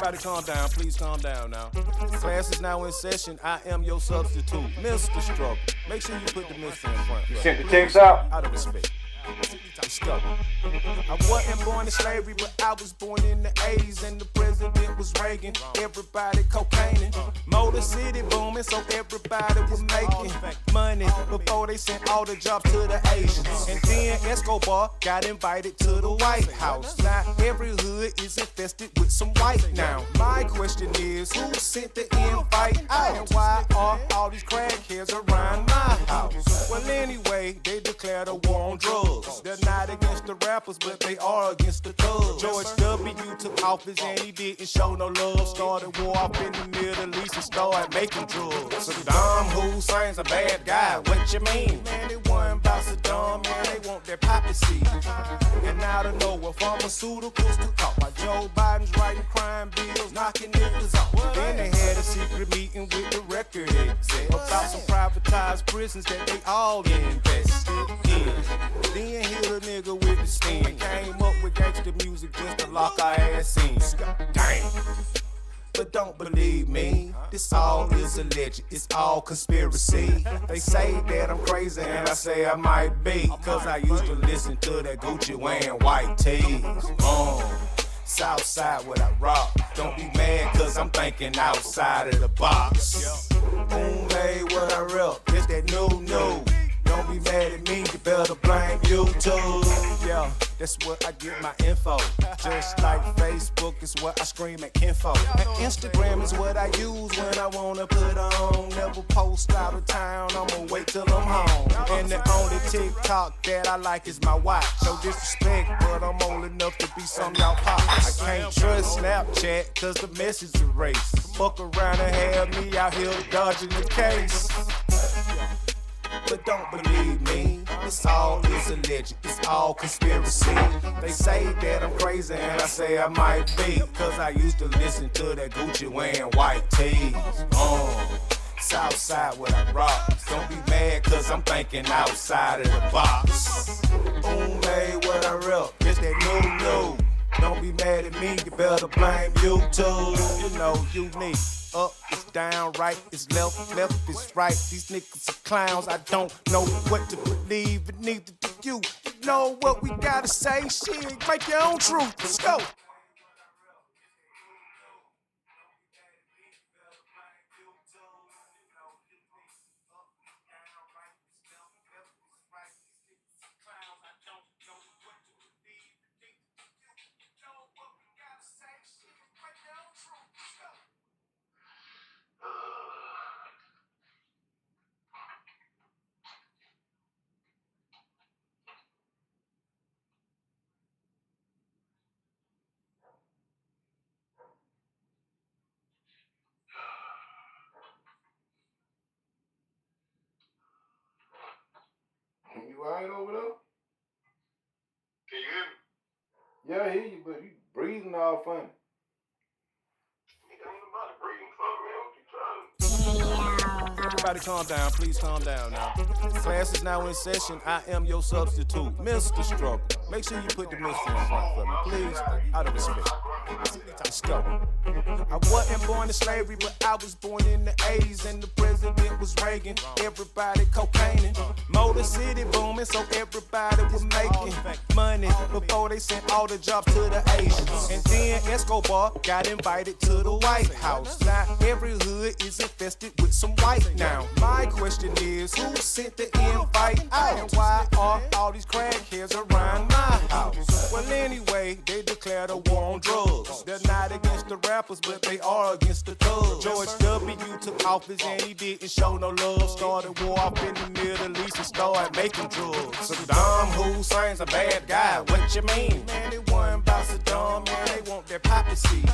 Everybody calm down, please calm down now. Class is now in session. I am your substitute, Mr. Struggle. Make sure you put the Mr. in front. You sent the text out? Out of respect. Let's go. I wasn't born in slavery, but I was born in the 80s, and the president was Reagan. Everybody cocaining, Motor City booming, so everybody was making money before they sent all the jobs to the Asians. And then Escobar got invited to the White House. Now every hood is infested with some white now. My question is, who sent the invite out? And why are all these crackheads around my house? Well, anyway, they declared a war on drugs. They're not against the rappers, but they are against the thugs. George W. took office and he didn't show no love. Started war off in the Middle East and started making drugs. Saddam Hussein's a bad guy, what you mean? Man, they worrying about Saddam, man, they want their poppy seed. And out of nowhere, pharmaceuticals took off. While Joe Biden's writing crime bills, knocking niggas off. Then they had a secret meeting with the record exec about some privatized prisons that they all invested in. Then hit a nigga with the sting. Came up with gangsta music just to lock our ass in. Damn. But don't believe me, this all is alleged, it's all conspiracy. They say that I'm crazy and I say I might be, cause I used to listen to that Gucci wearing white tees. Southside what I rock, don't be mad cause I'm thinking outside of the box. Boom, hey, what I rep, it's that new. Don't be mad at me, you better blame YouTube. Yeah, that's where I get my info. Just like Facebook is what I scream at kinfolk. And Instagram is what I use when I wanna put on. Never post out of town, I'ma wait till I'm home. And the only TikTok that I like is my watch. No disrespect, but I'm old enough to be some y'all pop. I can't trust Snapchat, cause the message erased. Fuck around and have me out here dodging the case. But don't believe me, this all is alleged, it's all conspiracy. They say that I'm crazy and I say I might be, cause I used to listen to that Gucci wearing white tees. Southside what I rock, don't be mad cause I'm thinking outside of the box. Boom, hey, what I rep, it's that new. Don't be mad at me, you better blame YouTube. You know, unique. Up is down, right is left, left is right. These niggas are clowns, I don't know what to believe, and neither do you. You know what we gotta say, shit, make your own truth, let's go. You alright over there? Can you hear me? Yeah, I hear you, but you breathing all funny. I'm about to breathe for me. What you trying to? Everybody calm down, please calm down now. Class is now in session. I am your substitute, Mr. Struggle. Make sure you put the Mr. in front for me, please. Out of respect. Let's go. I wasn't born in slavery, but I was born in the 80s, and the president was Reagan. Everybody cocaining, Motor City booming, so everybody was making money before they sent all the jobs to the Asians. And then Escobar got invited to the White House. Now every hood is infested with some white now. My question is, who sent the invite out? And why are all these crackheads around my house? Well, anyway, they declared a war on drugs. They're not against the rappers, but they are against the thugs. George W. took office and he didn't show no love. Started war off in the Middle East and started making drugs. Saddam Hussein's a bad guy, what you mean? Man, they worrying about Saddam, man, they want their poppy seed.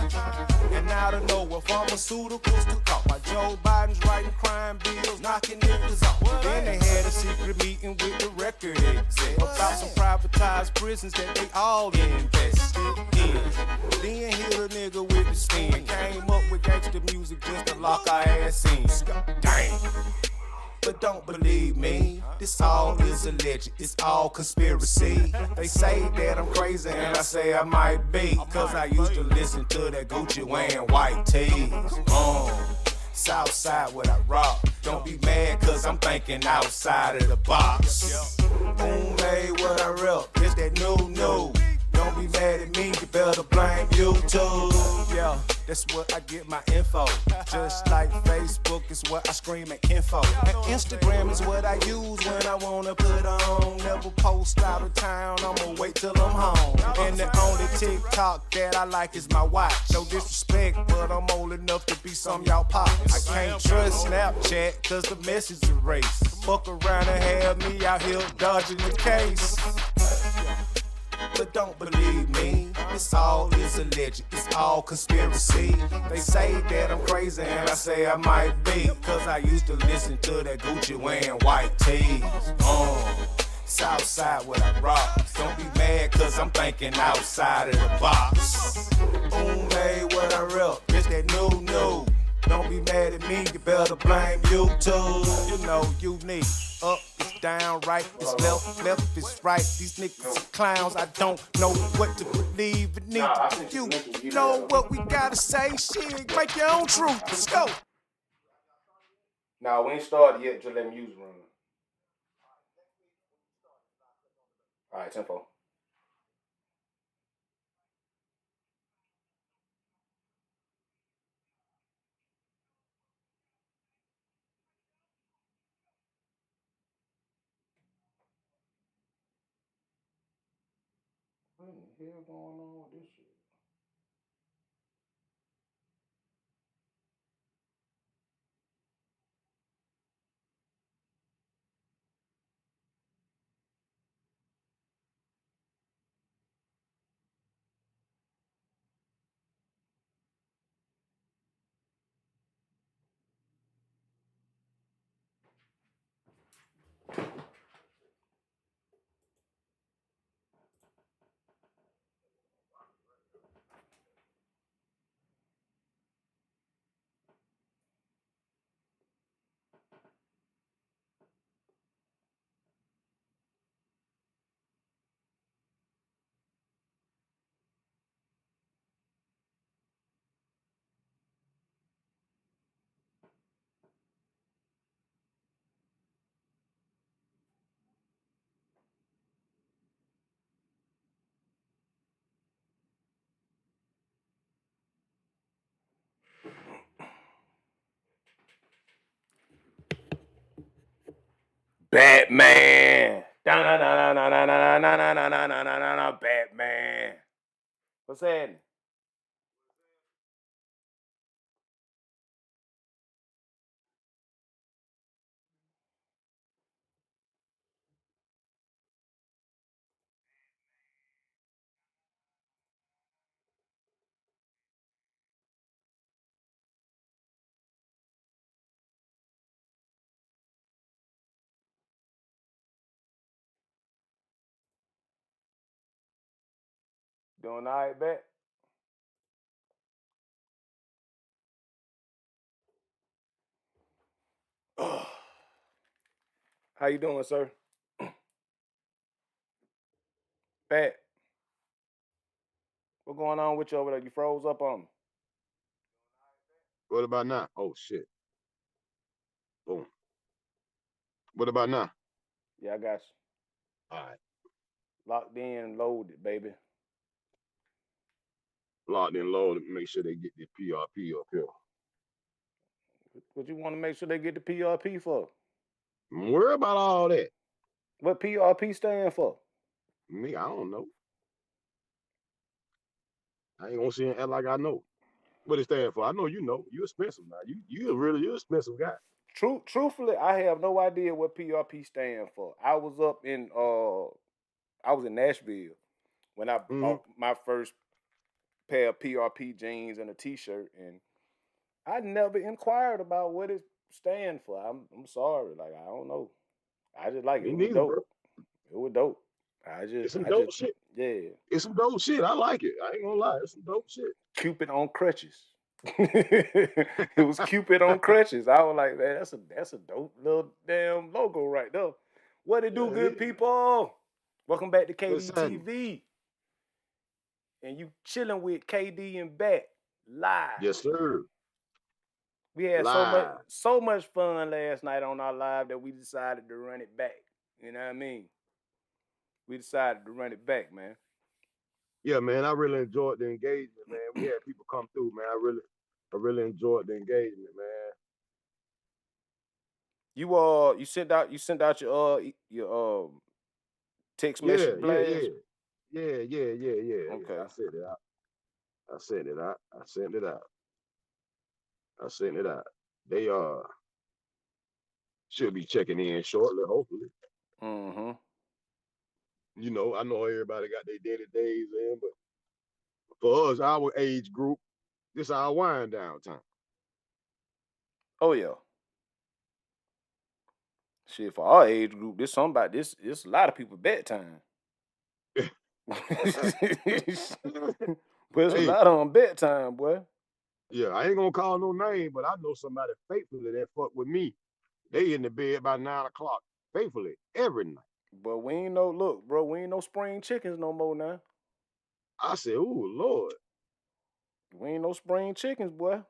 And out of nowhere, pharmaceuticals took off. While Joe Biden's writing crime bills, knocking niggas off. Then they had a secret meeting with the record exec about some privatized prisons that they all invested in. Then hit a nigga with the sting. Came up with gangsta music just to lock our ass in. Damn. But don't believe me, This all is alleged, it's all conspiracy. They say that I'm crazy and I say I might be, cause I used to listen to that Gucci wearing white tees. Southside what I rock. Don't be mad cause I'm thinking outside of the box. Who made what I rep? It's that new. Don't be mad at me, you better blame YouTube. Yeah, that's where I get my info. Just like Facebook is what I scream at kinfolk. And Instagram is what I use when I wanna put on. Never post out of town, I'ma wait till I'm home. And the only TikTok that I like is my watch. No disrespect, but I'm old enough to be some y'all pop. I can't trust Snapchat cause the message is erased. Fuck around and have me out here dodging the case. But don't believe me, this all is alleged, it's all conspiracy. They say that I'm crazy and I say I might be, cause I used to listen to that Gucci wearing white tees. Southside what I rock. Don't be mad cause I'm thinking outside of the box. Who made what I rep? It's that new. Don't be mad at me, you better blame YouTube. You know, unique. Up is down, right is left is right. These niggas are clowns, I don't know what to believe. You know what we gotta say, shit, make your own truth, let's go. Nah, we ain't started yet, just let music run. Alright, tempo. What in the hell going on with this shit? Batman. Batman. What's happening? Doing all right, Bet? How you doing, sir? Bet. What going on with you over there? You froze up on me. What about now? Oh shit. Boom. What about now? Yeah, I got you. All right. Locked in, loaded, baby. Locked in low to make sure they get the PRP up here. What you want to make sure they get the PRP for? Don't worry about all that. What PRP stand for? Me, I don't know. I ain't gonna sit and act like I know. What it stand for? I know you know. You expensive now. You expensive guy. Truthfully, I have no idea what PRP stand for. I was in Nashville when I bought my first pair of PRP jeans and a T-shirt, and I never inquired about what it stand for. I'm sorry, like I don't know. I just like it. Me It was neither, dope. bro. It was dope. It's some dope shit. Yeah. It's some dope shit. I like it. I ain't gonna lie. It's some dope shit. Cupid on crutches. It was Cupid on crutches. I was like, man, that's a dope little damn logo right there. What it do, Yeah, good people? Welcome back to what's happening? KDTV. And you chilling with KD and Batt live. Yes, sir. We had Live. so much fun last night on our live that we decided to run it back. You know what I mean? We decided to run it back, man. Yeah, man, I really enjoyed the engagement, man. We had people come through, man. I really enjoyed the engagement, man. You sent out your text Yeah, message yeah, yeah. blast. Yeah. Okay. I sent it out. I sent it out. I sent it out. I sent it out. They should be checking in shortly, hopefully. Mm-hmm. You know, I know everybody got their daily days in, but for us, our age group, this our wind down time. Oh yeah. Shit, for our age group, this something about this. It's a lot of people bedtime. But it's a Hey, lot on bedtime, boy. yeah, I ain't gonna call no name, but I know somebody faithfully that fuck with me. They in the bed by 9 o'clock, faithfully every night. But we ain't no look, bro. We ain't no spring chickens no more now. I said, "Ooh, Lord, We ain't no spring chickens, boy.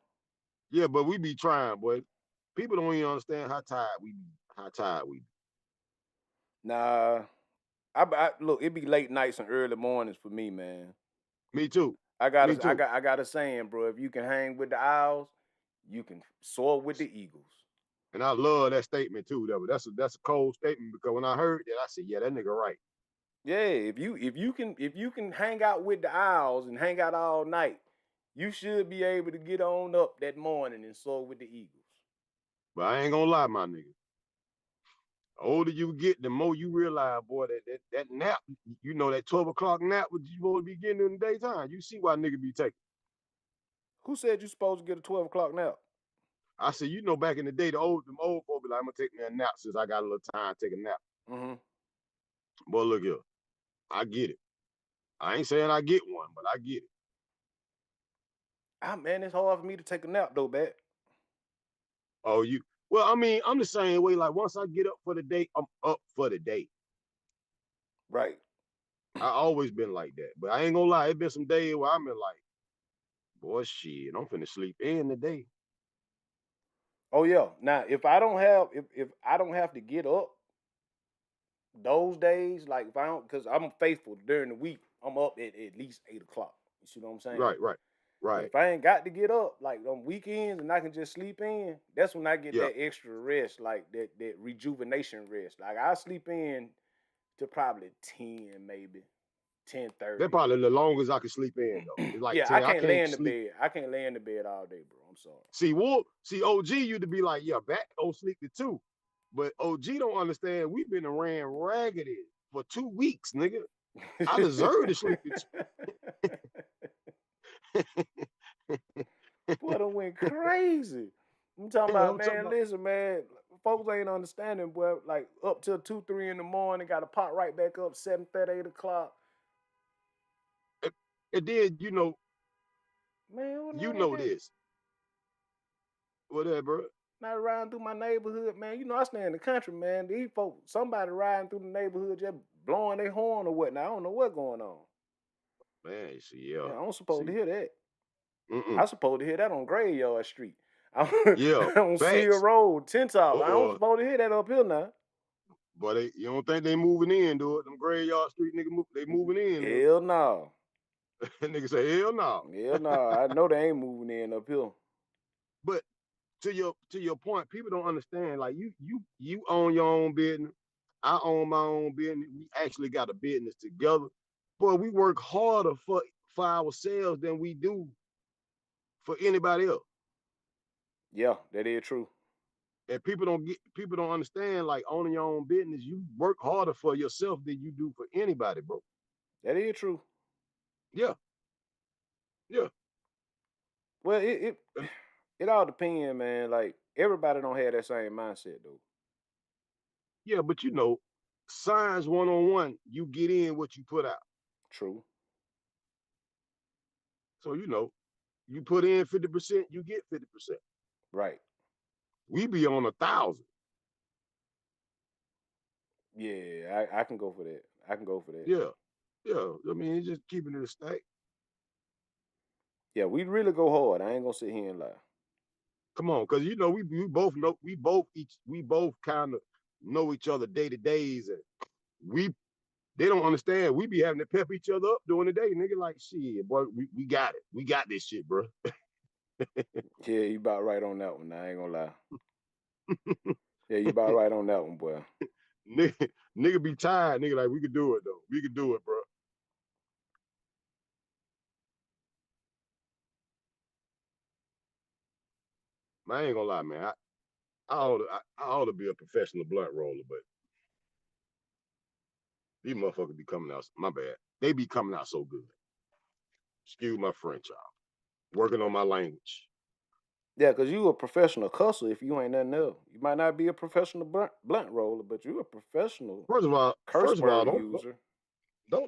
yeah," but we be trying, boy. People don't even understand how tired we be. How tired we be. Nah, I look. It be late nights and early mornings for me, man. Me too. I got Me a, I too. got I got a saying, bro. If you can hang with the owls, you can soar with the eagles. And I love that statement too, though. That's a cold statement because when I heard that, I said, "Yeah, that nigga right." Yeah, if you can hang out with the owls and hang out all night, you should be able to get on up that morning and soar with the eagles. But I ain't gonna lie, my nigga. The older you get, the more you realize, boy, that nap, you know, that 12 o'clock nap, what you supposed to be getting in the daytime. You see why nigga be taking. Who said you supposed to get a 12 o'clock nap? I said, you know, back in the day, them old folks be like, I'm gonna take me a nap since I got a little time to take a nap. Mm-hmm. Boy, look here. I get it. I ain't saying I get one, but I get it. Man, it's hard for me to take a nap though, Bat. Oh, well, I mean, I'm the same way. Like once I get up for the day, I'm up for the day. Right. I always been like that. But I ain't gonna lie, it been some days where I've been like, boy, shit, I'm finna sleep in today. Oh yeah. Now, if I don't have to get up those days, like if I don't, because I'm faithful during the week, I'm up at least 8 o'clock. You see what I'm saying? Right, right, But right. if I ain't got to get up, like on weekends and I can just sleep in, that's when I get Yeah. that extra rest, like that rejuvenation rest. Like I sleep in to probably 10, maybe 10:30. That's probably the longest I can sleep in though. It's like Yeah, I 10. I can't lay can't in the sleep. bed. I can't lay in the bed all day, bro. I'm sorry. See, OG used to be like, yeah, back don't sleep the two. But OG don't understand. We've been ran raggedy for 2 weeks, nigga. I deserve to sleep the Boy, done went crazy. I'm talking yeah, about, I'm talking man, about listen, man. Folks ain't understanding, boy. Like up till 2, 3 in the morning, got to pop right back up 7:30, 8 o'clock. and then Man, who you know that know day? this. Whatever, bro. Not riding through my neighborhood, man. You know I stay in the country, man. These folks, somebody riding through the neighborhood just blowing their horn or whatnot. I don't know what's going on. Man, see, yeah. Yeah, I don't supposed to See. hear that. Mm-mm. I supposed to hear that on Graveyard Street. I Yeah, on Seal facts. Road, 10 Top. I don't Uh-oh. supposed to hear that up here now. But you don't think they moving in, do it? Them graveyard street nigga, they moving in now. Hell no. Nigga say, hell no. Hell no. I know they ain't moving in up here. But to your point, people don't understand. Like you own your own business. I own my own business. We actually got a business together. Boy, we work harder for ourselves than we do for anybody else. Yeah, that is true. And people don't understand, like owning your own business, you work harder for yourself than you do for anybody, bro. That is true. Yeah, yeah. Well, it all depends, man. Like everybody don't have that same mindset though. Yeah, but signs one-on-one, you get in what you put out. True. So you put in 50%, you get 50%. Right. We be on 1,000. Yeah, I can go for that. I can go for that. Yeah, yeah. I mean, it's just keeping it a stack. Yeah, we really go hard. I ain't gonna sit here and lie. Come on, because you know we both kind of know each other day to days, and we they don't understand. We be having to pep each other up during the day. Nigga, like shit, boy, we got it. We got this shit, bro. Yeah, you about right on that one. I ain't gonna lie. Yeah, you about right on that one, boy. nigga be tired. Nigga, like we could do it though. We could do it, bro. I ain't gonna lie, man. I ought to be a professional blunt roller, but these motherfuckers be coming out. My bad. They be coming out so good. Excuse my French, y'all. Working on my language. Yeah, cause you a professional cusser. If you ain't nothing else, you might not be a professional blunt roller, but you a professional curse First of all, word user.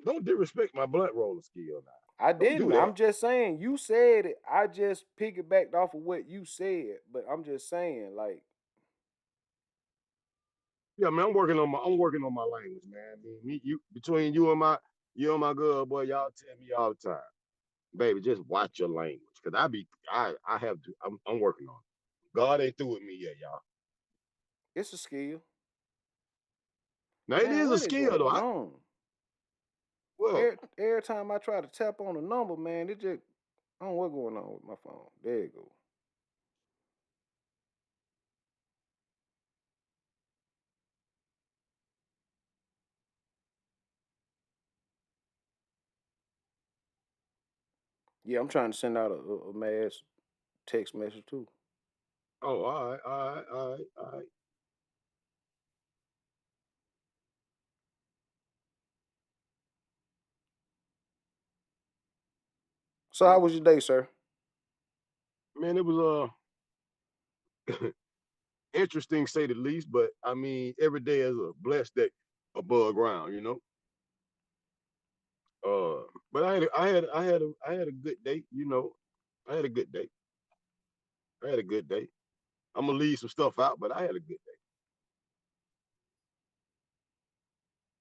don't disrespect my blunt roller skill now. I Don't do didn't. that. I'm just saying. You said it. I just piggybacked off of what you said. But I'm just saying, like, Yeah, man, I'm working on my language, man. I mean, you between you and my girl, boy, y'all tell me all the time, baby, just watch your language, cause I have to. I'm working on it. God ain't through with me yet, y'all. it's a skill. Now it Man, is a what is skill though. going on? Well, Every time I try to tap on a number, man, it just I don't know what's going on with my phone. There you go. Yeah, I'm trying to send out a mass text message too. oh, all right. So how was your day, sir? Man, it was interesting, say the least. But I mean, every day is a blessed day above ground, you know. But I had a good day, you know. I had a good day. I had a good day. I'm gonna leave some stuff out, but I had a good day.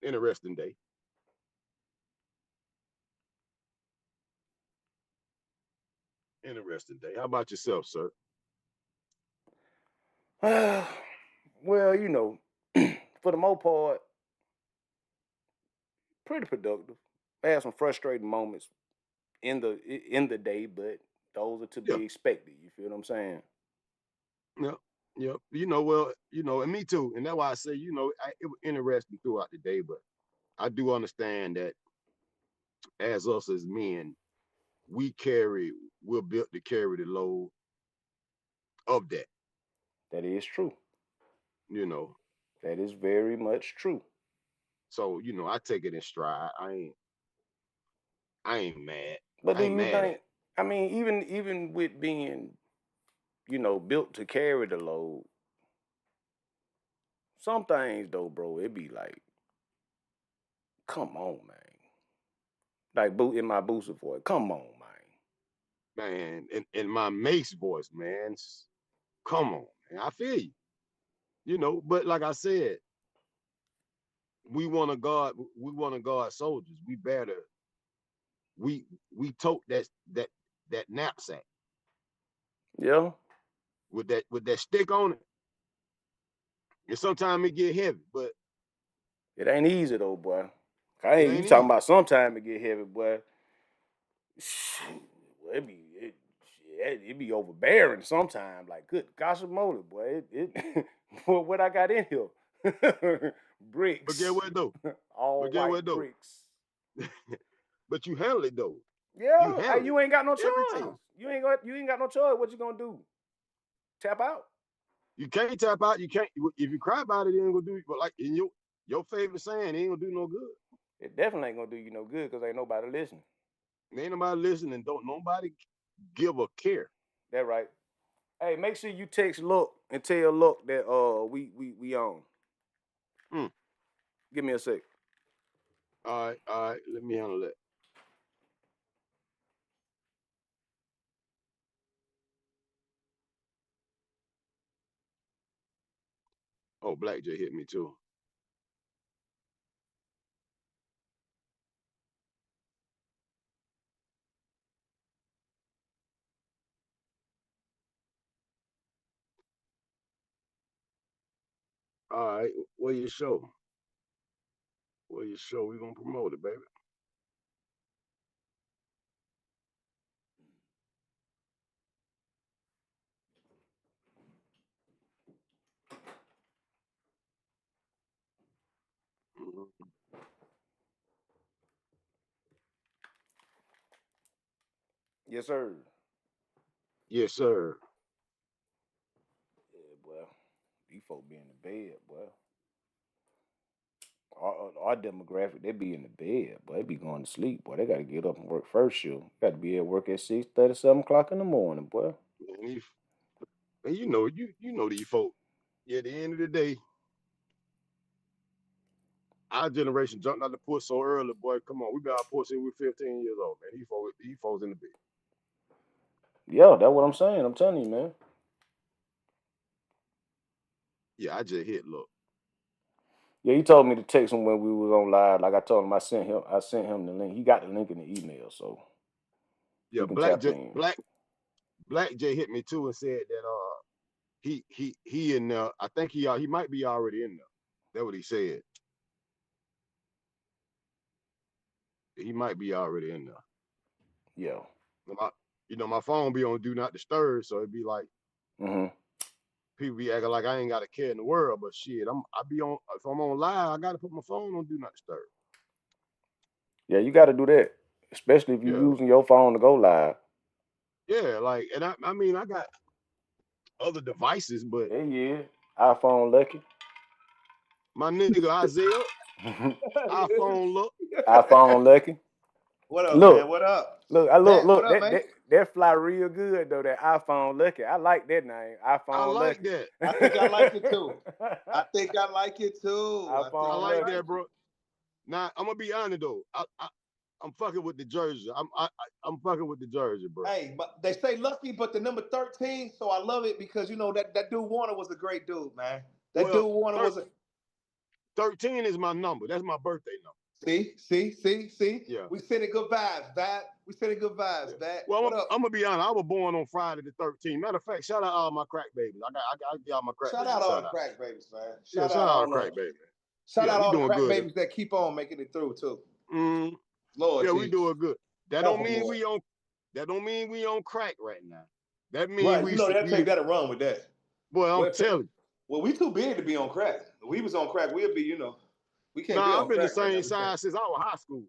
Interesting day. Interesting day. How about yourself, sir? Well, for the most part, pretty productive. I had some frustrating moments in the day, but those are to Yeah, be expected. You feel what I'm saying? yeah, yeah. You know, well, you know, and me too. And that's why I say, you know, it was interesting throughout the day, but I do understand that as us as men, we carry, we're built to carry the load of that. That is true. You know, That is very much true. so you know, I take it in stride. I ain't mad. But I do ain't you mad at think? it. I mean, even with being built to carry the load, some things though, bro, it be like, come on, man. Like boot in my booster voice, come on, man. Man. And my Mace voice, man. Come on, man. I feel you. You know, but like I said, we want to guard soldiers. We better we tote that knapsack Yeah, with that stick on it. And sometimes it get heavy, but it ain't easy though, boy. I it ain't you ain't talking easy. about sometime it get heavy, boy. It be overbearing sometimes. Like good gosh moly, boy. It what I got in here. But get Bricks. what though? All But get white what though? bricks. But you handle it though. You Yeah, handle it you ain't got no every choice. time. You ain't got no choice. What you gonna do? Tap out? You can't tap out. You can't if you cry about it, it ain't gonna do you. But like in your favorite saying, it ain't gonna do no good. It definitely ain't gonna do you no good because ain't nobody listening. Ain't nobody listening. Don't nobody give a care. That right. Hey, make sure you text Look and tell Look that we on. Mm. Give me a sec. All right. Let me handle that. Oh, Black just hit me too. All right, where your show? Where your show? We gonna promote it, baby. Mhm. Yes, sir. Yes, sir. Yeah, boy. These folk be in the bed, boy. Our demographic, they be in the bed, boy. They be going to sleep, boy. They got to get up and work first shift. Got to be at work at 6:30, 7 o'clock in the morning, boy. And, and you know these folk. Yeah, at the end of the day, our generation jumped out the porch so early, boy. Come on, we got our porch since we were 15 years old, man. These folks in the bed. Yeah, that's what I'm saying. I'm telling you, man. Yeah, I just hit look. Yeah, he told me to text him when we was on live. Like I told him, I sent him the link. He got the link in the email, so Yeah, he can tap in. Black J hit me too and said that he in there. I think he might be already in there. That's what he said. He might be already in there. Yeah. My, my phone be on do not disturb, so it'd be like Mm-hmm. people be acting like I ain't got a care in the world, but shit, I be on if I'm on live, I gotta put my phone on do not disturb. Yeah, you got to do that, especially if you're Yeah, using your phone to go live. yeah, like, and I mean I got other devices, but Yeah, yeah. iPhone lucky. my nigga Isaiah, iPhone look, iPhone lucky. What up, man? Look, What up? look, I look, Batt, what look. up, That man? that that fly real good though. That iPhone lucky. I like that name. I iPhone like lucky. that. I think I like it too. I think I like it too. I think I iPhone I like lucky. like that, bro. Now I'm gonna be honest though. I'm fucking with the jersey. I'm fucking with the jersey, bro. it. Hey, but they say lucky, but the number 13, so I love it because you know that dude Warner was a great dude, man. That Well, dude Warner was a 13 is my number. That's my birthday number. see. Yeah. We sending good vibes, Batt. We sending good Yeah. vibes, Batt. Well, What up? I'm gonna be honest. I was born on Friday the 13th. Matter of fact, shout out all my crack babies. I give all my crack Shout babies out a all shout the out. crack babies, man. Yeah, Shout shout out out all the all crack the babies. shout Yeah, out we all the doing crack good. babies that keep on making it through too. Mm, Lord yeah, we Jesus. doing good. That Help don't them, mean Lord. we on. That don't mean we on crack right now. That mean Right. You know, they'll we. take that and run with that. Boy, I'm Well, telling you. well, we too big to be on crack. If we was on crack, we'd be, we can't be Nah, I've on been the crack right now. same We can't. size since I was high school.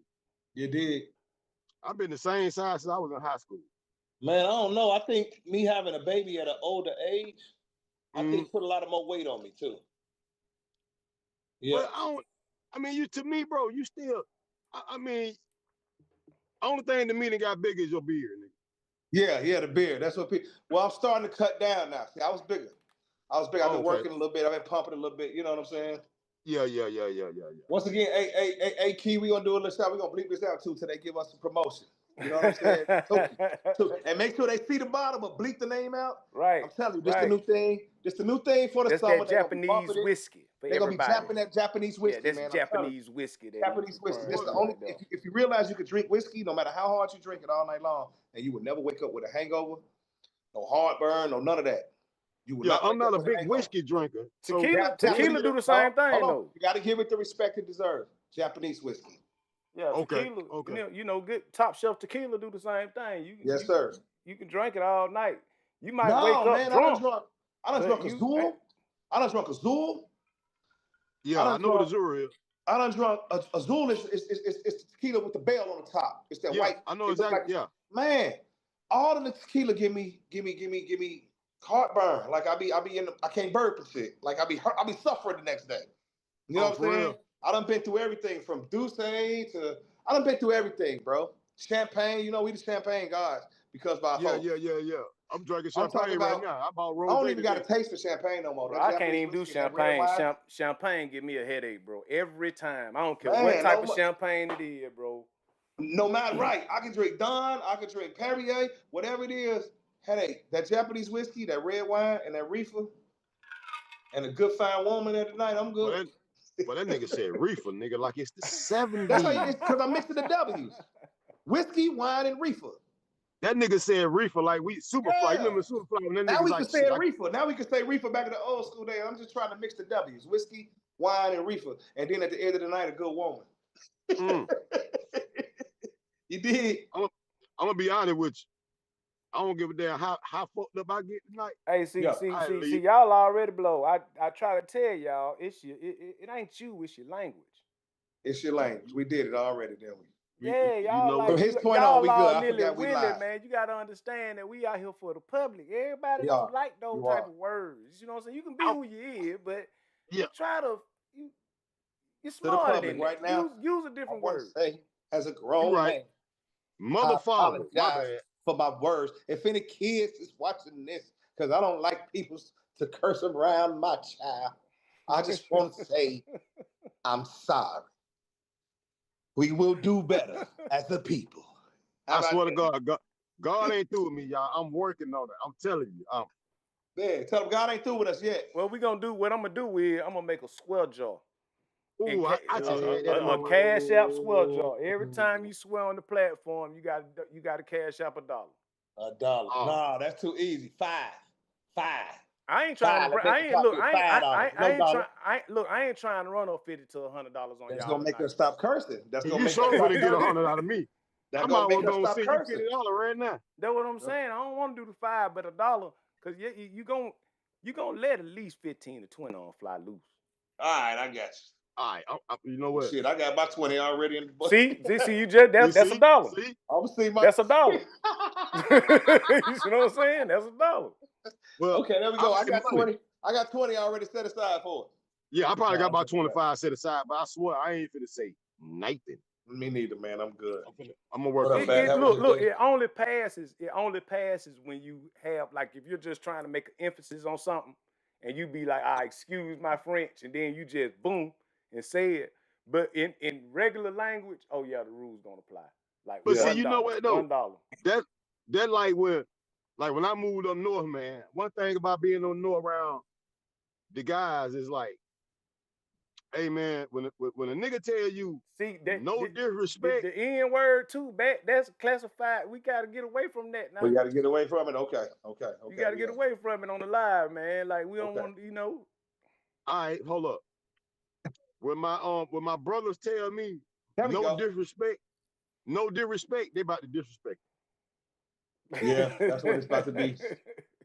You did. I've been the same size since I was in high school. Man, I don't know. I think me having a baby at an older age, I Mm, think put a lot of more weight on me too. Yeah. but I don't. I mean, you to me, bro. You still. I mean, only thing to me that got big is your beard, nigga. Yeah, the beard. That's what people. Well, I'm starting to cut down now. See, I was bigger. I've Oh, been okay. working a little bit. I've been pumping a little bit. You know what I'm saying? Yeah. Once again, hey, Key, we gonna do a little shot. We gonna bleep this out too till they give us some promotion. You know what I'm saying? And make sure they see the bottom, but bleep the name out. Right, I'm telling you, this the right. new thing. This the new thing for the That's summer. that They're gonna be Japanese bumping it. whiskey for They're gonna be everybody. tapping that Japanese Yeah, whiskey, that's man. I'm telling you. Japanese whiskey that he's Japanese whiskey. That's referring the to only. right there. If you realize you could drink whiskey, no matter how hard you drink it all night long, and you would never wake up with a hangover, no heartburn, no none of that. You will Yeah, not I'm wake not up a with a big hangover. whiskey drinker. So Tequila whiskey. do the same Hold thing on. though. You got to give it the respect it deserves. Japanese whiskey. Yeah, Okay, tequila. okay. Good top shelf tequila do the same thing. Yes, sir. You can drink it all night. You might wake No, up man, I done drunk, drunk. I done but drunk you Azul. I done drunk Azul. Yeah, I I done know what drunk. Azure is. I done drunk Azul is tequila with the bell on the top. It's that Yeah, white. I know It look exactly. like Yeah. man. All of the tequila give me heartburn. Like I can't burp and shit. Like I be suffering the next day. You know Oh, what I'm for saying? real. I done been through everything from Douce to I done been through everything, bro. Champagne, we the champagne guys because of our host. Yeah. I'm drinking I'm talking champagne right about now. I bought I rose don't even got a today. taste for champagne no more. bro, That I can't Japanese even do whiskey and that red champagne. wine, Champagne give me a headache, bro. Every time. I don't care what man, type of champagne it is, bro. no matter right. I can drink Don, I can drink Perrier, whatever it is. Headache. That Japanese whiskey, that red wine, and that reefer, and a good fine woman at the night, I'm Well, good. that nigga said reefer, nigga, like it's the That's how 70s. because I'm mixing the W's. Whiskey, wine, and reefer. That nigga said reefer like we Superfly. Yeah. You remember Superfly when that Now nigga's we like, can say shit, reefer. Now we can say reefer back in the old school days. I'm just trying to mix the W's: whiskey, wine, and reefer. And then at the end of the night, a good woman. You did. I'm gonna be honest with you. I don't give a damn how fucked up I get tonight. Hey, see, Yeah, see, y'all already blow. I try to tell y'all, it ain't you, it's your language. It's your language. We did it already, didn't we? Yeah, you y'all know like what? From his point y'all on, we good. all I nearly forgot we willing, lied. man. You gotta understand that we out here for the public. Everybody We don't are. like those You type are. of words. You know what I'm saying? You can be Ow. who you is, but Yeah. you try to you're To the smarter public than right that. now, Use a I different want to word. say, as a You grown right. man, I Mother father. My apologize bad. for my words. If any kids is watching this, because I don't like people to curse around my child, I just want to say I'm sorry. We will do better as a people. How I about swear to that? God ain't through with me, y'all. I'm working on it. I'm telling you. Man, tell them God ain't through with us yet. What I'm gonna do is I'm gonna make a swell jar. Ooh, I just had that in my A mind. cash app swell jar. Every time you swear on the platform, you got to cash up $1. $1. Oh. No, that's too easy. Five. I ain't trying Let's to. make I the ain't look. profit I $5. No ain't dollar. trying. I ain't trying to run up $50 to $100 on That's y'all gonna make tonight. us stop cursing. That's gonna You make us sure stop to get cursing. 100 out of me. That's I might gonna well make us go stop send you cursing. $50 right now. That's what I'm saying. I don't want to do the $5, but $1, because you gonna let at least 15 to 20 on fly loose. All right, I got you. All right, you know what? Shit, I got about 20 already in the book. See, you just that's See? $1. See? I'm gonna see my. That's $1. You see what I'm saying? That's $1. Well, Okay, there we go. I made got money. 20. I got 20 already set aside for it. Yeah, I probably got Nah, about 25 set aside, but I swear I ain't finna say nothing. Me neither, man. I'm good. I'm gonna work What on up, Batt? it. How was your Look, day? it only passes when you have, like, if you're just trying to make an emphasis on something and you be like, excuse my French, and then you just boom and say it. But in regular language, oh yeah, the rules don't apply. Like But Yeah. see, $1. you know what though? $1. That like when I moved up north, man. One thing about being on north around the guys is like, hey man, when a nigga tell you See no disrespect, the N word too, that's classified. We gotta get away from that now. We got to get away from it. Okay. You gotta get away from it on the live, man. Like we don't want, all right, hold up. When my brothers tell me There we no go. disrespect, they about to disrespect. Yeah, that's what it's about to be.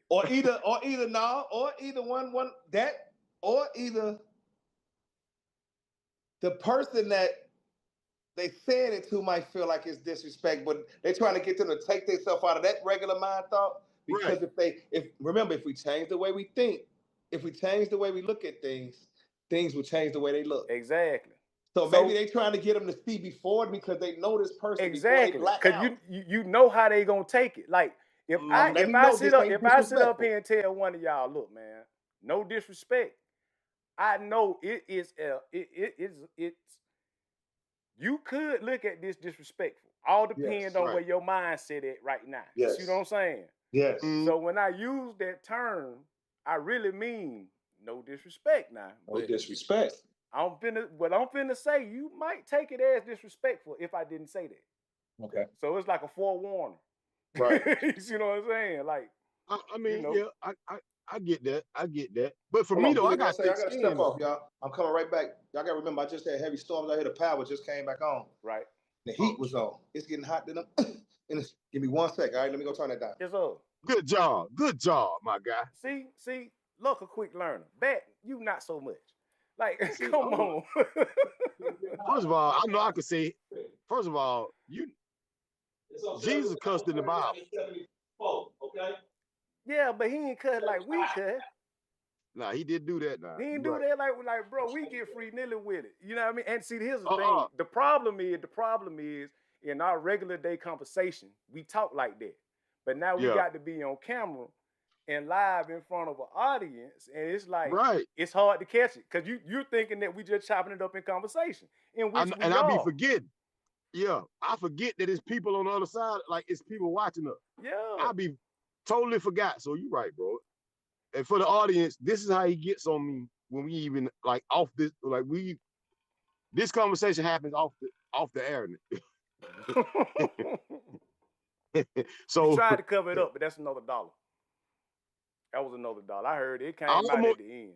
Or either one that, or either the person that they said it to might feel like it's disrespect, but they're trying to get them to take themselves out of that regular mind thought. Because Right. if we change the way we think, if we change the way we look at things, things will change the way they look. Exactly. So maybe they trying to get them to see before it because they know this person before they black Because out. you know how they gonna take it. Like if Let me I know sit this up ain't here disrespectful. and tell one of y'all, look, man, no disrespect. I know it's you could look at this disrespectful. All depends on Right. where your mindset at right now. Yes. You see what I'm saying? Yes. So when I use that term, I really mean no disrespect now. No But disrespect. what I'm finna say, you might take it as disrespectful if I didn't say that. Okay. So it's like a forewarning. Right. You see what I'm saying? Like, I mean, you know. yeah, I get that. I get that. But for Hold me on, though, I I got gotta thick step skin. off, y'all. I'm coming right back. Y'all gotta remember, I just had heavy storms out here. The power just came back on. Right. The heat was on. It's getting hot. Give me 1 second. All right, let me go turn that down. Yes, sir. Good job, my guy. See, look, a quick learner. Batt, you not so much. Like, See, come on. First of all, I know I could say. First of all, Jesus cussed in the Bible. Okay. Yeah, but he ain't cut like we cut. Nah, he did do that. Nah, He ain't you do right. that like, bro, we get free nilly with it. You know what I mean? And see, here's the thing. The problem is in our regular day conversation, we talk like that. But now we got to be on camera and live in front of an audience, and it's like it's hard to catch it because you're thinking that we just chopping it up in conversation, in which we I be are. forgetting. Yeah, I forget that it's people on the other side, like it's people watching us. Yeah, I be totally forgot. So you right, bro. And for the audience, this is how he gets on me when we even like off this, like this conversation happens off the air. So you tried to cover it up, but that's another $1. That was another $1. I heard it came out at the end.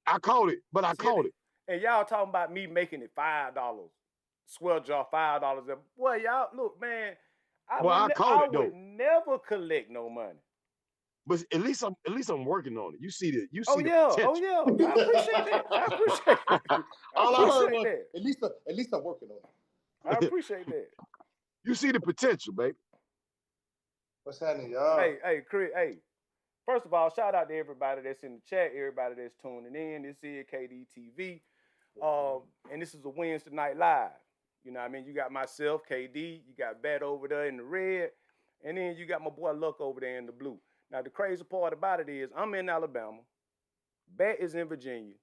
I caught it, but I caught it. And y'all talking about me making it $5. Swear jar $5. Boy, y'all look, man. I would never collect no money. But at least I'm working on it. You see the potential. Oh yeah. I appreciate that. I appreciate that. All I heard was at least I'm working on it. I appreciate that. You see the potential, baby. What's happening, y'all? Hey, Chris, hey. First of all, shout out to everybody that's in the chat, everybody that's tuning in. This is KD TV. And this is a Wednesday night live. You know what I mean? You got myself, KD, you got Batt over there in the red, and then you got my boy Luck over there in the blue. Now, the crazy part about it is I'm in Alabama, Batt is in Virginia,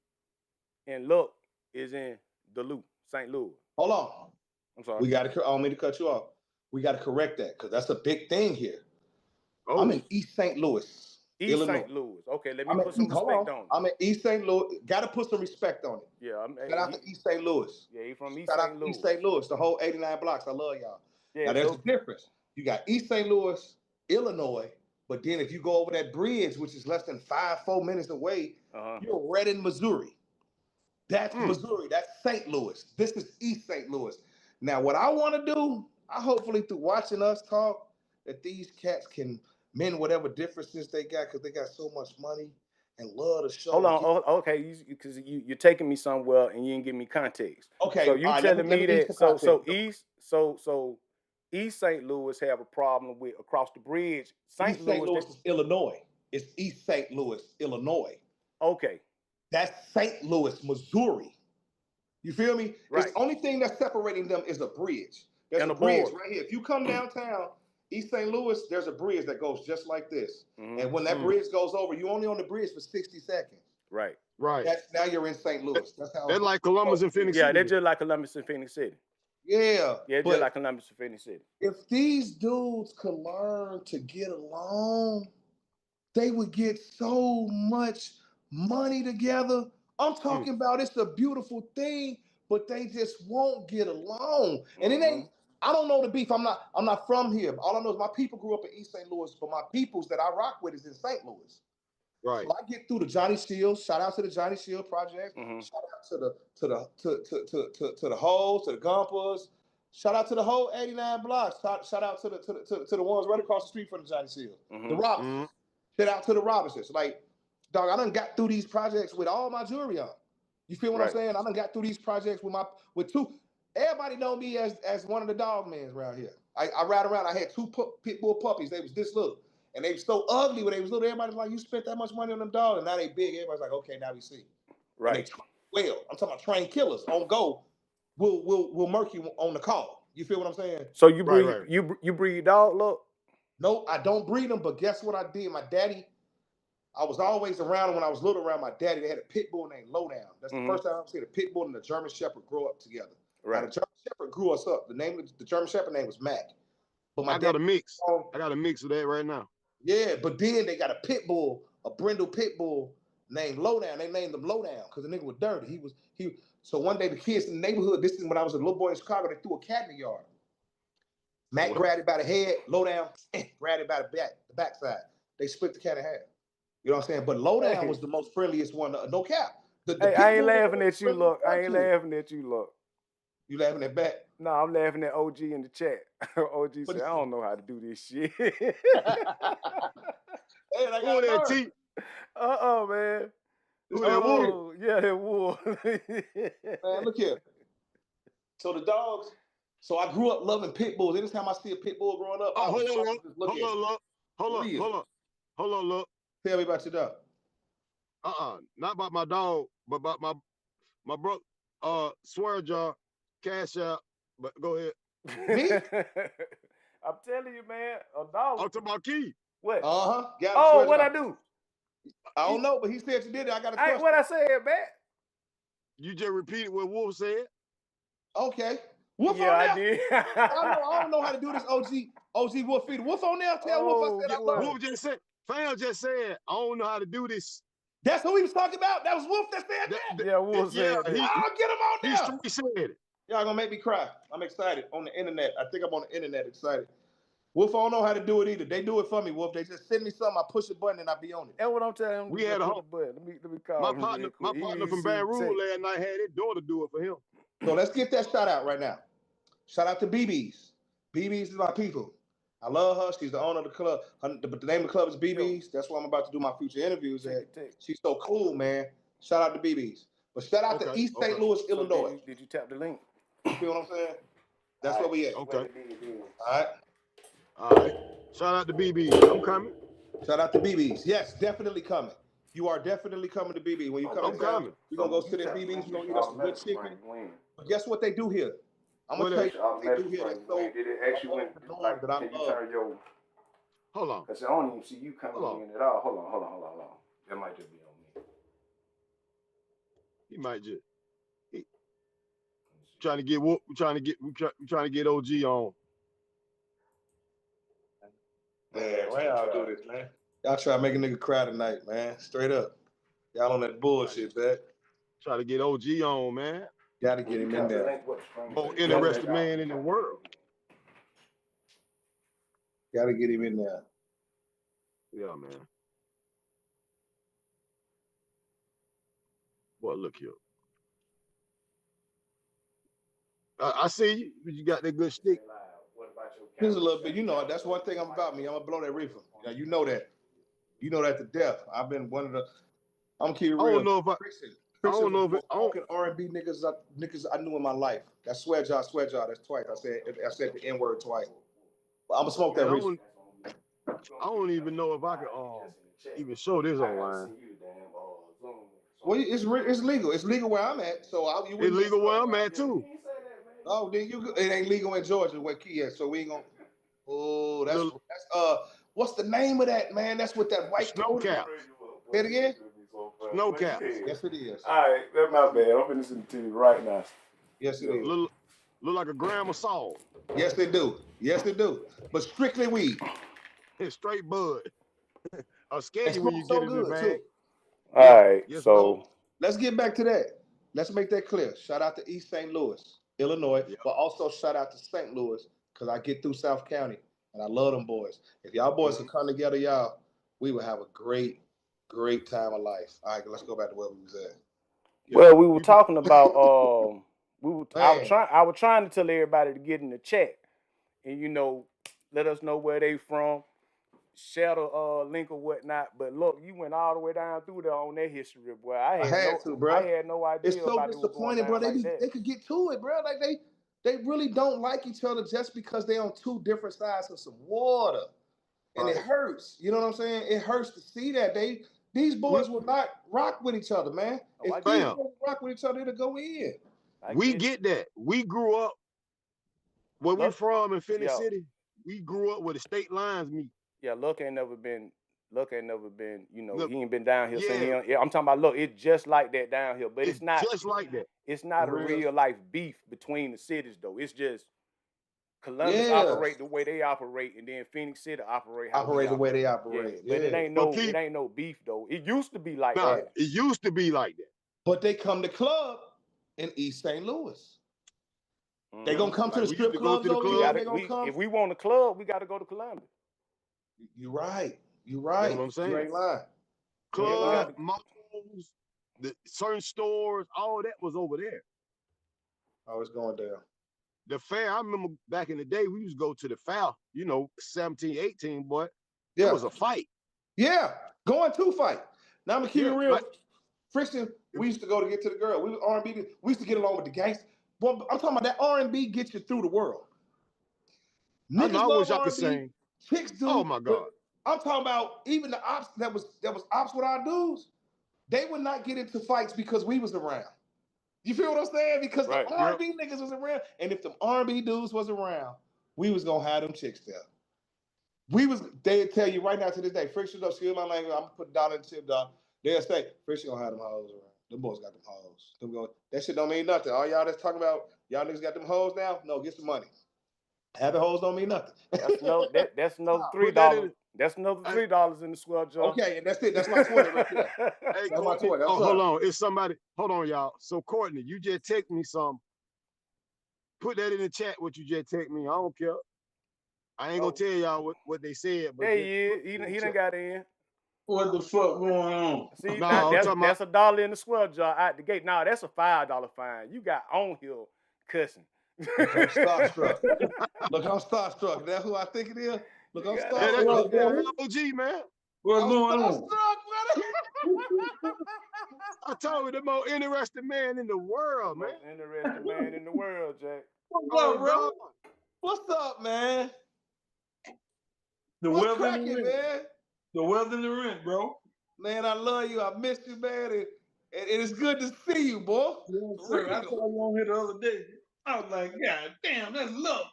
and Luck is in Duluth, St. Louis. Hold on. I'm sorry. I don't mean to cut you off. We got to correct that because that's a big thing here. Oh. I'm in East St. Louis, Illinois. St. Louis. Okay, let me put some respect on it. I'm in East St. Louis. Got to put some respect on it. Yeah. Shout out to East St. Louis. Yeah, he from East St. Louis. East St. Louis, the whole 89 blocks. I love y'all. Yeah, now, there's a difference. You got East St. Louis, Illinois, but then if you go over that bridge, which is less than 4 minutes away, you're Reading, Missouri. That's Missouri. That's St. Louis. This is East St. Louis. Now, what I want to do, I hopefully through watching us talk, that these cats can mend whatever differences they got because they got so much money and love the show. Hold on. Okay, because you're taking me somewhere and you didn't give me context. Okay. So you telling me that so East St. Louis have a problem with across the bridge. St. Louis is Illinois. It's East St. Louis, Illinois. Okay. That's St. Louis, Missouri. You feel me? Right. The only thing that's separating them is a bridge. There's a bridge right here. If you come downtown, East St. Louis, there's a bridge that goes just like this. And when that bridge goes over, you're only on the bridge for 60 seconds. Right. Now you're in St. Louis. That's how. They're like Columbus and Phoenix City. Yeah, they're just like Columbus and Phoenix City. Yeah. Yeah, just like Columbus and Phoenix City. If these dudes could learn to get along, they would get so much money together. I'm talking about it's a beautiful thing, but they just won't get along. And it ain't, I don't know the beef. I'm not from here. All I know is my people grew up in East St. Louis, but my peoples that I rock with is in St. Louis. Right. So I get through the Johnny Shields. Shout out to the Johnny Shield Project. Shout out to the Hoes, to the Gumpas. Shout out to the whole 89 blocks. Shout out to the ones right across the street from the Johnny Shield. The Robinsons. Shout out to the Robinsons. Like, dog, I done got through these projects with all my jewelry on. You feel what I'm saying? I done got through these projects with two. Everybody know me as one of the dog men around here. I ride around. I had 2 pit bull puppies. They was this little. And they were so ugly when they was little. Everybody's like, you spent that much money on them dogs. And now they big. Everybody's like, okay, now we see. Right. Well, I'm talking about trained killers on go. We'll murk you on the call. You feel what I'm saying? So you breed you breed dog, look? No, I don't breed them, but guess what I did? My daddy, I was always around when I was little around my daddy. They had a pit bull named Lowdown. That's the first time I've seen a pit bull and a German Shepherd grow up together. Right. Now, the German Shepherd grew us up. The German Shepherd name was Matt. But I got a mix. I got a mix of that right now. Yeah, but then they got a pit bull, a brindle pit bull named Lowdown. They named him Lowdown because the nigga was dirty. So one day the kids in the neighborhood, this is when I was a little boy in Chicago, they threw a cat in the yard. Matt grabbed it by the head, Lowdown, grabbed it by the backside. They split the cat in half. You know what I'm saying? But Lowdown was the most friendliest one. No cap. I ain't laughing at you, look. I ain't laughing at you, look. You laughing at Batt? No, I'm laughing at OG in the chat. OG said, I don't know how to do this shit. Hey, I got that T. Man. Who that Wool? Yeah, that Wool. Man, look here. So the dogs. So I grew up loving pit bulls. Anytime I see a pit bull growing up, hold on, look. Tell me about your dog. Not about my dog, but about my brother. Swear jar, cash out. But go ahead. Me? I'm telling you, man, $1. I'm talking about Key. What? What I do? I don't know, but he said you did it. I got to trust what I said, man. You just repeated what Wolf said. Okay. Wolf on there. I did. I don't know how to do this. OG Wolf feed. Wolf on there. Tell Wolf I said I love Wolf just said. Fam just said I don't know how to do this. That's who he was talking about. That was Wolf that said that. Yeah, Wolf said that. I'll get him on there. He said it. Y'all gonna make me cry. I'm excited on the internet. I think I'm on the internet excited. Wolf, I don't know how to do it either. They do it for me, Wolf. They just send me something, I push a button and I be on it. That's what I'm telling him. We had a whole, Let me call my him partner, real quick. my partner from Baton Rouge last night had his daughter do it for him. So let's get that shout out right now. Shout out to BB's. BB's is my people. I love her. She's the owner of the club. The name of the club is BB's. That's where I'm about to do my future interviews at. She's so cool, man. Shout out to BB's. But shout out to East St. Louis, Illinois. Did you tap the link? You feel what I'm saying? That's where we at. Okay. All right. All right. Shout out to BB's. I'm coming. Shout out to BB's. Yes, definitely coming. You are definitely coming to BB. When you come to town, we're going to go sit at BB's. We're going to eat us some good chicken. But guess what they do here? I'm going to tell you what they do here. That's so did it actually went like, that I can you love. turn your... Hold on. Because I don't even see you coming in at all. Hold on. That might just be on me. He might just... Trying to get OG on. Man, why y'all do this, man? Y'all try to make a nigga cry tonight, man. Straight up. Y'all on that bullshit, man. Try to get OG on, man. Gotta get him in there. Most interesting man in the world. Gotta get him in there. Yeah, man. Boy, look here. I see you. You got that good stick. Here's a little bit. You know, that's one thing I'm about me. I'm gonna blow that reefer. Now, you know that. You know that to death. I've been one of the. I'm gonna keep it real. I don't know if I don't know if it. Talking R&B niggas I knew in my life. That's swear jar. That's twice. I said the N word twice. But I'm gonna smoke that reefer. I don't even know if I can even show this online. Well, it's legal. It's legal where I'm at. So it's legal where I'm at too. Oh, then it ain't legal in Georgia where Key is. So we ain't gonna. Oh, that's what's the name of that, man? That's what that white snow cap. Say it again. Snow cap. Yes, it is. All right, that's my bad. I'm finna listen to you right now. Yes, it is. Look like a gram of salt. Yes, they do. Yes, they do. But strictly weed. It's straight bud. A sketchy when you get in the bag. All right, yes, so let's get back to that. Let's make that clear. Shout out to East St. Louis, Illinois, but also shout out to St. Louis because I get through South County and I love them boys. If y'all boys could come together, y'all, we would have a great time of life. All right, let's go back to where we was at. Well, we were talking about I was trying to tell everybody to get in the chat and let us know where they from, share the link or whatnot. But look, you went all the way down through there on that history, boy. I had no idea. It's so disappointing, bro. They could get to it, bro. Like they really don't like each other just because they on two different sides of some water. And it hurts. You know what I'm saying? It hurts to see that. These boys will not rock with each other, man. If these boys rock with each other, it'll go in. We get that. We grew up where we from in Phoenix City. We grew up where the state lines meet. Yeah, Luck ain't never been, he ain't been down here since I'm talking about, look, it's just like that down here. But it's not just like that. It's not a real life beef between the cities though. It's just Columbus operate the way they operate, and then Phoenix City operate the way they operate. Yeah. But it ain't no beef though. It used to be like that. It used to be like that. But they come to club in East St. Louis. They gonna come to the strip clubs over here. They gonna come. If we want a club, we got to go to Columbus. You're right. You know what I'm saying? You ain't lying. Club, malls, the certain stores, all that was over there. Oh, it's going down. The fair, I remember back in the day, we used to go to the fair, 17, 18, boy. Yeah. It was a fight. Yeah, going to fight. Now I'm gonna keep it real. Friction, we used to go to get to the girl. We was R&B. We used to get along with the gangsters. Boy, I'm talking about that R&B gets you through the world. Niggas I wish I could sing. Chicks do. Oh my God. I'm talking about even the ops that was ops with our dudes. They would not get into fights because we was around. You feel what I'm saying? Because the R&B niggas was around, and if the R&B dudes was around, we was gonna have them chicks there. They'd tell you right now to this day, Friction up, excuse my language, I'm gonna put $1 in the tip, dog. They'll say, Friction gonna have them hoes around. Them boys got them hoes. That shit don't mean nothing. All y'all that's talking about, y'all niggas got them hoes now? No, get some money. Having hoes don't mean nothing. That's another $3. That's another $3 in the swell jar. Okay, and that's it. That's my 20 right there. Hey, that's my 20. Hold on. It's somebody. Hold on, y'all. So Courtney, you just text me some. Put that in the chat. What you just text me. I don't care. I ain't gonna tell y'all what they said, but there he is. He done got in. What the fuck going on? See, No, now, I'm talking that's $1 in the swell jar out the gate. Now that's a $5 fine. You got on here cussing. Look, I'm starstruck. Look, I'm starstruck. That's who I think it is. Look, I'm yeah, starstruck. that's OG, man. What's I'm going on? starstruck, brother. I told you the most interesting man in the world, man. Most interesting man in the world, Jack. What's up, bro? God. What's up, man? The What's weather in the cracking, rent. man? The weather in the rent, bro. Man, I love you. I miss you, man. And it's good to see you, boy. Yes, For sir. I real. saw you on here the other day. I was like, God damn, that's love.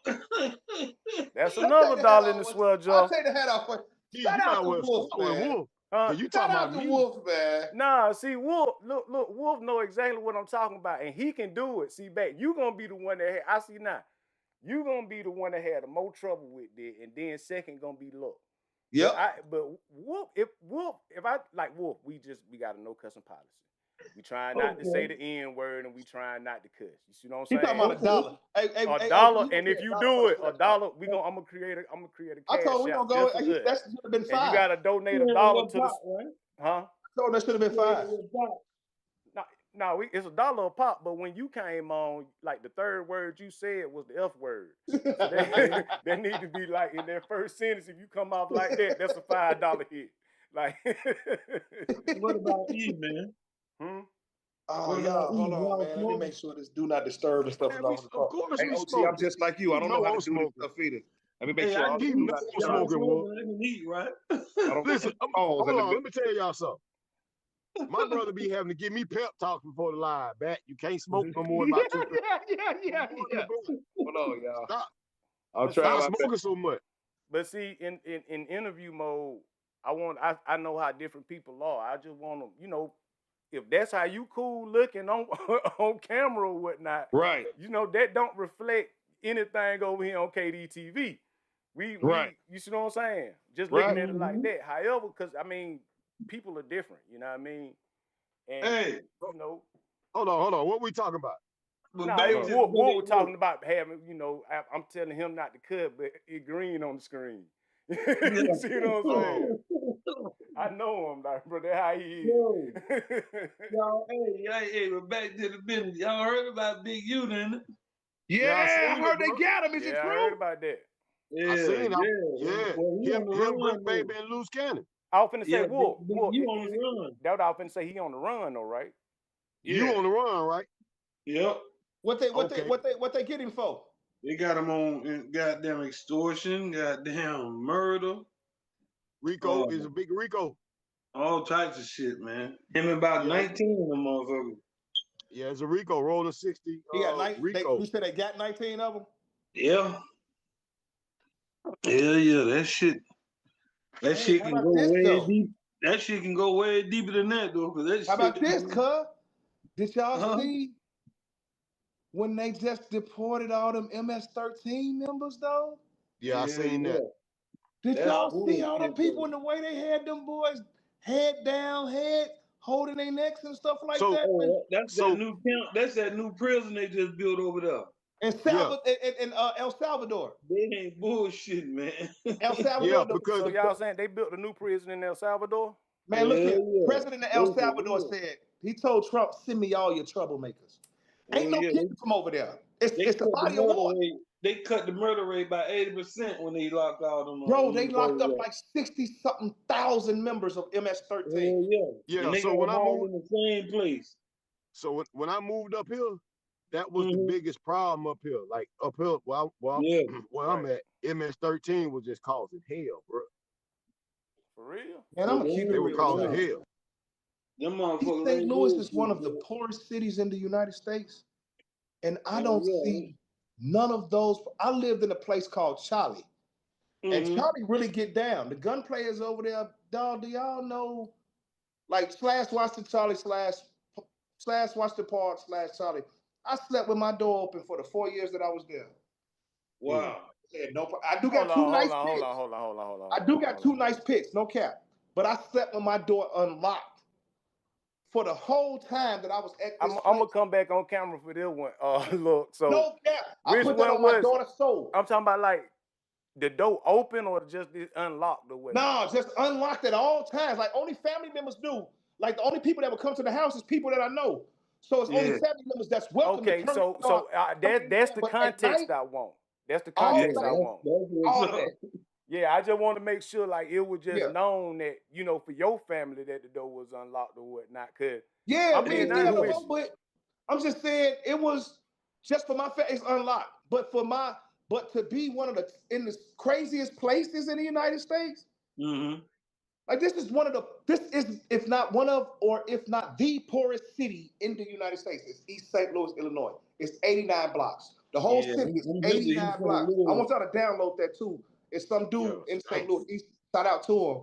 That's I'll another take $1 in the off. swell I'll jar. take the hat off. You Shout might out to well Wolf, start with man. Wolf. Cause you Shout talking out about to me. Wolf, man. Nah, see, Wolf, look, Wolf know exactly what I'm talking about, and he can do it. See, back, you gonna be the one that I see now. You gonna be the one that had the more trouble with it, and then second gonna be Look. Yep. But Wolf, if I like Wolf, we got a no cussing policy. We try not to say the N word, and we try not to cuss. You see what I'm saying? He talking about $1. Hey, $1, and if you do it, $1, I'm gonna create a I cash told him we app gonna go. just for us. That should have been And $5. you gotta donate Yeah, $1 to the Batt, right? huh? I told him that should have been $5. No, it's $1 a pop. But when you came on, like the third word you said was the F word. So that need to be like in that first sentence. If you come off like that, that's a $5 hit. Like, What about Eve, man? Oh, What y'all, about hold Eve? on, Y'all man. Let me smoking? make sure this do not disturb and stuff Man, is off the of call. course Hey, we OG, smoke. I'm just like you. I don't know how to do this stuff either. Let me make Hey, sure I all give do you not no y'all disturb. smoking, Wolf. smoking, let me eat, right? I don't Listen, put pause hold in the on. middle. Let me tell y'all something. My brother be having to give me pep talks before the live. Batt, you can't smoke no more than about 2 yeah. Hold on, y'all. Stop. I'm But trying Stop my best. smoking so much. But see, in interview mode, I know how different people are. I just want to, if that's how you cool looking on on camera or whatnot, Right. that don't reflect anything over here on KDTV. We you see what I'm saying? Just looking at it like that. However, because I mean, people are different. You know what I mean? And Hey, Hold on. What we talking about? but no, back it was to what we're talking about having. I'm telling him not to cut, but it green on the screen. You see what I'm saying? I know him, like, bro. That's how he is. Yo, y'all, hey, but back to the business. Y'all heard about Big U, didn't it? Yeah, I heard they bro. got him. Is it Yeah, I true? heard about that. Yeah, I seen him. yeah. Well, he Him, on the run, Brick though. Baby, and Loose Cannon. I was finna say, Yeah, Wolf. Big U on the run. That's what I was finna say. He on the run, though, right? You on the run, right? Yep. What they get him for? They got him on goddamn extortion, goddamn murder, Rico is a big Rico. all types of shit, man. Him and about 19 of them motherfuckers. Yeah, it's a Rico rolling 60. He got Rico. You said they got 19 of them? Yeah. Yeah, that shit. That shit how can about go this, way though? deep. That shit can go way deeper than that, though. Cause that How about shit, this, cuz? Did y'all Uh-huh. see when they just deported all them MS-13 members, though? Yeah, I seen that. Did That's y'all see bullshit, all them people though. and the way they had them boys head down, head holding their necks and stuff like So- that? Oh, that's So- that new camp. That's that new prison they just built over there. In El Salvador. They ain't bullshit, man. El Salvador. Yeah, because So y'all saying they built a new prison in El Salvador? Man, look here. Yeah. President of El Those are Salvador real. said, he told Trump, send me all your troublemakers. Ain't no Yeah, getting from over there. They It's a cut the body of murder water. rate. They cut the murder rate by 80% when they locked all them. Bro, they locked up up. like 60-something thousand members of MS-13. Yeah. Yeah, And they so got when them I all moved- in the same place. So when I moved up here, that was the Mhm. biggest problem up here. Like up here, Yeah. where I'm at, MS-13 was just causing hell, bro. For real? And I'm going to keep it They were real causing with y'all. hell. Them motherfuckers. St. ain't Louis bullshit, is one of the man. poorest cities in the United States. And I Yeah, don't yeah. see none of those. I lived in a place called Charlie. And Mhm. Charlie really get down. The gun players over there, dog, do y'all know, like Slash Washington Charlie Slash Washington Park / Charlie. I slept with my door open for the 4 years that I was there. Wow. Said no. I do got two nice pits. Hold on. I do got two nice pits, no cap. But I slept with my door unlocked for the whole time that I was at this I'm place. gonna come back on camera for this one. Look, so No cap. I which put that one on my was- daughter's soul. I'm talking about like the door open or just unlocked or what? No, just unlocked at all times. Like only family members knew. Like the only people that would come to the house is people that I know. So it's only family members that's welcome to Okay, turn so the car. that's the But at context night, I want. That's the all context night, I want. all of that. Yeah, I just want to make sure like it was just known that, you know, for your family that the door was unlocked or whatnot. Cause Yeah, I'm being honest with you. but I'm just saying it was just for my family, it's unlocked. But to be one of the in the craziest places in the United States, like this is if not one of, or if not the poorest city in the United States. It's East St. Louis, Illinois. It's 89 blocks. The whole city is 89 blocks. I want y'all to download that too. It's some dude in St. Louis. Shout out to him.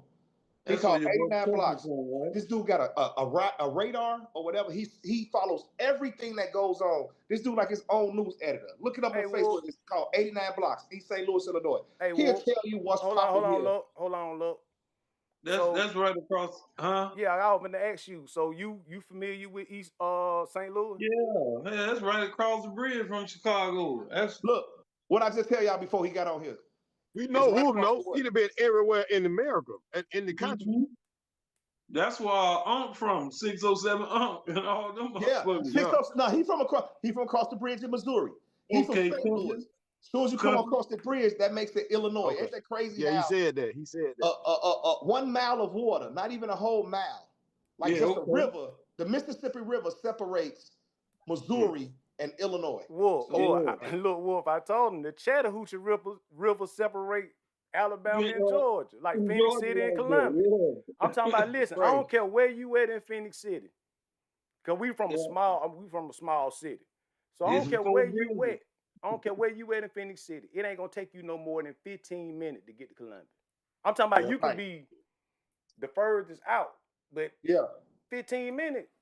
He called 89 blocks. Right? This dude got a radar or whatever. He follows everything that goes on. This dude like his own news editor. Look it up on Facebook. It's called 89 blocks, East St. Louis, Illinois. He'll tell you what's popping here. Hold on, look. That's right across, huh? Yeah, I was gonna ask you. So you familiar with East St. Louis? Yeah, that's right across the bridge from Chicago. Look, what I just tell y'all before he got on here. We know who knows. He'd have been everywhere in America and in the country. That's where I'm from, 607 and all them. Yeah, no, he from across the bridge in Missouri. He's from St. Louis. As soon as you come across the bridge, that makes it Illinois. Ain't that crazy? Yeah, he said that. 1 mile of water, not even a whole mile. Like just a river. The Mississippi River separates Missouri and Illinois. Wolf, Wolf, I told him the Chattahoochee River separate Alabama and Georgia, like Phoenix City and Columbia. I'm talking about, listen, I don't care where you at in Phoenix City. Cause we from a small city. So I don't care where you at. I don't care where you at in Phoenix City. It ain't gonna take you no more than 15 minutes to get to Columbia. I'm talking about you could be the furthest out, but 15 minutes.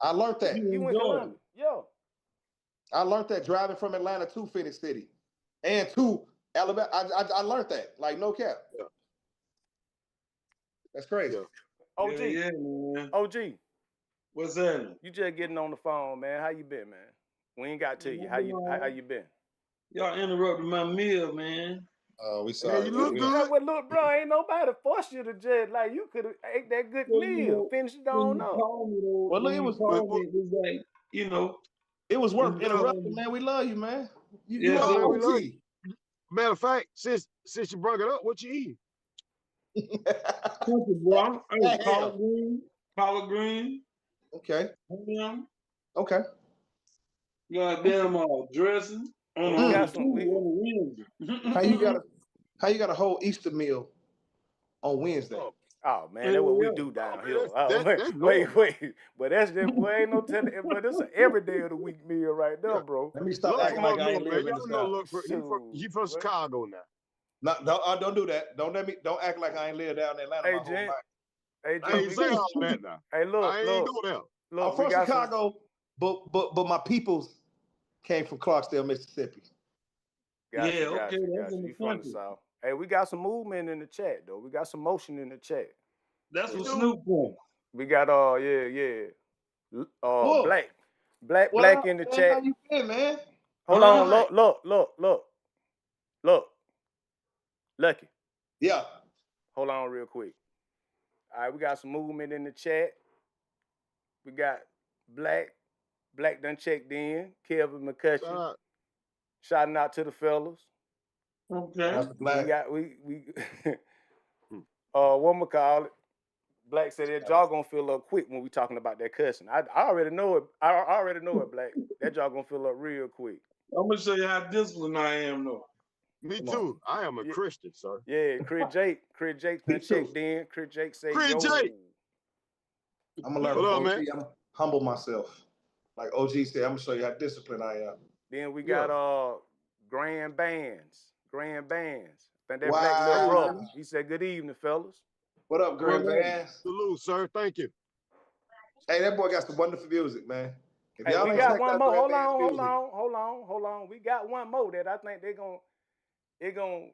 I learned that. You went to Columbia. Yo. I learned that driving from Atlanta to Phoenix City and to Alabama. I learned that. Like, no cap. Yeah. That's crazy. OG. Yeah, man. OG. What's that? You just getting on the phone, man. How you been, man? We ain't got to you. How you been? Y'all interrupted my meal, man. Oh, we sorry. Hey, you look good. Well, look, bro, ain't nobody force you to judge. Like, you could have ate that good meal. Finish it on up. Well, look, it was like, you know. It was worth interrupting, man. We love you, man. We love you. Matter of fact, since you brought it up, what you eating? Collard green. Okay. Ham. Okay. Goddamn dressing. How you got a whole Easter meal on Wednesday? Oh man, that's what we do down here. Wait, but that's just ain't no telling. But it's an every day of the week meal right there, bro. Let me stop acting like I ain't living in this house. He from Chicago now. No, don't do that. Don't act like I ain't lived down in Atlanta. Hey, Jen. I ain't saying all that now. Hey, look, I ain't doing that. Look, I'm from Chicago, but my peoples came from Clarksdale, Mississippi. Got you. You from the South. Hey, we got some movement in the chat though. We got some motion in the chat. That's what Snoop wants. We got black in the chat. How you been, man? Hold on, look. Lucky. Yeah. Hold on real quick. All right, we got some movement in the chat. We got Black done checked in. Kevin McCutcheon. Shouting out to the fellas. Okay. We what call it? Black said that jaw gonna fill up quick when we talking about that cussing. I already know it. I already know it, Black. That jaw gonna fill up real quick. I'm gonna show you how disciplined I am, though. Me too. I am a Christian, sir. Yeah, Chris Jake done checked in. Chris Jake said, Jake. I'm gonna learn from OG. I'm gonna humble myself. Like OG said, I'm gonna show you how disciplined I am. Then we got Grand Bands. Think that Black little brother. He said, "Good evening, fellas." What up, Grand Bands? Salute, sir. Thank you. Hey, that boy got some wonderful music, man. Hey, we got one more. Hold on. We got one more that I think they're gonna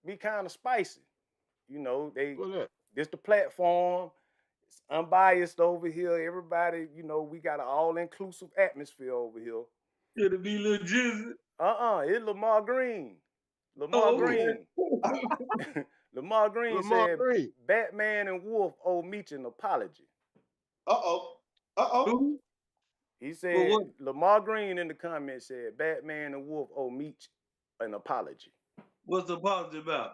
be kind of spicy. You know, this the platform. It's unbiased over here. Everybody, you know, we got an all-inclusive atmosphere over here. It'll be legit. It's Lamar Green. Lamar Oh, okay. Green. Lamar Green Lamar said Green. Batman and Wolf owe Meech an apology. Uh-oh. Uh-oh. Who? He For said what? Lamar Green in the comments said Batman and Wolf owe Meech an apology. What's the apology about?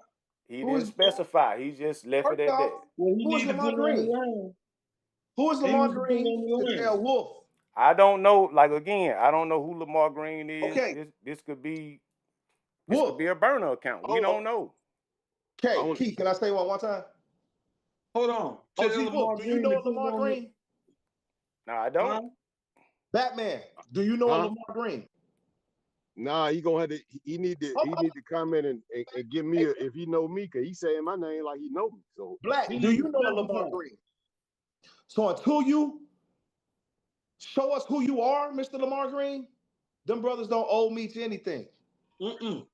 He Who didn't is specify. He just left it first at that. off, Well, he who is need to put Lamar it on the Green? line. Who is He Lamar need to put it Green on the to line. tell Wolf? I don't know. Like again, I don't know who Lamar Green is. Okay. This could be Wolf. a burner account. We Oh, don't know. I Okay, want- Keith, can I say one time? Hold on. Tell OG Lamar Wolf, do you Green know to put it Lamar on the Green? No, I don't. Huh? Batman, do you know Huh? Lamar Green? Nah, he gonna have to. He need to comment and give me if he know me, cause he saying my name like he know me. So Black, He do need you to know Lamar specify. Green? So until you show us who you are, Mr. Lamar Green, them brothers don't owe me to anything. Mm-mm.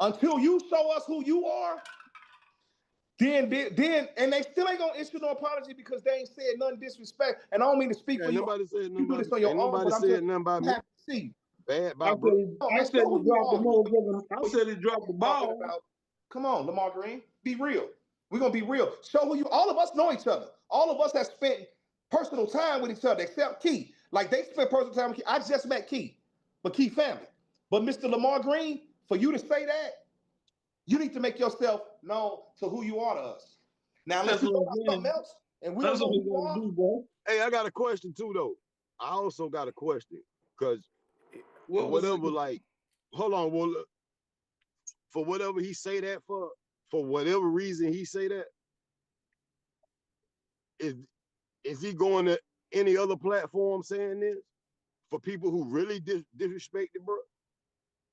Until you show us who you are, then and they still ain't gonna issue no apology because they ain't said nothing disrespect. And I don't mean to speak yeah, for you. nobody said You nothing do about this on your ain't own, nobody but I'm said just nothing about me. happy to see you. Bad I by said bro. I said he dropped the motherfucker. I said he dropped the Talking ball. about, come on, Lamar Green, be real. We're gonna be real. Show who you. All of us know each other. All of us have spent personal time with each other, except Key. Like they spent personal time with Key. I just met Key, but Key family. But Mr. Lamar Green, for you to say that, you need to make yourself known to who you are to us. Now, unless That's you what know I'm about saying. something else, and we That's don't know what who he you gotta are. do, bro. Hey, I got a question too though. I also got a question because What was it? like, hold on, well, for whatever he say that for whatever reason he say that, is he going to any other platform saying this for people who really disrespected, bro?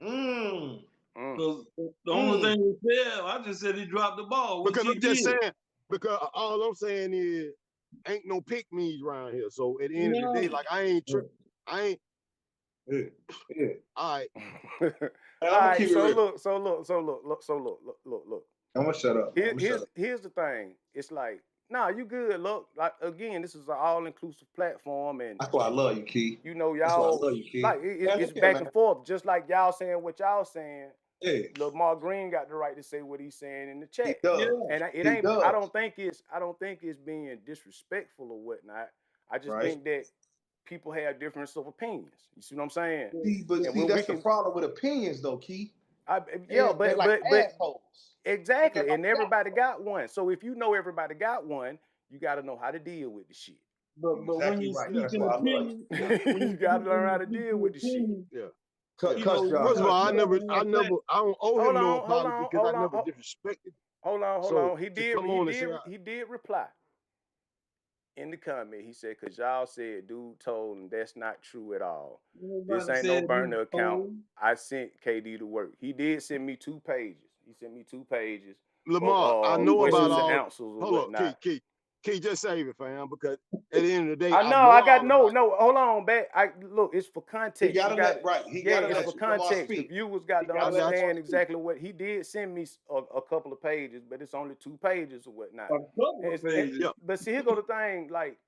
Mm. Because the only thing he said, I just said he dropped the ball. Because I'm just saying, because all I'm saying is, ain't no pick me's around here. So at the end of the day, like I ain't tripping. I ain't. Yeah. All right. All right. So look. I'm gonna shut up. Here's the thing. It's like, nah, you good. Look, like again, this is an all-inclusive platform, and That's why I love you, Key. you know, That's why I y'all love you, Key. like it's back and forth. Just like y'all saying what y'all saying. Yeah. Lamar Green got the right to say what he's saying in the chat. He does. And it ain't. I don't think it's being disrespectful or whatnot. I just think that people have difference of opinions. You see what I'm saying? That's the problem with opinions, though, Key. But assholes. Exactly, and everybody got one. So if you know everybody got one, you got to know how to deal with the shit. But when you speak an opinion, you got to learn how to deal with the shit. Yeah. First of all, I don't owe him no apology because I never disrespected. Hold on. He did reply in the comment. He said, "Cause y'all said dude told him that's not true at all. This ain't no burner account. I sent KD to work. He did send me 2 pages. He sent me 2 pages. Lamar, I know about all. Hold on, Key, just save it, fam, because at the end of the day, I got hold on, Batt. Look, it's for context. He gotta let it's for context. The viewers got to understand exactly what he did. Send me a couple of pages, but it's only 2 pages or whatnot. But see, here go the thing. Like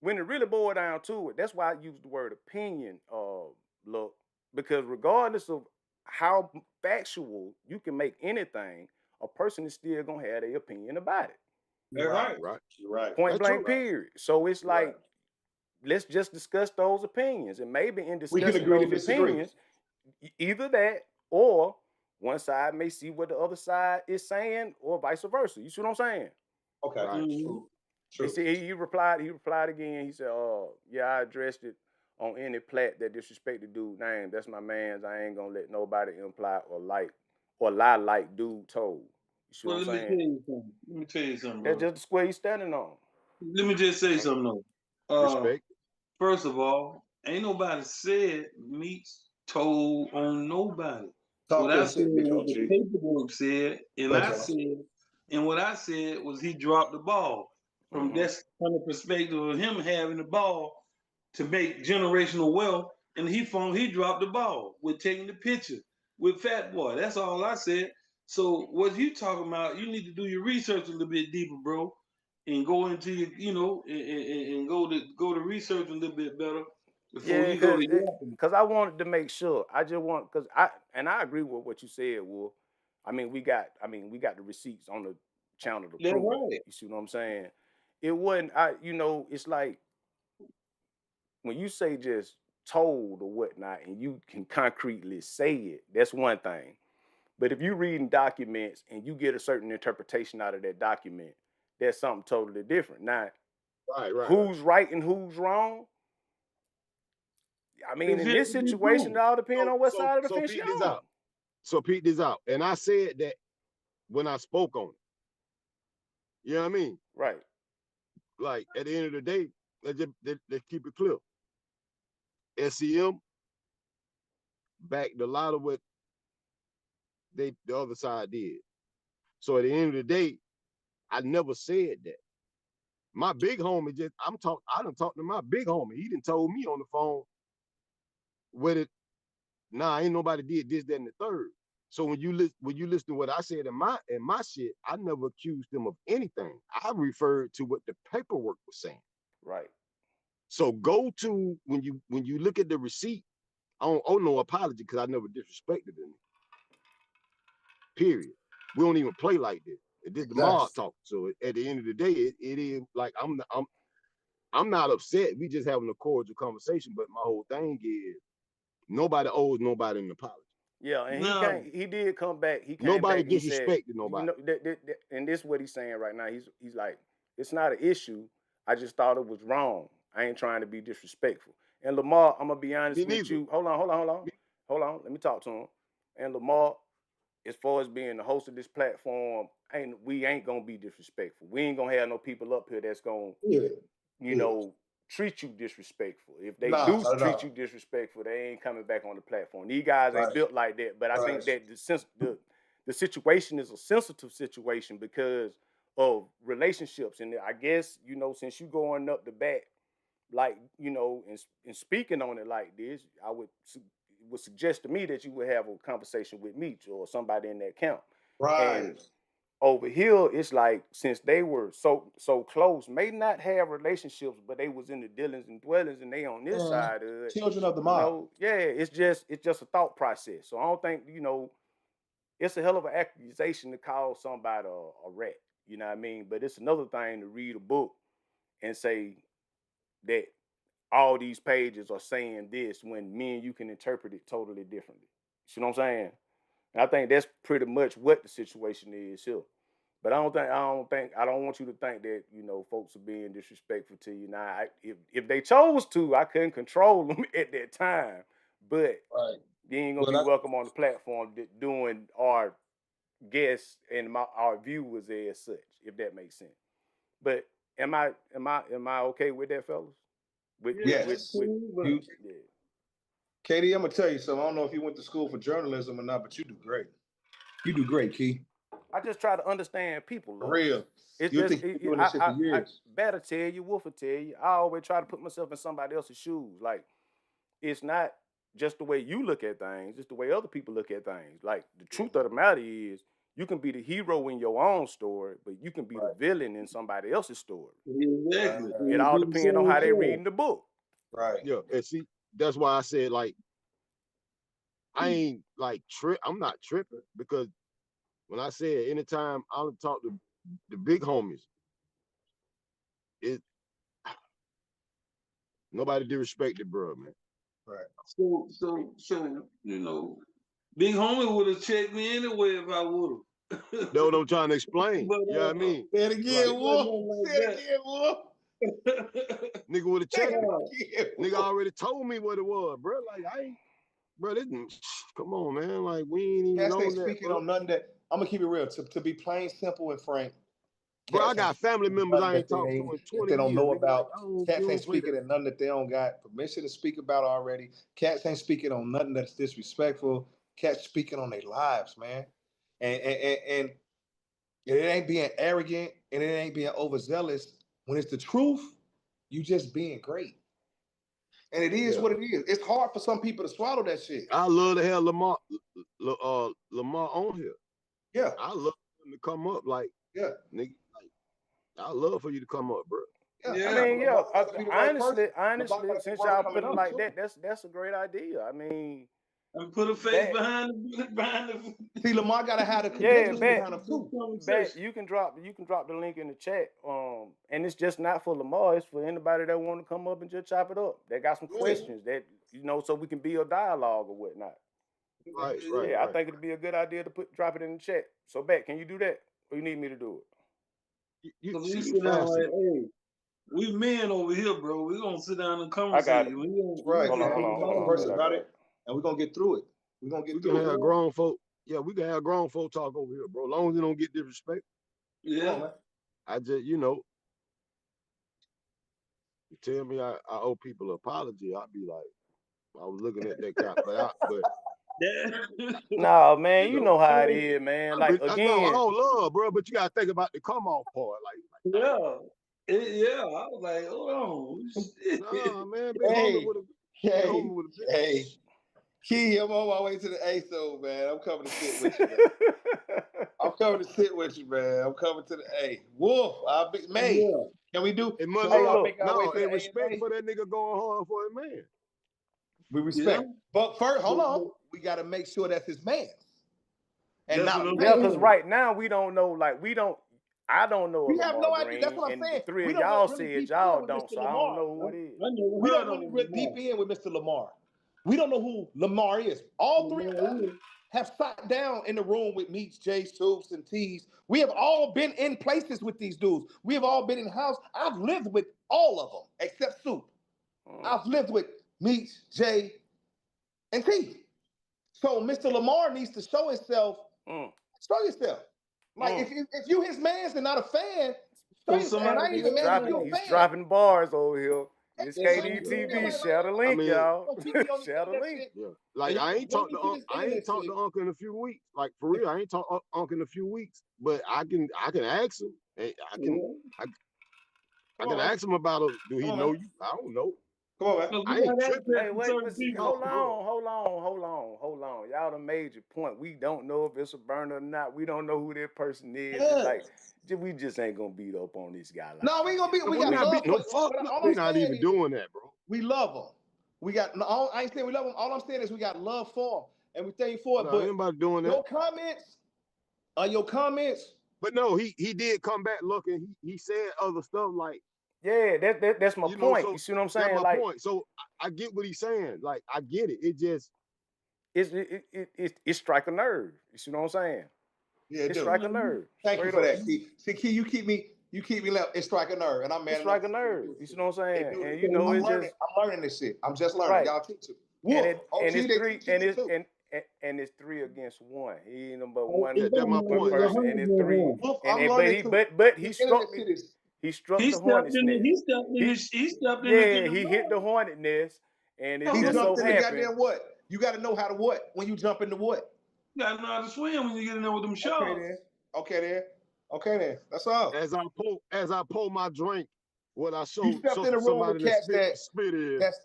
when it really boiled down to it, that's why I use the word opinion. Look, because regardless of how factual you can make anything, a person is still gonna have their opinion about it. You're right. Point blank, period. So it's like, let's just discuss those opinions. And maybe in discussing those opinions, either that or one side may see what the other side is saying or vice versa. You see what I'm saying? Okay. True. He replied again. He said, yeah, I addressed it on any plat that disrespected dude name. That's my man's. I ain't gonna let nobody imply or lie like dude told. You see what I'm saying? Let me tell you something. That's just the square he's standing on. Let me just say something though. Respect. First of all, ain't nobody said Meeks told on nobody. What I said, what the paperwork said, and what I said was he dropped the ball. From the perspective of him having the ball to make generational wealth, and he dropped the ball with taking the picture with Fat Boy. That's all I said. So what you talking about? You need to do your research a little bit deeper, bro, and go into your, and go to research a little bit better before you go to. Because I wanted to make sure. I just want I agree with what you said, Wolf. I mean, we got the receipts on the channel to That's prove it. right. You see what I'm saying? It wasn't, it's like when you say just told or whatnot, and you can concretely say it, that's one thing. But if you're reading documents and you get a certain interpretation out of that document, that's something totally different. Now, Right. who's right and who's wrong? I mean, It's in yet this to be situation, it proven. all depends on what side of the So fence peep you're this on. out. So peep this out. And I said that when I spoke on it. You know what I mean? Right. Like at the end of the day, let's keep it clear. SEM backed a lot of what the other side did. So at the end of the day, I never said that. My big homie I done talked to my big homie. He done told me on the phone what it, nah, ain't nobody did this, that, and the third. So when you listen to what I said in my shit, I never accused them of anything. I referred to what the paperwork was saying. Right. So go to when you look at the receipt, I don't owe no apology because I never disrespected them. Period. We don't even play like this. It did the mob talk. So at the end of the day, it is like I'm not upset. We just having a cordial conversation. But my whole thing is nobody owes nobody an apology. Yeah, and No. he did come back. He came Nobody back and he said, disrespected nobody. And this is what he's saying right now. He's like, it's not an issue. I just thought it was wrong. I ain't trying to be disrespectful. And Lamar, I'm gonna be honest with you. Hold on. Let me talk to him. And Lamar, as far as being the host of this platform, we ain't gonna be disrespectful. We ain't gonna have no people up here that's gonna, treat you disrespectful. If they do treat you disrespectful, they ain't coming back on the platform. These guys ain't built like that. But I think that the situation is a sensitive situation because of relationships. And I guess, since you going up the bat, like, and speaking on it like this, it would suggest to me that you would have a conversation with me or somebody in that camp. Right. And over here, it's like since they were so close, may not have relationships, but they was in the dealings and dwellings, and they on this side of it. Children of the mob. It's just a thought process. So I don't think it's a hell of an accusation to call somebody a rat. You know what I mean? But it's another thing to read a book and say that all these pages are saying this when me and you can interpret it totally differently. You know what I'm saying? And I think that's pretty much what the situation is here. But I don't want you to think that, folks are being disrespectful to you. Now, if they chose to, I couldn't control them at that time. But you ain't gonna be welcome on the platform doing our guests and our viewers as such, if that makes sense. But am I okay with that, fellas? Yes. Yeah. Katie, I'm gonna tell you something. I don't know if you went to school for journalism or not, but you do great. You do great, Key. I just try to understand people. For real. It's you just, think you're doing this shit for years. Better tell you, Wolf will tell you. I always try to put myself in somebody else's shoes. Like, it's not just the way you look at things, it's the way other people look at things. Like, the truth of the matter is, you can be the hero in your own story, but you can be the villain in somebody else's story. Exactly. It all depends on how they reading the book. Right. Yeah, and see, that's why I said, like, I ain't like I'm not tripping because when I said anytime I'll talk to the big homies, nobody disrespected bro, man. Right. So Big Homie would have checked me anyway if I would have. That's what I'm trying to explain. But, you know what I mean? Say it again, Like, Wolf. Say it again, Wolf. Nigga would have checked me. Nigga already told me what it was, bro. Like, I ain't, bro, come on, man. Like, we ain't even know that. Speaking on nothing that, I'm going to keep it real. To be plain, simple, and frank. Bro, I got family members I ain't talked to in 20 years. They don't know about. Like, Cats ain't speaking on nothing that they don't got permission to speak about already. Cats ain't speaking on nothing that's disrespectful. Cats speaking on their lives, man. And it ain't being arrogant and it ain't being overzealous. When it's the truth, you just being great. And it is what it is. It's hard for some people to swallow that shit. I love to have Lamar on here. Yeah. I love him to come up. Like, nigga, like, I love for you to come up, bro. Yeah. I mean, honestly, since y'all put it like that, that's a great idea. I mean, And put a face behind the. See, Lamar gotta have a connection behind him too. Batt, you can drop the link in the chat. And it's just not for Lamar. It's for anybody that want to come up and just chop it up. They got some questions that so we can build dialogue or whatnot. Right. Yeah, I think it'd be a good idea to drop it in the chat. So, Batt, can you do that, or you need me to do it? You sit down like, hey, we men over here, bro. We gonna sit down and conversate. I got it. Right. Hold on. About it, and we're gonna get through it. We're gonna get through it. Have grown folk. Yeah, we can have grown folk talk over here, bro. As long as you don't get disrespect. Yeah. I just, you tell me I owe people an apology. I'd be like, I was looking at that cop, but nah, man, you know how it is, man. Like again, I don't love, bro, but you gotta think about the come off part, like yeah. I was like, hold on, nah, man, hey, Key, I'm on my way to the A-Zone, man. I'm coming to sit with you, man. I'm coming to sit with you, man. I'm coming to the A. Wolf, I'll be May. Yeah. Can we do it? Respect for that nigga going hard for a man. We respect. Yeah. But first, hold on. We got to make sure that's his man. And because right now we don't know. Like I don't know. We have no idea. That's what I'm saying. The three of y'all said y'all don't, so I don't know who it is. We don't really get deep in with Mr. Lamar. We don't know who Lamar is. All three of us have sat down in the room with Meats, J's, Soups, and T's. We have all been in places with these dudes. We have all been in house. I've lived with all of them except Soup. I've lived with Meats, J, and T. So Mr. Lamar needs to show himself. Show yourself. Like if you his man's and not a fan, show yourself. And I ain't even mad if you're a fan. He's dropping bars over here. It's KDTV. Share the link, y'all. Share the link. Yeah. Like I ain't talked to Uncle in a few weeks. Like for real, I ain't talked to Uncle in a few weeks. But I can ask him. I can ask him about it. Do he know you? I don't know. Come on, man. I ain't tripping. Hey, wait, hold on. Y'all done made your point. We don't know if it's a burner or not. We don't know who that person is. Yeah. Like, we just ain't gonna beat up on this guy. Like no, we ain't gonna beat. We got love. We're not even doing that, bro. We love him. We got. I ain't saying we love him. All I'm saying is we got love for him, and we thank you for it. But anybody doing that? Your comments. But no, he did come back looking. He said other stuff like. Yeah, that's my point. You see what I'm saying? That's my point. So I get what he's saying. Like I get it. It just it strike a nerve. You see what I'm saying? Yeah, it strike a nerve. Thank you for that, Key. See, Key, you keep me left. It strike a nerve, and I'm mad. It strike a nerve. You see what I'm saying? And you know, I'm learning this shit. I'm just learning. Right. Y'all teach it. And it's 3 against 1. He ain't number one. That's my point. Person, and it's 3. But he struck. He struck the hornet's nest. He stepped in. Yeah, he hit the hornet nest, and it just so happened. Goddamn what? You got to know how to what when you jump into what? You got to know how to swim when you get in there with them sharks. Okay then. That's all. As I pull my drink, what I showed. You stepped in the room with cats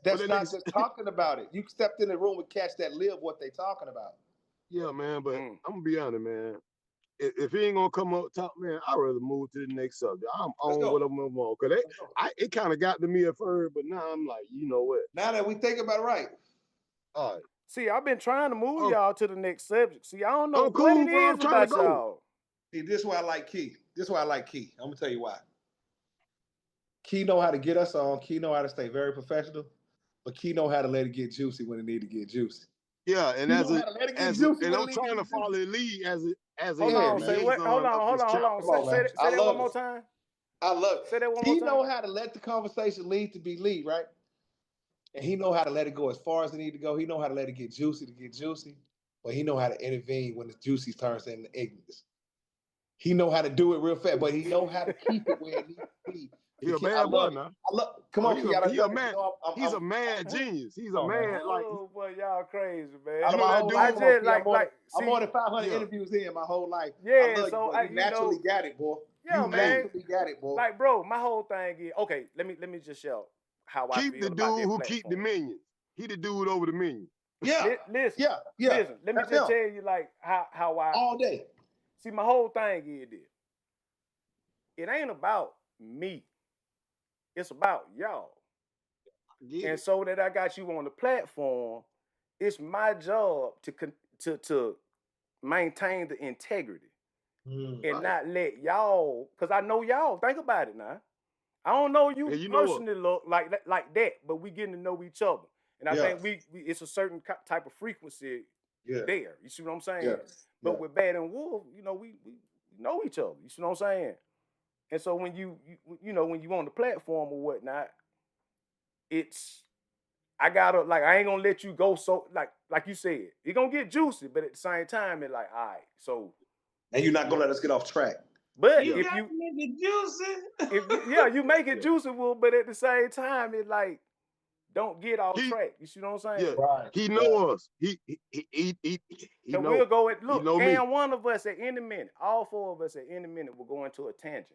that's not just talking about it. You stepped in the room with cats that live what they talking about. Yeah, man. But I'm gonna be honest, man. If he ain't gonna come up top, man, I'd rather move to the next subject. I'm on what I'm on. Cause it kind of got to me at first, but now I'm like, you know what? Now that we think about it right. All right. See, I've been trying to move y'all to the next subject. See, I don't know what it is about y'all. See, this is why I like Key. I'm gonna tell you why. Key know how to get us on. Key know how to stay very professional, but Key know how to let it get juicy when it need to get juicy. Yeah, and I'm trying to follow the lead as hold on. Say that one more time. I love it. Say that one more time. He know how to let the conversation lead to be lead, right? And he know how to let it go as far as it need to go. He know how to let it get juicy, but he know how to intervene when the juicy turns into ignorance. He know how to do it real fast, but he know how to keep it where it needs to be. He's a bad boy now. Come on, he's a mad genius. He's a man like. Oh boy, y'all crazy, man. I'm more than 500 interviews in my whole life. Yeah, you naturally got it, boy. Yeah, man. Naturally got it, boy. Like, bro, my whole thing is okay. Let me just show how I feel about the dude who keep the minions. He the dude over the minions. Yeah. Listen. Let me just tell you like how I all day. See, my whole thing is this. It ain't about me. It's about y'all. And so that I got you on the platform, it's my job to maintain the integrity and not let y'all, because I know y'all. Think about it now. I don't know you personally look like that, but we getting to know each other, and I think we it's a certain type of frequency there. You see what I'm saying? But with Batt and Wolf, we know each other. You see what I'm saying? And so when you when you on the platform or whatnot, it's I ain't gonna let you go so like you said, it's gonna get juicy, but at the same time, it's like, all right, so. And you're not gonna let us get off track. But you if got you to make it juicy. you make it juicy, Will, but at the same time, it like don't get off track. You see what I'm saying? Yeah, right. He know us. He and know. We'll go at look, and me. One of us at any minute, all four of us at any minute will go into a tangent.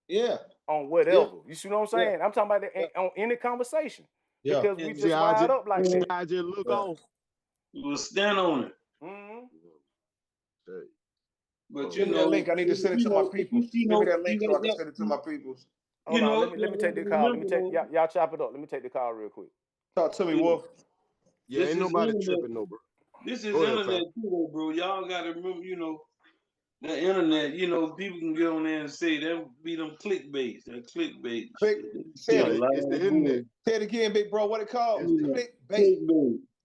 Yeah. On whatever. You see what I'm saying? I'm talking about that on any conversation. Yeah. Because we just wired up like that. I just look off. You will stand on it. But give me that link. I need to send it to my people. Give me that link so I can send it to my people. Hold on, let me take the call. Let me take y'all chop it up. Let me take the call real quick. Talk to me, Wolf. Yeah, ain't nobody tripping, no, bro. This is internet too, bro. Y'all gotta remember, the internet, people can get on there and say that be them clickbait. That clickbait. It's the internet. Say it again, big bro. What it called?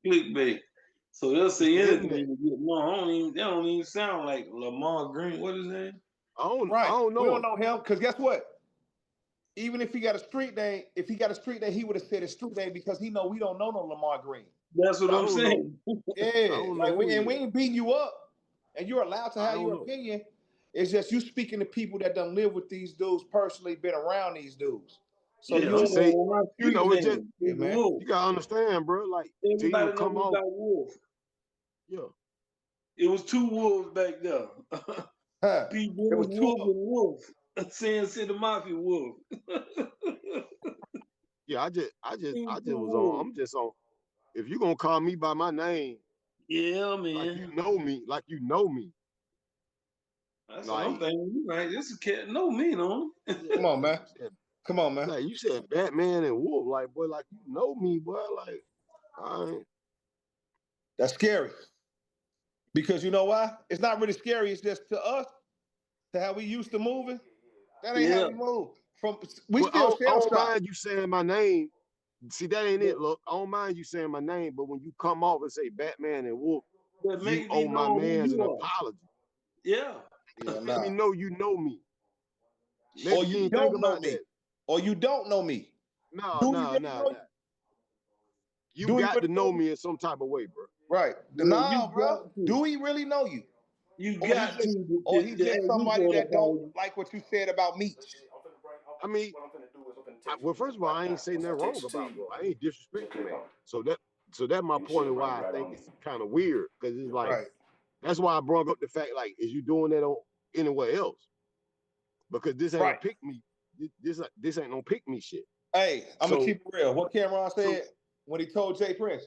Clickbait. So they'll say anything to get more. They don't even sound like Lamar Green. What is that? I don't know. We don't know him because guess what? Even if he got a street name, he would have said his street name because he know we don't know no Lamar Green. That's what I'm saying. Yeah, we ain't beating you up, and you're allowed to have your opinion. It's just you speaking to people that done live with these dudes personally, been around these dudes. So it's just man. You gotta understand, bro. Like everybody come knows about Wolf. Yeah, it was two wolves back there. It was Wolf and Wolf. Saying City Mafia Wolf. Yeah, I just was on. I'm just on. If you gonna call me by my name, yeah, man, like you know me, That's what I'm thinking. Right, this cat know me, don't he? Come on, man. Come on, man. Like you said, Batman and Wolf, like boy, like you know me, boy, like all right. That's scary. Because you know why? It's not really scary. It's just to us, to how we used to moving. That ain't how we move. We still I don't mind you saying my name. See, that ain't it. Look, I don't mind you saying my name, but when you come off and say Batman and Wolf, you owe my man's an apology. Yeah. Let me know you know me. Or you don't know me. Or you don't know me. No. You got to know me in some type of way, bro. Right. No, bro. Do he really know you? You got to. Or he's just somebody that don't like what you said about me. I mean, well, first of all, I ain't saying nothing wrong about bro. I ain't disrespecting man. So that's my point of why I think it's kind of weird because it's like that's why I brought up the fact like, is you doing that on anywhere else? Because this ain't a pick me. This ain't no pick me shit. Hey, I'm gonna keep it real. What Cameron said when he told Jay Prince,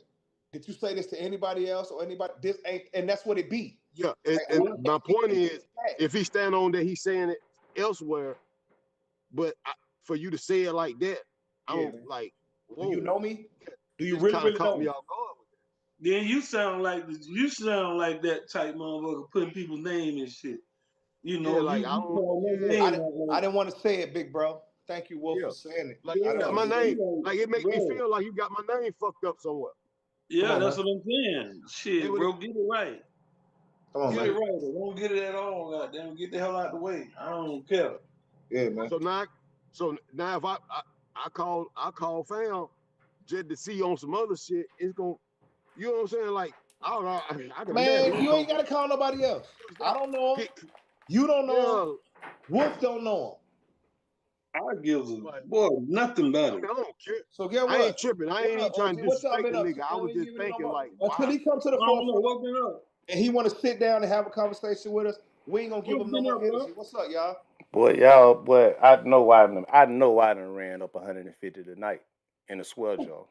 did you say this to anybody else or anybody? This ain't, and that's what it be. Yeah, and my point is, if he stand on that, he's saying it elsewhere. But for you to say it like that, I don't like. Whoa. Do you know me? Do you really know me? Then you sound like that type motherfucker putting people's name and shit. You know, like I didn't want to say it, big bro. Thank you, Wolf, for saying it. Like you got my name. Like it makes me feel like you got my name fucked up somewhere. Yeah, that's what I'm saying. Shit, bro, get it right. Come on, get it right. Don't get it at all. Goddamn, get the hell out the way. I don't care. Yeah, man. So now if I call fam just to see on some other shit, it's gonna, you know what I'm saying? Like I don't know. I can man, you ain't gotta call nobody else. I don't know him. You don't know him. Wolf don't know him. I give nothing about it. I don't care. So get what? I ain't tripping. I ain't even trying to disrespect the nigga. I was just thinking like, until he come to the forefront and he want to sit down and have a conversation with us, we ain't gonna give him no more energy. What's up, y'all? Boy, I know I done ran up 150 tonight in a swell jaw.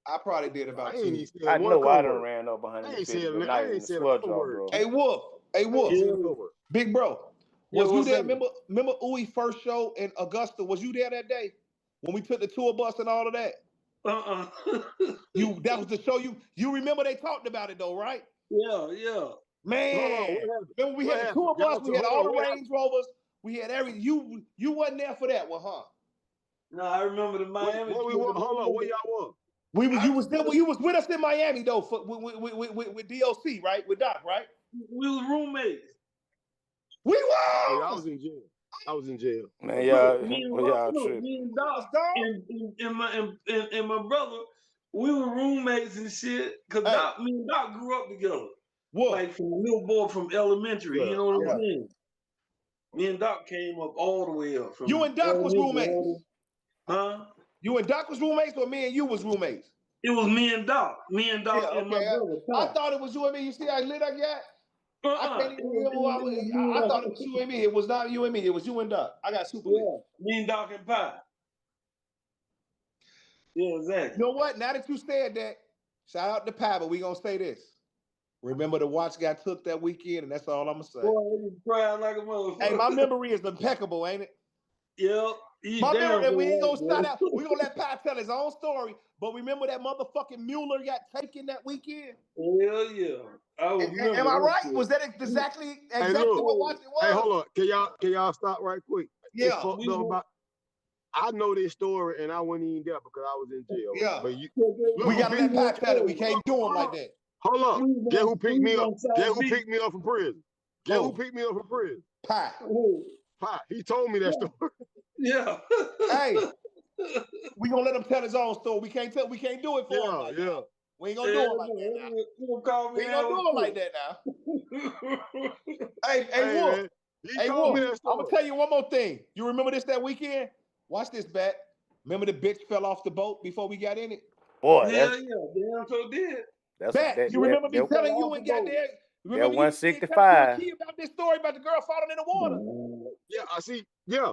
I probably did about 2. I know I done ran up 150 tonight in a swell jaw, bro. Hey Wolf, big bro. Was you there? Remember Uwe first show in Augusta? Was you there that day when we took the tour bus and all of that? That was the show you remember they talked about it though, right? Yeah. Man, remember we had the two of us, we had all the Range Rovers, we had you wasn't there for that one, huh? No, I remember the Miami. Hold on, where y'all was? You was with us in Miami though with DOC, right? With Doc, right? We was roommates. We were. Oh, yeah, I was in jail. Man, y'all Me tripping. and Doc and my brother, we were roommates and shit. Cause me and Doc grew up together. What? Like from a little boy from elementary, you know what I'm saying? Me and Doc came up all the way up from. You and Doc was roommates. Huh? You and Doc was roommates, or me and you was roommates? It was me and Doc. And my brother. I thought it was you and me. You see how lit I got? I can't even remember who I thought it was you and me. It was not you and me. It was you and Doc. I got super lit. Me and Doc and Pie. Yeah, exactly. You know what? Now that you said that, shout out to Pie, but we gonna say this. Remember the watch got took that weekend, and that's all I'm gonna say. Boy, he cried like a motherfucker. Hey, my memory is impeccable, ain't it? Yep. My memory, we ain't gonna shout out. We gonna let Pie tell his own story. But remember that motherfucking Mueller got taken that weekend? Hell yeah. Am I right? Was that exactly what watch it was? Hey, hold on. Can y'all stop right quick? Yeah. I know this story, and I wasn't even there because I was in jail. Yeah. But we gotta let Pie tell it. We can't do him like that. Hold on. Guess who picked me up? Guess who picked me up from prison? Guess who picked me up from prison? Pie. Pie. He told me that story. Yeah. Hey, we gonna let him tell his own story. We can't do it for him. Like that. We ain't gonna do it like that now. We ain't gonna do it like that now. hey, Wolf. Hey, Wolf. I'm gonna tell you one more thing. You remember this that weekend? Watch this, Batt. Remember the bitch fell off the boat before we got in it? Boy, damn so did. Batt, you remember me telling you and got there? Remember 165. About this story about the girl falling in the water. Yeah, I see. Yeah.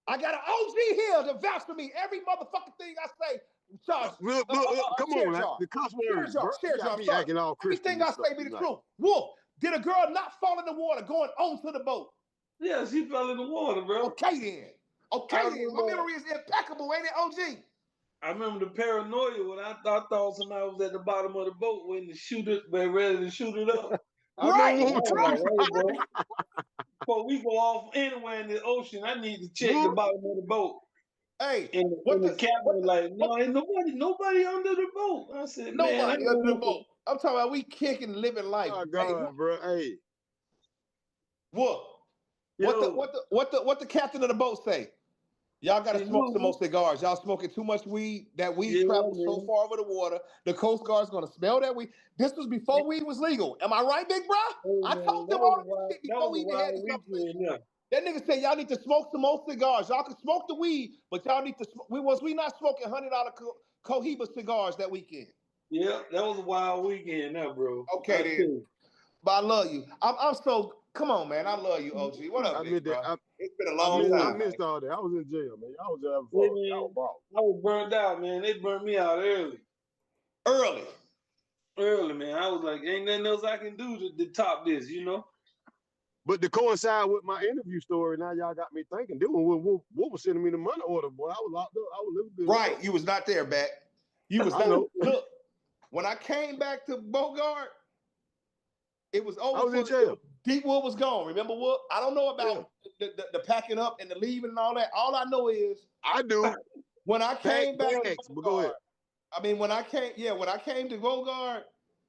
I got an OG here to vouch for me. Every motherfucking thing I say, Charge. Come on, man. The cuss words, everything I say be the truth. Wolf, did a girl not fall in the water going onto the boat? Yeah, she fell in the water, bro. Okay then. My memory is impeccable, ain't it, OG? I remember the paranoia when I thought somebody was at the bottom of the boat waiting to shoot it, but ready to shoot it up. Right. Before we go off anywhere in the ocean, I need to check the bottom of the boat. Hey, and the captain was like, no, ain't nobody under the boat. I said, nobody under the boat. I'm talking about we kicking, living life. Oh God, bro. Hey. What the captain of the boat say? Y'all gotta smoke some more cigars. Y'all smoking too much weed. That weed traveled so far over the water. The Coast Guard's gonna smell that weed. This was before weed was legal. Am I right, big bro? I told them all this shit before we even had this conversation. That nigga said y'all need to smoke some more cigars. Y'all can smoke the weed, but y'all need to smoke. We not smoking $100 Cohiba cigars that weekend. Yeah, that was a wild weekend now, bro. Okay then. But I love you. I'm so come on, man. I love you, OG. What up, big bro? It's been a long time. I missed all that. I was in jail, man. I was there before. I was burned out, man. They burned me out early. Early, man. I was like, ain't nothing else I can do to top this, you know? But to coincide with my interview story, now y'all got me thinking. What was sending me the money order, boy? I was locked up. I was living good. Right. You was not there, Batt. You was not. Look, when I came back to Bogart, it was over. I was in jail. Deepwood was gone. Remember what? I don't know about the packing up and the leaving and all that. All I know is I do. When I came back to Bogart, when I came to Bogart.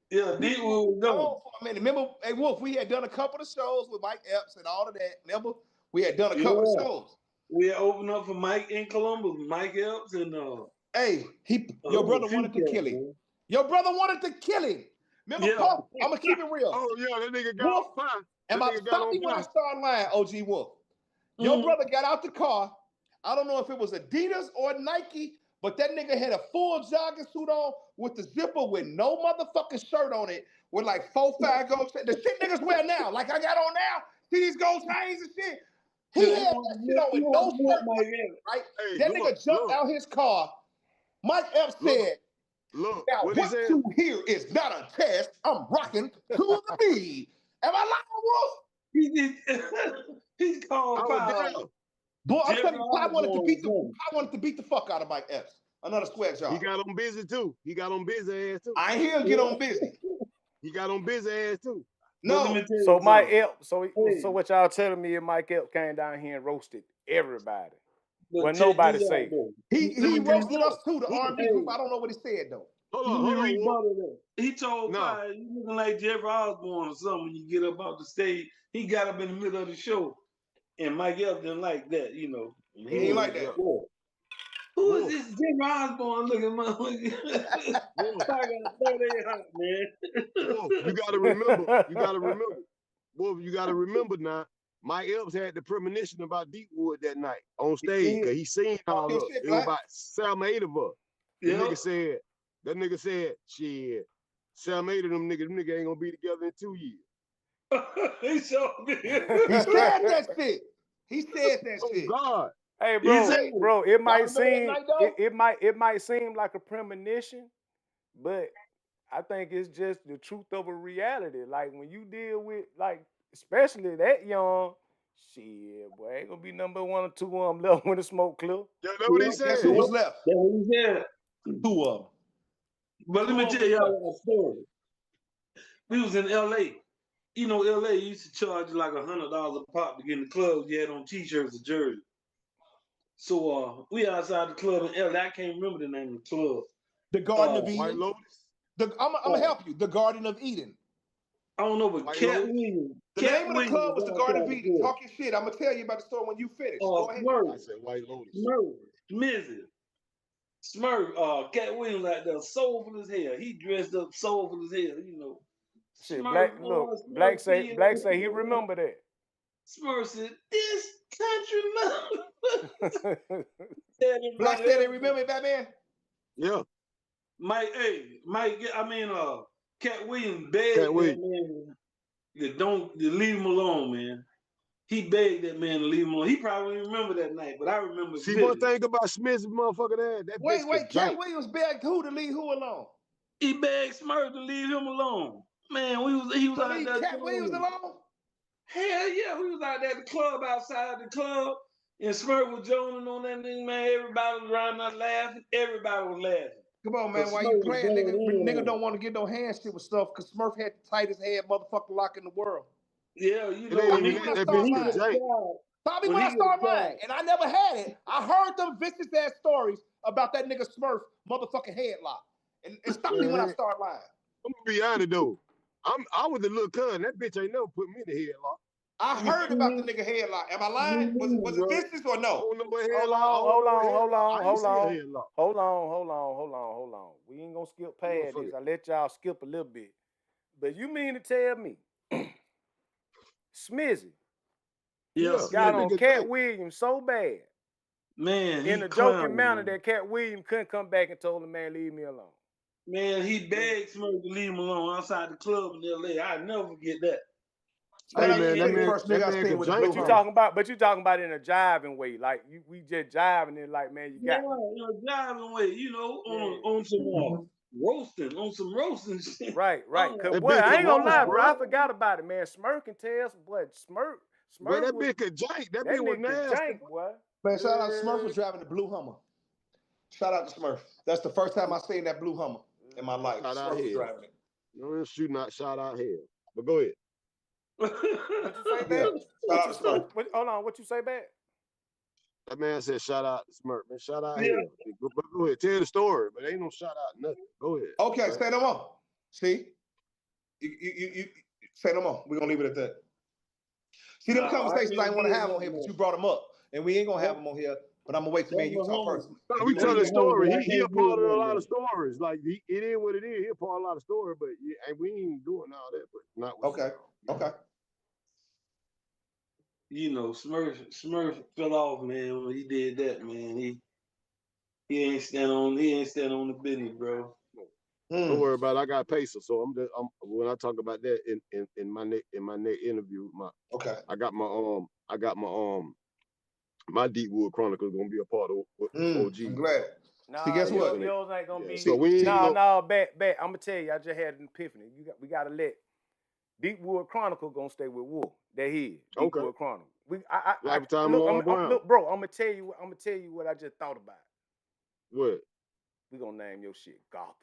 Yeah, Deepwood was gone. Remember, hey Wolf, we had done a couple of shows with Mike Epps and all of that. Remember? We had done a couple of shows. We had opened up for Mike in Columbus, Mike Epps and your brother wanted to kill him. Your brother wanted to kill him. Remember, Pop? I'm gonna keep it real. Oh yeah, that nigga got on fire. And stop me when I start lying, OG Wolf. Your brother got out the car. I don't know if it was Adidas or Nike, but that nigga had a full jogging suit on with the zipper with no motherfucking shirt on it, with like 4-5 gold chains. The shit niggas wear now, like I got on now. See these gold chains and shit? He had that shit on with no shirt, right? Hey, that nigga jumped out his car. Mike Epps said, now what you hear is not a test. I'm rocking to the beat. Am I lying, Wolf? He's called Boy, I'm telling you, I wanted to beat the fuck out of Mike Epps. Another square jaw. He got on busy too. He got on busy ass too. I ain't hear him get on busy. He got on busy ass too. No. So Mike Epps, so what y'all telling me if Mike Epps came down here and roasted everybody? Well, nobody say. He roasted us too, the R&B group. I don't know what he said though. Hold on. He told Fire, you looking like Jeffrey Osborne or something when you get up off the stage. He got up in the middle of the show. And Mike Epps didn't like that, you know. He ain't like that. Who is this Jeffrey Osborne looking motherfucker? Man. Wolf, you gotta remember. Wolf, you gotta remember now. Mike Epps had the premonition about Deepwood that night on stage because he seen all of it. It was about 7 or 8 of us. That nigga said, shit, 7 or 8 of them niggas ain't gonna be together in 2 years. He said that shit. He said that shit. God. Hey, bro, it might seem like a premonition, but I think it's just the truth of a reality. Like when you deal with, like, especially that young, shit, boy, ain't gonna be number 1 or 2 of them left when the smoke clear. That's what he said. Guess who was left? That's what he said. 2 of them. But let me tell y'all a story. We was in LA. You know, LA used to charge like $100 a pop to get in the clubs. You had on t-shirts or jerseys. So we outside the club in LA. I can't remember the name of the club. The Garden of Eden. White Lotus. I'm gonna help you. The Garden of Eden. I don't know, but Cat Williams. The name of the club was the Garden of Eden. Talk your shit. I'm gonna tell you about the story when you finish. Go ahead. I said White Lotus. Smurf, Cat Williams out there, soulful as hell. He dressed up soulful as hell, you know. Shit, Black say he remember that. Smurf said, "This country love." Black said they remember it, Batman? Yeah. Cat Williams begged that man to leave him alone, man. He begged that man to leave him alone. He probably didn't remember that night, but I remember. See, one thing about Smith's motherfucking ass. Wait, Cat Williams begged who to leave who alone? He begged Smurf to leave him alone. Man, he was out there. Cat Williams alone? Hell yeah, we was out there at the club, outside the club, and Smurf was joning on that thing, man. Everybody was around there laughing. Everybody was laughing. Come on, man. Why you playing? Nigga don't want to get no hand shit with stuff because Smurf had the tightest head motherfucking lock in the world. Yeah, you know. Stop me when I start lying. And I never had it. I heard them vicious ass stories about that nigga Smurf motherfucking headlock. And stop me when I start lying. I'm gonna be honest though. I was a little cousin. That bitch ain't never put me in the headlock. I heard about the nigga headlock. Am I lying? Was it vicious or no? Hold on. We ain't gonna skip past this. I let y'all skip a little bit. But you mean to tell me Smizzy got on Cat Williams so bad, man, in a joking manner that Cat Williams couldn't come back and told the man, leave me alone. Man, he begged Smurf to leave him alone outside the club in LA. I'll never forget that. Hey man, that man but you talking about in a jiving way, like we just jiving it, like man, you got in a jiving way, you know, on some roasting shit. Right. Cause boy, I ain't gonna lie, bro. I forgot about it, man. Smurf can tell some boy. Smurf. But that bitch could jank. That bitch was nasty, boy. Man, shout out Smurf was driving the blue Hummer. Shout out to Smurf. That's the first time I seen that blue Hummer in my life. Shout out here. No shoot, not shout out here. But go ahead. What you say, Batt? Hold on, what you say, Batt? That man said shout out to Smurf. Man, shout out here. Go ahead, tell the story, but ain't no shout out nothing. Go ahead. Okay, say no more. See? You say no more. We're gonna leave it at that. See, them conversations I ain't want to have on here, but you brought them up. And we ain't gonna have them on here, but I'm gonna wait till man you talk first. No, we tell the story. He a part of a lot of stories. Like it is what it is. He a part of a lot of stories, but we ain't doing all that. But not with Okay. You know, Smurf fell off, man, when he did that, man. He ain't stand on the business, bro. Don't worry about it. I got Pacer, so I'm when I talk about that in my next interview, I got my Deepwood Chronicles gonna be a part of OG. I'm glad. See, guess what? Yours ain't gonna be. So we Batt. I'm gonna tell you, I just had an epiphany. We gotta let Deepwood Chronicle gonna stay with Wolf. That he Deepwood Chronicle. Look, bro, I'm gonna tell you what I just thought about. What? we gonna name your shit Gotham.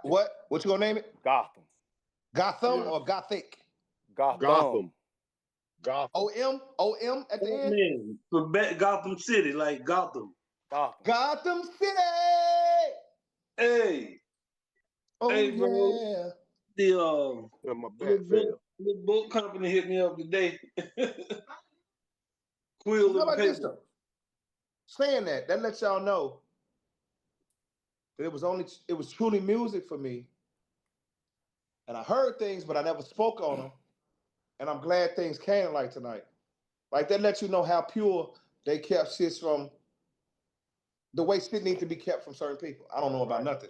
What? What you gonna name it? Gotham. Gotham or Gothic? Gotham. O-M? O-M at the end? Man, for Gotham City, like Gotham. Gotham City! Hey. Oh, hey, bro. yeah. The the book company hit me up today. Quill How about this paper. though? Saying that lets y'all know that it was truly music for me. And I heard things, but I never spoke on them. And I'm glad things came like tonight. Like that lets you know how pure they kept shit from the way shit needs to be kept from certain people. I don't know about nothing.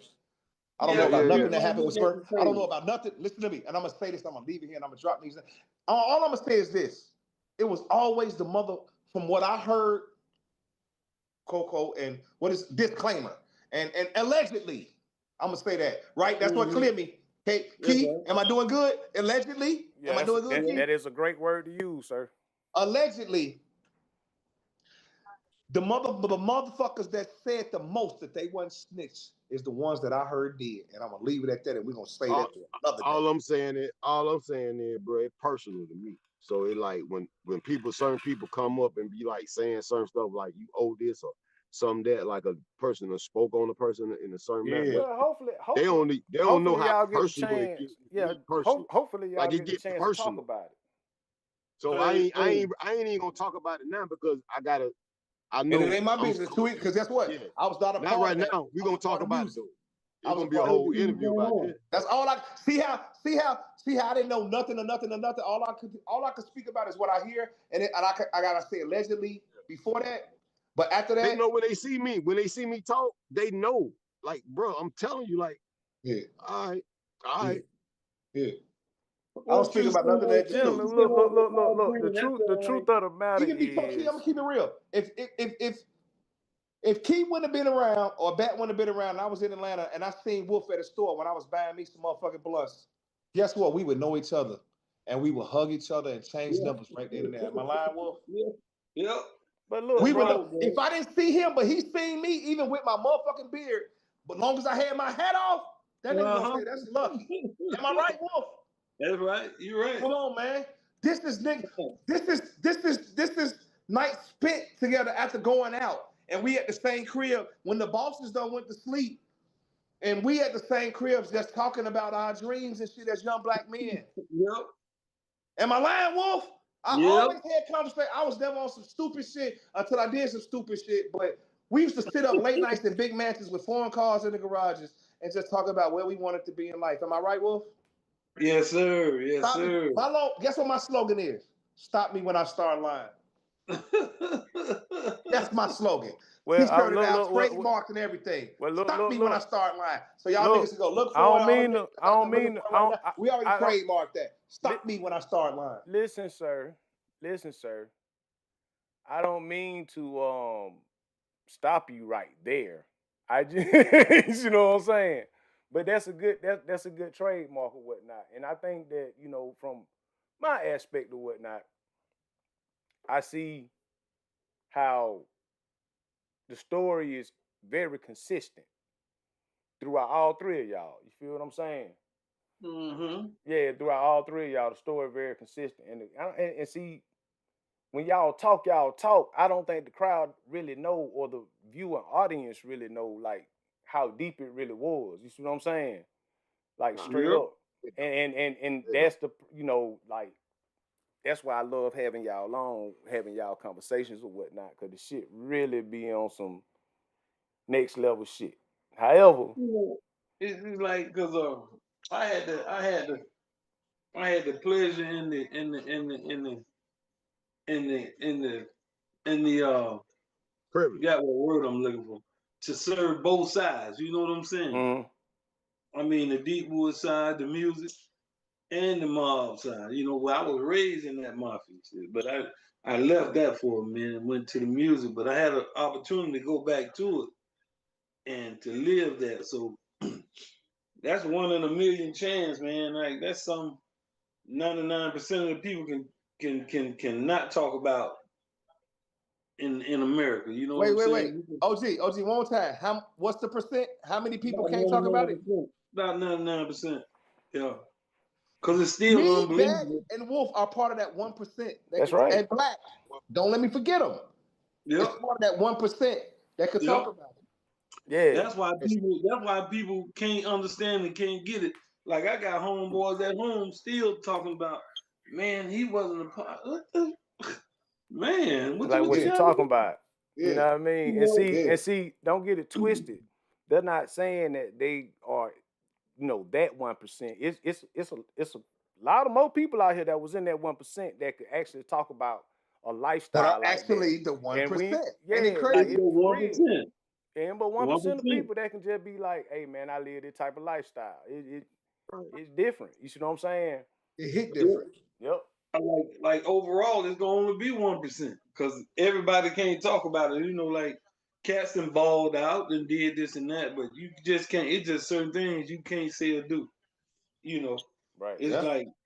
I don't know about nothing that happened with Spurs. I don't know about nothing. Listen to me. And I'm gonna say this, I'm gonna leave it here and I'm gonna drop these. All I'm gonna say is this. It was always the mother, from what I heard, Coco, and what is disclaimer. And allegedly, I'm gonna say that, right? That's what cleared me. Hey, Keith, am I doing good? Allegedly? Am I doing good, Keith? That is a great word to use, sir. Allegedly, the motherfuckers that said the most that they wasn't snitch is the ones that I heard did. And I'm gonna leave it at that, and we're gonna say that another day. All I'm saying is, bro, it's personal to me. So it like when certain people come up and be like saying certain stuff like you owe this or something that like a person that spoke on a person in a certain manner. Well, hopefully they don't know how personal it gets. Hopefully y'all get a chance to talk about it. So I ain't even gonna talk about it now because I know and it ain't my business too, because guess what? Yeah. I was not a part right of that. now. We're gonna talk about it though. It's gonna be a whole interview about it. That's all I see how I didn't know nothing. All I could speak about is what I hear, and I gotta say allegedly before that. But after that, they know when they see me talk, they know. Like, bro, I'm telling you, like, all right. Yeah. I don't speak about nothing that gentlemen, look. The truth of the matter is, I'm gonna keep it real. If Key wouldn't have been around or Batt wouldn't have been around, and I was in Atlanta and I seen Wolf at a store when I was buying me some motherfucking blunts, guess what? We would know each other and we would hug each other and change numbers right there and there. Am I lying, Wolf? Yeah. But look, we would know. If I didn't see him, but he seen me, even with my motherfucking beard, but long as I had my hat off, that nigga gonna say that's lucky. Am I right, Wolf? That's right. You're right. Come on, man. This is night spent together after going out. And we at the same crib when the bosses done went to sleep. And we at the same cribs just talking about our dreams and shit as young black men. Yep. Am I lying, Wolf? I always had conversation. I was never on some stupid shit until I did some stupid shit. But we used to sit up late nights in big mansions with foreign cars in the garages and just talk about where we wanted to be in life. Am I right, Wolf? Yes, sir. Yes, sir. Guess what my slogan is? Stop me when I start lying. That's my slogan. Well, he's heard it out, trademarked and everything. Stop me when I start lying. So y'all niggas can go look for it. We already trademarked that. Stop me when I start lying. Listen, sir. I don't mean to stop you right there. I just you know what I'm saying? But that's a good trademark or whatnot. And I think that, from my aspect or whatnot, I see how the story is very consistent throughout all three of y'all. You feel what I'm saying? Mm-hmm. Yeah, throughout all three of y'all, the story very consistent. And see, when y'all talk, I don't think the crowd really know, or the viewer audience really know, like, how deep it really was. You see what I'm saying? Like, straight up. And that's the, like, that's why I love having y'all on, having y'all conversations or whatnot, because the shit really be on some next level shit. However, it's like, because I had the pleasure in the got what word I'm looking for, to serve both sides. You know what I'm saying? Mm-hmm. I mean, the deep wood side, the music, and the mob side. Where I was raised in that mafia shit, but I left that for a minute and went to the music. But I had an opportunity to go back to it and to live that. So that's one in a million chance, man. Like, that's some 99% of the people can not talk about in America. You know Wait, what I'm wait. saying? OG, one more time. What's the percent? How many people can't talk about it? About 99%. Yeah. Because it's still Me, Batt, unbelievable. and Wolf are part of that 1%. That's right. And Black. Don't let me forget them. Yep. It's part of that 1% that could talk about it. Yeah. That's why people can't understand and can't get it. Like I got homeboys at home still talking about, man, he wasn't a part. What the man? Like what you talking about? Yeah. You know what I mean? Yeah. And see, don't get it twisted. They're not saying that they are, that 1%. It's a lot of more people out here that was in that 1% that could actually talk about a lifestyle That are like actually that. the 1%. And we, yeah, and it like crazy. it's for real. 1%. And but 1% of people that can just be like, hey man, I live this type of lifestyle. It's different. You see what I'm saying? It hit different. Yep. Like overall, it's gonna only be 1% because everybody can't talk about it. Like cats and balled out and did this and that, but you just can't. It's just certain things you can't say or do. Right. It's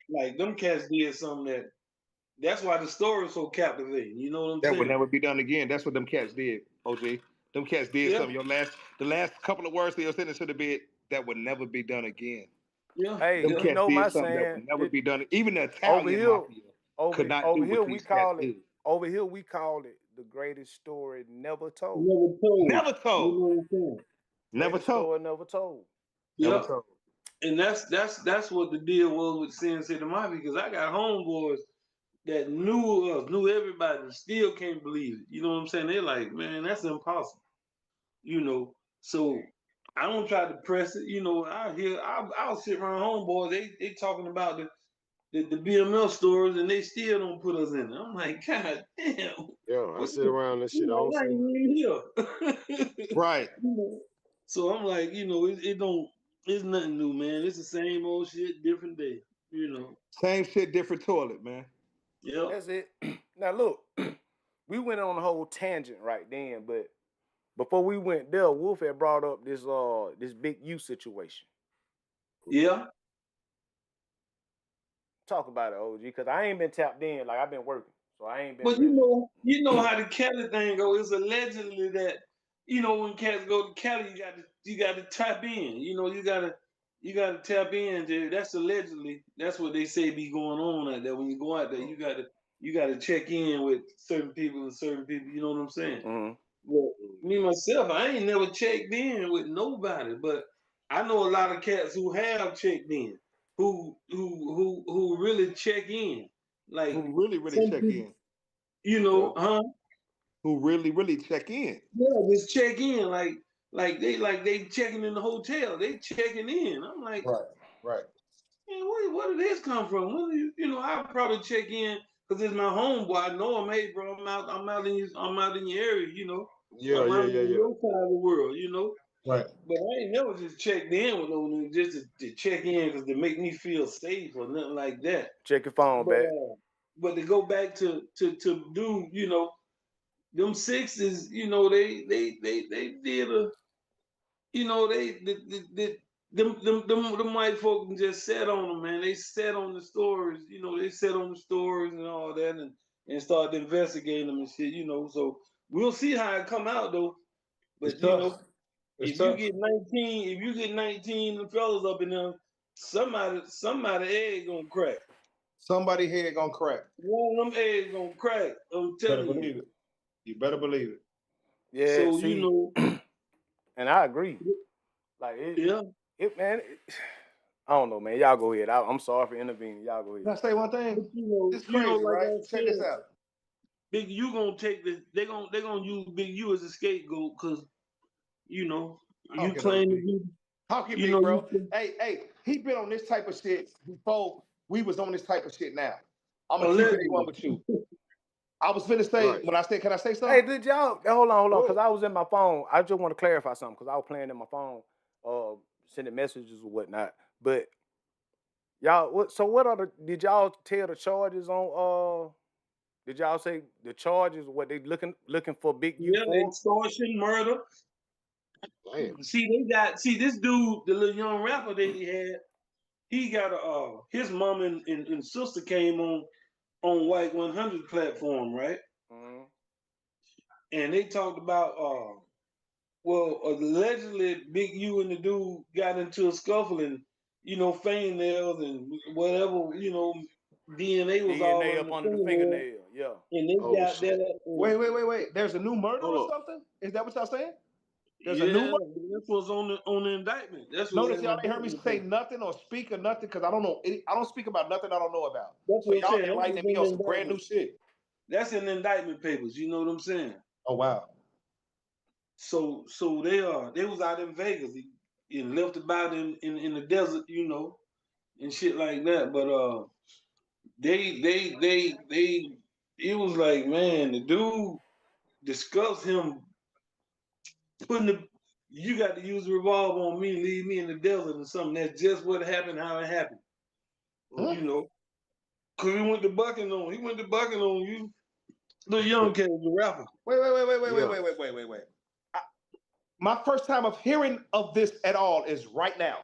like them cats did something that's why the story is so captivating. You know what I'm saying? That would never be done again. That's what them cats did, OG. Them cats did something. The last couple of words that your sentence should have been, that would never be done again. Yeah. Hey, them you cats know did my something that saying. would never be done. Even the Over Italian here, mafia could not do what these cats did. over here we call it the greatest story never told. Never told. You know what I'm saying? Never Greatest told. story never told. Never told. And that's what the deal was with Sensei the Mafia, because I got homeboys that knew us, knew everybody, and still can't believe it. You know what I'm saying? They're like, man, that's impossible. So I don't try to press it. I'll sit around homeboys. They talking about the BML stories, and they still don't put us in it. I'm like, God damn. Yeah, I sit around and shit. I don't say here. Right. So I'm like, it's nothing new, man. It's the same old shit, different day. Same shit, different toilet, man. Yeah. That's it. Now look, we went on a whole tangent right then, but before we went there, Wolf had brought up this Big U situation. Yeah. Talk about it, OG, because I ain't been tapped in. Like I've been working, so I ain't been. But you know how the Cali thing goes. It's allegedly that when cats go to Cali, you got to tap in. You got to tap in. That's allegedly. That's what they say be going on out there. When you go out there, you got to check in with certain people and certain people. You know what I'm saying? Mm-hmm. Well, me myself, I ain't never checked in with nobody, but I know a lot of cats who have checked in, who really check in, like who really check in. Who really check in. Yeah, just check in, like they checking in the hotel, they checking in. I'm like, right. Man, where did this come from? I probably check in because it's my homeboy. I know him. Hey, bro, I'm out in your area. Yeah. Your side of the world. Right. But I ain't never just checked in with no nigga just to check in because to make me feel safe or nothing like that. Check your phone, Batt. But to go back to do, them sixes, they did a, them white folk just sat on them, man. They sat on the stories, they sat on the stories and all that, and started investigating them and shit, So we'll see how it come out though. But if you get 19, the fellas up in there, somebody egg gonna crack. Somebody head gonna crack. One of them eggs gonna crack. I'm telling you. You better believe it. Yeah. So see, and I agree. Like man. I don't know, man. Y'all go ahead. I'm sorry for intervening. Y'all go ahead. Can I say one thing? It's crazy, right? Check this out. Big U gonna take this. They gonna use Big U as a scapegoat because you claim to be. How can be, bro? Hey, he been on this type of shit before we was on this type of shit. Now I'm gonna keep it one with you. I was finna say when I said, can I say something? Hey, did y'all hold on, because I was in my phone. I just want to clarify something because I was playing in my phone, sending messages or whatnot. But y'all, did y'all tell the charges on? Did y'all say the charges? What they looking for Big U for? Yeah, extortion, murder. Damn. See this dude, the little young rapper that he had. He got his mom and sister came on White 100 platform, right? Mm-hmm. and they talked about well, allegedly Big U and the dude got into a scuffle, and fingernails and whatever, DNA was all DNA on up the under the fingernail, fingernail. Yeah. and they Oh got shit. that. Wait. There's a new murder Hold or up. something? Is that what y'all saying? There's a new Yeah, murder? that's what's on the indictment. That's what's Notice on the y'all ain't heard me indictment. say nothing or speak or nothing because I don't know. I don't speak about nothing I don't know about. That's So what I'm y'all saying. That's enlightening what's me in on the some brand new indictment. shit. That's in the indictment papers. You know what I'm saying? Oh wow. So they was out in Vegas and left about in the desert, and shit like that. But they it was like, man, the dude discussed him putting you got to use a revolver on me, leave me in the desert or something. That's just what happened, how it happened. You know. Cause he went to bucking on you. Little young cat was a rapper. Wait. My first time of hearing of this at all is right now.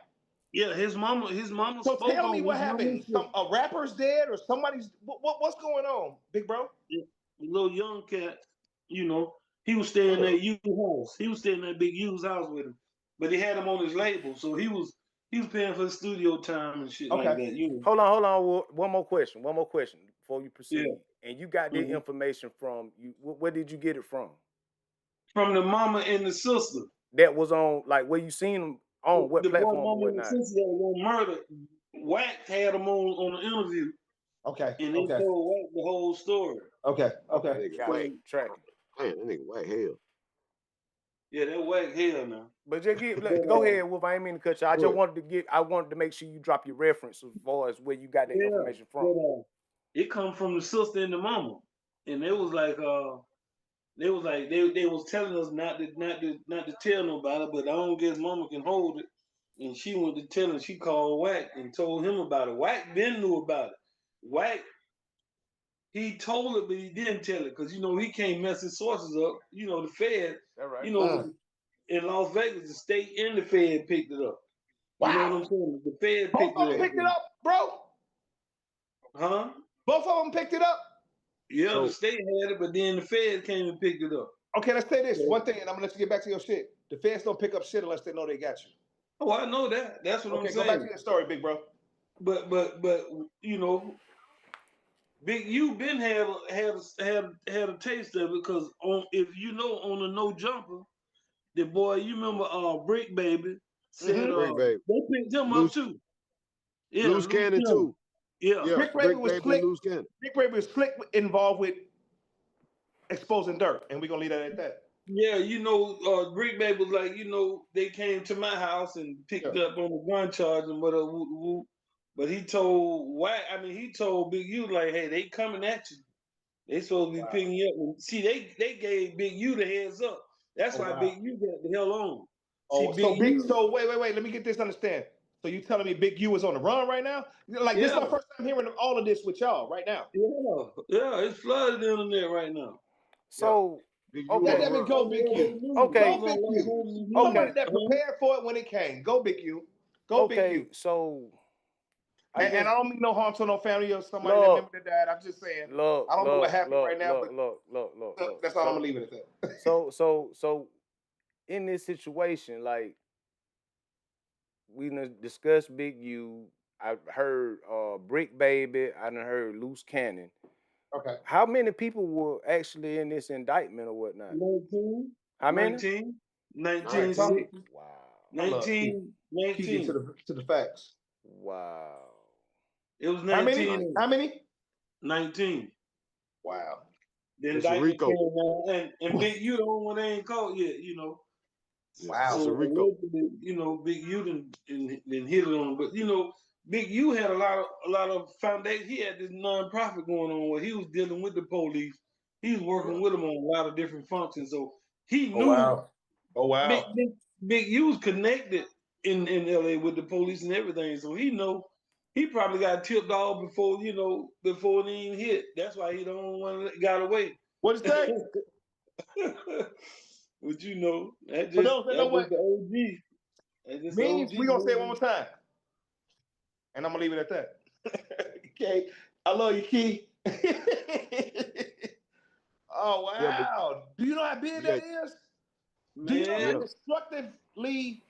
Yeah, his mama So spoke tell on me what happened. A rapper's dead or somebody's what's going on, big bro? Yeah, the little young cat, he was staying at U house. He was staying at Big U's house with him. But he had him on his label, so he was paying for the studio time and shit like that. Hold on. One more question before you proceed. Yeah. And you got the information from you. Where did you get it from? From the mama and the sister. That was on, like, where you seen them on what the platform boy, or mama and the whatnot? sister that was murdered. Wack had him on the interview. Okay. And they told Wack the whole story. Okay. Tracking. Man, that nigga white hell. Yeah, that Wack hell now. But just go ahead, Wolf. I ain't mean to cut you. I wanted to make sure you drop your reference as far as where you got that information from. But, it come from the sister and the mama, and they was like, they was telling us not to tell nobody, but I don't guess mama can hold it, and she went to tell him. She called Wack and told him about it. Wack then knew about it. Wack, he told it, but he didn't tell it because he can't mess his sources up. The Fed. That right. In Las Vegas, the state and the Fed picked it up. Wow. You know what I'm saying? The Fed Both of them picked it up, bro. Huh? Both of them picked it up. Yeah, the state had it, but then the Fed came and picked it up. Okay, let's say this one thing, and I'm gonna let you get back to your shit. The Feds don't pick up shit unless they know they got you. Oh, I know that. That's what I'm saying. Go back to your story, big bro. But Big U been had a taste of it because on the No Jumper, the boy, you remember Brick Baby said Baby. they picked him up too. Yeah, Loose Cannon too. Yeah. Brick Baby was slick. Loose Cannon. Brick Baby was slick involved with exposing dirt, and we're gonna leave that at that. Yeah, Brick Baby was like, they came to my house and picked up on the gun charge and whatever. But he told he told Big U, like, hey, they coming at you. They supposed to be picking you up. And see, they gave Big U the heads up. That's why Big U got the hell on. So wait, let me get this understand. So you telling me Big U is on the run right now? Like this is my first time hearing all of this with y'all right now. Yeah, it's flooded the internet right now. So let me go, Big U. Okay. Go Big U. Somebody that prepared for it when it came. Go Big U. Go Big U. So and I don't mean no harm to no family or somebody that member that died. I'm just saying. I don't know what happened right now, but look. That's all I'm gonna leave it at that. So in this situation, like, we discussed Big U. I heard Brick Baby. I done heard Loose Cannon. Okay. How many people were actually in this indictment or whatnot? 19. How many? 19. Wow. 19. To the facts. Wow. It was 19. How many? 19. Wow. The indictment came out, and Big U the only one they ain't caught yet, Wow. So Big U didn't hit it on, but Big U had a lot of foundation. He had this nonprofit going on where he was dealing with the police. He was working with them on a lot of different functions, so he knew. Oh wow. Big U was connected in LA with the police and everything, so he probably got tipped off before it even hit. That's why he the only one that got away. What is that? But that just the OG. Means we gonna say it one more time, and I'm gonna leave it at that. Okay, I love you, Key. Oh wow! Yeah, Do you know how big that is? Man. Do you know how destructively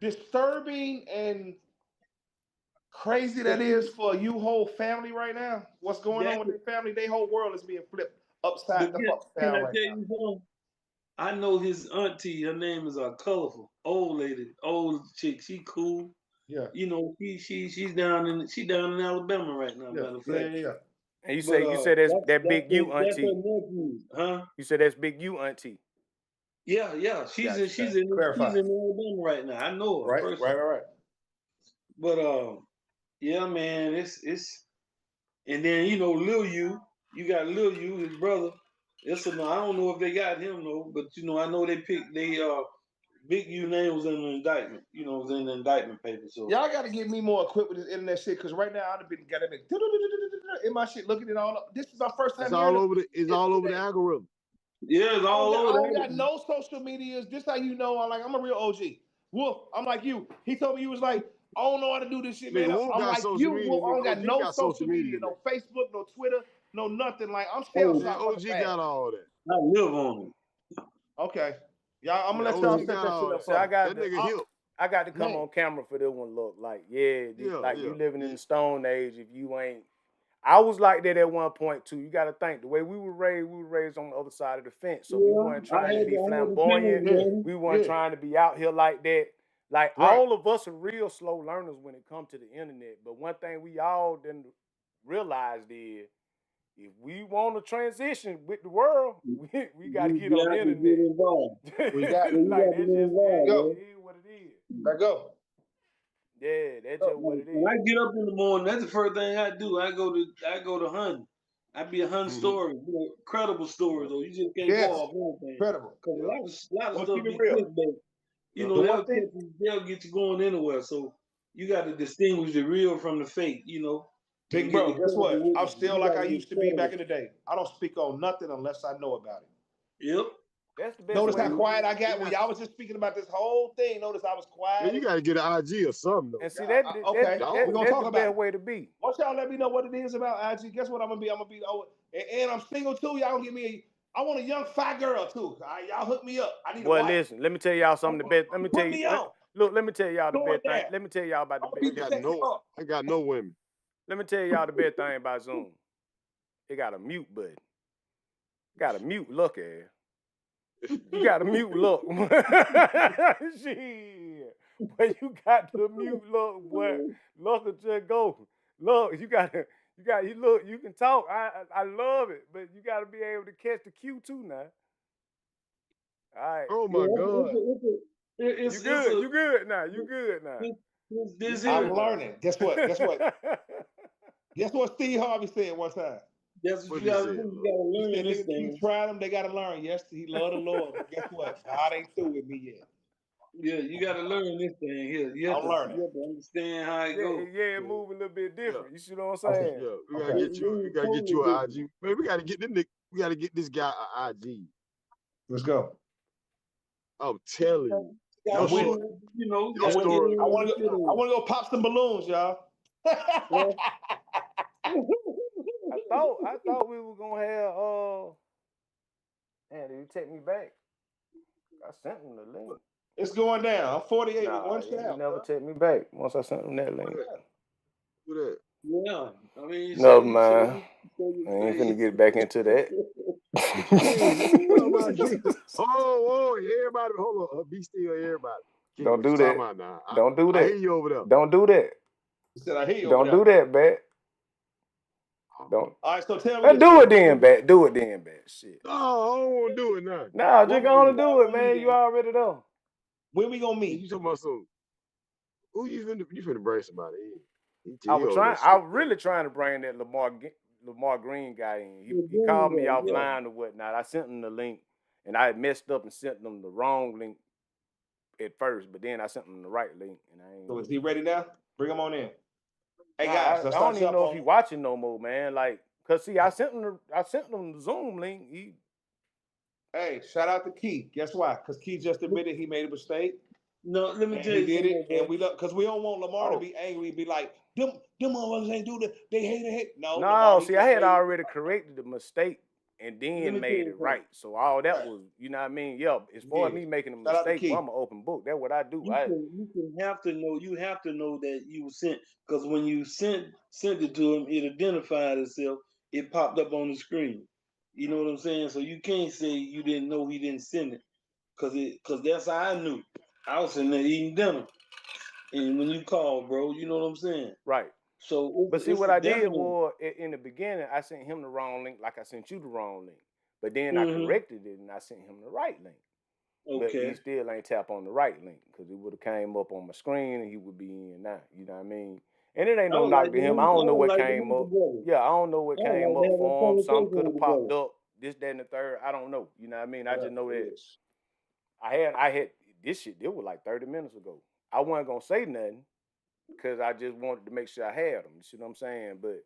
disturbing and crazy that is for you whole family right now? What's going on with their family? Their whole world is being flipped upside the fuck Can down I right tell now. you something? I know his auntie. Her name is Colorful, old lady, old chick. She cool. Yeah. You know, she's down in Alabama right now. Yeah. Matter of fact. Yeah. And you But say that's that's that big you that's her auntie. nephew, huh? You said that's big you auntie. Yeah. She's Gotcha. in Clarify. Alabama right now. I know her personally. Right. But yeah, man, it's and then you know Lil you got Lil his brother. I don't know if they got him though, but you know I know they Big U name was in the indictment. You know, was in the indictment paper. So y'all got to get me more equipped with this internet shit because right now I've been in my shit looking it all up. This is my first time. It's all over the algorithm. yeah, it's all over. I don't got no social medias. This how you know I'm a real OG. Wolf, I'm like you. He told me he was like, I don't know how to do this shit, man. Wolf I'm got like social you. media, Wolf, I don't got OG no got social media, no Facebook, no Twitter, no nothing. Like I'm still OG got all that. I live on it. Okay. Y'all, I'm gonna let y'all set that shit up. So I got that nigga hip. I got to come on camera for this one. Look, like you living in the Stone Age. If you ain't, I was like that at one point too. You got to think the way we were raised on the other side of the fence. So we weren't trying to be flamboyant. We weren't trying to be out here like that. Like all of us are real slow learners when it comes to the internet. But one thing we all didn't realize is, if we want to transition with the world, we got to get on the internet. Get involved. We got like, to get involved. Go. It is what it is. Let go. Yeah, that's just what it is. When I get up in the morning, that's the first thing I do. I go to hunting. I be a hunting story, credible story though. You just can't go off anything. Credible. Because a lot of stuff keep it be real. clickbait. You know, they'll get you going anywhere. So you got to distinguish the real from the fake. You know. Big bro, guess what? I'm still like I used to be back in the day. I don't speak on nothing unless I know about it. Yep. That's the best. Notice how quiet I got when y'all was just speaking about this whole thing. Notice I was quiet. Man, you got to get an IG or something. Though. And see okay, we're gonna talk about the way to be. Once y'all let me know what it is about IG, guess what I'm gonna be? I'm gonna be and I'm single too. Y'all gonna give me I want a young fat girl too. Y'all hook me up. I need a wife. Listen, let me tell y'all something. The best. Let me tell you. Look, let me tell y'all the best thing. Let me tell y'all about the best. I got no women. Let me tell y'all the best thing about Zoom. It got a mute button. Got a mute look at. You got a mute look. Shit. But you got the mute look, boy. Look at just go. Look, you look, you can talk. I love it, but you gotta be able to catch the cue too now. All right. Oh my God. You good now. I'm learning. Guess what? Guess what Steve Harvey said one time? That's what you gotta do. You gotta learn this thing. Keep trying them, they gotta learn. Yes, he love the Lord. But guess what? God ain't through with me yet. Yeah, you gotta learn this thing here. I'm learning. You have to understand how it goes. Yeah, it move a little bit different. You see what I'm saying? Yeah, we gotta get you an IG. Man, we gotta get this guy an IG. Let's go. I'm telling you. I want to go pop some balloons, y'all. I thought we were gonna have man, did you take me back? I sent him the link. It's going down. I'm 48 with one You child. never take me back once I sent him that link. Who that? Yeah. I mean, no man. I ain't finna get back into that. Everybody, hold on. Be still, everybody. Don't do that. Don't do that. I hear you over there. Don't do that. He said, I hear you. Don't do that, Batt. Don't. All right, so tell me. Do it then, Batt. Do it then, Batt. Shit. No, I don't want to do it now. No, just gonna do it, man. You already know. When we gonna meet? You talking about some? Who you finna bring somebody in? I was really trying to bring that Lamar Green guy in. He called me offline or whatnot. I sent him the link, and I had messed up and sent them the wrong link at first, but then I sent him the right link. And I ain't. So is he ready now? Bring him on in. Hey guys, I don't even know if he's watching no more, man. Like, cause see, I sent him the Zoom link. Hey, shout out to Key. Guess why? Because Key just admitted he made a mistake. No, let me tell you. He did it, and because we don't want Lamar to be angry, be like, them motherfuckers ain't do that. They hate it. No, see, I had already corrected the mistake and then made it right. So all that was, you know what I mean? Yeah, as far as me making a mistake, well, I'm an open book. That's what I do. You have to know that you were sent, because when you sent it to him, it identified itself. It popped up on the screen. You know what I'm saying? So you can't say you didn't know he didn't send it, because that's how I knew. I was sitting there eating dinner, and when you called, bro, you know what I'm saying? Right. So, but see, what I did was in the beginning, I sent him the wrong link, like I sent you the wrong link. But then I corrected it and I sent him the right link. Okay. But he still ain't tap on the right link because it would have came up on my screen and he would be in now. You know what I mean? And it ain't no knock to him. I don't know what came up. Yeah, I don't know what came up for him. Something could have popped up. This, that, and the third. I don't know. You know what I mean? I just know that I had this shit. It was like 30 minutes ago. I wasn't gonna say nothing because I just wanted to make sure I had them. You see what I'm saying? But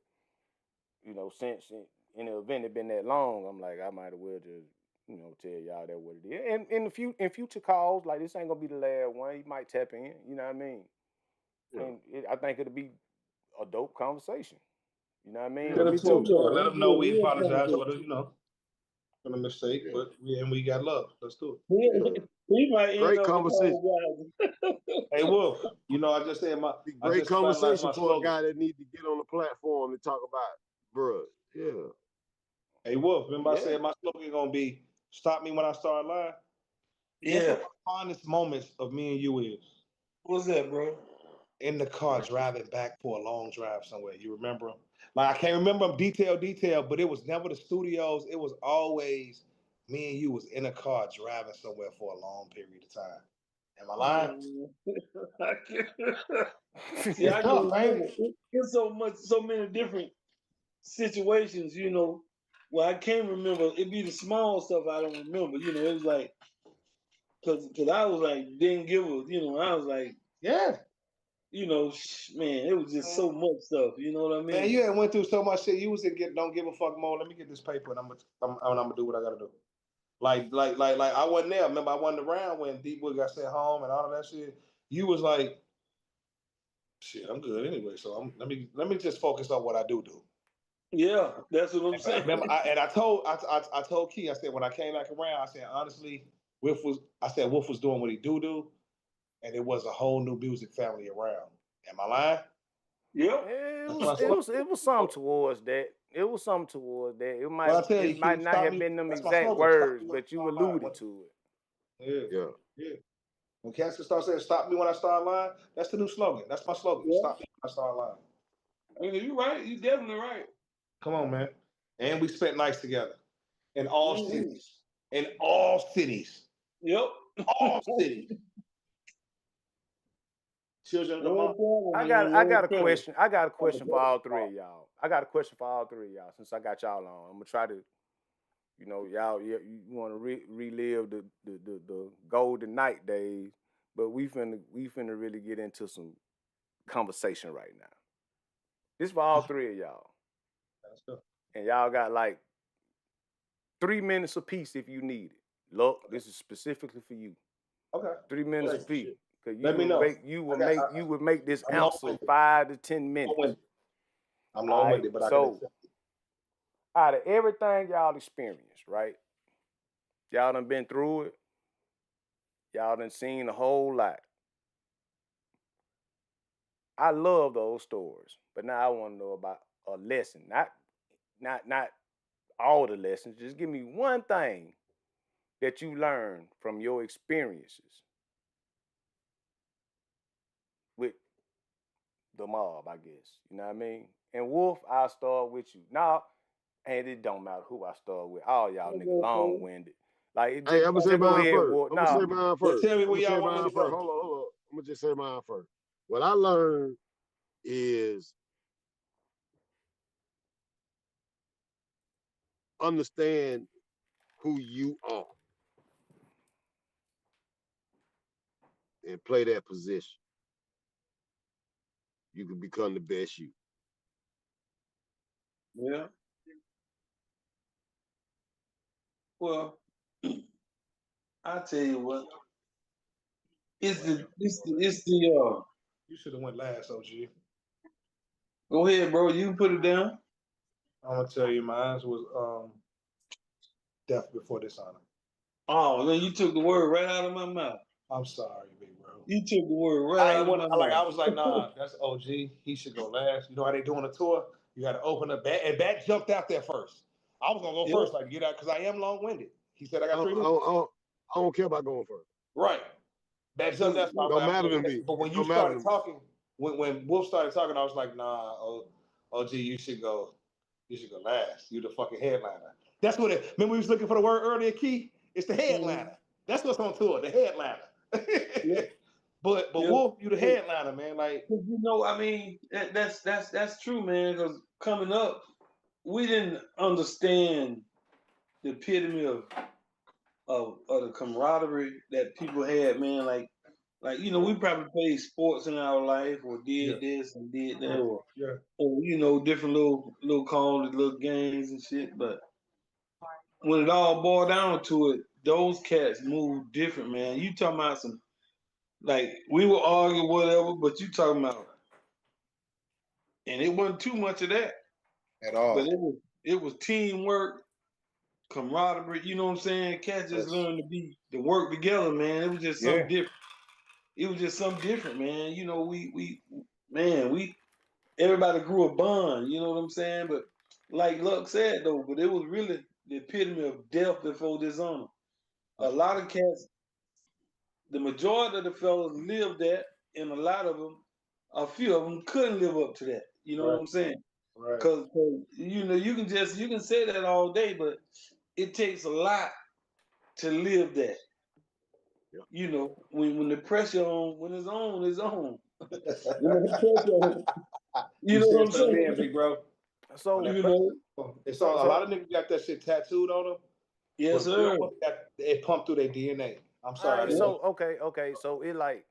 you know, since in the event it been that long, I'm like, I might as well just, you know, tell y'all that what it is. And in future calls, like this ain't gonna be the last one. He might tap in. You know what I mean? Yeah. And I think it'll be a dope conversation. You know what I mean? Yeah, me too. Let them know we apologize for the, for the mistake, but we got love. Let's do it. We might great conversation. Hey Wolf, I just said great conversation for a guy that need to get on the platform and talk about, bruh. Yeah. Hey Wolf, remember I said my slogan gonna be "Stop me when I start lying." Yeah. One of the fondest moments of me and you is. What's that, bro? In the car driving back for a long drive somewhere. You remember them? Like I can't remember them detail, but it was never the studios. It was always me and you was in a car driving somewhere for a long period of time. Am I lying? See, I can't remember. It's so many different situations, where I can't remember. It'd be the small stuff I don't remember. It was like, cause I was like, didn't give a, I was like, yeah. Man, it was just so much stuff. You know what I mean? Man, you had went through so much shit. You was in don't give a fuck mode. Let me get this paper and I'm gonna do what I gotta do. Like I wasn't there. Remember, I wasn't around when Deepwood got sent home and all of that shit. You was like, shit, I'm good anyway. So let me just focus on what I do. Yeah, that's what I'm saying. Remember, I told Key, I said when I came back around, I said honestly, Wolf was doing what he do, and it was a whole new music family around. Am I lying? Yeah. It was something towards that. It was something towards that. It might not have been them exact words, but you alluded to it. Yeah. When cats can start saying "Stop me when I start lying," that's the new slogan. That's my slogan. Yeah. Stop me when I start lying. I mean, you're right. You're definitely right. Come on, man. And we spent nights together in all cities. In all cities. Yep. All cities. Children of the month. I got a question. I got a question for all three of y'all. Since I got y'all on, I'm gonna try to, y'all you want to relive the golden night days, but we finna really get into some conversation right now. This for all three of y'all. And y'all got like 3 minutes apiece if you need it. Look, this is specifically for you. Okay. 3 minutes apiece. Because you would make this answer 5 to 10 minutes. I'm long-winded, but I can accept it. Out of everything y'all experienced, right? Y'all done been through it. Y'all done seen a whole lot. I love those stories, but now I want to know about a lesson. Not all the lessons. Just give me one thing that you learned from your experiences with the mob, I guess. You know what I mean? And Wolf, I'll start with you. Now, and it don't matter who I start with. All y'all niggas long-winded. Like, it just, hey, I'm gonna say mine first. I'm gonna say mine first. Tell me where y'all want me to go. Hold on. I'm gonna just say mine first. What I learned is understand who you are and play that position. You can become the best you. Yeah. Well, I tell you what. It's the You should have went last, OG. Go ahead, bro. You can put it down. I'm gonna tell you, mine was death before dishonor. Oh, man, you took the word right out of my mouth. I'm sorry, big bro. You took the word right out of my mouth. I was like, nah, that's OG. He should go last. You know how they doing a tour? You got to open up Batt, and Batt jumped out there first. I was gonna go first, like get out, because I am long-winded. He said I got 3 minutes. I don't care about going first. Right. Batt jumped out. Don't matter to me. But when you started talking, when Wolf started talking, I was like, nah, OG, you should go last. You the fucking headliner. That's what it. Remember we was looking for the word earlier, Key? It's the headliner. That's what's on tour, the headliner. But Wolf, you the headliner, man. Like, you know, I mean, that's true, man. Because coming up, we didn't understand the epitome of the camaraderie that people had, man. Like you know, we probably played sports in our life, or did this and did that, or you know, different little calls, little games and shit. But when it all boiled down to it, those cats move different, man. You talking about some, like, we will argue whatever, but you talking about, and it wasn't too much of that at all. But it was teamwork, camaraderie. You know what I'm saying? Cats just learned to work together, man. It was just something different. It was just something different, man. You know, everybody grew a bond. You know what I'm saying? But like Luck said though, but it was really the epitome of death before dishonor. A lot of cats, the majority of the fellas lived that, and a few of them couldn't live up to that. You know what I'm saying? Right. Because you know, you can say that all day, but it takes a lot to live that. Yeah. You know, when the pressure when it's on, it's on. When the pressure on, you know what I'm saying, big bro. So you know, it's all, a lot of niggas got that shit tattooed on them. Yes, sir. It pumped through their DNA. I'm sorry. Right, so okay. So it like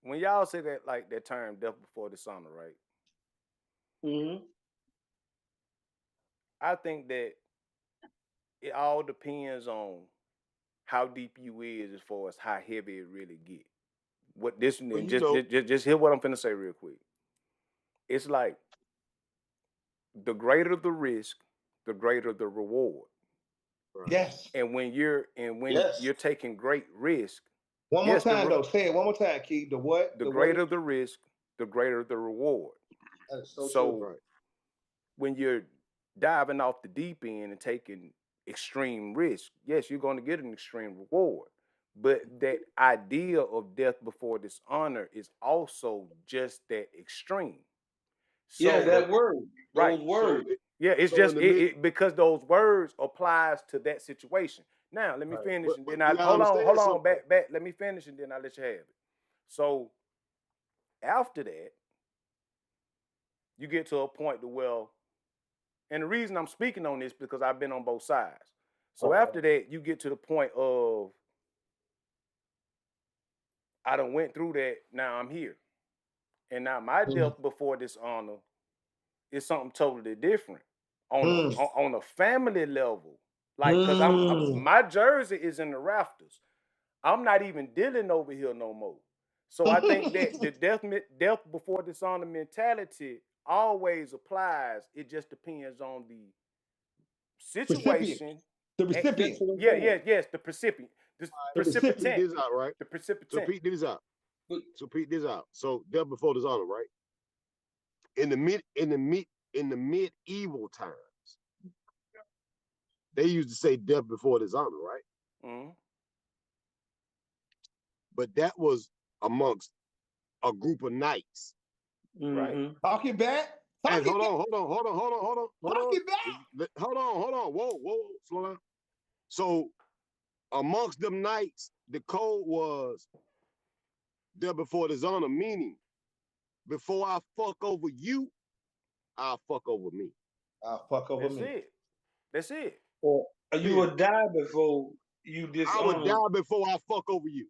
when y'all say that, like that term "death before dishonor," right? Mm-hmm. I think that it all depends on how deep you is as far as how heavy it really get. What this and just hear what I'm finna say real quick. It's like the greater the risk, the greater the reward. Right. Yes. And when you're taking great risk. One more time though. Say it one more time, Key. The what? The greater the risk, the greater the reward. That is so true. When you're diving off the deep end and taking extreme risk, yes, you're going to get an extreme reward. But that idea of death before dishonor is also just that extreme. So, that word, right? Those words. It's just because those words applies to that situation. Now let me finish, and then hold on, back. Let me finish, and then I'll let you have it. So after that, you get to a point to well, and the reason I'm speaking on this because I've been on both sides. So after that, you get to the point of I done went through that. Now I'm here, and now my death before dishonor is something totally different on a family level. Like, because my jersey is in the rafters. I'm not even dealing over here no more. So I think that the death before dishonor mentality always applies. It just depends on the situation. The recipient. Yes, the recipient. The precipitant. This out, right? The precipitant. So peep this out. So death before dishonor, right? In the medieval times, they used to say death before dishonor, right? Mm-hmm. But that was amongst a group of knights, right? Talking back. Hold on. Talking back. Hold on. Whoa, slow down. So amongst them knights, the code was death before dishonor, meaning before I fuck over you, I'll fuck over me. I'll fuck over me. That's it. Or you would die before you dishonor. I would die before I fuck over you.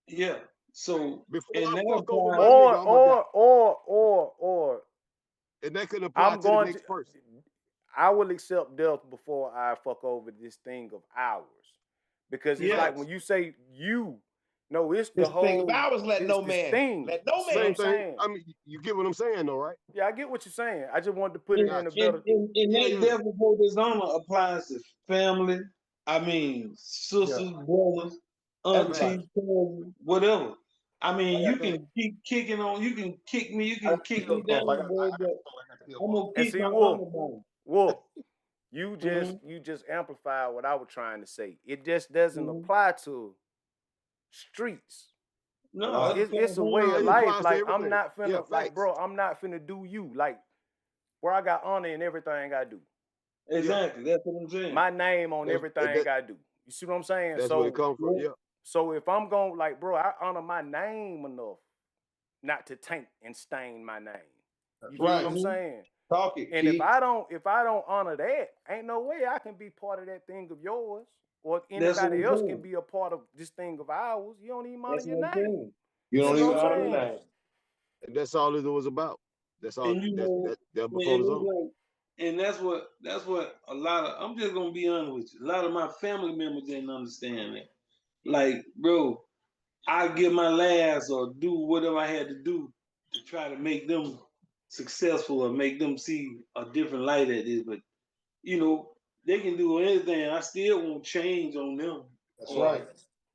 Yeah. So before I fuck over my or and that could apply to the next person. I will accept death before I fuck over this thing of ours. Because it's like when you say you, no, it's the whole thing of ours. Let no man. Same thing. I mean, you get what I'm saying, though, right? Yeah, I get what you're saying. I just wanted to put it in a better. And that death before dishonor applies to family, I mean, sisters, brothers, aunties, cousins, whatever. I mean, you can keep kicking on. You can kick me. You can kick me down, boy. But I'm gonna And keep see, my honor bone. Wolf, you Mm-hmm. just amplified what I was trying to say. It just doesn't apply to streets. No, It's a way No, of it life. applies to Like I'm everything. not finna, Yeah, like facts. bro, I'm not finna do you. Like, where I got honor in everything I do. exactly. That's what I'm saying. My name on everything that- I do. You see what I'm saying? That's where it comes from. Yeah. So if I'm going, like, bro, I honor my name enough not to taint and stain my name. You feel what I'm saying? Talk it. And if I don't honor that, ain't no way I can be part of that thing of yours, or anybody else can be a part of this thing of ours. You don't even honor your name. You don't See even what I'm honor your saying? name. And that's all it was about. That's all. And you know, that before the zone. like, and that's what a lot of. I'm just gonna be honest with you. A lot of my family members didn't understand that. Like, bro, I give my last or do whatever I had to do to try to make them successful or make them see a different light at this. But you know, they can do anything. I still won't change on them. That's right.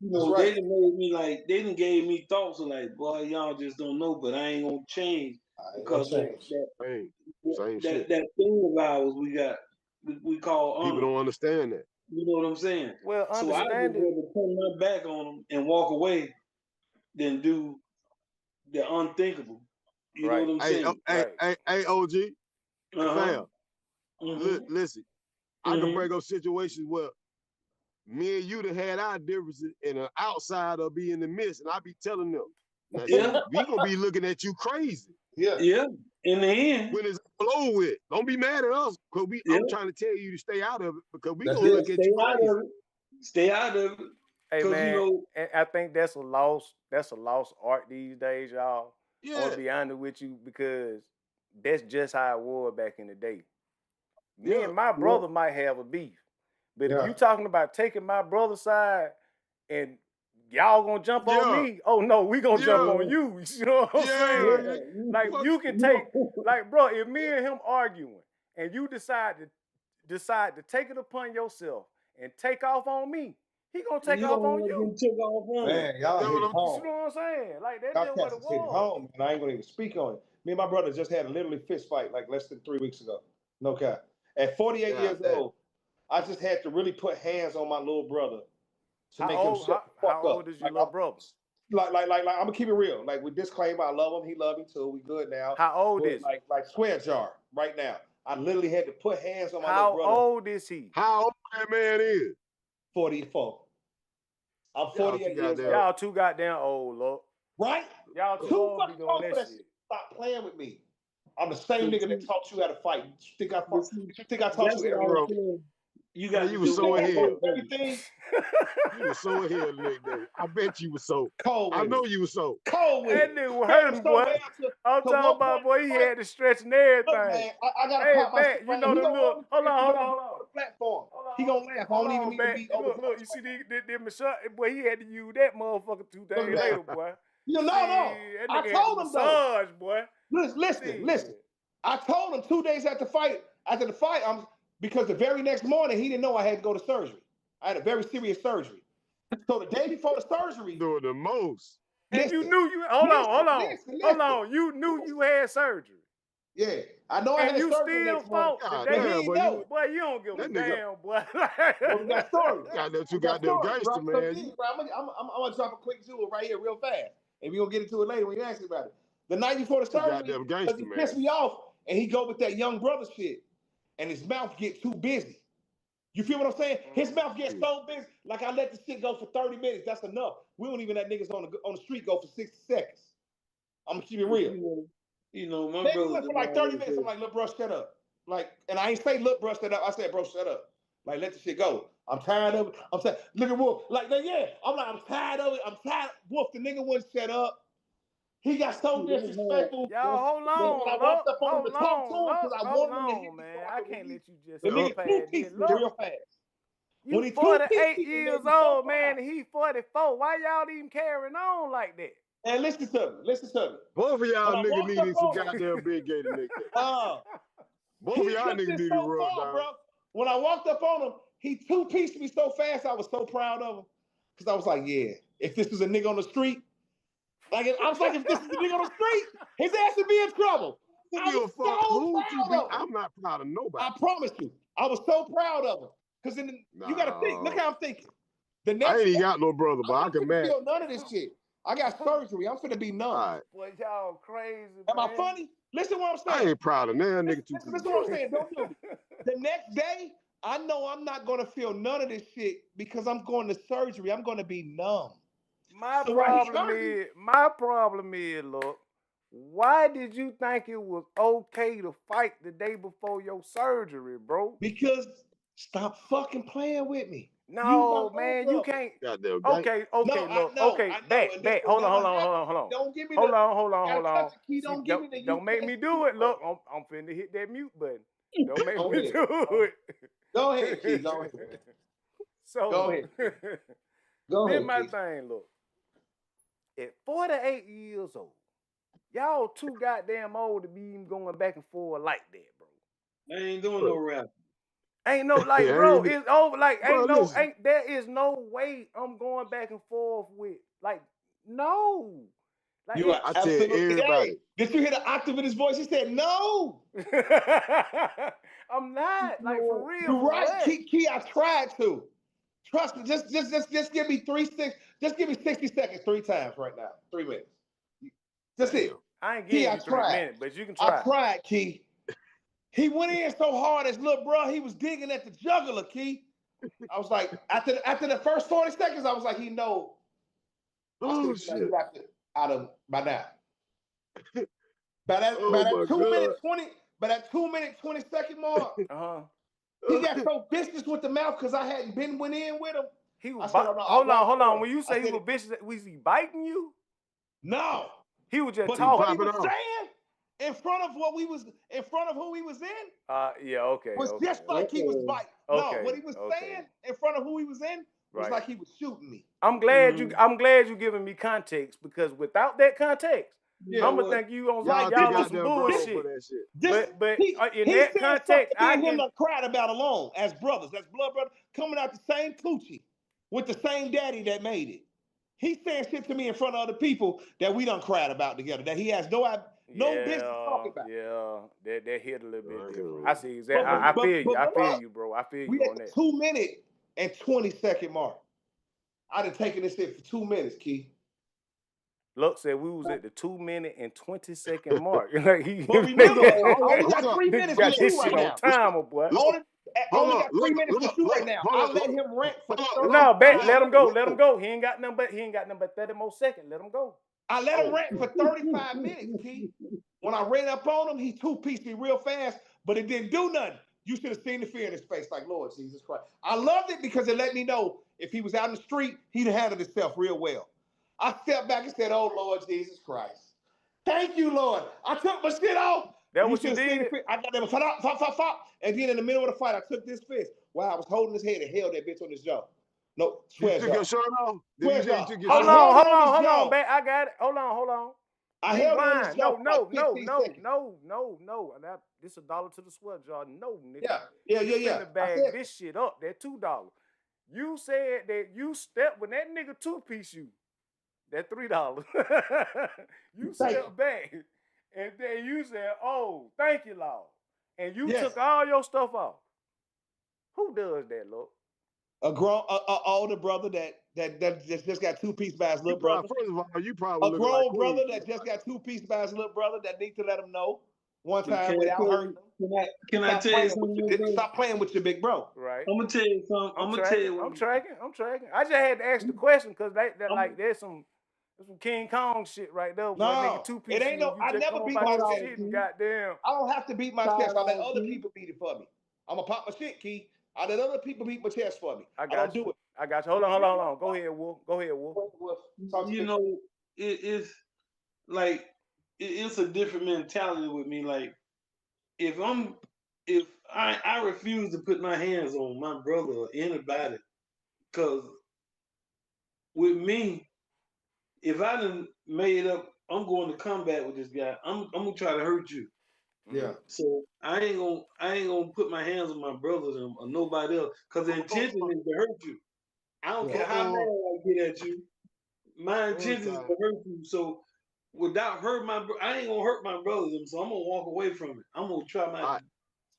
You know, they done made me like they done gave me thoughts of like, boy, y'all just don't know, but I ain't gonna change because Same shit. that thing of ours we call honor. People don't understand that. You know what I'm saying? Well, so I would rather turn my back on them and walk away than do the unthinkable. You know what I'm saying? Hey, OG, fam. Mm-hmm. Listen, I can bring up situations where me and you done had our differences, and an outsider be in the midst, and I be telling them, now, we gonna be looking at you crazy. Yeah. In the end, when it's all over with, don't be mad at us because I'm trying to tell you to stay out of it because we gonna look at you crazy. Stay out of it. Hey man, you know, and I think that's a lost art these days, y'all. Yeah. I'm gonna be honest with you because that's just how it was back in the day. Me and my brother might have a beef, but if you talking about taking my brother's side and y'all gonna jump on me, oh no, we gonna jump on you. You know what I'm saying? Like you can take, like bro, if me and him arguing and you decide to take it upon yourself and take off on me, he gonna take off on you. Man, y'all hit home. You know what I'm saying? Like that's Y'all just what it cats hit was. home, and I ain't gonna even speak on it. Me and my brother just had a literally fist fight like less than 3 weeks ago. No cap. At 48 years old, I just had to really put hands on my little brother to make him shut the fuck up. How old is your little brother? Like, I'm gonna keep it real. Like with disclaimer, I love him. He love me too. We good now. How old is he? Like swear jar right now. I literally had to put hands on my little brother. How old is he? How old that man is? 44. I'm 48 years old. Y'all too goddamn old, look. Right? Y'all too old to be doing that shit. Stop playing with me. I'm the same nigga that taught you how to fight. You think I taught you everything? You were so ahead. Everything. You were so ahead, nigga. I bet you were so cold. I know you were so cold. That nigga was hurting, boy. I'm talking about, boy. He had to stretch and everything. Look, man, I gotta pop my man, you know the look. Hold on. Platform. He gonna laugh. I don't even need to be over. Look, you see the Michelle, boy. He had to use that motherfucker 2 days later, boy. You know, no. I told him massage, boy. Listen. I told him 2 days after the fight, because the very next morning he didn't know I had to go to surgery. I had a very serious surgery. So the day before the surgery, doing the most. And you knew you hold on. You knew you had surgery. Yeah, I know. I had you surgery still fought the day he know. Boy, you don't give a damn, boy. That story. You got them gangster, man. I'm gonna drop a quick jewel right here, real fast, and we gonna get into it later when you ask me about it. The night before the surgery, because he pissed me off, and he go with that young brother shit, and his mouth get too busy. You feel what I'm saying? His mouth gets so busy, like I let the shit go for 30 minutes. That's enough. We don't even let niggas on the street go for 60 seconds. I'm gonna keep it real. You know, my brother went for like 30 minutes. I'm like, look, bro, shut up. Like, and I ain't say, look, bro, shut up. I said, bro, shut up. Like, let the shit go. I'm tired of it. I'm tired. Look at Wolf. Like, yeah. I'm like, I'm tired of it. I'm tired. Wolf, the nigga wouldn't shut up. He got so disrespectful. Y'all, hold on. I walked up on him to talk to him because I wanted him to man. I can't let you just the nigga two pieces real fast. You 48 years old, man, and he 44. Why y'all even carrying on like that? And listen to me. Both of y'all niggas needed some goddamn big gator niggas. Both of y'all niggas needed to rub down. Bro. When I walked up on him, He two-pieced me so fast, I was so proud of him. Because I was like, yeah, if this was a nigga on the street, I was like, if this is a nigga on the street, his ass would be in trouble. I was so proud of him. I'm not proud of nobody. I promise you. I was so proud of him. Because then you got to think. Look how I'm thinking. The next I ain't even got no brother, but I can match. Feel none of this shit. I got surgery. I'm finna be numb. Right. Boy, y'all crazy. Am I funny? Listen what I'm saying. I ain't proud of that nigga. Listen what I'm saying. Don't do it. The next day, I know I'm not gonna feel none of this shit because I'm going to surgery. I'm gonna be numb. My problem is, look, why did you think it was okay to fight the day before your surgery, bro? Because stop fucking playing with me. No, man, you can't. Okay, look, okay, Batt. Hold on. Don't give me hold on. Don't make me do it. Look, I'm finna hit that mute button. Don't make me do it. Go ahead, Key. Go ahead. So go ahead. Go ahead. Here's my thing, look. At 48 years old, y'all too goddamn old to be even going back and forth like that, bro. I ain't doing no rap. Ain't no like, bro, it's over. Like, there is no way I'm going back and forth with, like, no. Like, you are absolutely right. Did you hear the octave in his voice? He said no. I'm not, like, for real. You're right, Key. I tried to. Trust me. Just give me 60 seconds 3 times right now. 3 minutes. That's it. I ain't giving you 3 minutes, but you can try. I tried, Key. He went in so hard as little bro, he was digging at the jugular, Key. I was like, after the first 40 seconds, I was like, he know. Oh, shit. Out of by now. By that 2 minute 20, by that 2 minute 20 second mark, he got so vicious with the mouth because I hadn't went in with him. He was hold on. When you say he was vicious, was he biting you? No. He was just talking. What he was saying in front of who he was in. Yeah, okay. Was just like he was biting. Okay, no, what he was saying in front of who he was in was like he was shooting me. I'm glad you giving me context, because without that context, I'm gonna think you on y'all on some bullshit. But in that context, I him cried about alone as brothers, as blood brothers, coming out the same coochie with the same daddy that made it. He's saying shit to me in front of other people that we done cried about together, that he has no business talking about. Yeah, that hit a little bit different. I see exactly. I feel you, bro. I feel you on that. 2 minute and 20 second mark. I'd have taken this shit for 2 minutes, Key. Look, said we was at the 2 minute and 20 second mark. Like he got 3 minutes got this shit on timer, boy. Only got 3 minutes to shoot right now. I'll let him rant for 30. No, let him go. He ain't got nothing but 30 more seconds. Let him go. I let him rant for 35 minutes, Key. When I ran up on him, he two-pieced me real fast, but it didn't do nothing. You should have seen the fear in his face, like, Lord Jesus Christ. I loved it because it let me know if he was out in the street, he'd have handled himself real well. I stepped back and said, oh, Lord Jesus Christ. Thank you, Lord. I took my shit off. That what you did? I got them fop. And then in the middle of the fight, I took this fist while I was holding his head and held that bitch on his jaw. No, swear you took your shirt off? Hold on, man. I got it. Hold on. I held on his jaw. No. This $1 to the sweat jar. No, nigga. Yeah. To bag this shit up. That $2. You said that you stepped when that nigga two-piece you. That $3. You stepped back. And then you said, oh, thank you, Lord. And you took all your stuff off. Who does that, Lord? A older brother that just got two-piece by his little brother. First of all, you probably a grown brother that just got two-piece by his little brother that need to let him know one time without hurting him. Can I tell you something? Stop playing with your big bro. Right. I'm gonna tell you something. I'm tracking. I just had to ask the question because like there's some King Kong shit right there. No, it ain't no. I never beat my chest. Goddamn. I don't have to beat my chest. I let other people beat it for me. I'm gonna pop my shit, Key. I let other people beat my chest for me. I don't do it. I got you. Hold on. Go ahead, Wolf. You know, it's like it's a different mentality with me. Like if I refuse to put my hands on my brother or anybody, because with me, if I done made up, I'm going to combat with this guy. I'm gonna try to hurt you. Yeah. So I ain't gonna put my hands on my brothers or nobody else, because the intention is to hurt you. I don't care how mad I get at you. My intention is to hurt you. So without hurting I ain't gonna hurt my brothers. So I'm gonna walk away from it. I'm gonna try my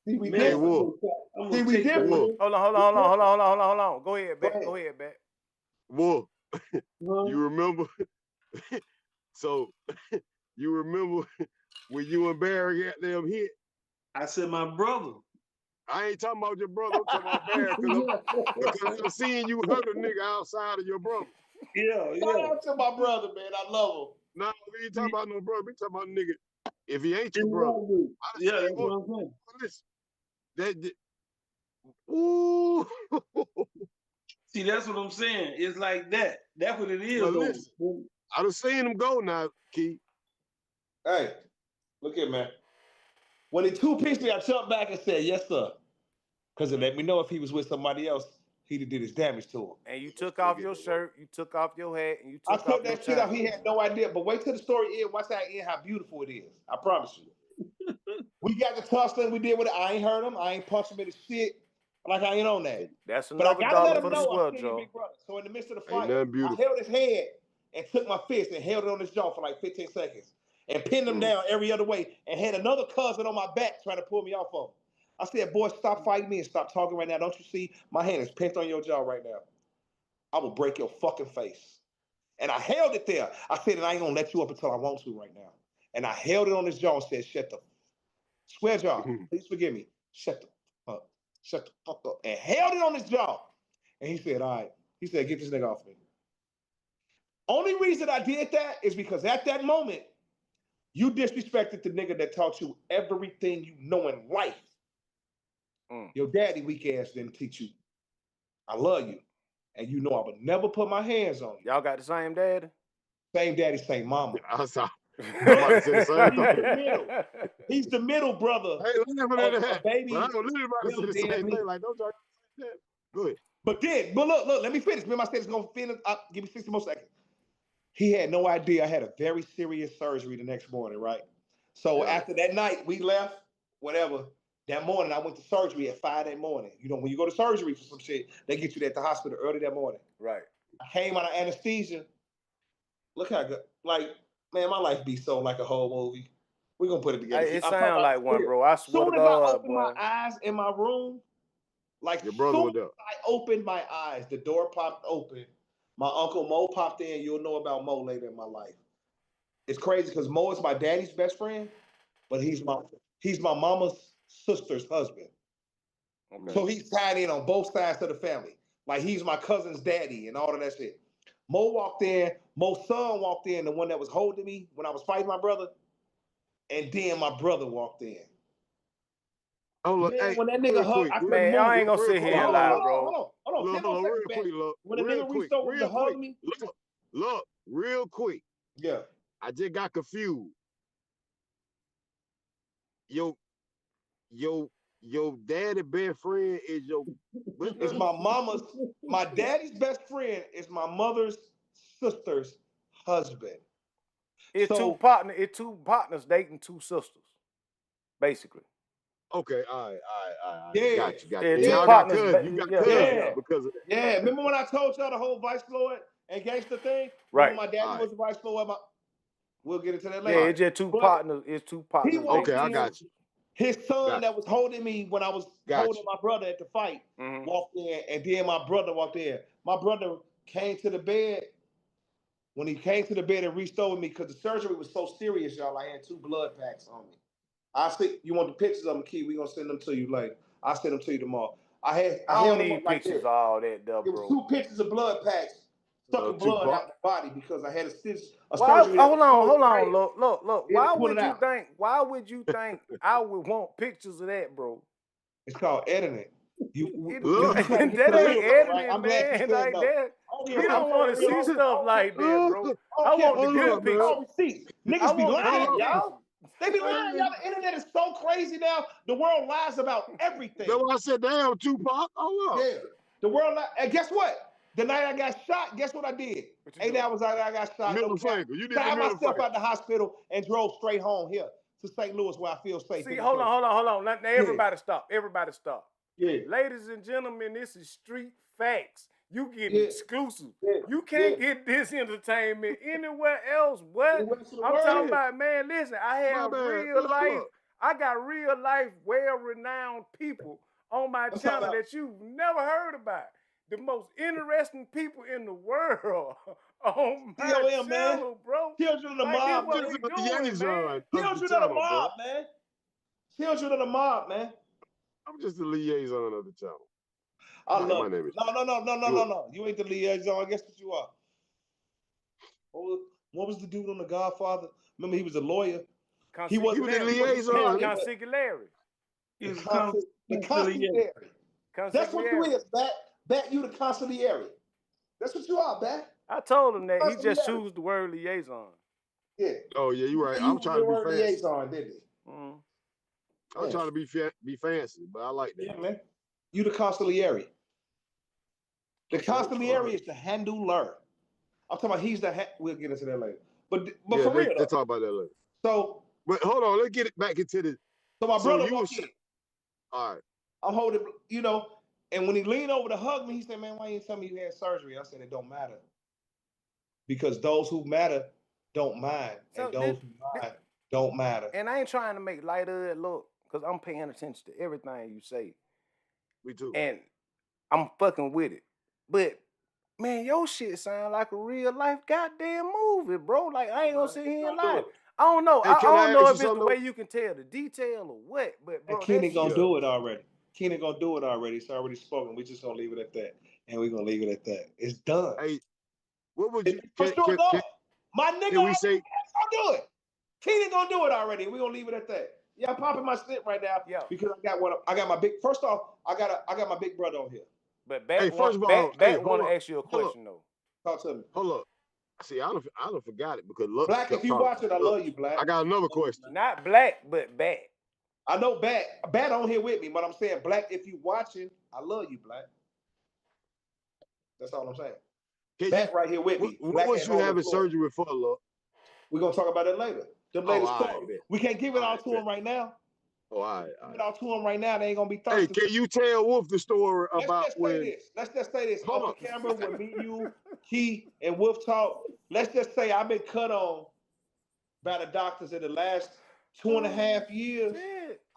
See, we man. different. I'm See, gonna we take different. Hold on. Go ahead, Bet. Go ahead, Bet. Wolf, you remember? So you remember when you and Barry got them hit? I said my brother. I ain't talking about your brother. I'm talking about Barry because I'm seeing you hurt a nigga outside of your brother. Yeah. Shout out to my brother, man. I love him. No, we ain't talking about no brother. We talking about nigga. If he ain't your In brother, yeah, that's what I'm saying. Listen, ooh. See, that's what I'm saying. It's like that. That's what it is, But though. listen, I done seen him go now, Key. Hey, look here, man. When he two-pieced me, I jumped back and said, yes, sir. Because it let me know if he was with somebody else, he'd have did his damage to him. And you took off your shirt, you took off your hat, and you took off I took that shit off. He had no idea. But wait till the story ends. Watch that end, how beautiful it is. I promise you. We got the tussling we did with it. I ain't hurt him. I ain't punched him in the shit. Like I ain't on that. That's but I another gotta let dollar him for the know I'm swell, still your Joe. big brother. So in the midst of the fight, nothing I held his head and took my fist and held it on his jaw for like 15 seconds and pinned him down every other way and had another cousin on my back trying to pull me off of him. I said, boy, stop fighting me and stop talking right now. Don't you see my hand is pinned on your jaw right now? I will break your fucking face. And I held it there. I said, and I ain't gonna let you up until I want to right now. And I held it on his jaw and said, shut the swear jaw, please forgive me. Shut the fuck up. And held it on his jaw. And he said, all right. He said, get this nigga off me. Only reason I did that is because at that moment, you disrespected the nigga that taught you everything you know in life. Your daddy weak ass didn't teach you. I love you. And you know I would never put my hands on you. Y'all got the same daddy? Same daddy, same mama. I'm about to say the same thing. He's the middle brother. Hey, a baby. But I'm literally about to say the same thing. Like, don't talk that. Good. But look, let me finish. Remember I said it's gonna finish. Give me 60 more seconds. He had no idea I had a very serious surgery the next morning, right? So after that night, we left, whatever. That morning, I went to surgery at 5 that morning. You know, when you go to surgery for some shit, they get you at the hospital early that morning. Right. I came out of anesthesia. Look how good. Like, man, my life be so like a whole movie. We're going to put it together. It sounds like one, bro. I swear to God, as I opened my eyes in my room, like, your brother was there. I opened my eyes, the door popped open. My Uncle Mo popped in. You'll know about Mo later in my life. It's crazy because Mo is my daddy's best friend, but he's my mama's sister's husband. Okay. So he's tied in on both sides of the family. Like he's my cousin's daddy and all of that shit. Mo walked in. Mo's son walked in, the one that was holding me when I was fighting my brother. And then my brother walked in. Oh, look, hey, when that nigga hugged, man, I ain't gonna sit here and lie, bro. Hold on, real quick, look. When the nigga reached over to hug me. Look, real quick. Yeah. I just got confused. Your daddy best friend is your. It's my daddy's best friend is my mother's sister's husband. It's two partners dating two sisters, basically. Okay, all right. Yeah. Got you. Yeah, y'all got cousins. You got cousins because of that. Yeah, remember when I told y'all the whole Vice Lord and gangster thing? Right. Remember my daddy was the Vice Lord? We'll get into that later. Yeah, it's just two partners. It's two partners. Okay, I got you. His son that was holding me when I was holding my brother at the fight walked in, and then my brother walked in. My brother came to the bed. When he came to the bed and reached over me, because the surgery was so serious, y'all, I had 2 blood packs on me. I see you want the pictures of them, Key. We're gonna send them to you later. I'll send them to you tomorrow. I don't need pictures of all that, though, bro. It was 2 pictures of blood packs, sucking blood out the body because I had a surgery. Hold on. Look. Why would you think I would want pictures of that, bro? It's called editing. That ain't editing, man. Like that. We don't want to see stuff like that, bro. I want the good pictures. Niggas be lying, y'all. They be lying, y'all. The internet is so crazy now. The world lies about everything. That's why I said, damn, Tupac. Oh, look. Yeah. The world lies. And guess what? The night I got shot, guess what I did? 8 hours after I got shot. Middle finger. You did tied the middle myself finger. out the hospital and drove straight home here. to St. Louis where I feel safe. See, hold on. Now, everybody stop. Everybody stop. Yeah. Ladies and gentlemen, this is street facts. You get exclusive. Yeah. You can't get this entertainment anywhere else. What? I'm talking about, man, listen, I have real life. I got real life, well-renowned people on my channel that you've never heard about. The most interesting people in the world on my channel, man. Bro. Children of the mob. Children of the mob, man. Children of the mob, man. I'm just the liaison of the channel. I love my name is no. You ain't the liaison. Guess what you are? What was the dude on The Godfather? Remember, he was a lawyer. He was the liaison. Consigliere. The consigliere. That's what you is, Batt, you the consigliere. That's what you are, Batt. I told him that he just chose the word liaison. Yeah. Oh yeah, you're right. I'm trying to be fancy. Liaison, didn't he? I'm trying to be fancy, but I like that. Yeah, man. You the consigliere. The consigliere is the handler. I'm talking about he's the we'll get into that later. But for real, let's talk about that later. So, but hold on, let's get it back into the. So my brother walked in. All right. I'm holding, and when he leaned over to hug me, he said, "Man, why you tell me you had surgery?" I said, "It don't matter, because those who matter don't mind, and those who mind don't matter." And I ain't trying to make light of it, look, because I'm paying attention to everything you say. Me too. And I'm fucking with it. But man, your shit sound like a real life goddamn movie, bro. Like I ain't gonna sit here and lie. I don't know. I don't know if it's the way you can tell the detail or what, but bro, Keenan gonna do it already. Keenan gonna do it already. It's already spoken. We just gonna leave it at that, and we're gonna leave it at that. It's done. Hey, what would you? My nigga, we say gonna do it. Keenan gonna do it already. We're gonna leave it at that. Yeah, I'm popping my slip right now because I got my big. First off, I got my big brother on here. But Batt, first of all, Batt want to ask you a question though. Talk to me. Hold up. See, I don't forgot it because look. Black, if you watch it, I love you, Black. I got another question. Not Black, but Batt. I know Batt on here with me, but I'm saying, Black, if you watching, I love you, Black. That's all I'm saying. Batt right here with me. What was you having surgery for, love? We're gonna talk about that later. Them latest story. We can't give it all to him right now. Oh, all right. Give it all to him right now. They ain't gonna be thirsty. Hey, can you tell Wolf the story about when? Let's just say this. Hold on camera with me, you, Key, and Wolf talk. Let's just say I've been cut on by the doctors in the last 2.5 years.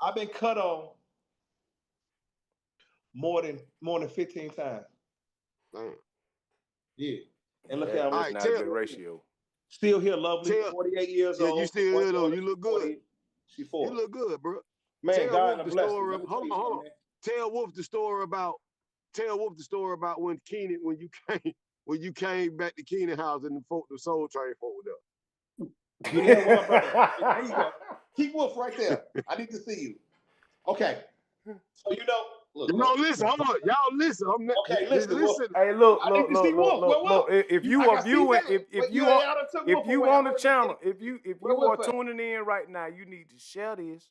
I've been cut on more than 15 times. Damn. Yeah. And look how that's not a good ratio. Still here, lovely. 48 years old. You still here though. You look good. She 4. You look good, bro. Man, God bless you. Hold on. Tell Wolf the story about when Keenan, when you came back to Keenan house and the Soul Train folk were there. Yeah, brother. There you go. Keep Wolf right there. I need to see you. Okay. So look. Listen, hold on. Y'all listen. Okay, listen. Hey, look. If you are viewing, if you on the channel, if you are tuning in right now, you need to share this.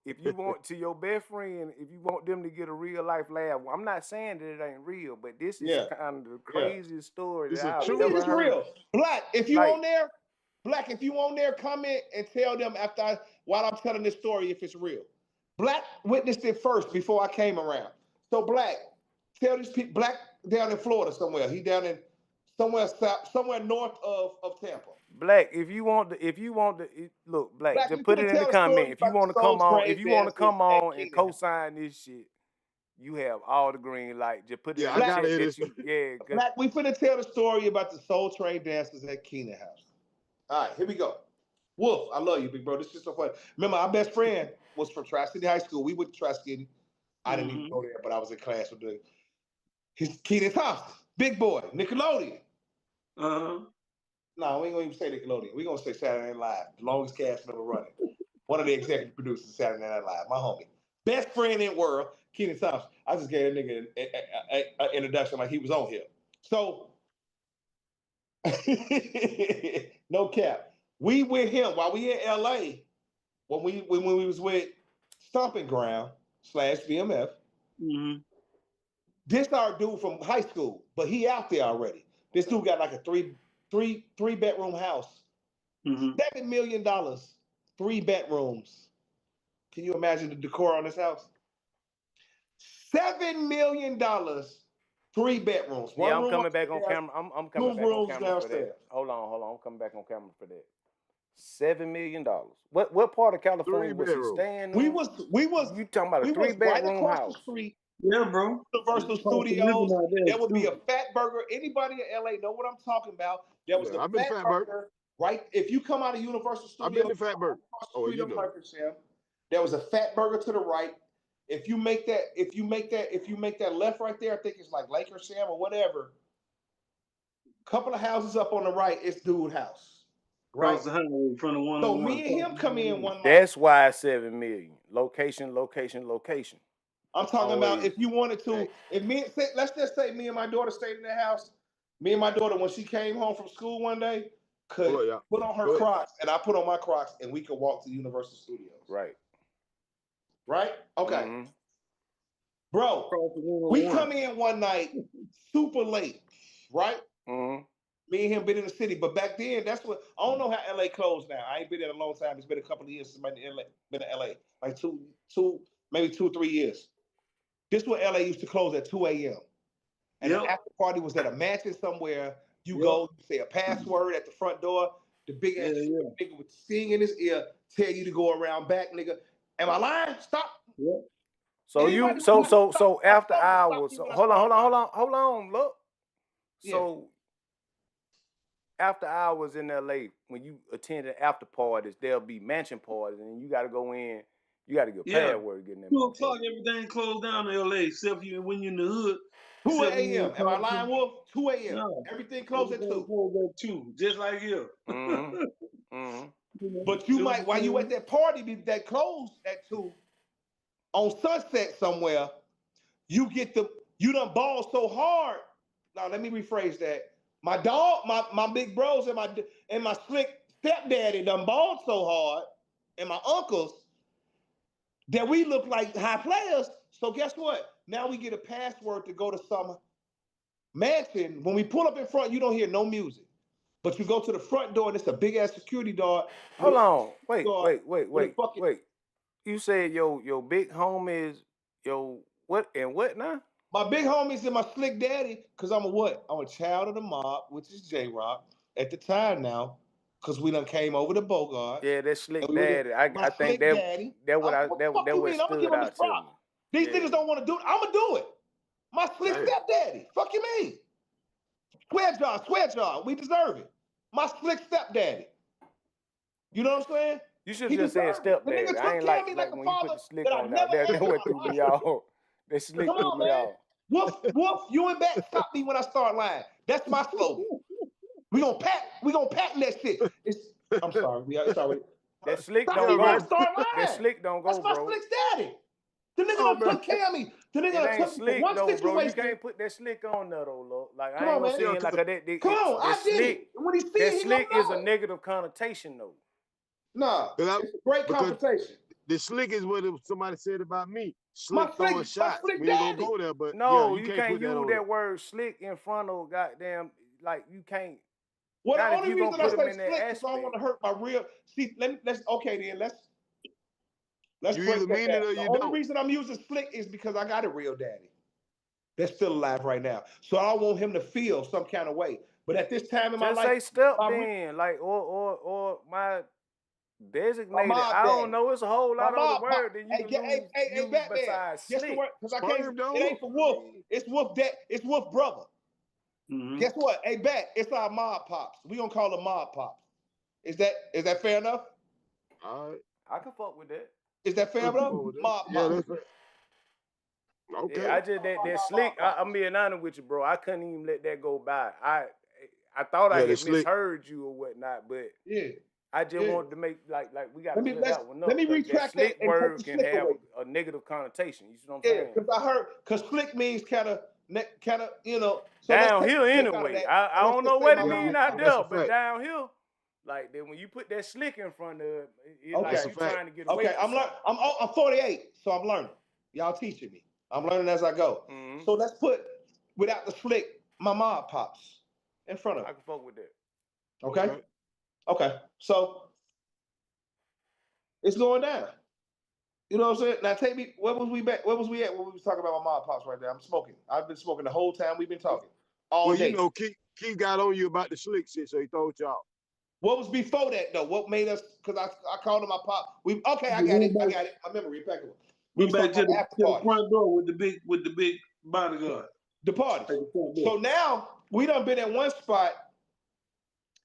If you want to your best friend, if you want them to get a real life laugh, I'm not saying that it ain't real, but this is kind of the craziest story that I've ever heard. It's real. Black, if you on there, comment and tell them while I'm telling this story if it's real. Black witnessed it first before I came around. So Black, tell these people. Black down in Florida somewhere. He down in somewhere north of Tampa. Black, if you want to look, Black, just put it in the comment. If you want to come on, and co-sign this shit, you have all the green light. Just put it in the chat. Black, we finna tell the story about the Soul Train dancers at Keenan house. All right, here we go. Wolf, I love you, big bro. This is so funny. Remember, our best friend was from Tri-City High School. We went to Tri-City. I didn't even go there, but I was in class with his Keenan Thompson, big boy, Nickelodeon. No, we ain't gonna even say Nickelodeon. We're gonna say Saturday Night Live, the longest cast ever running. One of the executive producers of Saturday Night Live, my homie. Best friend in the world, Keenan Thompson. I just gave that nigga an introduction like he was on here. So, no cap. We with him while we in LA, when we was with Stomping Ground / BMF. This our dude from high school, but he out there already. This dude got like a three bedroom house, $7 million 3 bedrooms. Can you imagine the decor on this house? $7 million, 3 bedrooms. Yeah, One I'm room coming back on upstairs, camera. I'm coming 2 back on rooms camera for that. downstairs. Hold on. I'm coming back on camera for that. $7 million. What part of California was he staying in? We was You talking about a 3 right bedroom across house? the street. Yeah, bro. Universal Studios. There would be a Fat Burger. Anybody in LA know what I'm talking about? There was a Fat Burger. Right, if you come out of Universal Studios, I've been to Fat Burger. You know. There was a Fat Burger to the right. If you make that left right there, I think it's like Lake or Sam or whatever. Couple of houses up on the right, it's dude house. Right. Across the highway in front of one. So me and him come in one night. That's why it's $7 million. Location. I'm talking about if you wanted to, let's just say me and my daughter stayed in the house. Me and my daughter, when she came home from school one day, could put on her Crocs and I put on my Crocs and we could walk to Universal Studios. Right. Right? Okay. Mm-hmm. Bro, we come in one night super late, right? Mm-hmm. Me and him been in the city, but back then, that's what, I don't know how LA closed now. I ain't been there a long time. It's been a couple of years since I've been in LA. Like maybe 2 or 3 years. This is what LA used to close at 2 a.m. And the after party was at a mansion somewhere. You go, you say a password at the front door. The big ass nigga would sing in his ear, tell you to go around back, nigga. Am I lying? Stop. Yeah. So after hours. Hold on. Look. So after hours in LA, when you attend after parties, there'll be mansion parties, and you got to go in. You got to get password getting there. 2 o'clock, everything closed down in LA, except when you're in the hood. 2 a.m. Am I lying, Wolf? 2 a.m. No. Everything closed at 2. Closed at 2, just like here. Mm-hmm. Mm-hmm. But you might, while you at that party that closed at 2, on Sunset somewhere, you done ball so hard. Now let me rephrase that. My dog, my big bros and my slick stepdaddy done balled so hard, and my uncles, that we look like high players. So guess what? Now we get a password to go to some mansion. When we pull up in front, you don't hear no music. But you go to the front door and it's a big ass security guard. Hold on. Wait. You said your big homie is what and what now? My big homies and my slick daddy, because I'm a child of the mob, which is J-Rock at the time now, because we done came over to Bogart. Yeah, that's slick daddy. I think that what stood out to me. These niggas don't want to do it. I'm gonna do it. My slick stepdaddy. Fuck you mean? Swear jar. We deserve it. My slick stepdaddy. You know what I'm saying? You should have just said stepdaddy. I ain't like when you put the slick on that. That went through me all. That slick through me all. Wolf, you and Batt stop me when I start lying. That's my slogan. We gonna patent that shit. I'm sorry. It's already. That slick don't go. That slick don't go, bro. That's my slick daddy. The nigga done took care of me. The nigga done took me for one situation. Bro. You can't put that slick on there though, look. Like I ain't gonna say it like that. Come on, I did it. When he see that slick is a negative connotation though. Nah, it's a great connotation. The slick is what somebody said about me. Slick throwing shots. We ain't gonna go there, but no, you can't use that word slick in front of goddamn. Like you can't. Well, the only reason I say slick is I don't want to hurt my real. See, let's you either mean it or you don't. The only reason I'm using slick is because I got a real daddy that's still alive right now. So I don't want him to feel some kind of way. But at this time in my life, say step then, like or my designated. I don't know. It's a whole lot of other words that you can use besides slick. Because I can't. It ain't for Wolf. It's Wolf. It's Wolf brother. Mm-hmm. Guess what? Hey, Batt, it's our mob pops. We gonna call them mob pops. Is that fair enough? All right. I can fuck with that. Is that fair enough? Mob pops. Okay. Yeah, I just that slick. I'm being honest with you, bro. I couldn't even let that go by. I thought I had misheard you or whatnot, but I just wanted to make like we got to clear that one up. Let me retract that. Slick word can have away. a negative connotation. You see what I'm saying? Yeah, because slick means kind of So downhill anyway. I don't know what it means out there, but downhill, like that when you put that slick in front of it, it's like you trying to get away. Okay, I'm 48, so I'm learning. Y'all teaching me. I'm learning as I go. Mm-hmm. So let's put without the slick, my mob pops in front of. I can fuck with that. Okay. So It's going down. You know what I'm saying? Now take me, where was we at when we was talking about my mom and pops right there? I'm smoking. I've been smoking the whole time we've been talking. All day. You know, Keith got on you about the slick shit, so he told y'all. What was before that though? What made us? Because I called him my pop. I got it. My memory impeccable. We back to the front door with the big bodyguard. The party. So now we done been at one spot,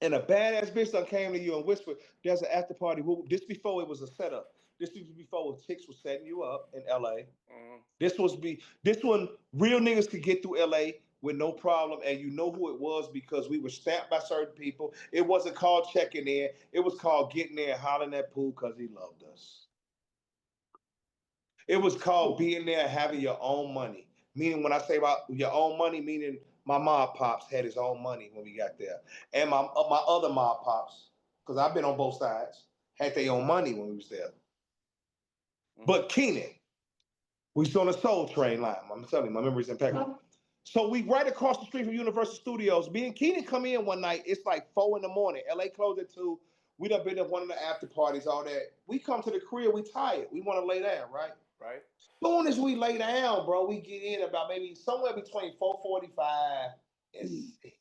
and a badass bitch done came to you and whispered, "There's an after party." This before it was a setup. This was before chicks was setting you up in LA. This one real niggas could get through LA with no problem, and you know who it was because we were stamped by certain people. It wasn't called checking in. It was called getting there and hollering at Pooh because he loved us. It was called being there and having your own money. Meaning when I say about your own money, meaning my mom pops had his own money when we got there. And my other mom pops, because I've been on both sides, had their own money when we was there. But Keenan, we was on a Soul Train line. I'm telling you, my memory's impeccable. So we right across the street from Universal Studios. Me and Keenan come in one night. It's like 4 a.m. LA closed at 2. We done been at one of the after parties, all that. We come to the crib, we tired. We want to lay down, right? Right. Soon as we lay down, bro, we get in about maybe somewhere between 4:45 and 6.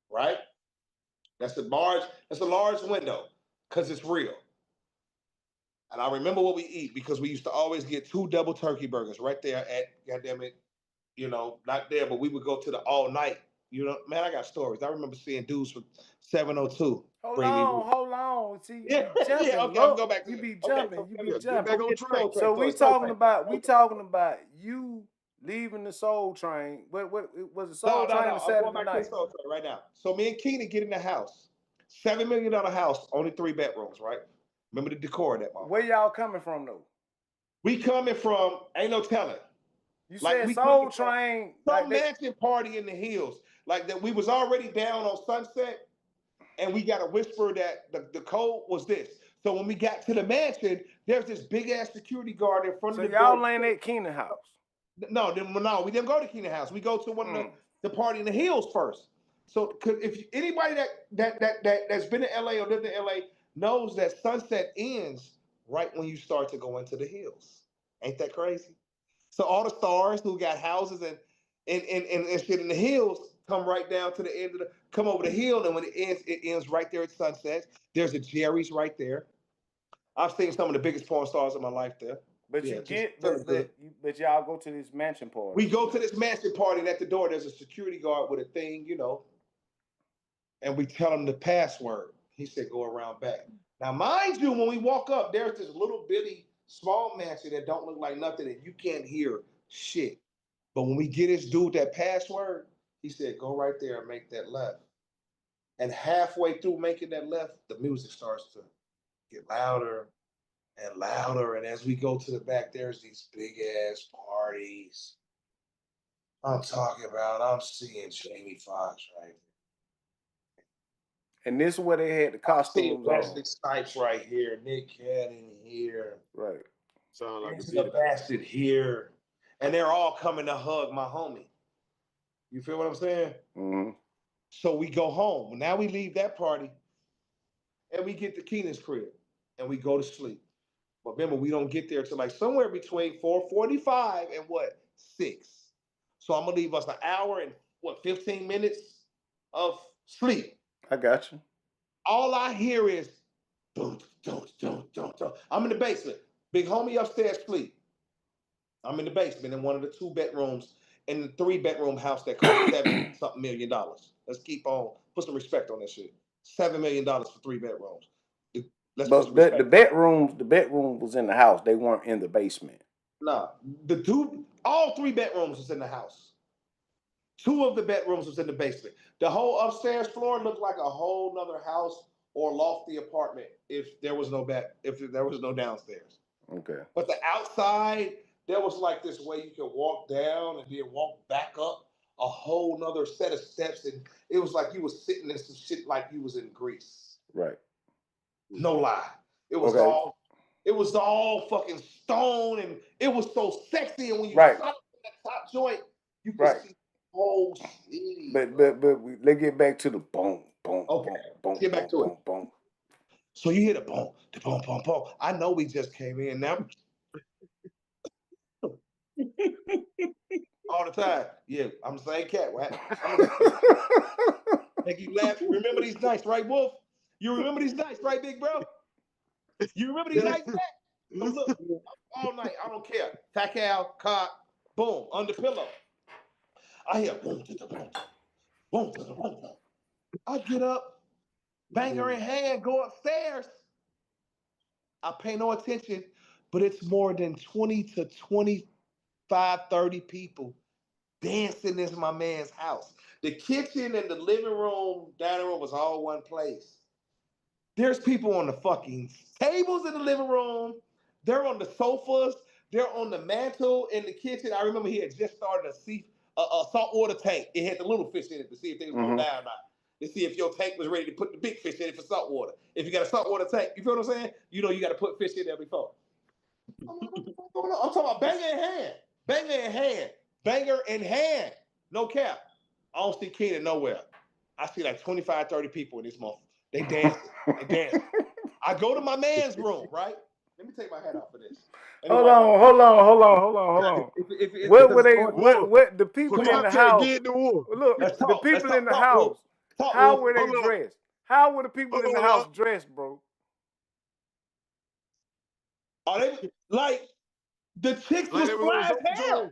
Right? That's a large window, because it's real. And I remember what we eat because we used to always get 2 double turkey burgers right there at, goddamn it, you know, not there, but we would go to the all night. You know, man, I got stories. I remember seeing dudes from 702. Hold on. See, yeah, jumping. yeah, okay, I'll go back to you be it. jumping. Okay, You be Get jumping. back on track. So we talking about you leaving the Soul Train. What was the Soul Train on Saturday night? Soul Train right now. So me and Keenan get in the house. $7 million house, only 3 bedrooms, right? Remember the decor of that mom. Where y'all coming from though? We coming from, ain't no telling. You said Soul Train. Some mansion party in the hills. Like that we was already down on Sunset, and we got a whisper that the code was this. So when we got to the mansion, there's this big ass security guard in front of the door. So y'all laying at Keenan house? No, we didn't go to Keenan house. We go to one of the party in the hills first. So if anybody that's been in LA or lived in LA knows that Sunset ends right when you start to go into the hills. Ain't that crazy? So all the stars who got houses and shit in the hills come right down to the end of come over the hill, and when it ends right there at Sunset. There's a Jerry's right there. I've seen some of the biggest porn stars in my life there. But but y'all go to this mansion party. We go to this mansion party, and at the door there's a security guard with a thing, you know, and we tell him the password. He said, "Go around back." Now, mind you, when we walk up, there's this little bitty small mansion that don't look like nothing, and you can't hear shit. But when we get this dude that password, he said, "Go right there and make that left." And halfway through making that left, the music starts to get louder and louder. And as we go to the back, there's these big ass parties. I'm seeing Jamie Foxx right there. And this is where they had the costumes on. Wesley Snipes right here, Nick Cannon here. Right. Sound like a bastard here. And they're all coming to hug my homie. You feel what I'm saying? Mm-hmm. So we go home. Now we leave that party and we get to Keenan's crib and we go to sleep. But remember, we don't get there till like somewhere between 4:45 and 6. So I'm gonna leave us an hour and 15 minutes of sleep. I got you. All I hear is don't. I'm in the basement. Big homie upstairs sleep. I'm in the basement in one of the 2 bedrooms in the 3-bedroom house that cost $7-something million. Let's keep on, put some respect on that shit. $7 million for 3 bedrooms. But the bedroom was in the house. They weren't in the basement. No, all 3 bedrooms was in the house. 2 of the bedrooms was in the basement. The whole upstairs floor looked like a whole nother house or lofty apartment if there was no downstairs. Okay. But the outside, there was like this way you could walk down and then walk back up a whole nother set of steps, and it was like you was sitting in some shit like you was in Greece. Right. No lie. It was all fucking stone, and it was so sexy. And when you shot that top joint, you could see the whole city. But let's get back to the boom. Okay. Boom. Get back to it. Boom. So you hear the boom, boom, boom. I know we just came in now. All the time. Yeah, I'm the same cat. What? Make you laugh. You remember these nights, right, Wolf? You remember these nights, right, big bro? You remember these nights, Matt? So look, all night, I don't care. Tacal, cot, boom, under pillow. I hear boom, boom, boom. I get up, banger in hand, go upstairs. I pay no attention, but it's more than 20 to 25, 30 people dancing in my man's house. The kitchen and the living room, dining room was all one place. There's people on the fucking tables in the living room. They're on the sofas. They're on the mantle in the kitchen. I remember he had just started a saltwater tank. It had the little fish in it to see if they was going to die or not. To see if your tank was ready to put the big fish in it for saltwater. If you got a saltwater tank, you feel what I'm saying? You know you got to put fish in there before. I'm talking about banger in hand. Banger in hand. Banger in hand. No cap. I don't see Keenan nowhere. I see like 25, 30 people in this month. They dancing. They dancing. I go to my man's room, right? Let me take my hat off for this. Hold on. What were they? What the people in the house? Look, the people in the house. How were they dressed? How were the people in the house dressed, bro? Are they like the chicks was fly as hell?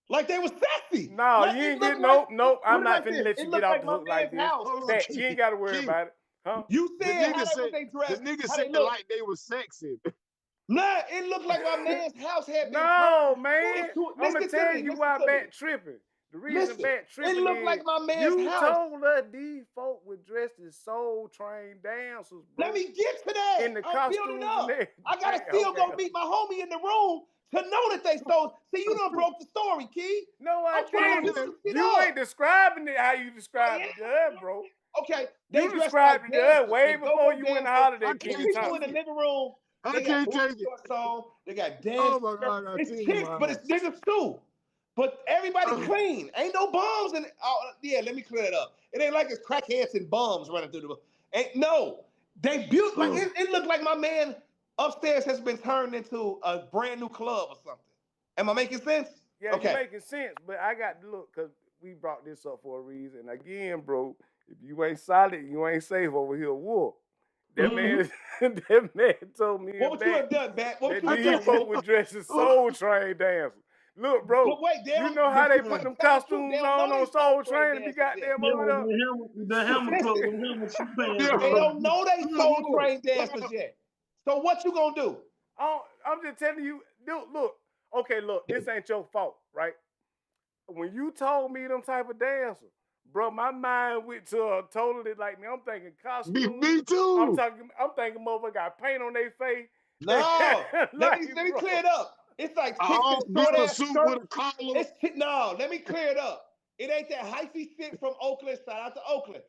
Like they was sexy. No, like, you ain't get nope. I'm not finna let you get off the hook like this. That, you ain't got to worry about it, huh? You said how they dressed. The niggas said like they was sexy. Nah, it looked like my man's house had been no, man. I'm gonna tell you why Batt tripping. The reason Batt tripping it looked like my man's you house. told us these folk were dressed as soul trained dancers, bro. Let me get to that. In the costumes up. I gotta still go meet my homie in the room to know that they stole. See, you done broke the story, Key. No, I didn't. You ain't describing it how you described it to us, bro. Okay, you described it to us way before you went to holiday. People in the living room. They got shorts on. They got dance. Oh my God, it's chicks, but it's niggas too. But everybody clean. Ain't no bums in it. Yeah, let me clear it up. It ain't like it's crackheads and bums running through the. Ain't no. They built like it looked like my man upstairs has been turned into a brand new club or something. Am I making sense? Yeah, okay. You're making sense. But I got to look because we brought this up for a reason. And again, bro, if you ain't solid, you ain't safe over here, Wolf. That man told me. What would you have done, Batt? What would you have done? These folk were dressed as Soul Train dancers. Look, bro, but wait, you know how they put them costumes on Soul Train and be goddamn over there? The hammer club, they don't know they Soul Train dancers yet. So what you gonna do? I'm just telling you, dude, look, this ain't your fault, right? When you told me them type of dancers, bro, my mind went to totally like me. I'm thinking costumes. Me too. I'm thinking motherfucker got paint on their face. No, let me clear it up. It's like chicks in short ass skirts. No, let me clear it up. It ain't that hyphy shit from Oakland. Shout out to Oakland.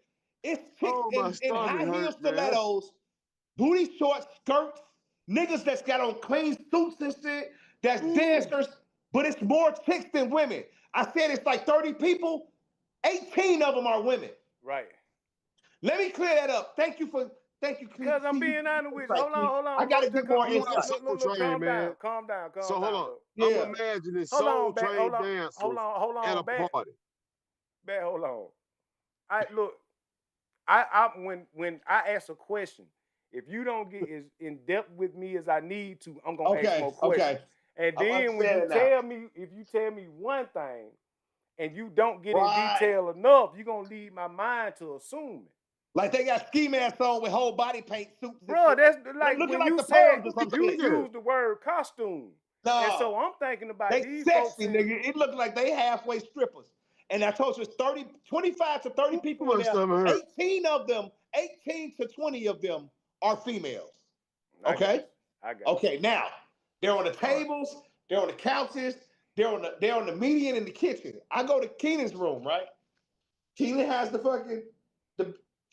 It's chicks in high heel stilettos, booty short skirts, niggas that's got on clean suits and shit. That's dancers, but it's more chicks than women. I said it's like 30 people. 18 of them are women. Right. Let me clear that up. Thank you. Because I'm being honest with you. Hold on. I got to get more insight. Calm down. So hold on. Yeah. I'm imagining Soul Train dancers at a party. Batt, hold on. When I ask a question, if you don't get as in depth with me as I need to, I'm gonna ask more questions. And then when you tell me one thing, and you don't get in detail enough, you're gonna lead my mind to assuming. Like they got ski masks on with whole body paint suits. Bro, that's like when you said you used the word costume. No. And so I'm thinking about these sexy, nigga. It looked like they halfway strippers. And I told you it's 25 to 30 people in there. 18 to 20 of them are females. Okay? I got okay, now they're on the tables, they're on the couches, they're on the median in the kitchen. I go to Keenan's room, right? Keenan has the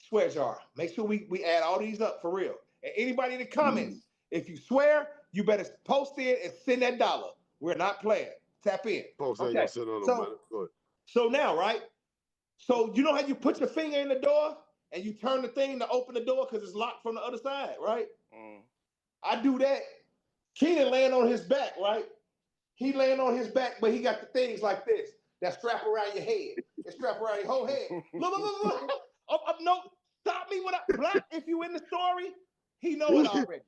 swear jar. Make sure we add all these up for real. And anybody in the comments, if you swear, you better post it and send that $1. We're not playing. Tap in. Okay. So now, right? So you know how you put your finger in the door and you turn the thing to open the door because it's locked from the other side, right? I do that. Keenan laying on his back, right? He laying on his back, but he got the things like this that strap around your head. It strap around your whole head. Look. No, stop me when I Black. If you in the story, he know it already.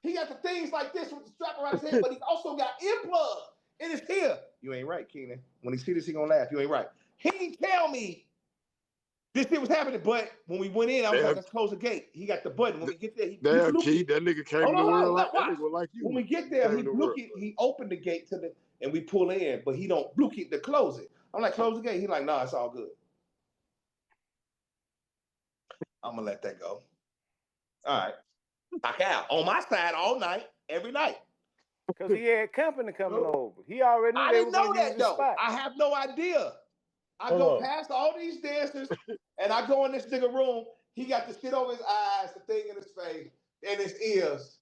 He got the things like this with the strap around his head, but he also got earplugs in his ear. You ain't right, Keenan. When he see this, he gonna laugh. You ain't right. He didn't tell me this shit was happening, but when we went in, I was like, let's close the gate. He got the button. When we get there, he Key, that nigga came in the world like that nigga like you. When we get there, he opened the gate and we pull in, but he don't blue key to close it. I'm like, close the gate. He's like, nah, it's all good. I'm gonna let that go. All right. Knock out on my side all night, every night. Because he had company coming over. He already knew I they didn't were know gonna that use the though. spot. I have no idea. I go past all these dancers and I go in this nigga room. He got the shit over his eyes, the thing in his face, and his ears.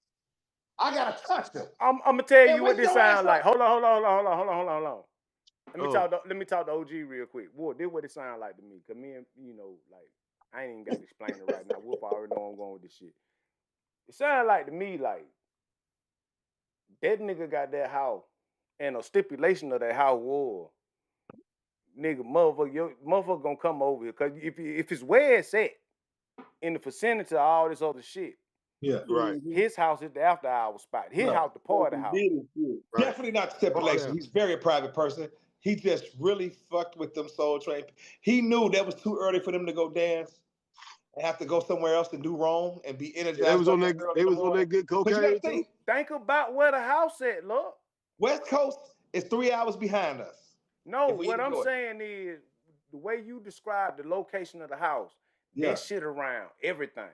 I gotta touch him. I'm gonna tell you what this sound like. Hold on. Let me talk to OG real quick. Boy, this what it sound like to me. Cause me and like I ain't even got to explain it right now. Whoop already know I'm going with this shit. It sound like to me like that nigga got that house, and a stipulation of that house was, nigga, motherfucker gonna come over here. Cause if it's where it's at, in the vicinity of all this other shit, yeah, right. His house is the after hour spot. His house the party house. Right. Definitely not stipulation. He's very a private person. He just really fucked with them Soul Train. He knew that was too early for them to go dance and have to go somewhere else and do wrong and be energized. They was on that good cocaine too. Think about where the house at, look. West Coast is 3 hours behind us. No, what I'm saying is the way you describe the location of the house, that shit around everything.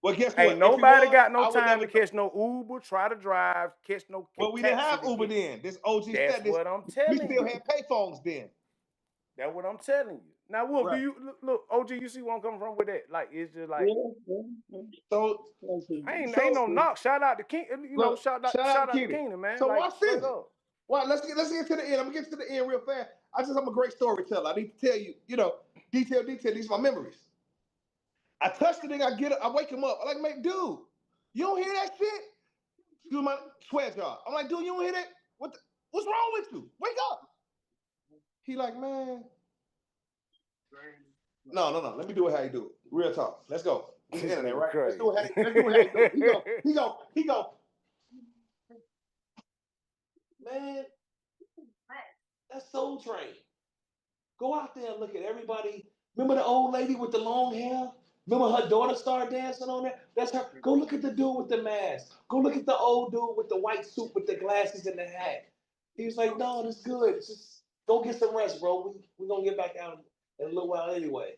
Well, guess what? Ain't nobody got no time to catch no Uber, try to drive, catch no. Well, we didn't have Uber then. This OG said this. That's what I'm telling you. We still had payphones then. That's what I'm telling you. Now, Wolf, do you look, OG? You see where I'm coming from with that? Like, it's just like. So ain't no knock. Shout out to King. Shout out to Keenan, man. So like, watch this. Well, let's get to the end. I'm gonna get to the end real fast. I'm a great storyteller. I need to tell you, detail. These are my memories. I touch the nigga, I wake him up. I'm like, dude, you don't hear that shit? Do my sweat job. I'm like, dude, you don't hear that? What's wrong with you? Wake up. He like, man. No. Let me do it how you do it. Real talk. Let's go. We the internet, right? Let's do it how you do it. He go. Man, that's Soul Train. Go out there and look at everybody. Remember the old lady with the long hair? Remember her daughter started dancing on there? That's her. Go look at the dude with the mask. Go look at the old dude with the white suit with the glasses and the hat. He was like, no, that's good. Just go get some rest, bro. We're going to get back out in a little while anyway.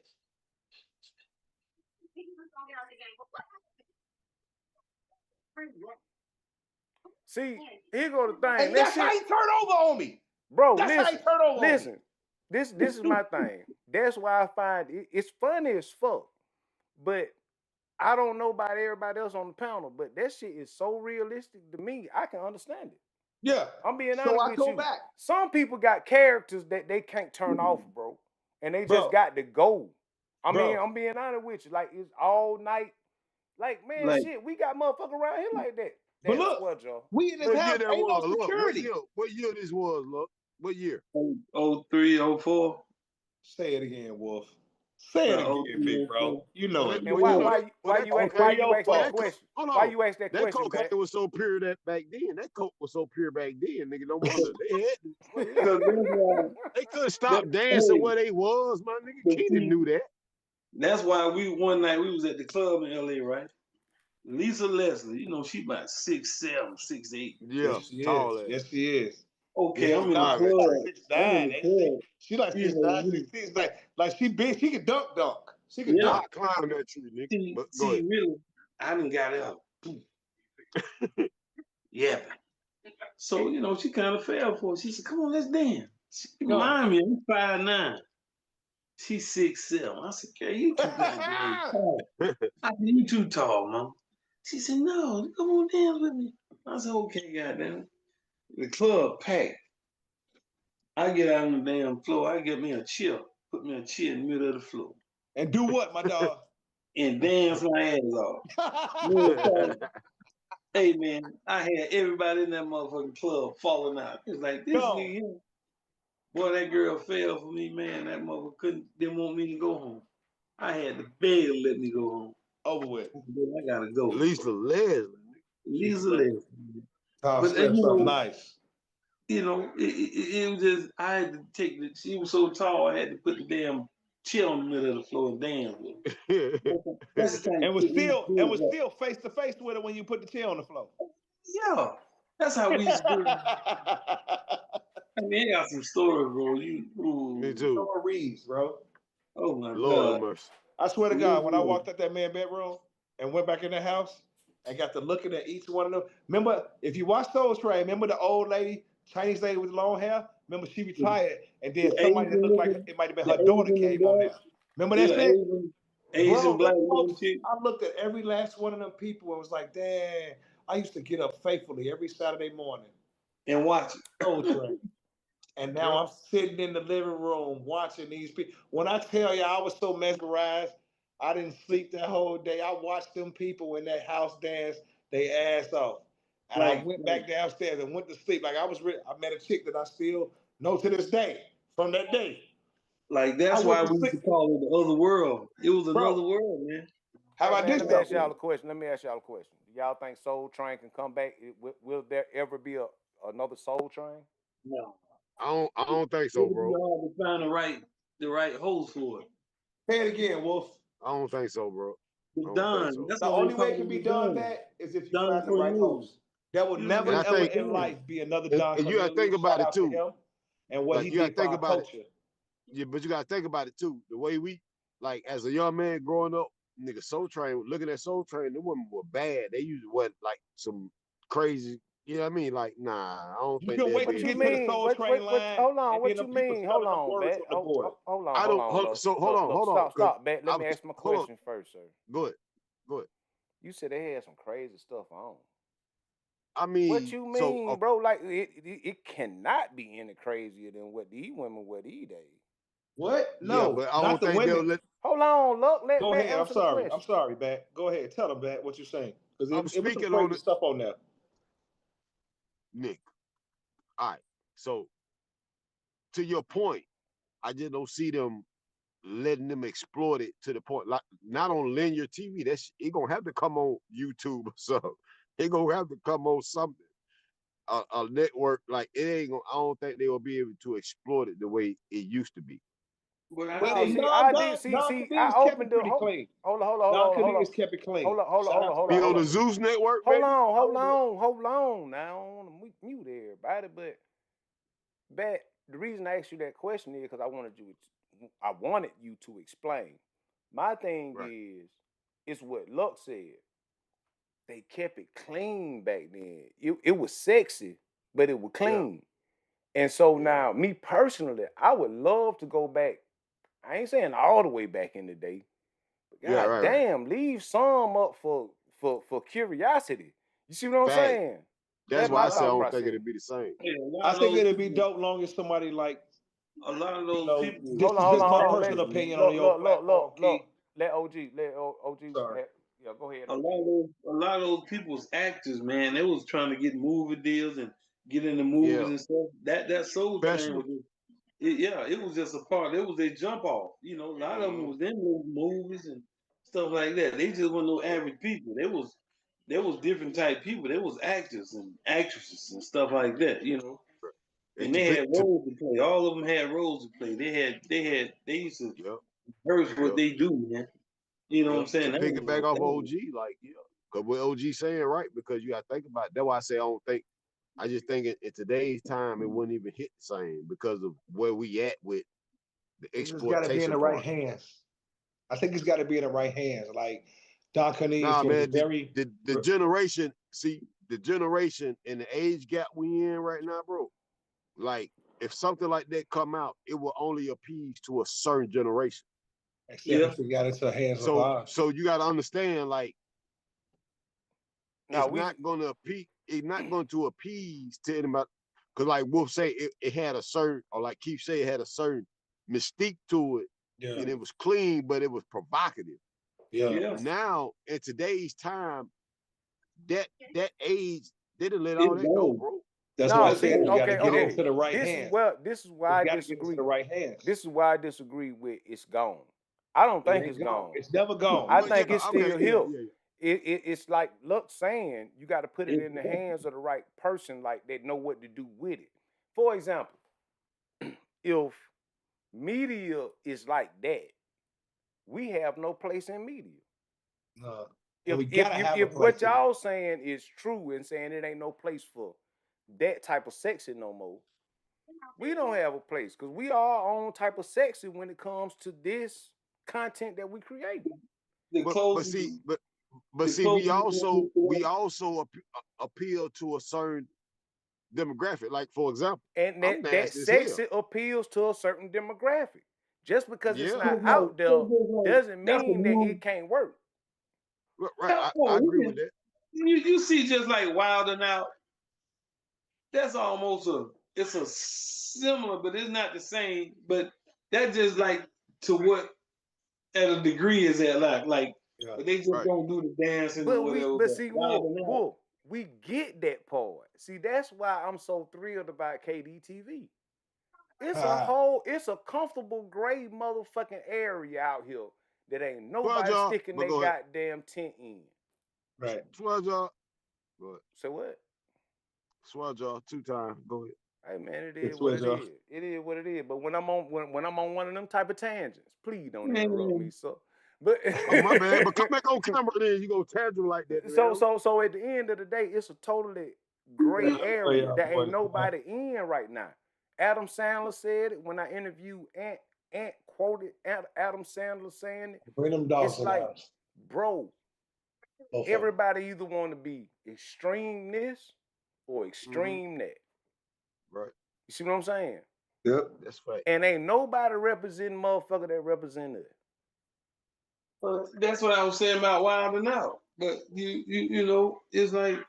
See, here go the thing. And that's how he turned over on me. Bro, that's how he turned over on me. This is my thing. That's why I find it's funny as fuck. But I don't know about everybody else on the panel, but that shit is so realistic to me. I can understand it. Yeah. I'm being honest with you. Back. Some people got characters that they can't turn off, bro. And they just got to go. mean, I'm being honest with you. Like, it's all night. Like, man, shit, we got motherfuckers around here like that. But look, what, Joe? We in this house, ain't no security. What year this was, look? What year? 03, 04. Say it again, Wolf. Say it again, big bro. You know it. And why you ask that question? Why you ask that question? That cocaine was so pure back then. That coke was so pure back then, nigga. No wonder they couldn't stop dancing where they was, my nigga. Keenan knew that. That's why one night we was at the club in LA, right? Lisa Leslie, she about 6'7", 6'8". Yeah, tall ass. Yes, she is. Okay, I'm in the club. She like 6'9", 6'6". Like she big. She can dunk. She can dunk. Climb that tree, nigga. See, really, I done got up. Yeah. So she kind of fell for it. She said, "Come on, let's dance." She remind me, I'm 5'9". She's 6'7". I said, "Okay, you too tall." I said, "You too tall, mom." She said, "No, come on, dance with me." I said, "Okay, goddamn." The club packed. I get out on the damn floor. I get me a chair. Put me a chair in the middle of the floor. And do what, my dog? and dance my ass off. Hey man, I had everybody in that motherfucking club falling out. It's like this nigga, boy, that girl fell for me, man. That motherfucker didn't want me to go home. I had to beg to let me go home. Over with. I gotta go. Lisa Leslie. Lisa Leslie. But you know, nice. You know, it was just I had to take the. She was so tall, I had to put the damn chair on the middle of the floor and dance with her. That's the kind and of was shit still face to face with her when you put the chair on the floor. Yeah, that's how we used to do it. I mean, I got some stories, bro. Me too. Stories, bro. Oh my Lord God. I swear to God, when I walked out that man's bedroom and went back in the house and got to looking at each one of them. Remember, if you watch Soul Train, remember the old lady, Chinese lady with long hair? Remember she retired and then somebody that looked like it might have been her daughter came on there. Remember that shit? Asian black woman chick. I looked at every last one of them people and was like, damn, I used to get up faithfully every Saturday morning. And watch Soul Train. And now I'm sitting in the living room watching these people. When I tell you I was so mesmerized, I didn't sleep that whole day. I watched them people in that house dance they ass off. And I went back downstairs and went to sleep. Like I met a chick that I still know to this day from that day. Like that's why we used to call it the other world. It was another world, man. How about this? Let me ask y'all a question. Do y'all think Soul Train can come back? Will there ever be another Soul Train? No. I don't think so, bro. It's hard to find the right host for it. Say it again, Wolf. I don't think so, bro. Done. So. The only way it can be done that is if you find the right host. There will never ever in life be another Don. And you gotta think about it too. And what he did for our culture. Yeah, but you gotta think about it too. The way we, like, as a young man growing up, nigga, Soul Train, looking at Soul Train, the women were bad. They usually wasn't like some crazy. You know what I mean? Like, nah, I don't think. You can wait to get to the Soul Train line. Hold on, what you mean? Hold on, Batt. Hold on. Hold on. Stop, Batt. Let me ask my question first, sir. Go ahead. You said they had some crazy stuff on. I mean, what you mean, bro? Like, it cannot be any crazier than what these women were these days. What? No, yeah, but I don't think they'll let. Hold on, look. Go ahead. I'm sorry, Batt. Go ahead. Tell them, Batt, what you're saying. Because I'm speaking on the stuff on there. Nick. All right. So, to your point, I just don't see them letting them exploit it to the point, like not on linear TV. That's it gonna have to come on YouTube or something. It gonna have to come on something, a network. Like it ain't gonna. I don't think they will be able to exploit it the way it used to be. Well, I opened the clean. Hold on. Kept it clean. Hold on. Be on the Zeus network. Hold on. Now I don't want to mute everybody, but the reason I asked you that question is because I wanted you to explain. My thing is, it's what Luck said. They kept it clean back then. It was sexy, but it was clean. Yeah. And so now, me personally, I would love to go back. I ain't saying all the way back in the day, but God damn, leave some up for curiosity. You see what I'm saying? That's why I said I don't think it'd be the same. Yeah, I think it'd be dope long as somebody like a lot of those people. This is my personal opinion on your look. Let OG. Sorry. Yeah, go ahead. A lot of those people's actors, man, they was trying to get movie deals and get into movies and stuff. That Soul Train was it was just a part. It was a jump off. You know, a lot of them was in those movies and stuff like that. They just weren't no average people. There was different type people. There was actors and actresses and stuff like that. You know, and they had roles to play. All of them had roles to play. They used to rehearse what they do, man. You know what I'm saying? To pick it back off OG, like because what OG saying right, because you gotta think about it. That's why I say I just think in today's time it wouldn't even hit the same because of where we at with the exploitation. It's got to be in the right hands. I think it's got to be in the right hands. Like Don Cornelius was very the generation. See the generation and the age gap we in right now, bro. Like if something like that come out, it will only appease to a certain generation. Except if we got into the hands of ours. So you got to understand, like it's not going to appease to anybody. Because like Wolf say, it had a certain, or like Keith say, it had a certain mystique to it, and it was clean, but it was provocative. Yeah. Now in today's time, that age, they done let all that go, bro. That's No, why I see, said you got to okay, get okay. into the right This hands. is why I You got to get into disagree. the right hands. This is why I disagree with it's gone. I don't think It it's ain't gone. It's never gone. I But think yeah, it's okay, still yeah, here. yeah. It's like Luck saying you got to put it in the hands of the right person, like that know what to do with it. For example, if media is like that, we have no place in media. And we gotta have a If place what y'all saying is true and saying it ain't no place for that type of sexy no more, we don't have a place because we are our own type of sexy when it comes to this content that we create. But see, we also appeal to a certain demographic. Like for example, And I'm that nasty as hell. sexy appeals to a certain demographic. Just because it's Yeah, not out there doesn't mean that it can't work. right. I agree with that. You see, just like Wild 'N Out, that's almost it's a similar, but it's not the same. But that just like to what at a degree is at like but they just don't do the dancing or whatever. But see, Wild 'N Out, Wolf, we get that part. See, that's why I'm so thrilled about KDTV. It's a comfortable gray motherfucking area out here that ain't nobody sticking their goddamn tent in. Right. Swell jaw. So what? Swell jaw 2 times. Go ahead. Hey man, it is what it is. It is what it is. But when I'm on one of them type of tangents, please don't interrupt me. So, but oh my bad. But come back on camera, then you go tangent like that. So at the end of the day, it's a totally gray area that ain't nobody in right now. Adam Sandler said it when I interviewed Ant quoted Adam Sandler saying it. Bring them dogs. It's like, bro, everybody either want to be extreme this or extreme that. Right. You see what I'm saying? Yep, that's right. And ain't nobody representing motherfucker that represent it. That's what I was saying about Wild 'N Out. But you know, it's like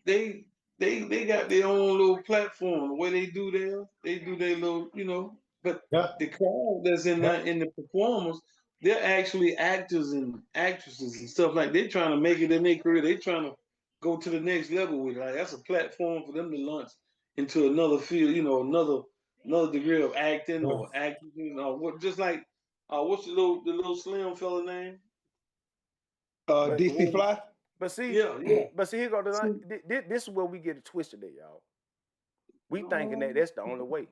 they got their own little platform. The way they do their little, you know. But the crowd that's in the performers, they're actually actors and actresses and stuff like they're trying to make it in their career. They're trying to go to the next level with it. Like that's a platform for them to launch into another field, you know, another degree of acting or acting, you know, what just like what's the little slim fella name? DC Fly. But see, yeah. But see, here go this is where we get it twisted there, y'all. We thinking that that's the only way.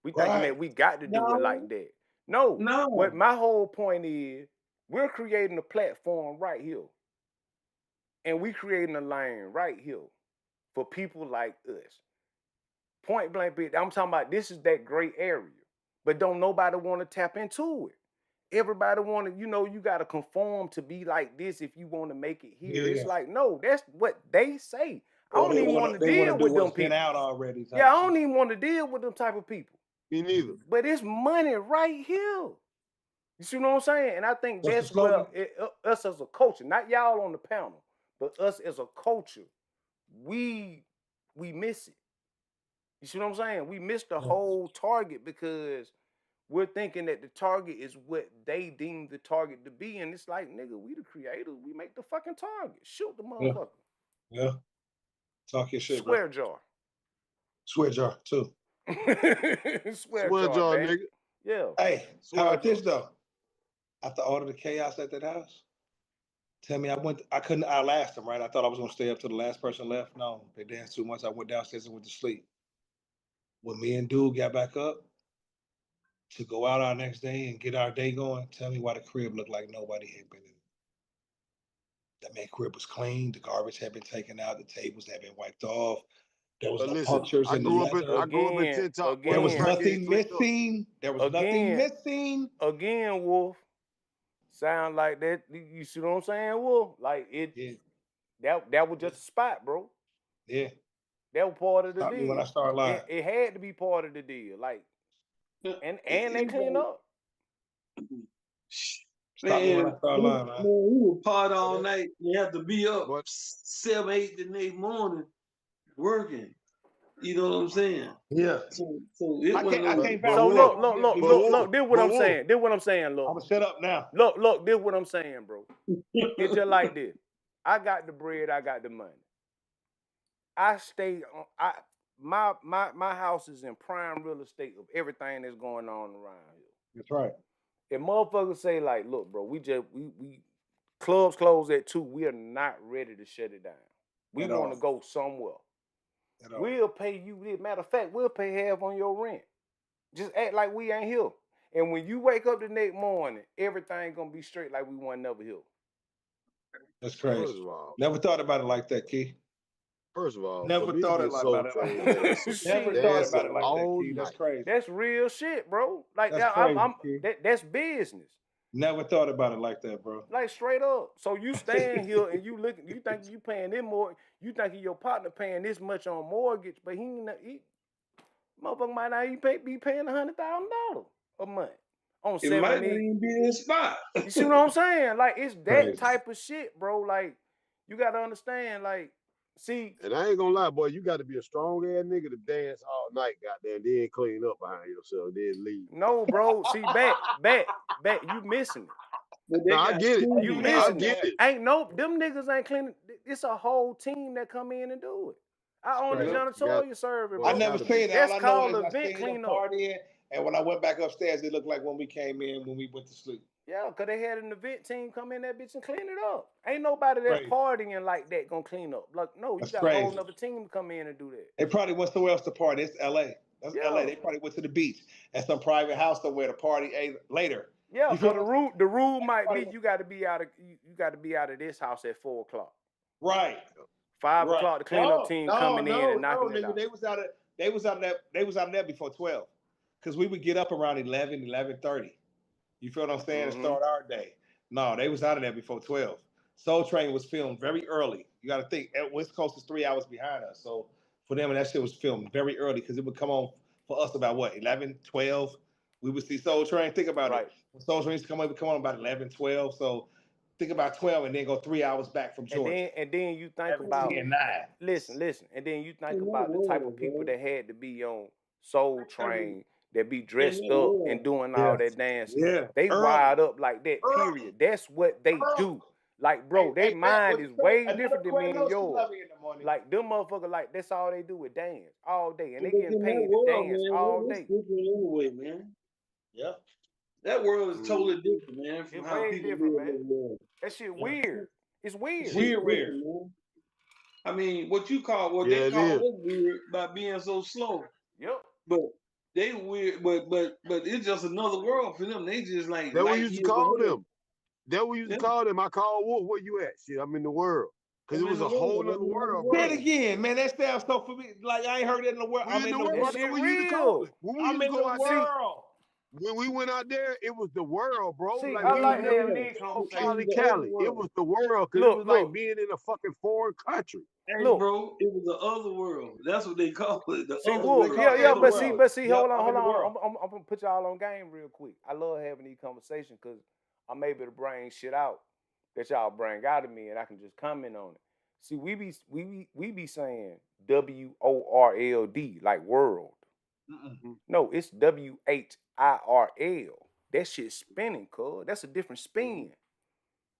We thinking that we got to do it like that. No. What my whole point is, we're creating a platform right here. And we creating a lane right here for people like us. Point blank, I'm talking about this is that gray area. But don't nobody want to tap into it. Everybody want to, you know, you got to conform to be like this if you want to make it here. Yeah. It's like, no, that's what they say. I don't even want to deal with them people. Out already. Yeah, I don't even want to deal with them type of people. Me neither. But it's money right here. You see what I'm saying? And I think that's where us as a culture, not y'all on the panel, but us as a culture, we miss it. You see what I'm saying? We miss the whole target because we're thinking that the target is what they deem the target to be. And it's like, nigga, we the creators. We make the fucking target. Shoot the motherfucker. Yeah. Talk your shit, Swear jar. Swear jar, too. Swear jar, nigga. Yeah. Hey, how about this, though? After all of the chaos at that house, tell me I couldn't outlast them, right? I thought I was going to stay up till the last person left. No, they danced too much. I went downstairs and went to sleep. When me and Dude got back up to go out our next day and get our day going, tell me why the crib looked like nobody had been in it. That man crib was clean. The garbage had been taken out. The tables had been wiped off. There was no punctures in the leather. I grew up in TikTok. There was nothing missing. There was nothing missing. Again, Wolf. Sound like that. You see what I'm saying, Wolf? Like it. Yeah. That was just a spot, bro. Yeah. That was part of the deal. When I started lying. It had to be part of the deal. Like, and they clean up. Man, we were part all night. You have to be up 7, 8 the next morning working. You know what I'm saying? Yeah. So it I wasn't can't no. So validate. look, this what I'm saying. This what I'm saying, look. I'm gonna shut up now. Look, this what I'm saying, bro. It's just like this. I got the bread, I got the money. I stay on my house is in prime real estate of everything that's going on around here. That's right. If motherfuckers say like, look, bro, we clubs close at 2, we are not ready to shut it down. We want to go somewhere. We'll pay you. Matter of fact, we'll pay half on your rent. Just act like we ain't here. And when you wake up the next morning, everything gonna be straight like we weren't never here. That's crazy. First of all, Never thought about it like that, Key. First of all, Never thought about it like that. Never thought about it like that, Key. That's crazy. That's real shit, bro. Like that's crazy, that's business. Never thought about it like that, bro. Like straight up. So you stand here and you looking, you think you paying this more, you think your partner paying this much on mortgage, but he motherfucker might not even be paying $100,000 a month on 7 It might not even be in spot. You see what I'm saying? Like it's that type of shit, bro. Like you gotta understand, like, see. And I ain't gonna lie, boy, you got to be a strong ass nigga to dance all night, goddamn, then clean up behind yourself, then leave. No, bro. See, Batt, you missing it. No, I get it. You missing it. Ain't them niggas ain't cleaning. It's a whole team that come in and do it. I own the janitorial service, bro. I never seen that. That's All I called know is I event stayed cleanup. partying, and when I went back upstairs, it looked like when we came in when we went to sleep. Yeah, because they had an event team come in that bitch and clean it up. Ain't nobody that's partying like that gonna clean up. Like, no, you got a whole nother team come in and do that. They probably went somewhere else to party. It's LA. That's LA. They probably went to the beach at some private house somewhere to party later. Yeah, so the rule might be you got to be out of this house at 4 o'clock. Right. 5 o'clock, the cleanup team coming in and knocking it out. They was out of there before 12, because we would get up around 11:30. You feel what I'm saying? And start our day. No, they was out of there before 12. Soul Train was filmed very early. You got to think, West Coast is 3 hours behind us. So for them, and that shit was filmed very early because it would come on for us about what, 11, 12? We would see Soul Train. Think about it. When Soul Train used to come on, it would come on about 11, 12. So think about 12 and then go 3 hours back from Georgia. And then you think about, listen, and then you think about the type of people that had to be on Soul Train, that be dressed up and doing all that dancing. Yeah. They wired up like that, period. That's what they do. Like, bro, their mind is way different than me and yours. Like, them motherfuckers, like, that's all they do is dance all day. And they getting paid to dance all day. Anyway, man. Yeah. That world is totally different, man. From how people different, man. That shit weird. It's weird. It's weird. Man. I mean, what they call us weird by being so slow. Yep. But they weird, but it's just another world for them. They just like that we used to call them. That we used to call them. I call Wolf, where you at? Shit, I'm in the world. Because it was a whole other world, bro. Say it again, man. That sounds so familiar. Like I ain't heard it in the world. I'm in the world. That shit real. I'm in the world. When we went out there, it was the world, bro. See, like I like Cali. It was the world. Because it was like being in a fucking foreign country. Hey, bro, it was the other world. That's what they call it. The other world. But see, hold on. I'm gonna put y'all on game real quick. I love having these conversations because I'm able to bring shit out that y'all bring out of me, and I can just comment on it. See, we be saying WORLD like world. No, it's WHIRL. That shit's spinning, cuz. That's a different spin.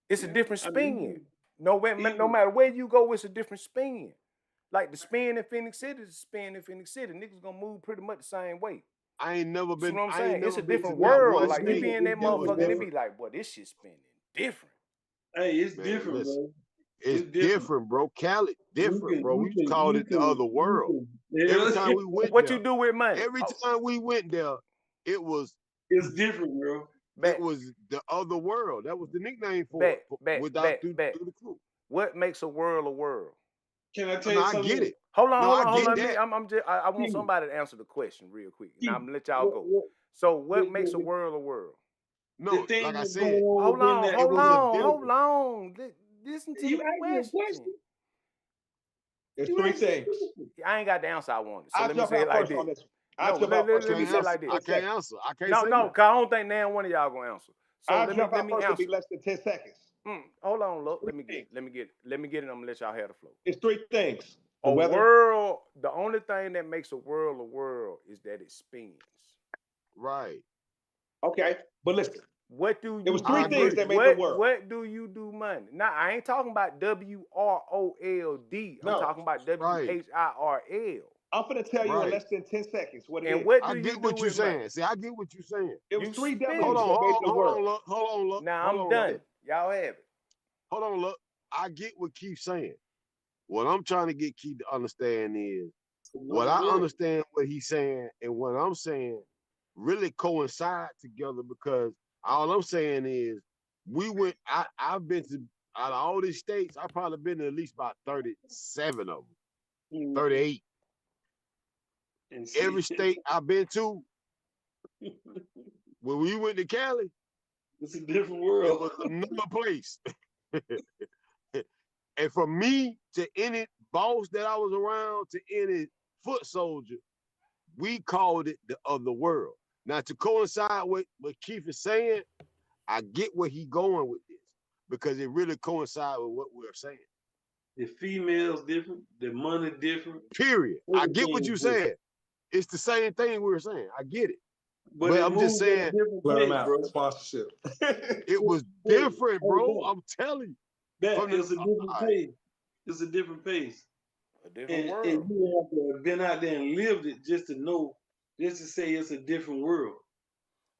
It's a different spin. No matter where you go, it's a different spin. Like the spin in Phoenix City is a spin in Phoenix City. Niggas gonna move pretty much the same way. I ain't never been. You know what I'm saying? It's a different world. Like you be in that motherfucker, they be like, boy, this shit spinning different. Hey, it's different, bro. It's different, bro. Cali, different, bro. We called it the other world. Every time we went what there, you do with money? Every time we went there, it's different, bro. It was the other world. That was the nickname for it. Without through the crew. What makes a world a world? Can I tell you something? I get it. Hold on. I want somebody to answer the question real quick. Now I'm gonna let y'all go. So what makes a world a world? No, like I said. Hold on. Listen to the question. There's 3 things. I ain't got the answer I wanted. So let me jump say it out like first this. on this. Let me say it like this. I can't answer. I can't say no, because I don't think now one of y'all gonna answer. So I'll let jump me out first. answer. It'll be less than 10 seconds. Hold on, look. Let me get it. I'm gonna let y'all have the flow. It's 3 things. A world, the only thing that makes a world is that it spins. Right. Okay, but listen. What do you? It was three things that made the world. What do you do money? Now I ain't talking about WROLD. I'm talking about WHIRL. I'm gonna tell you in less than 10 seconds what it is. And what do I you get do what you're with saying. money? See, I get what you're saying. It was three spin W's it. that made the world. Hold on, look. Now hold I'm on, done. look. Y'all have it. Hold on, look. I get what Keith's saying. What I'm trying to get Keith to understand is what I understand what he's saying and what I'm saying really coincide together, because all I'm saying is I've been to, out of all these states, I've probably been to at least about 37 of them, 38. And every state I've been to, when we went to Cali, it's a different world. It was another place. And from me to any boss that I was around, to any foot soldier, we called it the other world. Now, to coincide with what Keith is saying, I get where he going with this, because it really coincides with what we're saying. The females different, the money different. Period. I get what you're saying. It's the same thing we were saying. I get it. But I'm just saying, sponsorship. It was different, bro. I'm telling you. It's a different pace. It's a different pace. A different world. And you have to have been out there and lived it just to know, just to say it's a different world.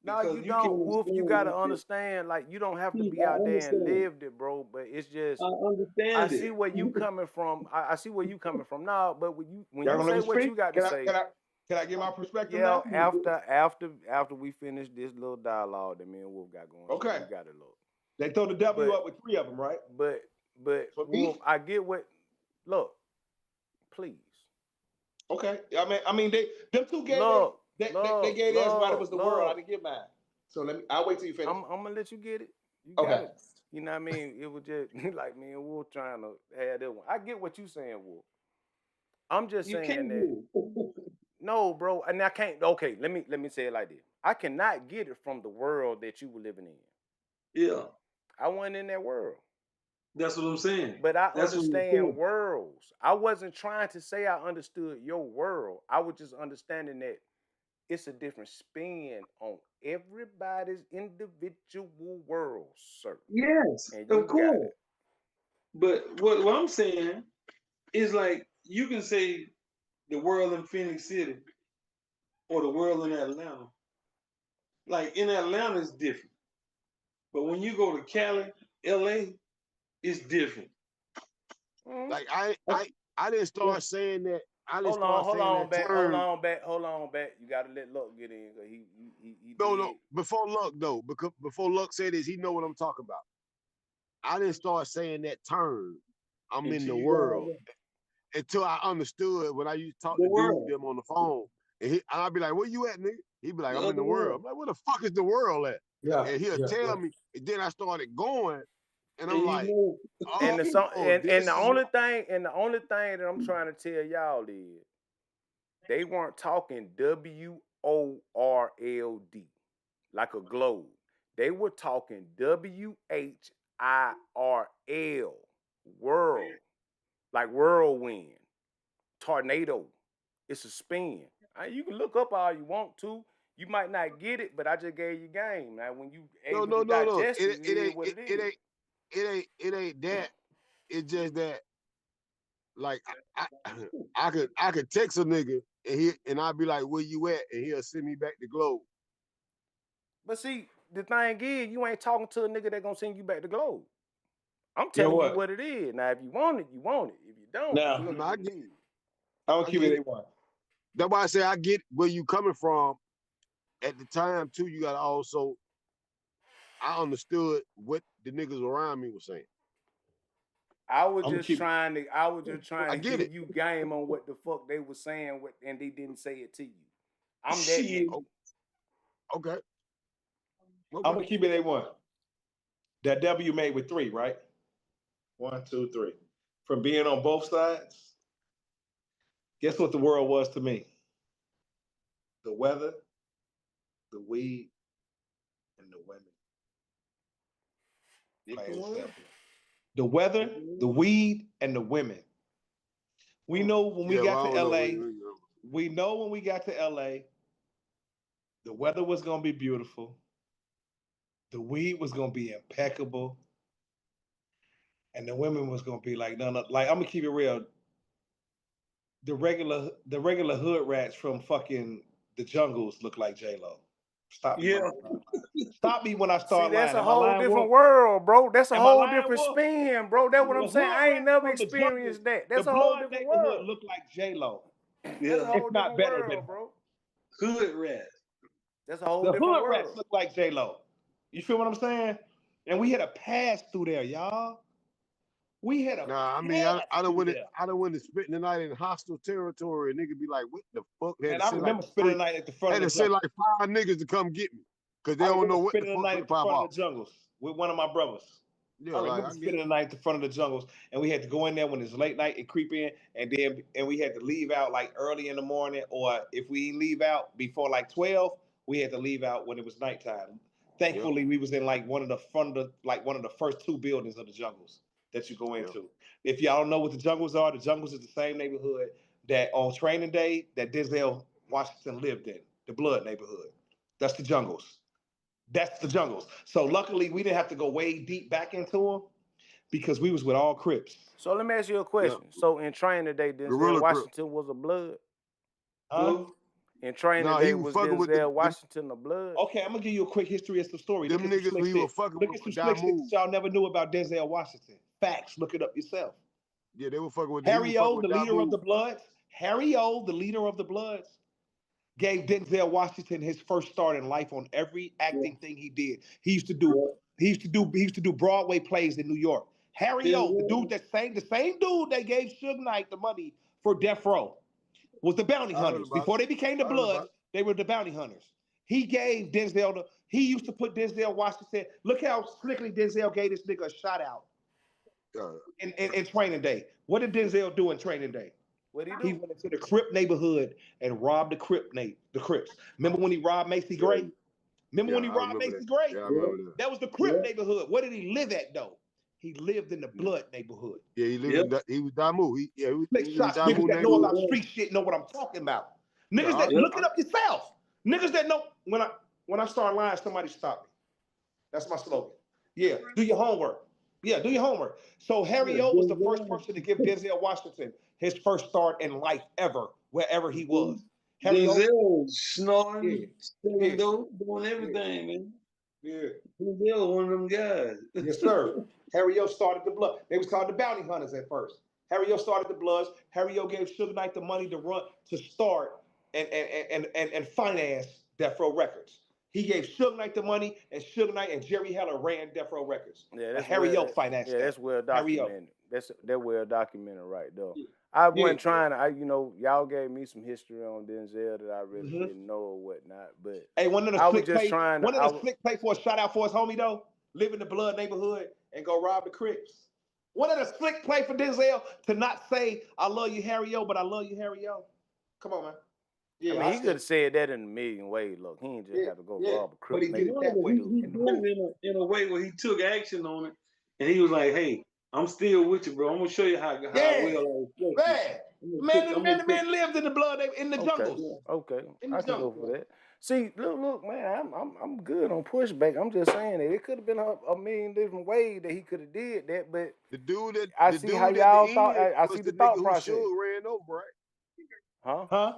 No, you don't, Wolf. You gotta understand. Like, you don't have to be out there and lived it, bro. But it's just, I understand. I see where you coming from. I see where you coming from now. But when you say what you got to say, can I get my perspective? Yeah, now? after we finish this little dialogue that me and Wolf got going. Okay, you got it, look. They throw the W up with three of them, right? But Wolf, I get what. Look, please. Okay, I mean, them two gave they gave theirs right. It was the world. I didn't get mine. So I'll wait till you finish. I'm gonna let you get it. You got it. You know what I mean? It was just like me and Wolf trying to have that one. I get what you saying, Wolf. I'm just saying that. No, bro, and I can't. Okay, let me say it like this. I cannot get it from the world that you were living in. Yeah, I wasn't in that world. That's what I'm saying. But I understand worlds. I wasn't trying to say I understood your world. I was just understanding that it's a different spin on everybody's individual world, sir. Yes, of course. But what I'm saying is, like, you can say the world in Phoenix City or the world in Atlanta. Like, in Atlanta is different. But when you go to Cali, LA, it's different. Like I didn't start saying that. Hold on, Batt. You gotta let Luck get in. He no. Before Luck said this, he know what I'm talking about. I didn't start saying that term. I'm in the world until I understood when I used to talk to dude them on the phone, and I'd be like, "Where you at, nigga?" He'd be like, "I'm in the world." I'm like, "Where the fuck is the world at?" Yeah. And he'll tell me, and then I started going, and I'm like, and the only thing that I'm trying to tell y'all is they weren't talking WORLD like a globe. They were talking WHIRL, world, like whirlwind, tornado. It's a spin. You can look up all you want to. You might not get it, but I just gave you game. Now, when you able to digest it ain't that. It's just that, like, I could text a nigga and I'd be like, "Where you at?" and he'll send me back the globe. But see, the thing is, you ain't talking to a nigga that gonna send you back the globe. I'm telling you what it is. Now, if you want it, you want it. If you don't, I get it. I don't keep it. They want. That's why I say I get where you coming from. At the time too, you gotta also. I understood what the niggas around me were saying. I was just trying to give you game on what the fuck they were saying, and they didn't say it to you. I'm that. Okay. I'm gonna keep it A1. That W made with three, right? 1, 2, 3. From being on both sides, guess what the world was to me? The weather, the weed, and the women. The weather, the weed, and the women. We know when we got to LA, we know when we got to LA, the weather was gonna be beautiful, the weed was gonna be impeccable, and the women was gonna be like, no, like I'm gonna keep it real. The regular hood rats from fucking the jungles look like J-Lo. Stop me. Yeah. Stop me when I See, start that's lying. a whole different world, bro. That's a Am I whole lying, different Wolf? spin, bro. That's what I'm The saying. hood I ain't rats never from the experienced jungle, that. That's the a whole blood different neighborhood world. look like J-Lo. That's a whole If not different better world, than bro. Hood rat. That's a whole the different hood rats world. look like J-Lo. You feel what I'm saying? And we had a pass through there, y'all. We had a Nah, I mean, I don't want to spend the night in hostile territory. And nigga be like, what the fuck? And I remember spending the night at the front of the jungle. jungle. Had to send like 5 niggas to come get me. Because they don't know what the fuck spending the night at the front of the jungles with one of my brothers. Yeah, I remember spending the night at the front of the jungles, and we had to go in there when it's late night and creep in, and we had to leave out like early in the morning, or if we leave out before like 12, we had to leave out when it was nighttime. Thankfully, we was in like one of the first 2 buildings of the jungles that you go into. If y'all don't know what the jungles are, the jungles is the same neighborhood that on Training Day that Denzel Washington lived in, the Blood neighborhood. That's the jungles. That's the jungles. So luckily, we didn't have to go way deep back into them because we was with all Crips. So let me ask you a question. So in Training Day, Denzel Washington was a Blood? Huh? In Training Day, was Denzel Washington a Blood? Okay, I'm gonna give you a quick history of some stories. Them niggas we were fucking with. Look at some slick shit that y'all never knew about Denzel Washington. Facts. Look it up yourself. Yeah, they were fucking with Harry O, the leader of the Bloods. Harry O, the leader of the Bloods, gave Denzel Washington his first start in life on every acting thing he did. He used to do Broadway plays in New York. Harry O, the same dude that gave Suge Knight the money for Death Row, was the bounty hunters. Before they became the Bloods, they were the bounty hunters. He gave Denzel he used to put Denzel Washington. Look how slickly Denzel gave this nigga a shout out in Training Day. What did Denzel do in Training Day? What did he do? He went into the Crip neighborhood and robbed the Crips. Remember when he robbed Macy Gray? Remember when he robbed Macy Gray? Yeah, I remember that. That was the Crip neighborhood. Where did he live at though? He lived in the Blood neighborhood. Yeah, he lived in he was Damu. He was niggas that know about street shit know what I'm talking about. Niggas that look it up yourself. Niggas that know when I start lying, somebody stop me. That's my slogan. Yeah, do your homework. Yeah, do your homework. So Harry O was the first person to give Denzel Washington his first start in life ever, wherever he was. Denzel snorting, stealing dope, doing everything, man. Yeah. Denzel one of them guys. Yes, sir. Harry O started the Blood. They was called the Bounty Hunters at first. Harry O started the Bloods. Harry O gave Suge Knight the money to start and finance Death Row Records. He gave Suge Knight the money, and Suge Knight and Jerry Heller ran Death Row Records. Yeah, that's Harry O financed that. that's well documented. That's well documented right there. Yeah. I wasn't trying to, y'all gave me some history on Denzel that I really didn't know or whatnot. But hey, one of the I was just trying to. One of the slick play for a shout out for his homie though. Live in the Blood neighborhood and go rob the Crips. One of the slick play for Denzel to not say I love you Harry O, but I love you Harry O. Come on, man. Yeah, I mean, he could have said that in a million ways. Look, he ain't just have to go rob a Crip. But he did it in a way where he took action on it, and he was like, "Hey, I'm still with you, bro. I'm gonna show you how well I Man lived in the Blood in the jungles. Okay, I can go for that. See, look, man, I'm good on pushback. I'm just saying that it could have been a million different ways that he could have did that, but the dude that I see how y'all thought. I see the thought process. Ran over, right? Huh?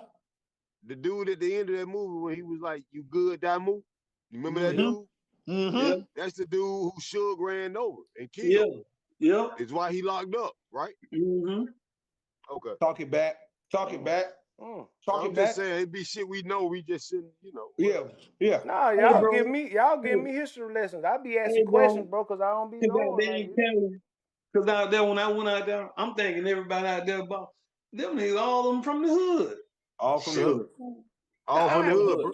The dude at the end of that movie when he was like, "You good, Damu?" You remember that dude? Mm-hmm. Yeah. That's the dude who Suge ran over and killed. Yeah. It's why he locked up, right? Mm-hmm. Okay. Talk it back. I'm just saying, it be shit we know. We just shouldn't, Yeah. Nah, y'all give me history lessons. I be asking questions, bro, because I don't be knowing. Because out there, when I went out there, I'm thinking everybody out there about them niggas, all of them from the hood. All from the hood. All from the hood, bro.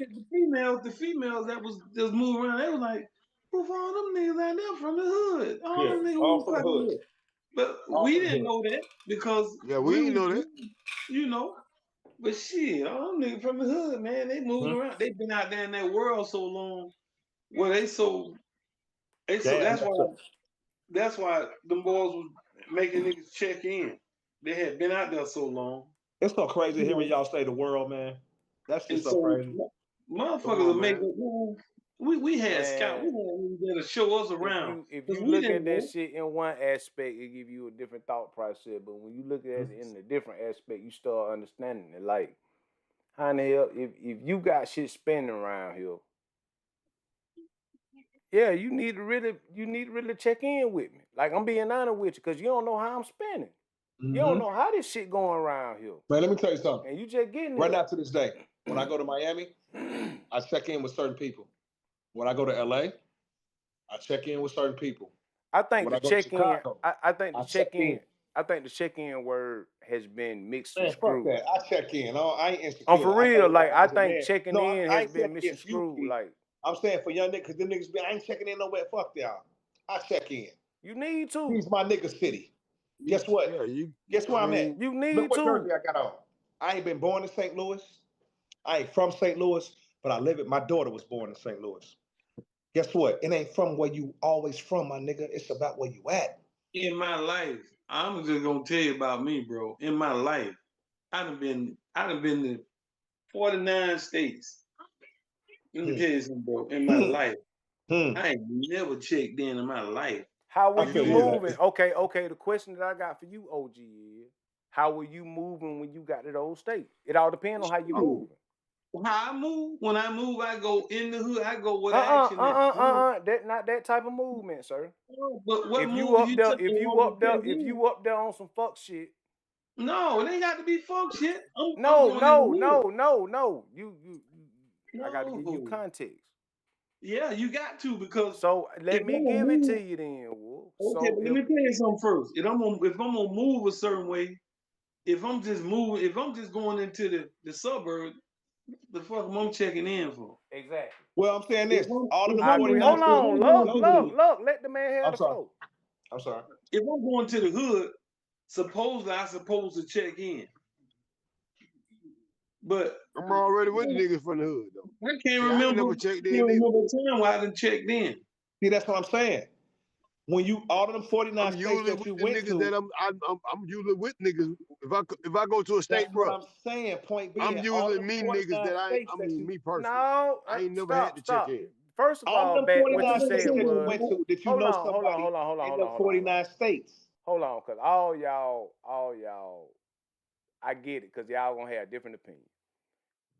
The females that was just moving around, they was like, who for all them niggas out there from the hood? All them niggas all from the hood. But we didn't know that because we didn't know that. But shit, all them niggas from the hood, man, they moving around. They've been out there in that world so long. Well, that's why them boys was making niggas check in. They had been out there so long. It's so crazy hearing y'all say the world, man. That's just so crazy. Motherfuckers will make it. We had Scott. We had to show us around. If you look at that shit in one aspect, it give you a different thought process. But when you look at it in a different aspect, you start understanding it. Like, how in the hell, if you got shit spinning around here, yeah, you need to really check in with me. Like, I'm being honest with you, because you don't know how I'm spinning. You don't know how this shit going around here. Man, let me tell you something. And you just getting right now to this day, when I go to Miami, I check in with certain people. When I go to LA, I check in with certain people. I think when the check-in, I think the check-in, I think the check-in word has been mixed and screwed. Fuck that. I check in. I ain't insecure. I'm for real. Like, I think checking in has been mixed and screwed. Like, I'm saying for young niggas, because them niggas be, I ain't checking in nowhere. Fuck y'all. I check in. You need to. He's my nigga city. Guess what? Yeah, Guess where I'm at? You need Look what to. jersey I got on. I ain't been born in St. Louis. I ain't from St. Louis, but I live it. My daughter was born in St. Louis. Guess what? It ain't from where you always from, my nigga. It's about where you at. In my life, I'm just gonna tell you about me, bro. In my life, I done been to 49 states. Let me tell you something, bro. In my life, I ain't never checked in my life. How were you moving? Okay. The question that I got for you, OG, is how were you moving when you got to those states? It all depends on how you moving. How I move? When I move, I go in the hood. I go where the action is. That not that type of movement, sir. But what if move you up you there, if you up there on some fuck shit. No, it ain't got to be fuck shit. No. You. I got to give you context. Yeah, you got to, because so let me give it to you then, Wolf. Okay, so but let me tell you something first. If I'm gonna move a certain way, if I'm just going into the suburbs, the fuck am I checking in for? Exactly. Well, I'm saying this. All of the Hold on, look, let the man have the flow. I'm sorry. If I'm going to the hood, supposedly I'm supposed to check in. But I'm already with the niggas from the hood, though. I can't remember. Never checked in. Remember the time where I done checked in. See, that's what I'm saying. When you all of them 49 states that you went to, that I'm usually with niggas. If I go to a state, bro, I'm saying. Point being, I'm usually me niggas that I mean me personally. No, I ain't never had to check in. First of all, Batt, what you said was, hold on. In the 49 states. Hold on, because all y'all, I get it, because y'all gonna have different opinions.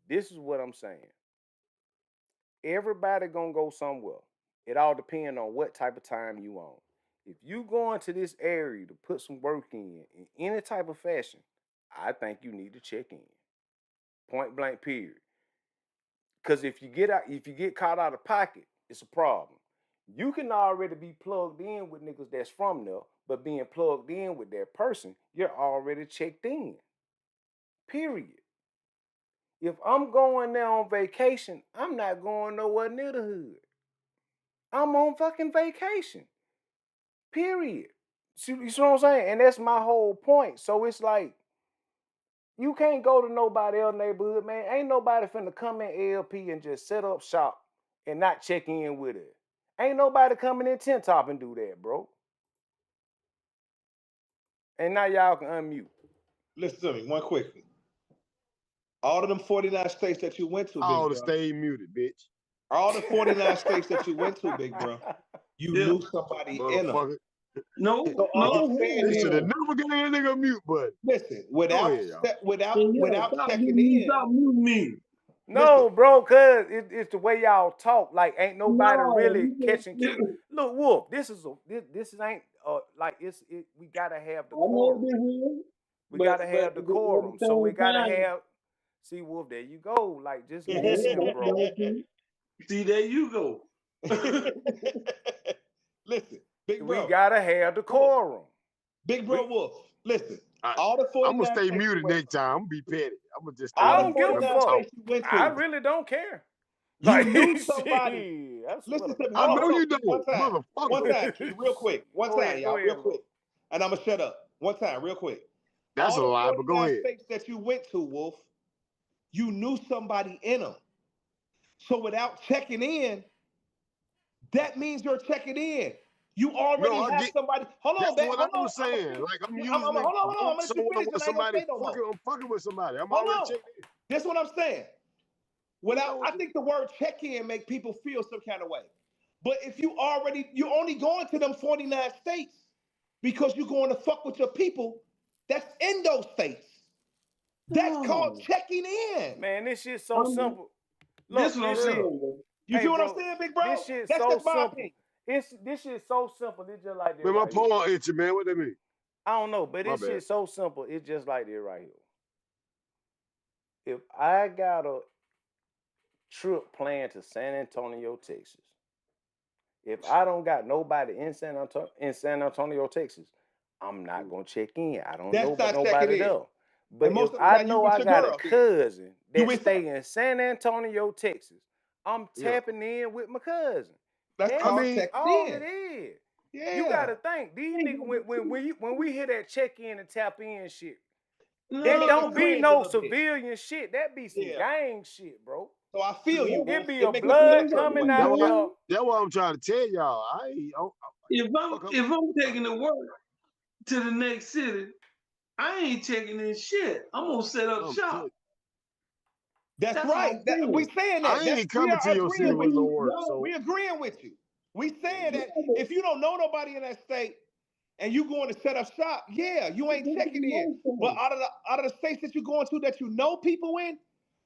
This is what I'm saying. Everybody gonna go somewhere. It all depends on what type of time you on. If you going to this area to put some work in any type of fashion, I think you need to check in. Point blank, period. Because if you get caught out of pocket, it's a problem. You can already be plugged in with niggas that's from there, but being plugged in with that person, you're already checked in. Period. If I'm going there on vacation, I'm not going nowhere near the hood. I'm on fucking vacation. Period. See what I'm saying? And that's my whole point. So it's like, you can't go to nobody else's neighborhood, man. Ain't nobody finna come in LP and just set up shop and not check in with it. Ain't nobody coming in tent top and do that, bro. And now y'all can unmute. Listen to me, one quickly. All of them 49 states that you went to, all the stay muted, bitch. All the 49 states that you went to, big bro, you knew somebody in them. No, so all I'm saying is, should have never get that nigga mute button. Listen, without checking in. Stop muting me. No, bro, cause it's the way y'all talk. Like, ain't nobody really catching keys. Look, Wolf, this ain't like we gotta have the quorum. We gotta have the quorum. So we gotta have. See, Wolf, there you go. Like, just listen, bro. See, there you go. Listen, big bro. We gotta have the quorum. Big bro Wolf, listen. All the 49 I'm gonna stay muted next time. I'm gonna be petty. I'm gonna just. I don't give a fuck. I really don't care. You knew somebody. Listen to me. I know you don't, motherfucker. One time, real quick. One time, y'all, real quick. And I'm gonna shut up. One time, real quick. That's a lie, but go ahead. States that you went to, Wolf, you knew somebody in them. So without checking in, that means you're checking in. You already No, I have get. somebody. Hold on, That's Batt. what Hold I on. was saying. Like I'm using hold on. I'm gonna let you someone finish, with and I ain't gonna somebody say no more. I'm fucking with somebody. I'm Hold already on. checked in. This is what I'm saying. I think the word check-in make people feel some kind of way. But if you're only going to them 49 states because you're going to fuck with your people that's in those states. That's called checking in. Man, this shit's so simple. Look, this what I'm saying. You see what I'm saying, big bro? This shit's That's so just my simple. opinion. This shit's so simple. It's just like this. Man, my right here. paw itchy, man. What that mean? I don't know, but My this bad. shit's so simple. It's just like this right here. If I got a trip planned to San Antonio, Texas, if I don't got nobody in San Antonio, Texas, I'm not gonna check in. I don't know but nobody there. But if I know I got a cousin that stay in San Antonio, Texas, I'm tapping in with my cousin. That's all it is. Yeah. You gotta think these niggas when we hear that check in and tap in shit, that don't be no civilian shit. That be some gang shit, bro. So I feel you. It be a blood coming out. That's what I'm trying to tell y'all. If I'm taking the work to the next city, I ain't checking in shit. I'm gonna set up shop. That's right. We saying that. I ain't coming to your city with no work. So we agreeing with you. We saying that if you don't know nobody in that state and you going to set up shop, yeah, you ain't checking in. But out of the states that you're going to that you know people in,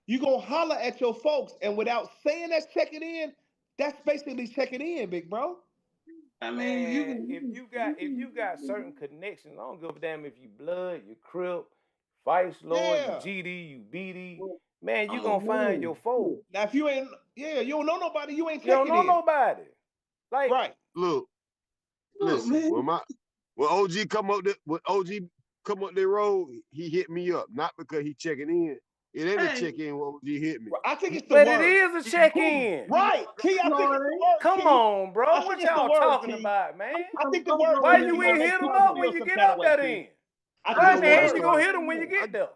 you gonna holler at your folks, and without saying that's checking in, that's basically checking in, big bro. I mean, if you got certain connections, I don't give a damn if you blood, you Crip, Vice Lord, you GD, you BD. Man, you gonna find your folks. Now, if you ain't, you don't know nobody, you ain't checking in. You don't know nobody. Like, right. Look, listen. When OG come up the road, he hit me up. Not because he checking in. It ain't a check in when OG hit me. I think it's the word. But it is a check in. Right. Key, I think it's the word. Come on, bro. What y'all talking about, man? I think the word. Why you ain't hit them up when you get out there then? Why in the hell you gonna hit them when you get there?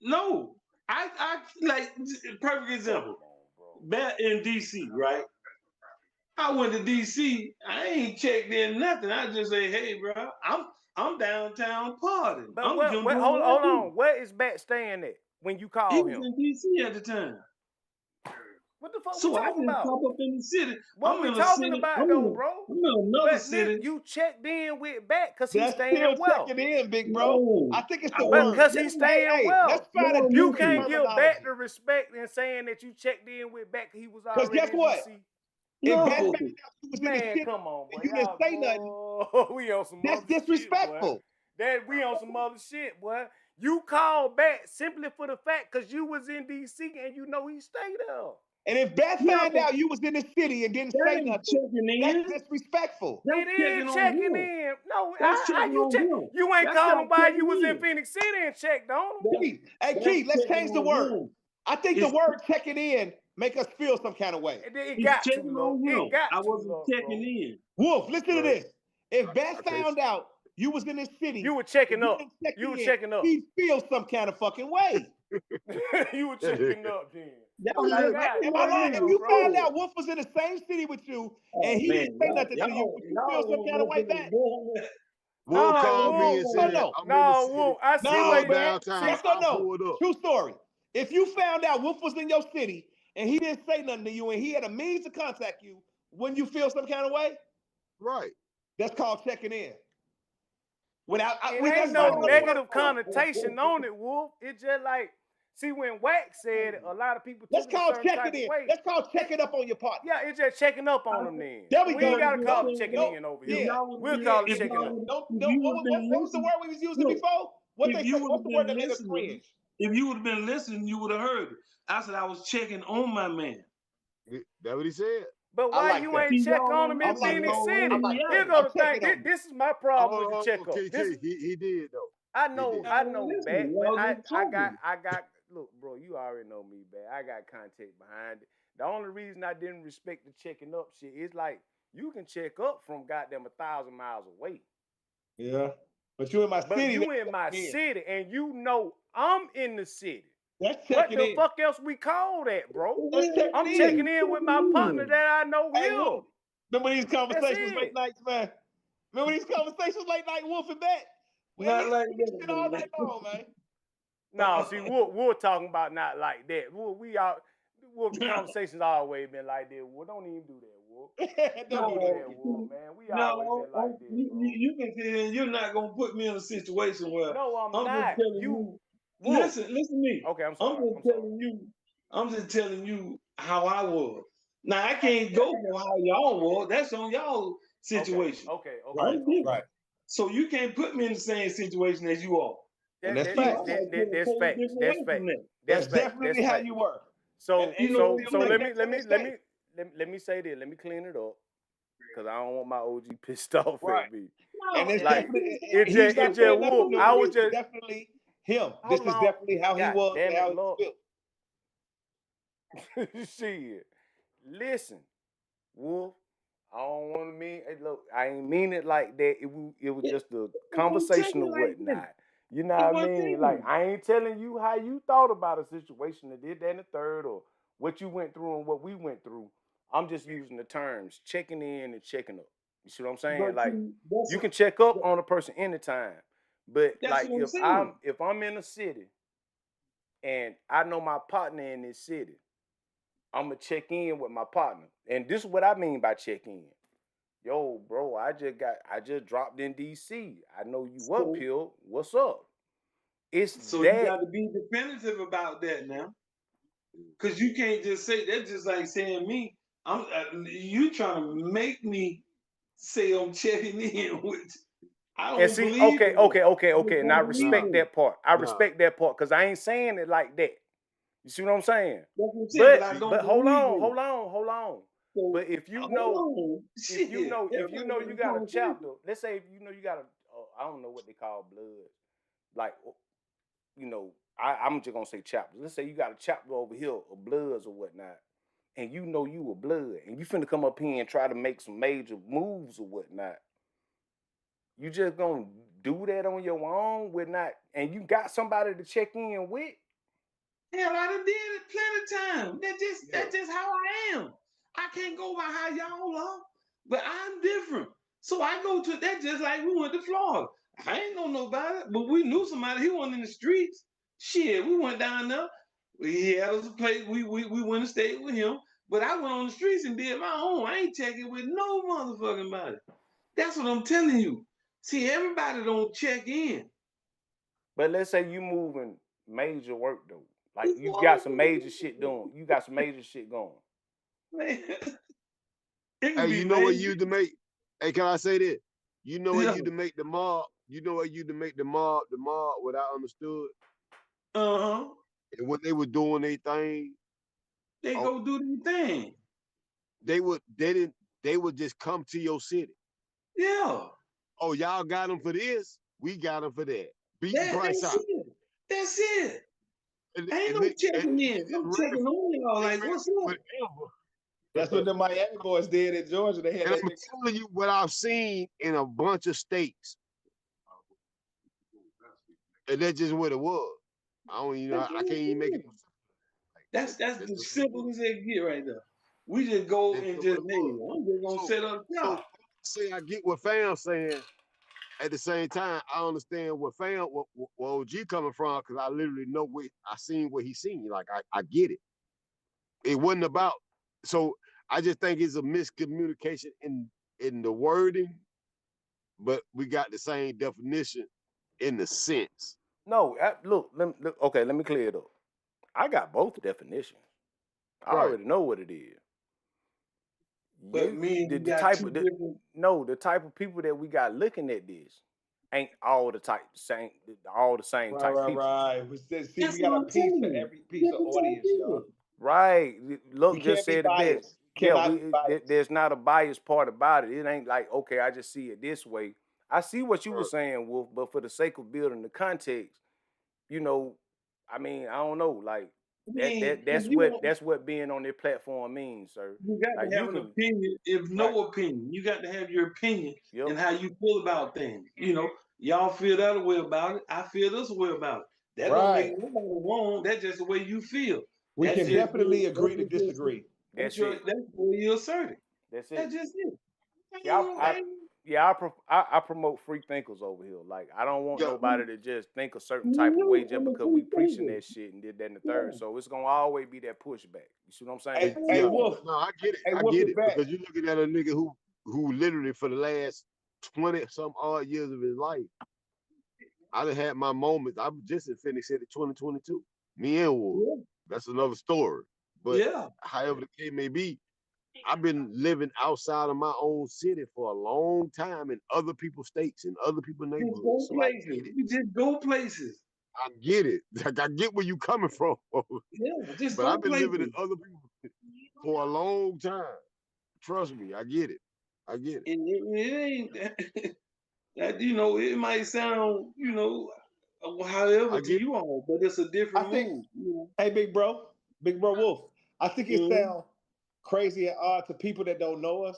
No. I like perfect example. Batt in DC, right? I went to DC. I ain't checked in nothing. I just say, hey, bro, I'm downtown partying. But hold on. Where is Batt staying at when you call him? He was in DC at the time. What the fuck so we talking about? I pop up in the city. What we talking about though, bro? I'm in another city. You checked in with Batt because he's staying well. Checking in, big bro. No. I think it's the word. Because he's staying well. You can't give Batt Batt the respect in saying that you checked in with Batt because he was already guess what? No. Man, come on, boy. You didn't say nothing. We on some That's disrespectful. Shit, we on some other shit, boy. You called Batt simply for the fact because you was in DC and you know he stayed there. And if Batt found out you was in the city and didn't say nothing, that's disrespectful. It is checking in. No, you ain't calling why you was in Phoenix City and checked on him. Hey, Key, let's change the word. I think the word checking in make us feel some kind of way. It got to, look. I wasn't checking in. Wolf, listen to this. If Batt found out you was in this city, you were checking up. You were checking up. He'd feel some kind of fucking way. You were checking up then. If you found out Wolf was in the same city with you and he didn't say nothing to you, would you feel some kind of way back? Wolf called me and said, Wolf, I see what downtown. Yes or no? True story. If you found out Wolf was in your city and he didn't say nothing to you and he had a means to contact you, wouldn't you feel some kind of way? Right. That's called checking in. Ain't no negative connotation on it, Wolf. It's just like, see, when Wax said it, a lot of people That's called checking in. That's called checking up on your partner. Yeah, it's just checking up on them then. There we go. Ain't got to call it checking in over here. Yeah. We'll call it checking up. What was the word we was using before? What's the word that made us cringe? If you would have been listening, you would have heard it. I said I was checking on my man. That's what he said. But why you ain't check on him in Phoenix City? Here go the thing. This is my problem with the checkup. He did though. I know, Batt, but I got. Look, bro, you already know me, Batt. I got context behind it. The only reason I didn't respect the checking up shit is like you can check up from goddamn 1,000 miles away. Yeah, but you in my city. You in my city, and you know I'm in the city. That's what the fuck else we call that, bro? I'm checking in with my partner that I know him. Remember these conversations late nights, man? Remember these conversations late night Wolf and Batt? Not like that, shit all night long, man. No, see, we're talking about not like that. The conversations always been like that. Well, don't even do that, Wolf. Don't do that, Wolf, man. We always been like this, bro. You can say you're not gonna put me in a situation where no, I'm just not. telling you. Listen to me. Okay, I'm sorry. I'm just telling you how I was. Now I can't go for how y'all was. That's on y'all situation. Okay. Right. So you can't put me in the same situation as you are. And that's facts. That's definitely how you were. So let me say this. Let me clean it up because I don't want my OG pissed off at me. And it's like definitely it just Wolf. I was just definitely him. This is definitely how he was. Damn how it, Lord. he felt. Shit. Listen, Wolf. I don't want to mean. Hey, look, I ain't mean it like that. It was just a conversation or whatnot. You know what I mean? Like, I ain't telling you how you thought about a situation that did that and the third or what you went through and what we went through. I'm just using the terms checking in and checking up. You see what I'm saying? Like, you can check up on a person anytime. But like if I'm in a city and I know my partner in this city, I'm gonna check in with my partner. And this is what I mean by check in. Yo, bro, I just dropped in DC. I know you up here. What's up? So you got to be definitive about that now, because you can't just say that's just like saying me. You trying to make me say I'm checking in with. I don't believe. Okay. And I respect that part. I respect that part because I ain't saying it like that. You see what I'm saying? But hold on. So, but if you know you got a chapter, let's say if you know you got a, I don't know what they call blood, like, you know, I'm just gonna say chapters. Let's say you got a chapter over here of bloods or whatnot, and you know you a blood, and you finna come up here and try to make some major moves or whatnot. You just gonna do that on your own with not, and you got somebody to check in with. Hell, I done did it plenty of times. That's just how I am. I can't go by how y'all are, but I'm different. So I go to that just like we went to Florida. I ain't know nobody, but we knew somebody. He wasn't in the streets. Shit, we went down there. He had us a place. We went and stayed with him. But I went on the streets and did my own. I ain't checking with no motherfucking body. That's what I'm telling you. See, everybody don't check in. But let's say you moving major work though. Like you got some major shit doing. You got some major shit going. Man. Hey, you know what you to make? Hey, can I say that? You know what you to make the mob? You know what you to make the mob what I understood? Uh-huh. And when they were doing their thing, they go do their thing. They would just come to your city. Yeah. Oh, y'all got them for this? We got them for that. Beat the price out. That's it. Ain't no checking in. I'm checking on y'all like, what's up? That's what the Miami boys did in Georgia. They had and I'm telling you what I've seen in a bunch of states. And that's just what it was. I can't even make it. That's the simplest they get right there. We just go and just, hey, I'm just gonna set up shop. See, I get what Fam's saying. At the same time, I understand what OG coming from, because I literally know I seen what he seen. Like I get it. It wasn't about. So I just think it's a miscommunication in the wording, but we got the same definition in the sense. No, look. Okay, let me clear it up. I got both definitions. I already know what it is. But the type of people that we got looking at this ain't all the same type people. Right. See, we got a piece for every piece of audience, y'all. Right. Look, just said it best. Yeah, there's not a biased part about it. It ain't like, okay, I just see it this way. I see what you were saying, Wolf, but for the sake of building the context, you know, I mean, I don't know, like that's what being on their platform means, sir. You got to have an opinion. If no opinion, you got to have your opinion and how you feel about things. You know, y'all feel that way about it. I feel this way about it. That don't make nobody wrong. That's just the way you feel. We can definitely agree to disagree. That's the way you assert it. That's it. That's just it. Yeah, I promote free thinkers over here. Like, I don't want nobody to just think a certain type of way just because we preaching that shit and did that in the third. So it's gonna always be that pushback. You see what I'm saying? Hey, Wolf. No, I get it. Hey, I Wolf get is it back. because you're looking at a nigga who literally for the last 20 some odd years of his life, I done had my moments. I just finished it in 2022. Me and Wolf. Yeah. That's another story. But Yeah. however the case may be, I've been living outside of my own city for a long time in other people's states and other people's Just go neighborhoods. So places. You just go places. I get it. Like I get where you coming from. Yeah, just But go I've been places. living in other people for a long time. Trust me, I get it. I get it. And it ain't that, you know, it might sound, you know, however I to get you all, but it's a I different think, move. You know? hey, big bro Wolf. I think it Mhm. sounds crazy and odd to people that don't know us,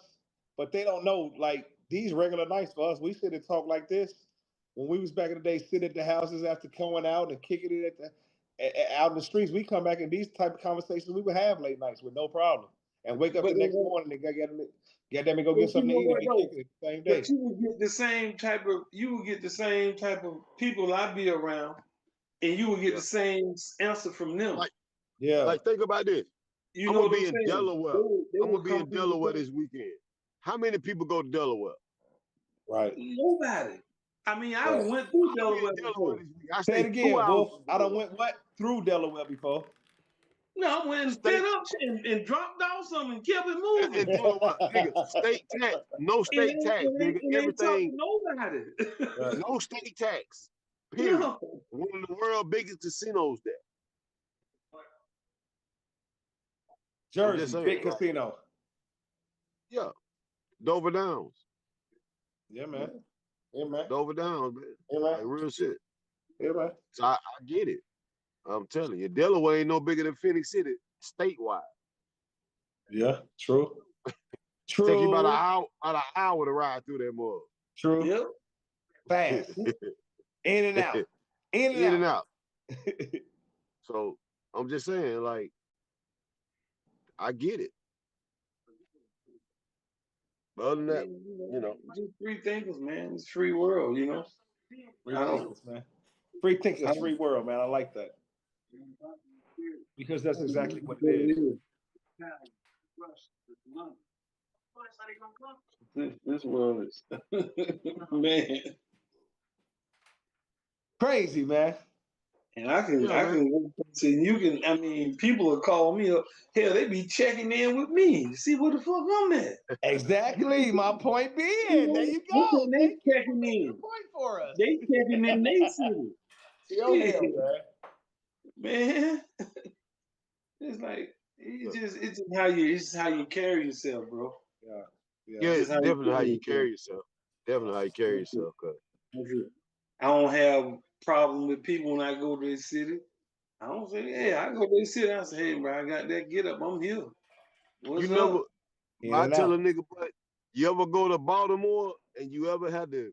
but they don't know like these regular nights for us. We sit and talk like this when we was back in the day, sit at the houses after going out and kicking it out in the streets. We come back and these type of conversations we would have late nights with no problem, and wake up But the next morning and get them and go but get you something to know eat and what be though? kicking it the same But day. you would get the same type of people I be around, and you would get the same answer from them. Yeah. Like think about this. You I'm know gonna what I'm be in saying? Delaware. They I'm gonna would be come in through the Delaware door. this weekend. How many people go to Delaware? Right. Nobody. I mean, I Right. went through I'll be in Delaware Delaware before. this week. I Say it stay 2 again, hours Wolf. from I done Delaware. went through Delaware before. No, I went and State fed up and dropped off something and kept it moving. and Delaware, nigga, state tax, no state tax, nigga. It ain't talk Everything, to nobody. Right. no state tax. Period. No. One of the world's biggest casinos there. I'm just Jersey, saying, big like, casino. yeah, Dover Downs, Yeah, man. Yeah, man. Dover Downs, man, Yeah, man. like real shit. Yeah, man. So I get it. I'm telling you, Delaware ain't no bigger than Phoenix City statewide. Yeah, true. Take you about True. an hour to ride through that mud. True. Yep. Fast. In and out. In and In and out. out. So I'm just saying, like, I get it. But other than that, you know, Just free thinkers, man. It's free world, you know. Free I don't. thinkers, man. Free thinkers, I free world, man. I like that. Because that's exactly what it It is. is. This world is man. Crazy, man. And I can yeah, man. go to you can. I mean, people will call me up. Hell, they be checking in with me to see where the fuck I'm at. Exactly. My point being. There you go. They Thank you for checking making the in. point for us. They checking in they city. Yo, Shit, hell, man. man. It's like it's just how you carry yourself, bro. Yeah. Yeah, It's it's just how definitely how you you carry carry yourself. Definitely how you carry yourself. yourself. Cause That's it. I don't have problem with people when I go to the city. I don't say, hey, I go to the city. I say, hey, bro, I got that get up. I'm here. What's you never, up? In I and tell out. a nigga, but you ever go to Baltimore and you ever had to?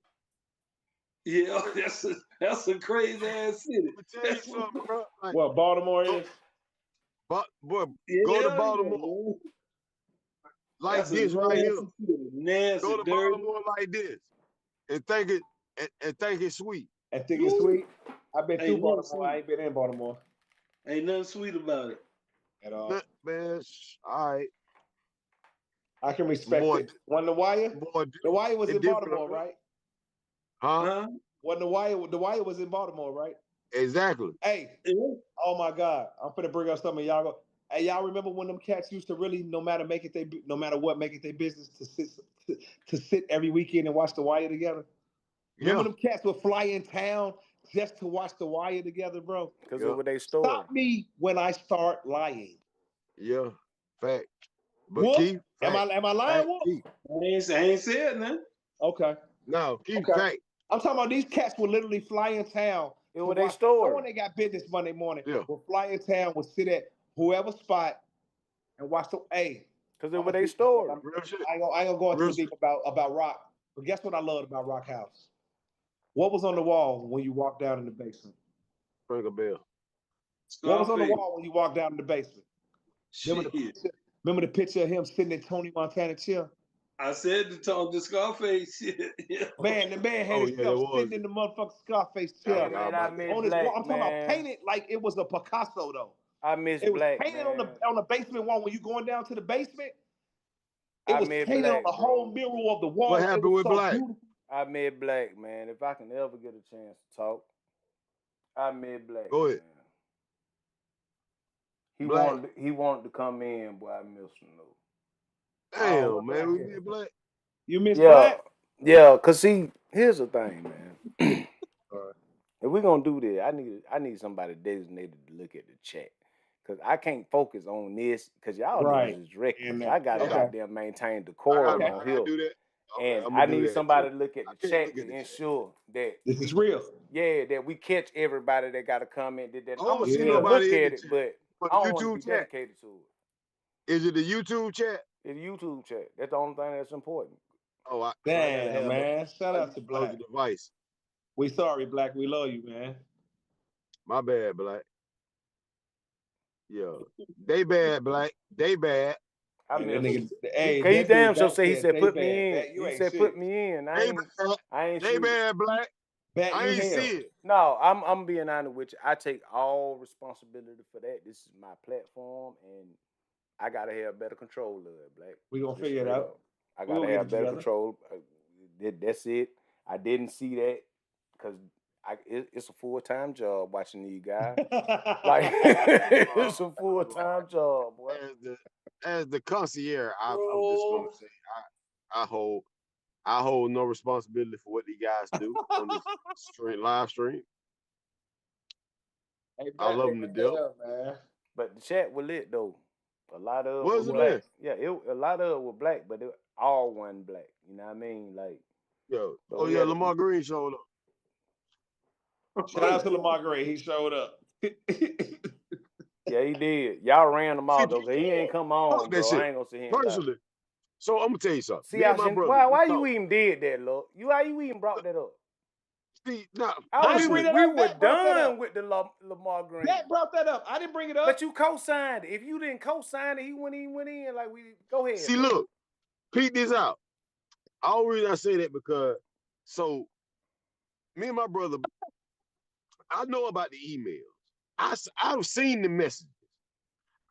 Yeah, that's a crazy ass city. Let me tell you something, bro. Like, What Baltimore go, is? boy, Yeah, go to yeah, Baltimore man. like That's a this right here. nasty city. Nasty, Go to dirty. Baltimore like this, and think it's sweet. I think it's Ooh, sweet. I've been through ain't nothing Baltimore. I sweet. ain't been in Baltimore Ain't nothing sweet about it. at all. Man, all right, I can respect more, it. When the wire was it in different, Baltimore, right? huh? Huh? When the wire was in Baltimore, right? Exactly. Hey, Yeah. oh my God, I'm finna bring up something y'all go. Hey, y'all remember when them cats used to really, no matter what, make it their business to sit every weekend and watch The Wire together? Remember Yeah. them cats would fly in town just to watch The Wire together, bro? Because Yeah. it was their story. Stop me when I start lying. Yeah. Fact. But Wolf, Keith, am fact. I lying, Fact, Wolf? Keith. I ain't said nothing. Okay. No, Keith, Okay. fact. I'm talking about these cats would literally fly in town It to was their watch. story. Or when they got business Monday morning, Yeah. would fly in town, would sit at whoever spot and watch the. Hey, Because it I'm was a their deep- story. Real shit. I ain't gonna go into Real the deep shit. about Rock. But guess what I loved about Rock House? What was on the wall when you walked down in the basement? Ring a bell. What was on the Scarface. wall when you walked down in the basement? Shit. Remember the picture of him sitting in Tony Montana chair? I said to talk to Scarface shit. Man, the man had himself sitting in the motherfucking Scarface chair. Man, I miss On his Black, wall. I'm talking about man. painted like it was a Picasso though. I miss It was Black, painted man. on the basement wall when you going down to the basement. It I was miss painted Black, on the whole mirror of the wall. What happened with Black? Beautiful. I miss Black, man. If I can ever get a chance to talk, I miss Black. Go ahead. Man. He wanted to come in, boy. I miss him though. Damn, man, we miss Black. You miss Black? Yeah, cause see, here's the thing, man. If we're gonna do this, I need somebody designated to look at the chat. Cause I can't focus on this because y'all niggas is reckless. I gotta goddamn maintain decorum on here. Do that. And I need somebody to look at the chat to ensure that this is real. Yeah, that we catch everybody that got a comment. That I don't I'm see gonna nobody look in at the it, chat. but I don't want to be YouTube chat. dedicated to it. Is it the YouTube chat? It's the YouTube chat. That's the only thing that's important. Oh, damn, man. Shout out to Black. Device. We sorry, Black. We love you, man. My bad, Black. Yeah, they bad, Black. They bad. I mean, he damn sure say he said put me in. He said put me in. I ain't. They bad, Black. I ain't see it. No, I'm being honest with you. I take all responsibility for that. This is my platform, and I gotta have better control of it, Black. We gonna figure it out. I gotta have better control. That's it. I didn't see that because it's a full-time job watching these guys. Like it's a full-time job, boy. As the concierge, I'm just gonna say I hold no responsibility for what these guys do on this live stream. Hey, I love them to death, man. But the chat was lit though. A lot of was it black. Yeah, a lot of it was black, but it all wasn't black. You know what I mean? Like, yo, yeah, Lamar Green showed up. Shout out to Lamar Green. He showed up. Yeah, he did. Y'all ran him out though. He ain't come on, bro. I ain't gonna see him personally. So I'm gonna tell you something. See, why you even did that, look? Why you even brought that up? See, no, we were done with the Lamar Green. Batt brought that up. I didn't bring it up. But you co-signed it. If you didn't co-sign it, he went in like we go ahead. See, look, peep this out. All reason I say that because me and my brother, I know about the emails. I've seen the messages.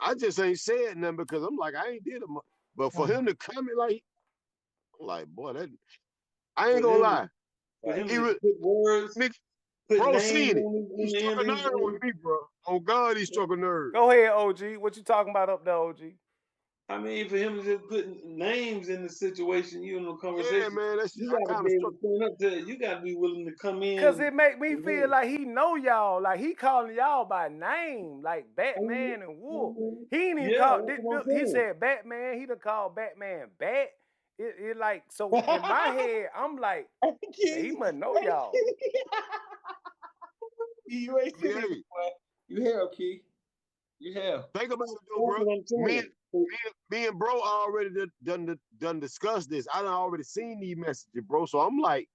I just ain't said nothing because I'm like, I ain't did it. But for him to comment like, I'm like, boy, that I ain't gonna lie. He put words, bro, seen it. He struck a nerve with me, bro. Oh God, he struck a nerve. Go ahead, OG. What you talking about up there, OG? I mean, for him to just put names in the situation, you in the conversation. Yeah, man, that's you gotta be able to turn up to. You gotta be willing to come in. Cause it make me feel like he know y'all, like he calling y'all by name, like Batman and Wolf. He ain't even called. He said Batman. He done called Batman Bat. It like so in my head, I'm like, he must know y'all. You ain't seen it, boy. You have, Key. You have. Think about it, though, bro. Me and bro already done discussed this. I done already seen these messages, bro. So I'm like,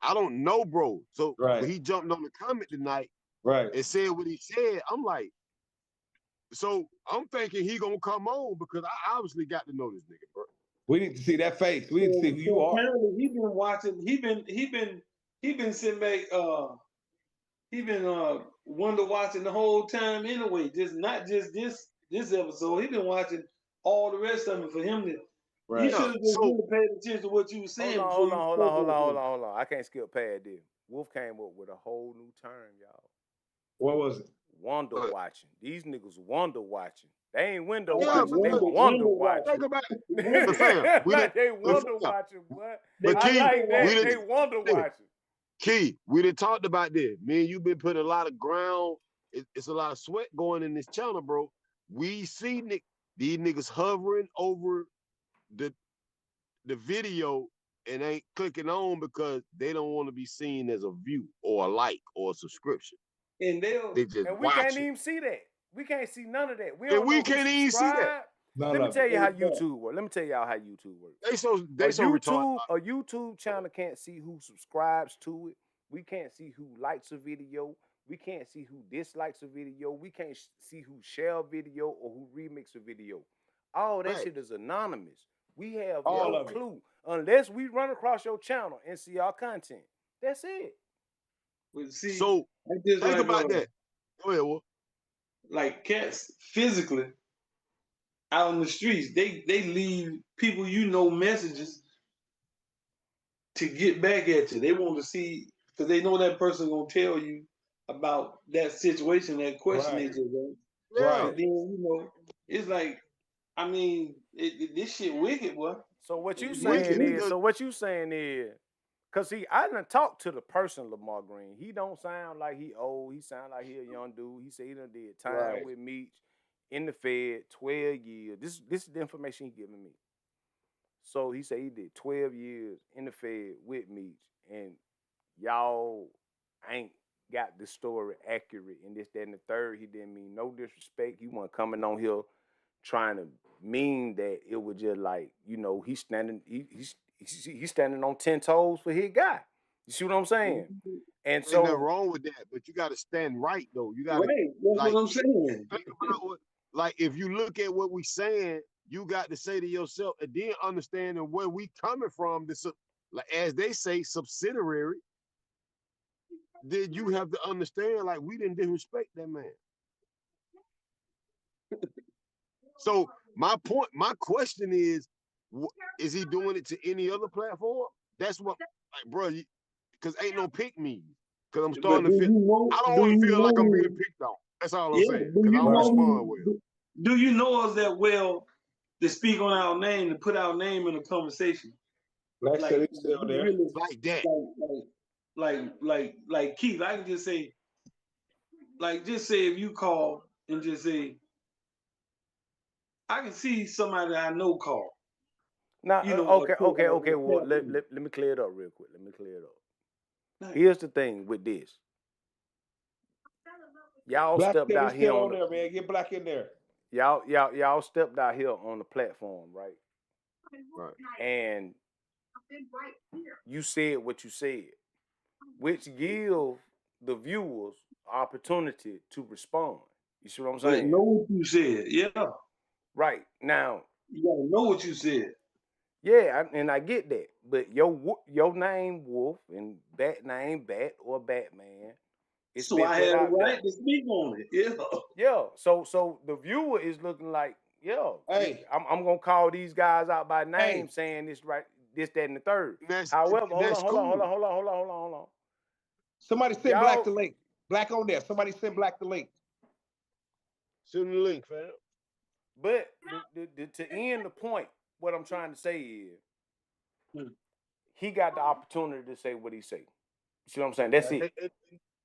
I don't know, bro. So when he jumped on the comment tonight, and said what he said, I'm like, so I'm thinking he gonna come on because I obviously got to know this nigga, bro. We need to see that face. We need to see who you are. Apparently, he been watching. He been sitting back. He been wonder watching the whole time anyway. Not just this episode. He been watching all the rest of it for him to. You should have just really paid attention to what you were saying. Hold on. I can't skip past this. Wolf came up with a whole new term, y'all. What was it? Wonder watching. These niggas wonder watching. They ain't window watching. They wonder watching. Think about it. They wonder watching, boy. But Key, I like that. They wonder watching. Key, we done talked about this. Me and you been putting a lot of ground. It's a lot of sweat going in this channel, bro. We see these niggas hovering over the video and ain't clicking on because they don't want to be seen as a view or a like or a subscription. And we can't even see that. We can't see none of that. We can't even see that. Let me tell you how YouTube works. Let me tell y'all how YouTube works. They so retarded. A YouTube channel can't see who subscribes to it. We can't see who likes a video. We can't see who dislikes a video. We can't see who share a video or who remix a video. All that shit is anonymous. We have All no of it. clue unless we run across your channel and see our content. That's it. But see, So I just think like about that. Go ahead, Wolf. like cats physically out in the streets. They leave people messages to get back at you. They want to see because they know that person gonna tell you about that situation, that question they Right. just asked. Yeah. Right. And then it's like, I mean, this shit wicked, boy. So what you Wicked. saying is, cause see, I done talked to the person, Lamar Green. He don't sound like he old. He sound like he a young dude. He said he done did time Right. with Meech in the Fed, 12 years. This is the information he giving me. So he said he did 12 years in the Fed with Meech, and y'all ain't got the story accurate and this, that, and the third. He didn't mean no disrespect. He wasn't coming on here trying to mean that it was just like, he's standing on 10 toes for his guy. You see what I'm saying? And Ain't so nothing wrong with that, but you got to stand right though. You got to Right, that's like what I'm saying. think about what, like if you look at what we saying, you got to say to yourself, and then understanding where we coming from. This, like as they say, subsidiary. Then you have to understand, like we didn't disrespect that man. So my question is he doing it to any other platform? That's what, like, bro, because ain't no pick me. Because I'm But starting to feel, I don't want to feel like I'm being picked on. That's all I'm yeah, saying. do Because I you don't know respond well. do you know us that well to speak on our name, to put our name in a conversation? Black Like City's still there. really, Like that. like Keith, I can just say, just say if you call and just say, I can see somebody I know call. now, okay. Well, let me. me clear it up real quick. Here's the thing with this. Y'all Black stepped City's out here still on on there, man. Get Black in there. y'all stepped out here on the platform, right? Right. And you said what you said, which give the viewers opportunity to respond. You see what I'm But saying? know what you said, yeah. Right. Now, You gotta know what you said. yeah, and I get that. But your name Wolf and Batt name Batt or Batman, it's So been I put had the out there. right to speak on it. Yeah. Yeah. So the viewer is looking like, Hey. I'm gonna call these guys out by name, Hey. saying this right, this, that, and the third. That's However, hold cool. on. Somebody send Black the link. Black on there. Somebody send Black the link. Send the link, fam. But to end the point, what I'm trying to say is, he got the opportunity to say what he say. You see what I'm saying? That's it.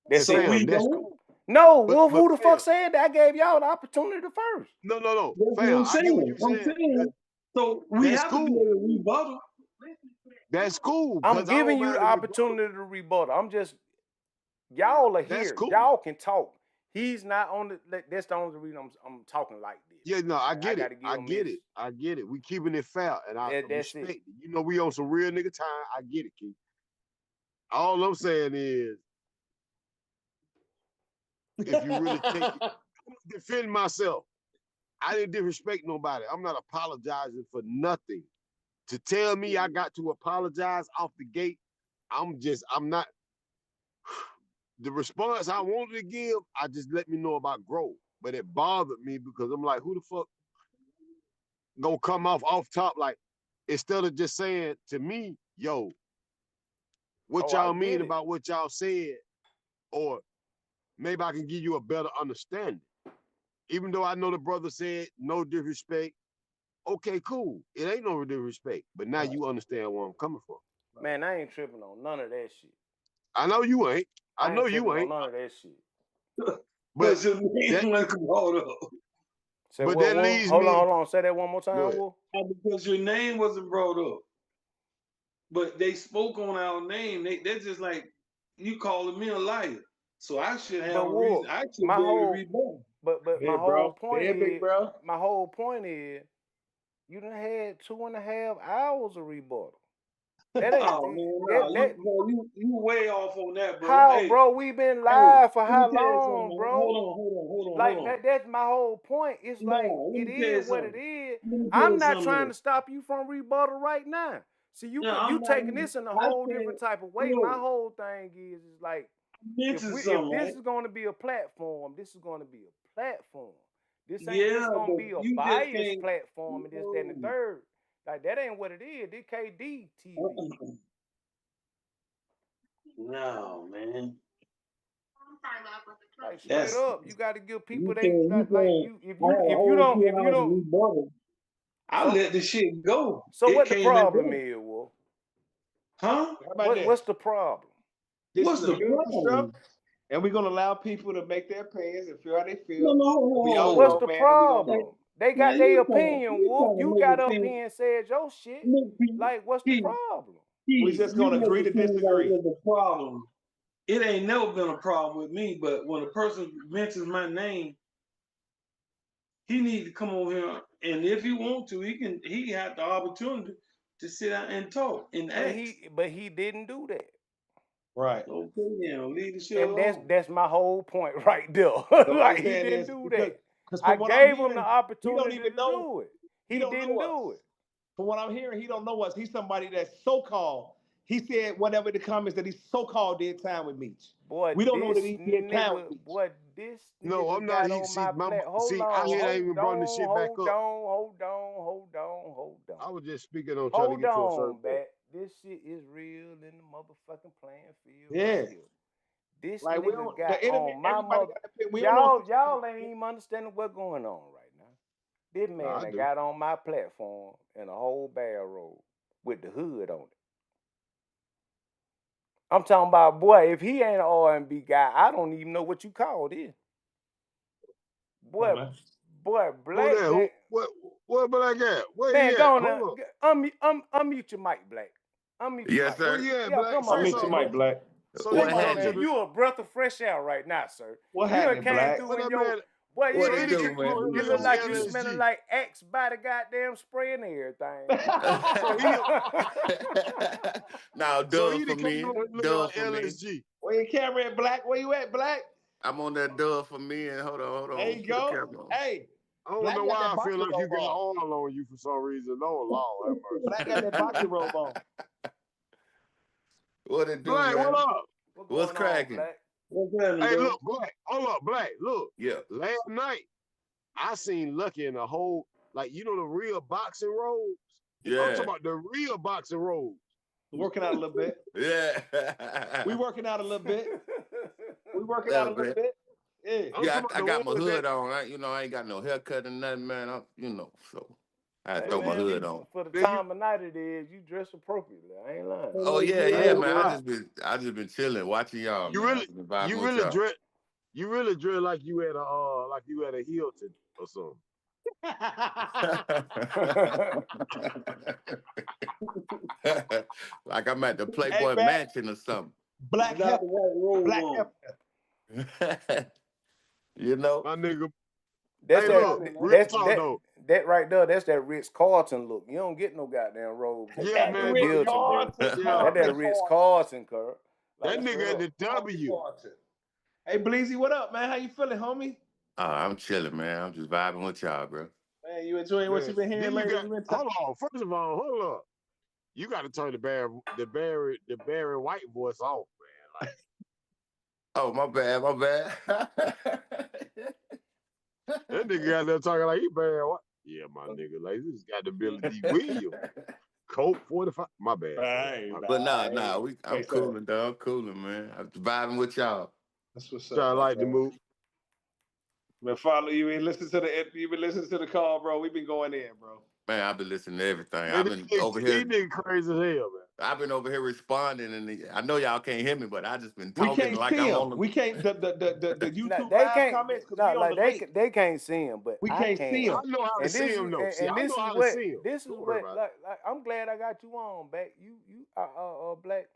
That's so it. we That's don't. cool. No, But- Wolf, but who the fam, fuck said that? I gave y'all the opportunity first. No. That's Fam, what I'm I get what saying. you're I'm saying. saying. So we That's have to be cool. able to rebuttal. That's cool. I'm Because I giving don't you mind the the rebuttal. opportunity to rebuttal. I'm just, y'all are That's here. cool. Y'all can talk. He's not on the. That's the only reason I'm talking like this. Yeah, no, I get it. gotta give him I get it. We keeping it fair, and I that's respect it. it. You know, we on some real nigga time. I get it, Keith. All I'm saying is, if you really take it, defend myself. I didn't disrespect nobody. I'm not apologizing for nothing. To tell me I got to apologize off the gate, I'm not. The response I wanted to give, I just let me know about growth. But it bothered me because I'm like, who the fuck gonna come off top like, instead of just saying to me, yo, what y'all mean about what y'all said, or maybe I can give you a better understanding. Even though I know the brother said no disrespect, okay, cool. It ain't no disrespect, but now you understand where I'm coming from. Man, I ain't tripping on none of that shit. I know you ain't. I know you ain't. On none of that shit. But your name wasn't brought up. But that leads me. Hold on. Say that one more time, Wolf. Because your name wasn't brought up. But they spoke on our name. They're just like, you calling me a liar. So I should have a reason. I should be able to rebut. But yeah, my whole point yeah, is, big bro. My whole point is, you done had 2.5 hours of rebuttal. That ain't Oh man, you way off on that, bro. how, Hey, bro? We been hey, live for let me how tell you long, something, man. bro? Like Hold on. that's my whole point. It's like No, let it me tell you is what it something. is. Let me tell I'm you not something. trying to stop you from rebuttal right now. See, Yeah, I'm you not taking even. this in a I whole said, different type of way. My look, whole thing is like if mention if something, this right? is going to be a platform, this is going to be a platform. This ain't Yeah, just going to but be a you just biased can't. platform and this, that, and the No. third. Like that ain't what it is. This KD TV. No, man. Like straight That's up, you got to give people you they saying you like saying you I had a whole if you 2 hours don't. rebuttal. I So let the shit go. so It what the came and problem go. is, Wolf? Huh? How about this? What's the problem? This What's is a the business show, problem? and we're gonna allow people to make their opinions and feel how they No, feel. no, We So all what's no. grown the man, and we gonna do Hey, problem? it. They got man, their opinion, you Wolf. trying to You make got it up seem here and said your shit. look, Like, what's the problem? We Pete, just you gonna make agree it to seem like disagree. there's a problem. It ain't never been a problem with me, but when a person mentions my name, he need to come over here, and if he want to, he had the opportunity to sit down and talk and ask. But he didn't do that. Right. Okay, yeah, leave the shit And alone. that's my whole point right there. So what I'm Like he saying didn't is do because that. I from what I'm gave him the hearing, he don't opportunity even to know. do it. He He don't didn't know us. do it. From what I'm hearing, he don't know us. He's somebody that's so-called. He said whatever the comments that he so-called did time with Meech. Boy, We don't know that this he did time with nigga, Meech. boy, this No, nigga I'm not. got He on my see, I hear that even brought this shit back up. hold on. I was just speaking on trying to Hold get to a certain on, point. Batt. This shit is real in the motherfucking playing field Yeah. right here. This Like we nigga don't. got The internet. on my Everybody mother. got to pick. We don't know. Y'all ain't even understanding what's going on right now. This Nah, man I that do. got on my platform in a whole barrel robe with the hood on it. I'm talking about, boy, if he ain't an R&B guy, I don't even know what you call this. Boy, boy, Who Black that? that What Black at? Where man, he at? go on Hold unmute your mic, Black. Unmute your Yes, mic. up. Where sir. you at, Yeah, Black? come Say on, Unmute man. your something, mic, bro. Black. So you Come What can on, talk to man. happened? the You a breath of fresh air right now, sir. What You done happened, came Black? through what in that your man. boy. What So it he done do, came man? on You here look with like his you smelling LSG. like Axe by the goddamn spray and everything. So he Now, so he dub done for came me. on here looking Dub like for me. LSG. Where your camera at, Black? Where you at, Black? I'm on that dub for me. And hold There on. you Put the go. camera on. Hey, I don't Black know got why that I feel boxer like you robe got on. oil on you for some reason. No, Lord have mercy. Black got that boxer robe on. What it do, Black, what man? up? What's What's going on, cracking? Black? What's happening, Hey, bro? look, Black. Hold up, Black. Look. Yeah. Last night, I seen Lucky in a whole, like, you know, the real boxing robes? I'm talking Yeah. about the real boxing robes. Working out a little bit. Yeah. We working out a little bit. We working out a Little little bit. bit. Yeah. I'm Yeah, talking about I the got my ones that, hood on. I ain't got no haircut or nothing, man. So I had to Hey throw my man, hood you on. for the man, you, time of night it is, you dress appropriately. I ain't lying. Oh yeah, I yeah, ain't man. gonna lie. I just been chilling, watching y'all, You man. really, I've been vibing you with really y'all. dress, you really dress like you at a Hilton or something. Like I'm at the Hey, Playboy Black, Mansion or something. Black You got heifer, the white robe Black on. heifer. You know? My nigga, That's hey, What's that look, happening, man? real talk though. that right there, that's that Ritz Carlton look. You don't get no goddamn robes Yeah, That at man, Ritz bro, Hilton, bro. Carlton, yeah, That Carlton, Ritz Carlton, Carlton, cuz. that Like straight nigga at up. the W. Carlton. Hey, Bleezy, what up, man? How you feeling, homie? I'm chilling, man. I'm just vibing with y'all, bro. Man, you enjoying what Man, you been hearing then you lately? got, You been hold on, first of all, hold up. You got to turn the Barry White voice off, man. Like, Oh, my bad. that nigga out there talking like he Barry White. Yeah, my nigga, like this got the Billy D. Williams. Colt 45. My bad, bro. Right, My bad. But nah, I'm cooling, dog. I'm cooling, man. I'm vibing with y'all. That's what's Try up, man. like the move. Been follow you. Been listening to you been listening to the call, bro. We been going in, bro. Man, I've been listening to everything. Man, I've been over these here. niggas crazy as hell, man. I've been over here responding, and I know y'all can't hear me, but I just been We talking can't like see I'm him. on the. We can't the Nah, YouTube they live can't. comments because No, we on like the link. they can't see him, but We I can't see can. him. I know how to And see this is him though. See, and I this know is how to what see him. this is Don't worry what about it. like I'm glad I got you on back. You Black.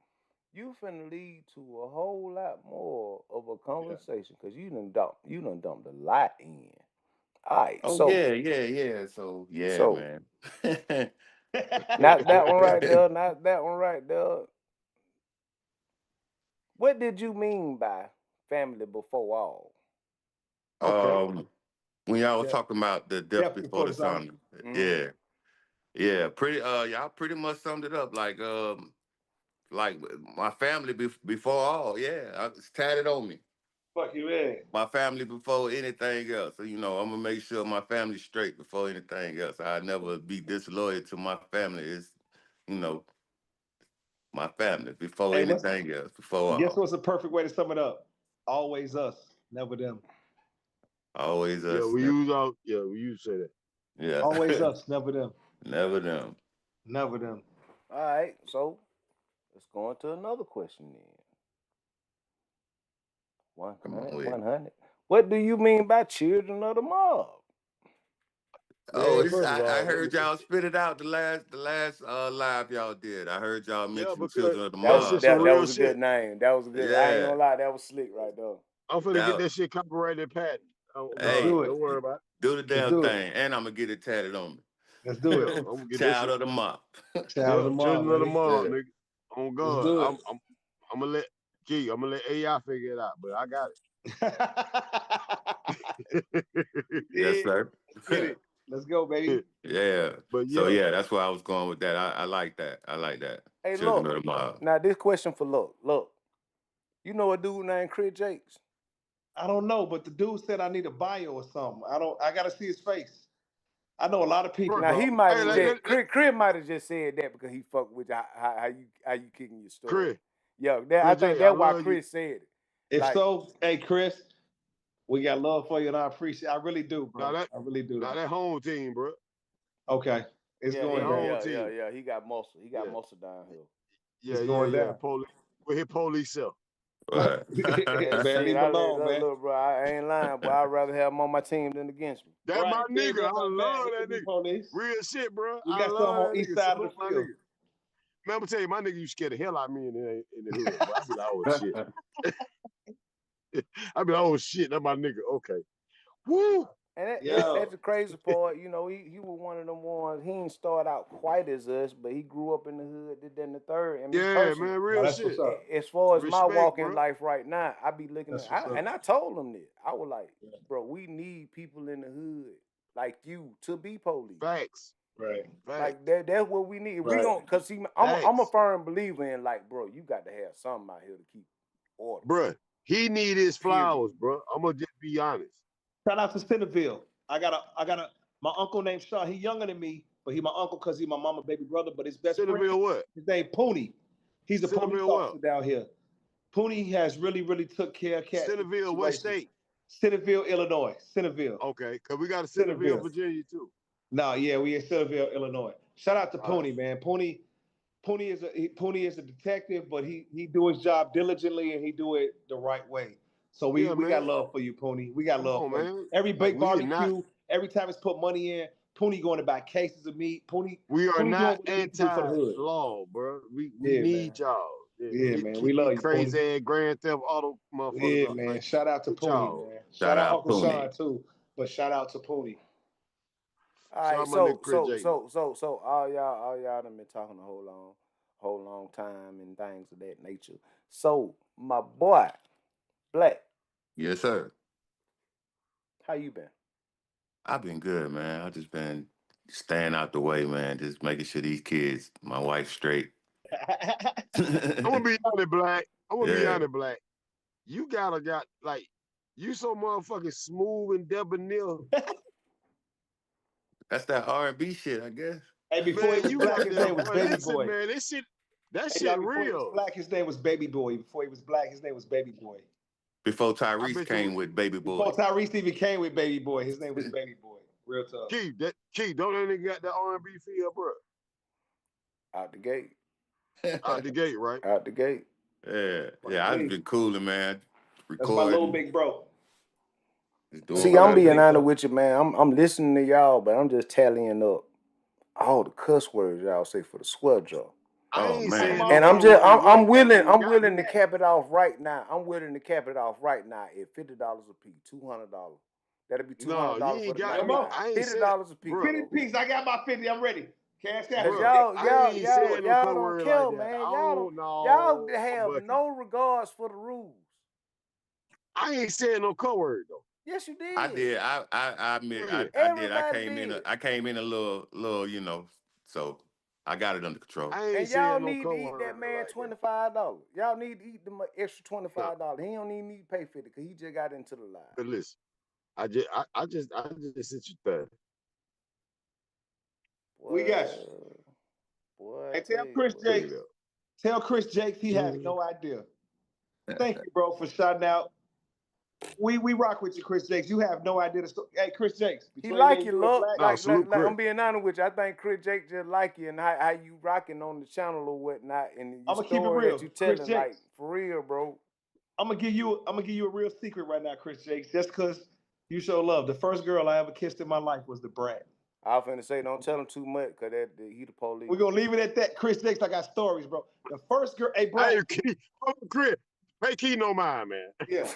You finna lead to a whole lot more of a conversation because you done dumped a lot in. All right, Oh so yeah. So yeah, so man. Not that one right there. Not that one right there. What did you mean by family before all? Okay. When y'all was Death, talking about the death death before before the dishonor. son. Yeah. Yeah. Y'all pretty much summed it up like my family before all. Yeah. It's tatted on me. Fuck you, man. My family before anything else. So, I'm gonna make sure my family's straight before anything else. I'll never be disloyal to my family. It's, you know, my family before Hey, anything else. Before guess all. what's the perfect way to sum it up? Always us, never them. Always Yeah, us. we use say that. Yeah. Always us, never them. Never them. Never them. All right, so let's go on to another question then. 100, Come on with it. 100. What do you mean by children of the mob? Oh, Man, first of I all, let me heard y'all spit it out the last live y'all did. I heard y'all yeah, mention because Children of the That was that shit Mob. some that, that real was a good shit. name. That was a good. I ain't Yeah. gonna lie, that was slick right there. I'm finna get That, that shit copyrighted patent. Oh Let's God, do hey, it. don't worry about do the Let's damn do it. thing. And I'm gonna get it tatted on me. Let's it. do Yeah, it. I'm gonna get that Child shit. of the Mob. Child of Yeah, the mob, children of the baby. mob, Yeah. nigga. On Let's God, do it. I'm gonna let I'm gonna let AI figure it out, but I got it. Yes, Yeah, sir. let's get it. Let's go, baby. Yeah. But So yeah, yeah, that's where I was going with that. I like that. I like that. Hey, Children look. of the Mob. Now this question for look. You know a dude named Chris Jakes? I don't know, but the dude said I need a bio or something. I gotta see his face. I know a lot of people, bro. Now bro. he might Hey, have just Chris might have just said that because he fucked with how you kicking your story. Chris, Yeah, I Chris think J, I that's why love you. Chris said it. If Like, so, hey Chris, we got love for you, and I appreciate. I really do, bro. I really do. Now that home team, bro. Okay, it's yeah, going That down. home team. He got muscle. He got Yeah, muscle down here. It's going down. Police with his police self. Right. Yeah, Man, see, leave him alone, man. look, bro, I ain't lying, boy. I'd rather have him on my team than against me. That Right, my Chris nigga. ain't I that bad. love He that can be nigga. police. Real shit, bro. We I got love some on that east nigga. side of Salute the my field. nigga. Man, I'm gonna tell you, my nigga used to scare the hell out of me in the hood. Bro. I be like, oh shit. I be like, oh shit, that's my nigga. Okay. Woo. And Yo. that's the crazy part. You know, he was one of them ones. He didn't start out quite as us, but he grew up in the hood, did that in the third. And me Yeah, personally, man, Now real that's shit. what's up. as far as my Respect, walk in bro. life right now, I be looking That's at, what's up. and I told him that. I was like, bro, we need people in the hood like you to be police. Facts. Right. Facts. Like that's what we need. We Right. gon' cause see, I'm a firm believer in like, bro, you got to have something out here to keep order. Bruh, he need his flowers, Period. bro. I'm gonna just be honest. Shout out to Centerville. I got a my uncle named Sean. He younger than me, but he my uncle because he my mama baby brother. But his best friend, Centerville what? his name Pooney. He's a police Centerville what? officer down here. Pooney has really took care of cats. Centerville, what state? Centerville, Illinois. Centerville. Okay, cause we got a Centerville, Centerville. Virginia too. No, yeah, we in Centerville, Illinois. Shout out to All Pooney, man. Pooney is a detective, but he do his job diligently and he do it the right way. So we Yeah, got man. love for you, Pooney. We got Come love on, for man. you. Every Like, big we are barbecue, not, every time it's put money in, Pooney going to buy cases of meat. Pooney we are doing not what he needs to do for the hood. anti-law, bro. We Yeah, need man. y'all. Yeah, man. Keep We love these you, crazy Pooney. ass Grand Theft Auto motherfuckers Yeah, out man. there. Shout out to With Pooney, y'all. man. Shout out Uncle Pooney. Sean too, but shout out to Pooney. All Shout right, out my nigga Chris J. so all y'all done been talking a whole long time and things of that nature. So my boy, Black, Yes, sir. how you been? I've been good, man. I just been staying out the way, man. Just making sure these kids, my wife straight. I'm gonna be honest, Black. Yeah. Black. You got like you so motherfucking smooth and debonair. That's that R&B shit, I guess. Hey, before Man, he was you black, got his that name was boy. Baby Listen, Boy. man, that Hey, shit y'all, before he was real. black, his name was Baby Boy. Before he was black, his name was Baby Boy. Before I Tyrese bet came you with Baby Boy. Before Tyrese even came with Baby Boy, his name was Baby Boy. Real tough. Keith, don't that nigga got that R&B feel, bro? Out the gate. Out the gate, right? Out the gate. Yeah, I've been cooling, man. That's my little Recording. big bro. Just doing See, my I'm little being big honest bro. with you, man. I'm listening to y'all, but I'm just tallying up all the cuss words y'all say for the swear jar. I Oh, ain't man. saying And no I'm other just word. I'm White willing people got to that. cap it off right now. I'm willing to cap it off right now at $50 a piece, $200. That'll be $200 No, you for ain't the got Come night. on. I ain't $50 saying, a piece, bro. 50 piece. I got my 50. I'm ready. Cash Cause out. y'all don't care, like man. I Y'all don't know. have no regards for the rules. I ain't saying no code word though. Yes, you did. I did. I admit I did. I came in a little, you know, so I got it under control. I ain't and y'all saying no need to code eat that word man like $25. Y'all need to eat the extra $25. He don't even need to pay 50 because he just got into the lie. But listen, I just sent you there. We got you. Boy, Hey, tell Chris Jakes he has Mm-hmm. no idea. Thank you, bro, for shouting out. We rock with you, Chris Jakes. You have no idea. Hey, Chris Jakes. He like you, look. Like Chris. I'm being honest with you. I think Chris Jakes just like you and how you rocking on the channel or whatnot, and your story that you telling, like for real, bro. I'm gonna give you a real secret right now, Chris Jakes, just because you show love. The first girl I ever kissed in my life was the Batt. I was finna say, don't tell him too much, cause he the police. We're gonna leave it at that. Chris Jakes, I got stories, bro. The first girl, hey, Black. Hey, Chris, pay key no mind, man. Yeah.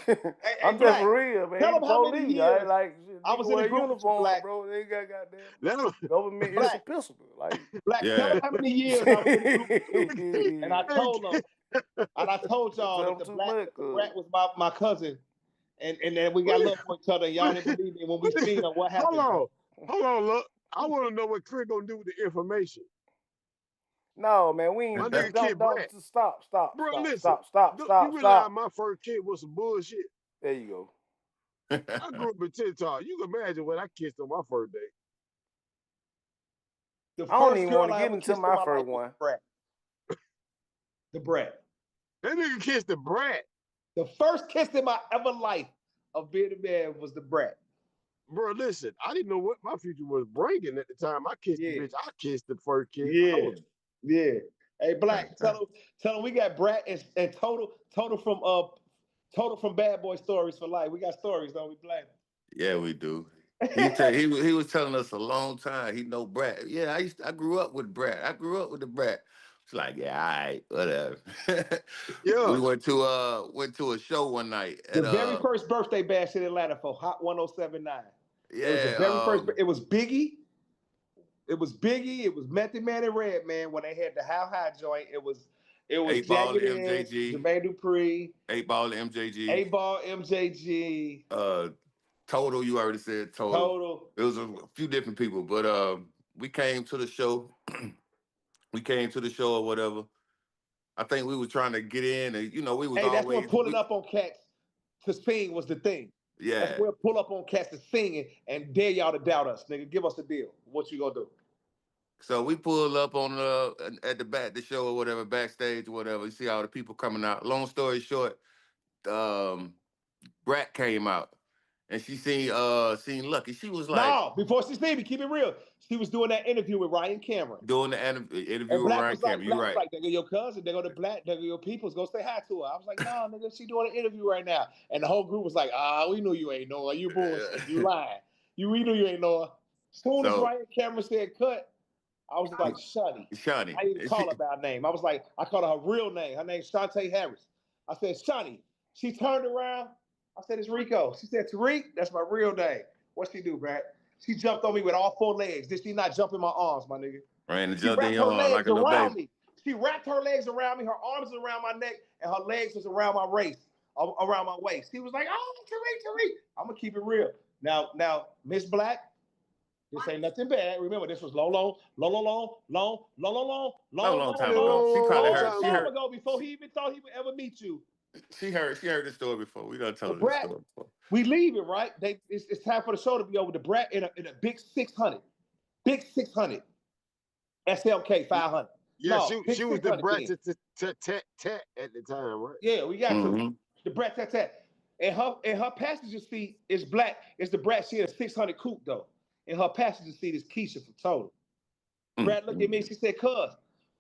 I'm just for real, man. Tell him how many years. Like, I was in a group uniform, Black. bro. They got goddamn government is a pistol. Like, Black, tell him how many years I was in a group and I told them, and I told y'all that the Batt was my cousin, and then we got love for each other. And y'all didn't believe me when we seen her. What happened? Hold on, look. I want to know what Chris gonna do with the information. No, man, we ain't. Don't stop. Bro, listen. Stop. You realize my first kid was some bullshit. There you go. I grew up in TikTok. You can imagine when I kissed on my first day. I don't even want to get into my first one. The Batt. That nigga kissed the Batt. The first kiss in my ever life of being a man was the Batt. Bro, listen, I didn't know what my future was bringing at the time. I kissed the bitch. I kissed the first kiss. Yeah. Hey, Black, tell them we got Batt and Total from Bad Boy Stories for Life. We got stories, don't we, Black? Yeah, we do. He was telling us a long time. He know Batt. Yeah, I grew up with Batt. I grew up with the Batt. It's like, yeah, all right, whatever. Yeah. We went to a show one night. The very first birthday bash in Atlanta for Hot 1079. Yeah. It was the very first. It was Biggie. It was Method Man and Redman when they had the How High joint. It was 8 Ball Jagged MJG. Jermaine Dupri. 8 Ball MJG. 8 Ball MJG. Total, you already said Total. It was a few different people, but we came to the show. We came to the show or whatever. I think we were trying to get in, and we was always. That's when pulling up on cats to sing was the thing. Yeah. That's where pull up on cats to sing and dare y'all to doubt us, nigga. Give us a deal. What you gonna do? So we pulled up on at the show or whatever, backstage or whatever. You see all the people coming out. Long story short, Batt came out. And she seen Lucky. She was like, no, before she seen me, keep it real. She was doing that interview with Ryan Cameron. Doing the interview with Ryan Cameron. You're right. Like, they go your cousin, they go to Black, they go your peoples, go say hi to her. I was like, no, nigga, she doing an interview right now. And the whole group was like, we knew you ain't know her. You bullshit. You lying. We knew you ain't know her. As soon as Ryan Cameron said cut, I was like, Shani. I didn't call her by her name. I was like, I called her real name. Her name's Shantae Harris. I said, Shani. She turned around. I said, it's Rico. She said, Tariq, that's my real name. What she do, Batt? She jumped on me with all 4 legs. Did she not jump in my arms, my nigga? She wrapped her legs like a little around baby. me. She wrapped her legs around me. Her arms was around my neck, and her legs was around my around my waist. She was like, oh, Tariq. I'm going to keep it real. Now, Miss Black, this ain't nothing bad. Remember, this was long time ago. She probably heard. Long time ago, before he even thought he would ever meet you. She heard the story before. We done told her the story before. We leave it, right? It's time for the show to be over. The Batt in a big 600. Big 600. SLK 500. Yeah, she was the Batt at the time, right? Yeah, we got to. The Batt tat. And her passenger seat is Black. It's the Batt. She had a 600 coupe, though. And her passenger seat is Keisha from Total. Batt looked at me. She said, cuz,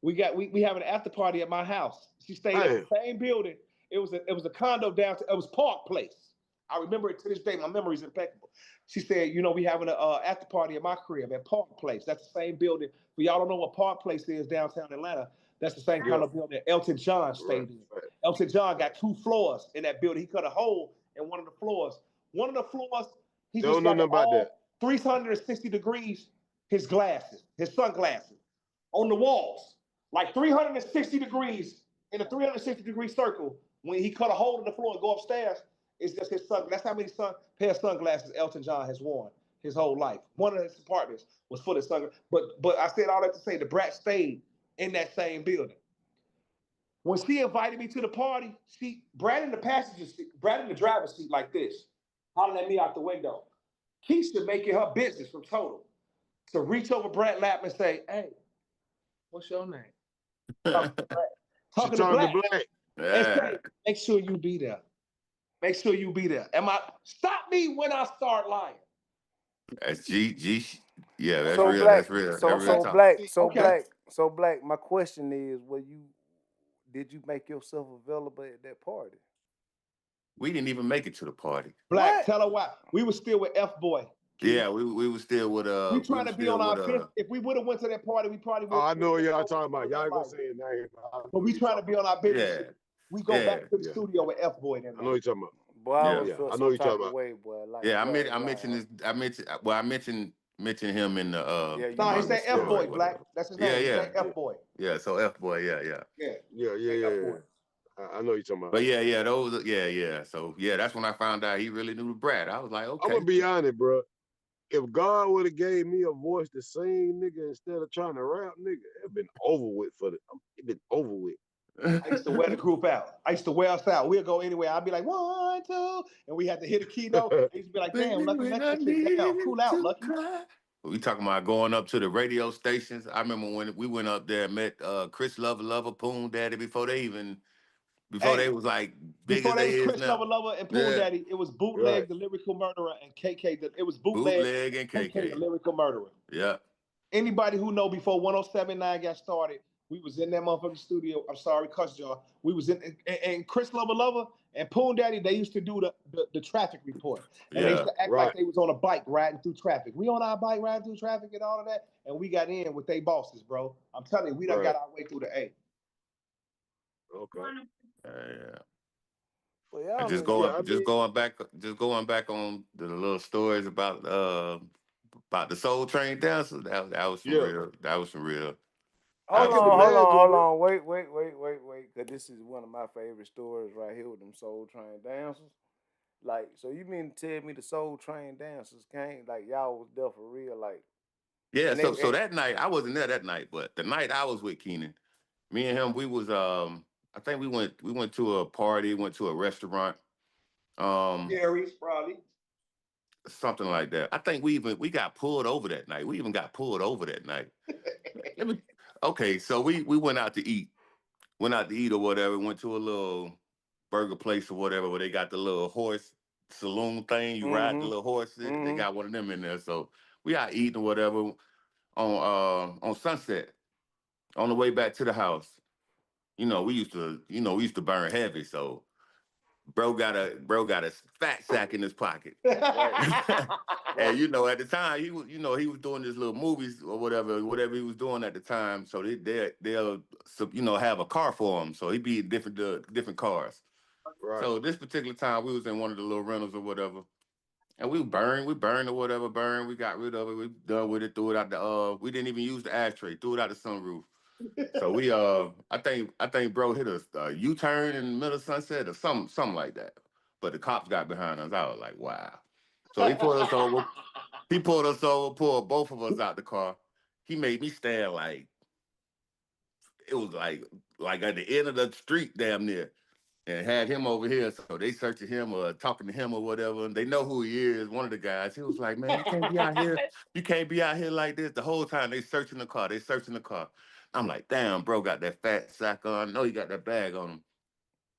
we have an after party at my house. She stayed at the same building. It was a condo downtown. It was Park Place. I remember it to this day. My memory's impeccable. She said, we having an after party at my crib at Park Place. That's the same building. For y'all don't know what Park Place is downtown Atlanta. That's the same kind of building Elton John stayed in. Elton John got 2 floors in that building. He cut a hole in one of the floors. One of the floors, he just got all 360 degrees, his sunglasses. on the walls, like 360 degrees in a 360-degree circle. When he cut a hole in the floor and go upstairs, it's just his son. That's how many pair of sunglasses Elton John has worn his whole life. One of his apartments was full of sunglasses. But I said all that to say the Brat stayed in that same building. When she invited me to the party, Brad in the passenger seat, Brad in the driver's seat like this, hollering at me out the window. Keisha making her business from Total to reach over Brad's lap and say, "Hey, what's your name?" Talking to Black. And say, "Make sure you be there. Make sure you be there." Stop me when I start lying. That's G. Yeah, that's so real. Black, That's real. So Black. My question is, did you make yourself available at that party? We didn't even make it to the party. Black, tell her why. We were still with F-Boy. Yeah, we were still with We trying to be on our business. If we would have went to that party, we probably would. I know what y'all talking about. Y'all ain't gonna say his name. But we trying to be on our business. Yeah. We go back to the studio with F-Boy. I know what you're talking about. Boy, I know you're talking about. Way, boy. Like, I mentioned him in the. No, he said F-Boy, Black. That's his name. Yeah. F-Boy. Yeah, so F-Boy, yeah. I know you're talking about. But yeah. So that's when I found out he really knew the Brat. I was like, okay. I'm gonna be honest, bro. If God would have gave me a voice to sing, nigga, instead of trying to rap, nigga, it'd been over with it'd been over with. I used to wear the group out. I used to wear us out. We'd go anywhere. I'd be like, 1, 2, and we had to hit a keynote. I used to be like, damn, Lucky, let that shit down. Cool out, Lucky. We talking about going up to the radio stations. I remember when we went up there and met Chris Lover, Poon Daddy before they was like big before as they is Chris now. Lover and Poon Daddy, it was Bootleg, the Lyrical Murderer, and KK. It was Bootleg and KK, the Lyrical Murderer. Yeah. Anybody who know before 107.9 got started, we was in that motherfucking studio. I'm sorry, cuss y'all. We was in, and Chris Lover and Poon Daddy, they used to do the traffic report. And they used to act like they was on a bike riding through traffic. We on our bike riding through traffic and all of that, and we got in with they bosses, bro. I'm telling you, we done got our way through the A. Okay. Yeah. Well, just going back on the little stories about the Soul Train dancers. That was some real. That was some real. Hold on. Wait. Because this is one of my favorite stories right here with them Soul Train dancers. Like, so you mean to tell me the Soul Train dancers came, like, y'all was there for real, like? Yeah, so that night, I wasn't there that night, but the night I was with Keenan, me and him, we was, I think we went to a party, went to a restaurant. Gary's, probably. Something like that. I think we got pulled over that night. We even got pulled over that night. Okay, so we went out to eat. Went out to eat or whatever. Went to a little burger place or whatever where they got the little horse saloon thing. You ride the little horse. They got one of them in there. So we out eating or whatever on Sunset. On the way back to the house. We used to burn heavy. So bro got a fat sack in his pocket. And at the time he was doing his little movies or whatever he was doing at the time. So they'll have a car for him. So he'd be in different cars. Right. So this particular time we was in one of the little rentals or whatever. And we burned or whatever, we got rid of it, we done with it, threw it out we didn't even use the ashtray, threw it out the sunroof. So we I think bro hit a U-turn in the middle of Sunset or something like that. But the cops got behind us. I was like, wow. So he pulled us over. Pulled both of us out the car. He made me stand like it was like at the end of the street damn near. And had him over here. So they searching him or talking to him or whatever. And they know who he is, one of the guys. He was like, man, you can't be out here. You can't be out here like this. The whole time they searching the car. I'm like, damn, bro got that fat sack on. I know he got that bag on him.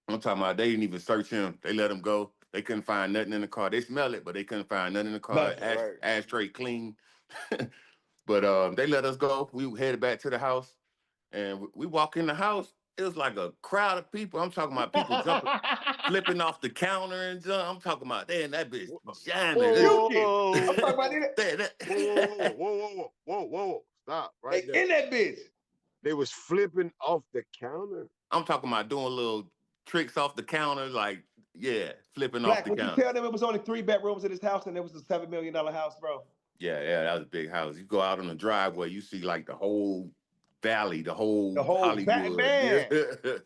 I'm talking about they didn't even search him. They let him go. They couldn't find nothing in the car. They smell it, but they couldn't find nothing in the car. Ashtray clean. But they let us go. We headed back to the house. And we walk in the house. It was like a crowd of people. I'm talking about people jumping, flipping off the counter and jump. I'm talking about, damn, that bitch shining. Whoa. I'm talking about that. Whoa. Stop right there. In that bitch. They was flipping off the counter? I'm talking about doing little tricks off the counter, like, flipping Black, off the would counter. You tell them it was only 3 bedrooms in this house and it was a $7 million house, bro? Yeah, that was a big house. You go out on the driveway, you see like the whole valley, the whole Hollywood. Man.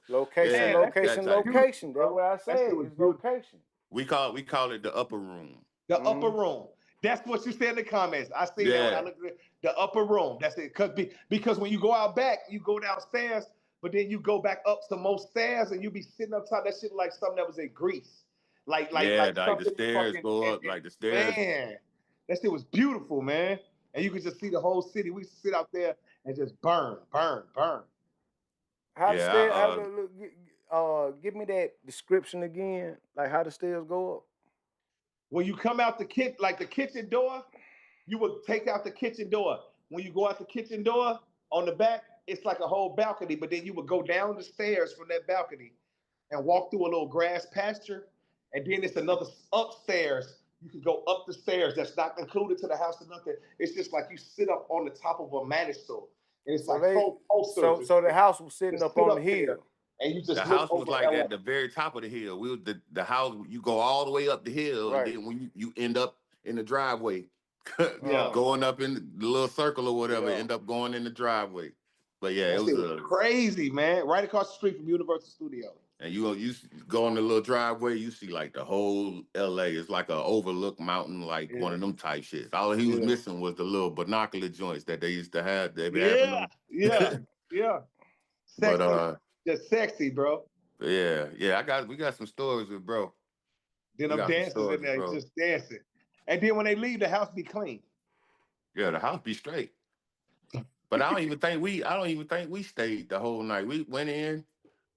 Location. That's what I said. It's location. We call it the upper room. The upper room. That's what you said in the comments. I see that when I look at the upper room. That's it. Because when you go out back, you go downstairs, but then you go back up some more stairs and you be sitting up top. That shit like something that was in Greece. Like the stairs go up, like the stairs. Man, that shit was beautiful, man. And you could just see the whole city. We sit out there and just burn. How the stairs? Give me that description again. Like how the stairs go up. When you come out the kitchen door, you would take out the kitchen door. When you go out the kitchen door on the back, it's like a whole balcony. But then you would go down the stairs from that balcony and walk through a little grass pasture, and then it's another upstairs. You can go up the stairs. That's not included to the house or nothing. It's just like you sit up on the top of a manusel. And it's so the house was sitting up on the hill. And you just the house was like at the very top of the hill. We was the house, you go all the way up the hill, and then when you end up in the driveway, going up in the little circle or whatever, end up going in the driveway. But yeah, it was crazy, man. Right across the street from Universal Studios. And you go on the little driveway, you see like the whole LA. It's like an overlook mountain, like one of them type shits. All he was missing was the little binocular joints that they used to have. Yeah. Sexy. But just sexy, bro. Yeah. We got some stories with bro. Then them dancers in there just dancing. And then when they leave, the house be clean. Yeah, the house be straight. But I don't even think we stayed the whole night. We went in,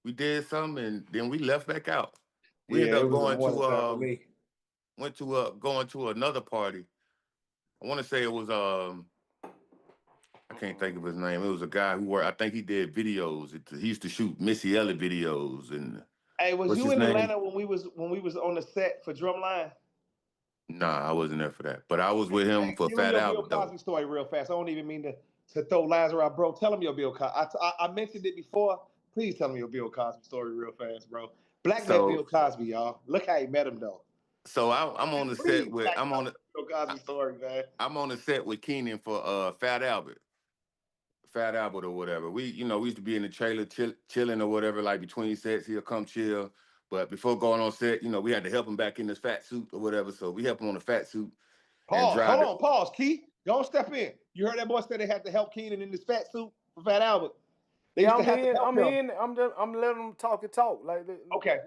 we did something, and then we left back out. We ended up going to another party. I want to say it was I can't think of his name. It was a guy who I think he did videos. He used to shoot Missy Elliott videos. And hey, was you in Atlanta when we was on the set for Drumline? Nah, I wasn't there for that. But I was with him for Fat Albert. Bill Cosby story real fast. I don't even mean to throw lines around, bro. Tell him your Bill Cosby. I mentioned it before. Please tell me your Bill Cosby story real fast, bro. Black met Bill Cosby, y'all. Look how he met him though. So I'm on the set with Bill Cosby story, man. I'm on the set with Keenan for Fat Albert or whatever. We used to be in the trailer chilling or whatever, like between sets. He'll come chill. But before going on set, we had to help him back in this fat suit or whatever. So we help him on the fat suit. Pause, Key. Don't step in. You heard that boy say they had to help Keenan in this fat suit for Fat Albert. I'm letting them talk. Like okay.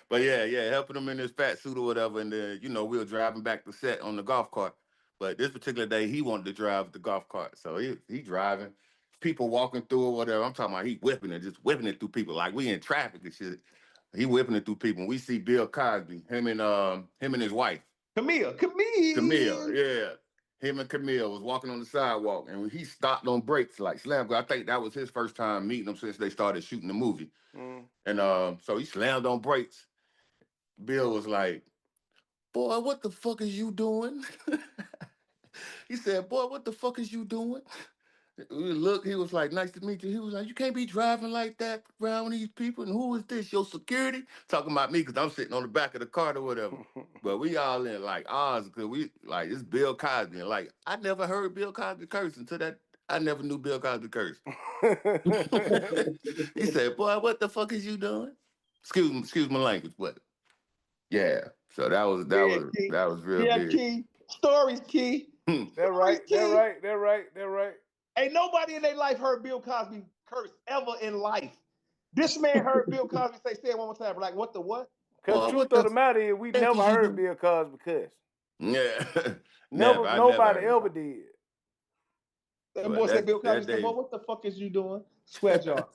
But yeah, helping him in this fat suit or whatever, and then we were driving back to set on the golf cart. But this particular day, he wanted to drive the golf cart, so he driving. People walking through or whatever. I'm talking about he whipping it through people like we in traffic and shit. He whipping it through people. And we see Bill Cosby, him and his wife. Camille, yeah. Him and Camille was walking on the sidewalk, and he stopped on brakes like slam. I think that was his first time meeting him since they started shooting the movie. And so he slammed on brakes. Bill was like, "Boy, what the fuck is you doing?" He said, "Boy, what the fuck is you doing?" Look, he was like, "Nice to meet you." He was like, "You can't be driving like that around these people. And who is this? Your security?" Talking about me because I'm sitting on the back of the car or whatever. But we all in like Oz because we like it's Bill Cosby. And like I never heard Bill Cosby curse until that. I never knew Bill Cosby curse. He said, "Boy, what the fuck is you doing?" Excuse my language, but yeah. So that was real big. Key. Stories, Key. They're right. Ain't nobody in their life heard Bill Cosby curse ever in life. This man heard Bill Cosby say it one more time. Like, what the what? Because the truth of the matter is, we never heard Bill Cosby cuss. Yeah. Nobody ever did. That boy said Bill Cosby said, "Boy, what the fuck is you doing?" Swear jar.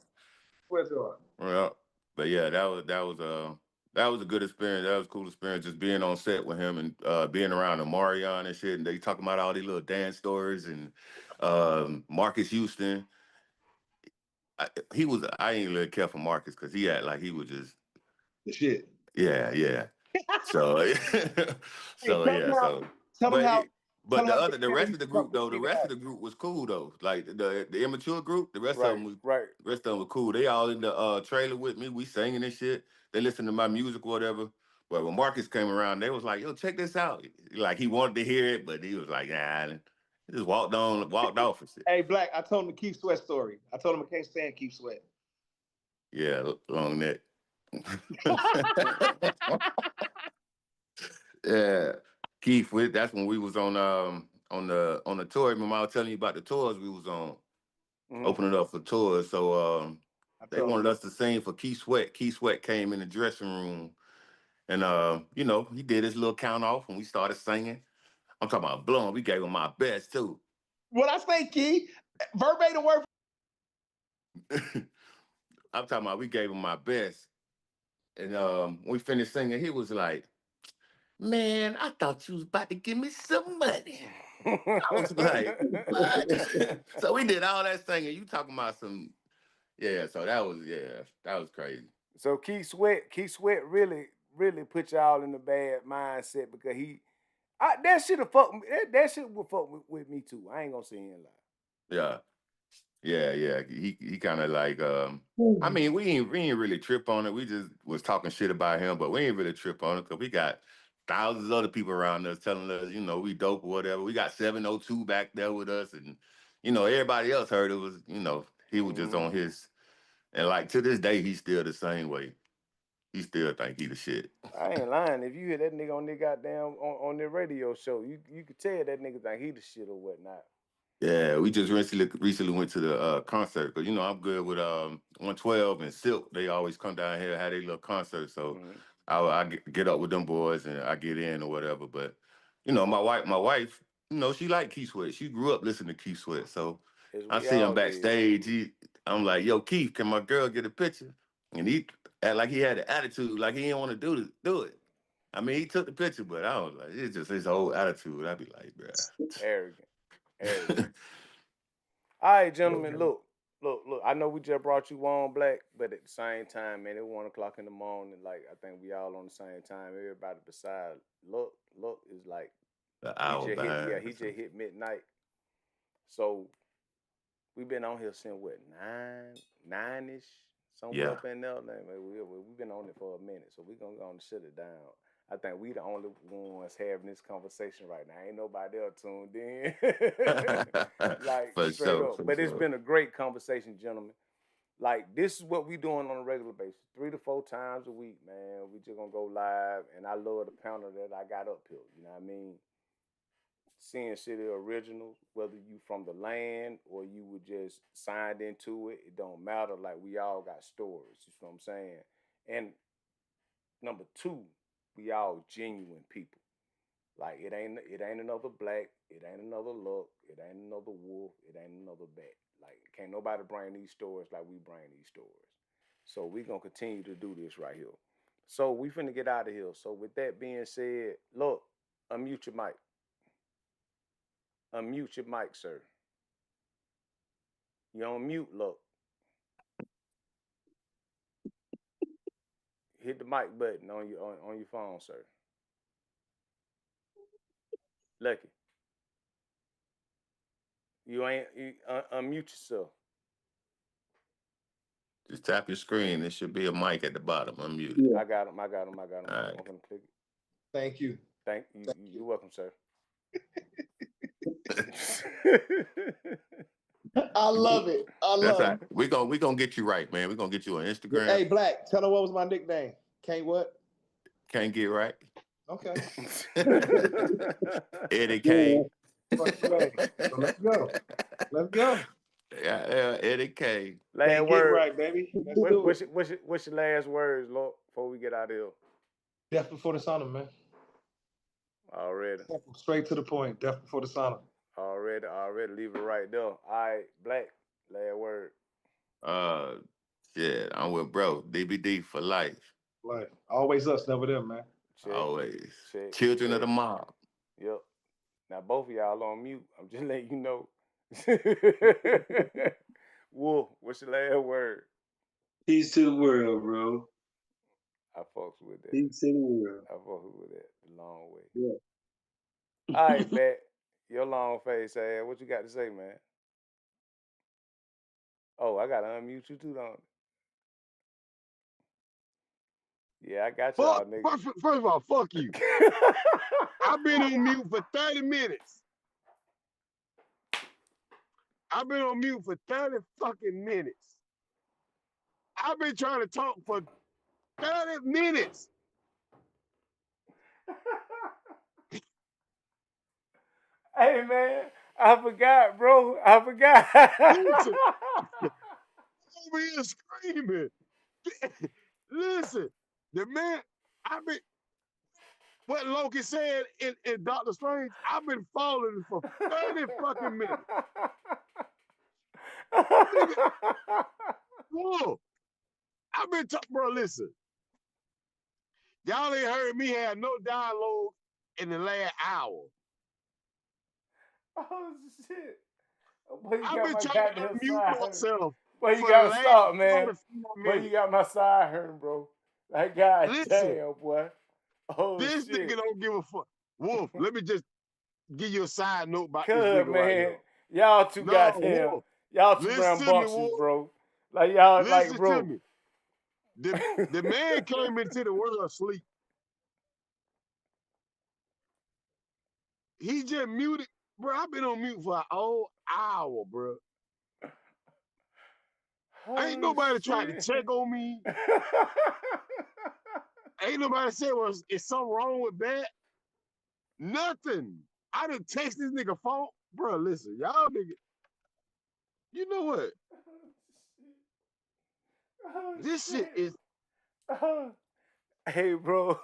Well, but yeah, that was a good experience. That was a cool experience just being on set with him and being around Omarion and shit. And they talking about all these little dance stories and Marcus Houston. I ain't really care for Marcus because he had like he was just the shit. Yeah. So the rest of the group though, the rest of the group was cool though. Like the immature group, the rest of them were cool. They all in the trailer with me. We singing and shit. They listen to my music or whatever. But when Marcus came around, they was like, "Yo, check this out." Like he wanted to hear it, but he was like, "Nah." He just walked off and shit. Hey, Black, I told him the Keith Sweat story. I told him I can't stand Keith Sweat. Yeah, long neck. Yeah, Keith. That's when we was on the tour. Remember I was telling you about the tours we was on, opening up for tours. So they wanted us to sing for Keith Sweat. Keith Sweat came in the dressing room, and he did his little count off, and we started singing. I'm talking about blowing. We gave him my best too. What I say, Keith? Verbatim word. I'm talking about we gave him my best, and when we finished singing, he was like, "Man, I thought you was about to give me some money." I was like, "What?" So we did all that singing. You talking about some? Yeah. So that was crazy. So Keith Sweat really put y'all in the bad mindset because that shit fuck me. That shit would fuck with me too. I ain't gonna say him lie. Yeah. He kind of like I mean, we ain't really trip on it. We just was talking shit about him, but we ain't really trip on it because we got thousands of other people around us telling us, we dope or whatever. We got 702 back there with us, and everybody else heard it was, he was just on his, and like to this day, he's still the same way. He still think he the shit. I ain't lying. If you hear that nigga on the goddamn on their radio show, you could tell that nigga think he the shit or whatnot. Yeah, we just recently went to the concert because I'm good with 112 and Silk. They always come down here, have their little concert. So I get up with them boys and I get in or whatever. But my wife, she like Keith Sweat. She grew up listening to Keith Sweat. So I see him backstage. I'm like, "Yo, Keith, can my girl get a picture?" And he act like he had an attitude, like he didn't want to do it. I mean, he took the picture, but I was like, it's just his whole attitude. I'd be like, bruh. Arrogant. All right, gentlemen, look. I know we just brought you on, Black, but at the same time, man, it's 1:00 in the morning. Like, I think we all on the same time. Everybody besides Look is like an hour behind. He just hit midnight. So we've been on here since what, 9-ish, somewhere up in there. We've been on it for a minute, so we're gonna go and shut it down. I think we the only ones having this conversation right now. Ain't nobody else tuned in. Like, for straight sure, up. But it's been a great conversation, gentlemen. Like, this is what we doing on a regular basis. 3 to 4 times a week, man. We just gonna go live. And I love the panel that I got up here. You know what I mean? Seeing City Originals, whether you from the land or you were just signed into it, it don't matter. Like, we all got stories. You know what I'm saying? And number 2, we all genuine people. Like, it ain't another Black, it ain't another Look, it ain't another Wolf, it ain't another Batt. Like, can't nobody bring these stories like we bring these stories. So we gonna continue to do this right here. So we finna get out of here. So with that being said, look, unmute your mic. Unmute your mic, sir. You on mute, Look. Hit the mic button on your phone, sir. Lucky. You unmute yourself. Just tap your screen. There should be a mic at the bottom. Unmute. Yeah. I got him. All right. I'm gonna click it. Thank you. Thank you. You're welcome, sir. I love it. That's right. We're gonna get you right, man. We're gonna get you on Instagram. Hey, Black, tell her what was my nickname. Can't what? Can't get right. Okay. Eddie K. Let's go. Yeah, Eddie K. Last word, right, baby. What's your last words, Lord, before we get out of here? Death before dishonor, man. Already. Straight to the point. Death before dishonor. Already. Leave it right there. All right, Black. Last word. Shit, I'm with bro. DBD for life. Life. Always us, never them, man. Check. Always. Check. Children of the mob. Yep. Now both of y'all on mute. I'm just letting you know. Wolf, what's your last word? Peace to the world, bro. I fucks with that. Peace to the world. I fucks with that. The long way. Yeah. All right, Batt. Your long face ass. What you got to say, man? Oh, I gotta unmute you too, don't I? Yeah, I got y'all, nigga. First of all, fuck you. I've been on mute for 30 minutes. I've been on mute for 30 fucking minutes. I've been trying to talk for 30 minutes. Hey, man, I forgot, bro. I forgot. Listen, over here screaming. Listen, the man, I've been, what Loki said in Doctor Strange, I've been falling for 30 fucking minutes. Nigga, whoa. I've been talking, bro, listen. Y'all ain't heard me have no download in the last hour. Oh, shit. Boy, you I've got been my trying to goddamn unmute side hurting. myself Boy, you for the gotta last stop, man. 44 Boy, minutes. you got my side hurting, bro. Like, god Listen, damn, boy. Oh, this shit. nigga don't give a fuck. Wolf, let me just give you a side note about this Cuz, nigga man, right here. y'all too No, goddamn. Wolf, Y'all too listen to me, rambunctious, Wolf. bro. Like, y'all, like, Listen to bro. me. The man came into the world asleep. He just muted. Bro, I've been on mute for an whole hour, bro. Oh, Ain't nobody tried to shit. check on me. Ain't nobody said, well, is something wrong with that? Nothing. I done text this nigga phone. Bro, listen, y'all nigga. You know what? Oh, This shit is. Oh. Hey, bro.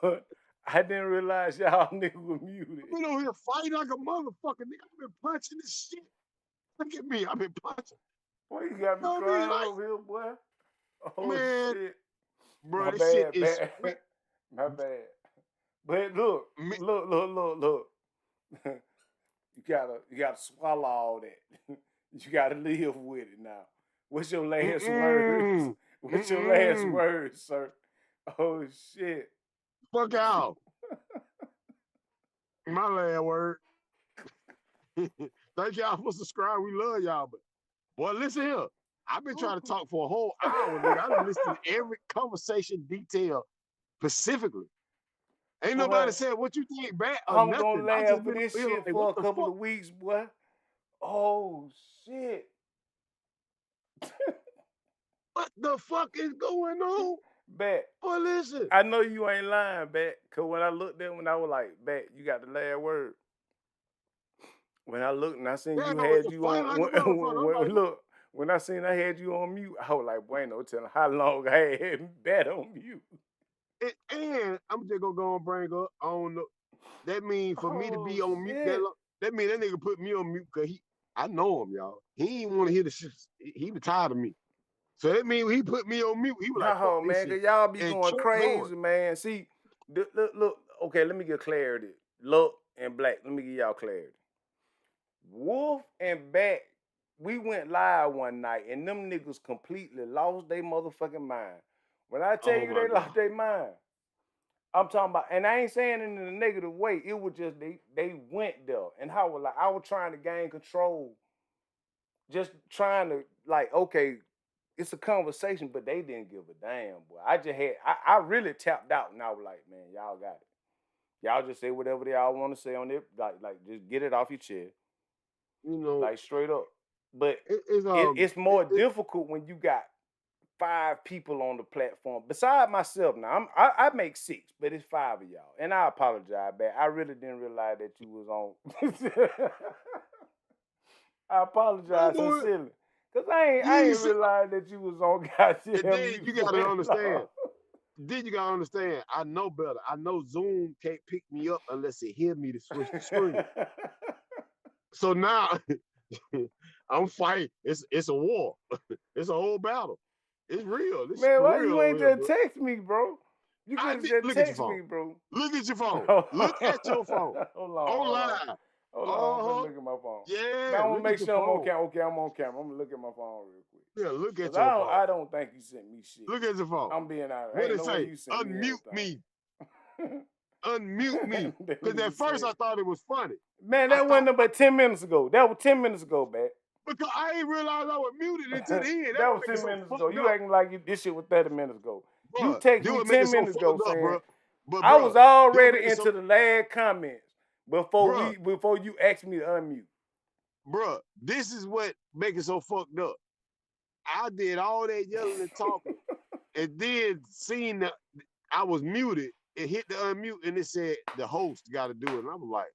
I didn't realize y'all niggas were muted. I've been over here fighting like a motherfucker, nigga. I've been punching this shit. Look at me. I've been punching. Boy, you got me You know what I crying mean? Like, over here, boy. Oh, man, shit. bro, My this shit bad, is. bad. My bad. But look. You gotta swallow all that. You gotta live with it now. What's your last words? What's your last words, sir? Oh shit. Fuck out. My last word. Thank y'all for subscribing. We love y'all. But boy, listen here. I've been trying to talk for a whole hour, nigga. I done listened to every conversation detail specifically. Ain't Boy, nobody said what you think bad or I'm gonna nothing. I laugh just for been this here shit like, for what a the couple fuck? of weeks, boy. Oh shit. What the fuck is going on? Batt. Boy, listen. I know you ain't lying, Batt. Cause when I looked at when I was like, Batt, you got the last word. When I looked and I seen Yeah, you I was had you fighting on like a motherfucker. I'm like, look, when I seen I had you on mute, I was like, bueno, tell him how long I had Batt on mute. and I'm just gonna go and bring up, I don't know. That means for me to be on mute that means that nigga put me on mute because I know him, y'all. He ain't want to hear the shit. He was tired of me. So that means he put me on mute. He was like, fuck No, this man, shit. cause y'all be And going kept crazy, going. man. See, look, okay, let me get clarity. Look and Black, let me give y'all clarity. Wolf and Batt, we went live one night and them niggas completely lost their motherfucking mind. When I tell you they lost their mind, I'm talking about, and I ain't saying it in a negative way. It was just they went there, and I was trying to gain control, just trying to like, okay, it's a conversation, but they didn't give a damn, boy. I really tapped out, and I was like, man, y'all got it. Y'all just say whatever y'all want to say on it, like just get it off your chest, You know, like straight up. But it's more difficult when you got 5 people on the platform. Besides myself, now I make 6, but it's 5 of y'all, and I apologize, man. I really didn't realize that you was on. I apologize sincerely, cause I ain't realized that you was on goddamn. And then you gotta understand. Then you gotta understand. I know better. I know Zoom can't pick me up unless it hear me to switch the screen. So now I'm fighting. It's a war. It's a whole battle. It's real. This shit Man, for why real you over ain't here, just bro. text me, bro? You could have just Look at your text me, phone. bro. Look at your phone. Look at your phone. Hold On on. live. Hold on, I'm gonna look at my phone. Yeah, Now I'm gonna look make at your sure I'm on phone. camera. Okay, I'm on camera. I'm gonna look at my phone real quick. Yeah, look at Cause your phone. I don't think you sent me shit. Look at your phone. I'm being honest. What Ain't it no say? way you sent Unmute me me. Unmute me. Because at first I thought it was funny. Man, that wasn't but 10 minutes ago. That was 10 minutes ago, man. Because I ain't realized I was muted until the end. That was 10 minutes ago. You acting like this shit was 30 minutes ago. Bruh, You text me 10 minutes ago saying But I was already into the last comments before you asked me to unmute. bruh, this is what makes it so fucked up. I did all that yelling and talking, and then seen that I was muted. It hit the unmute, and it said the host got to do it. And I was like,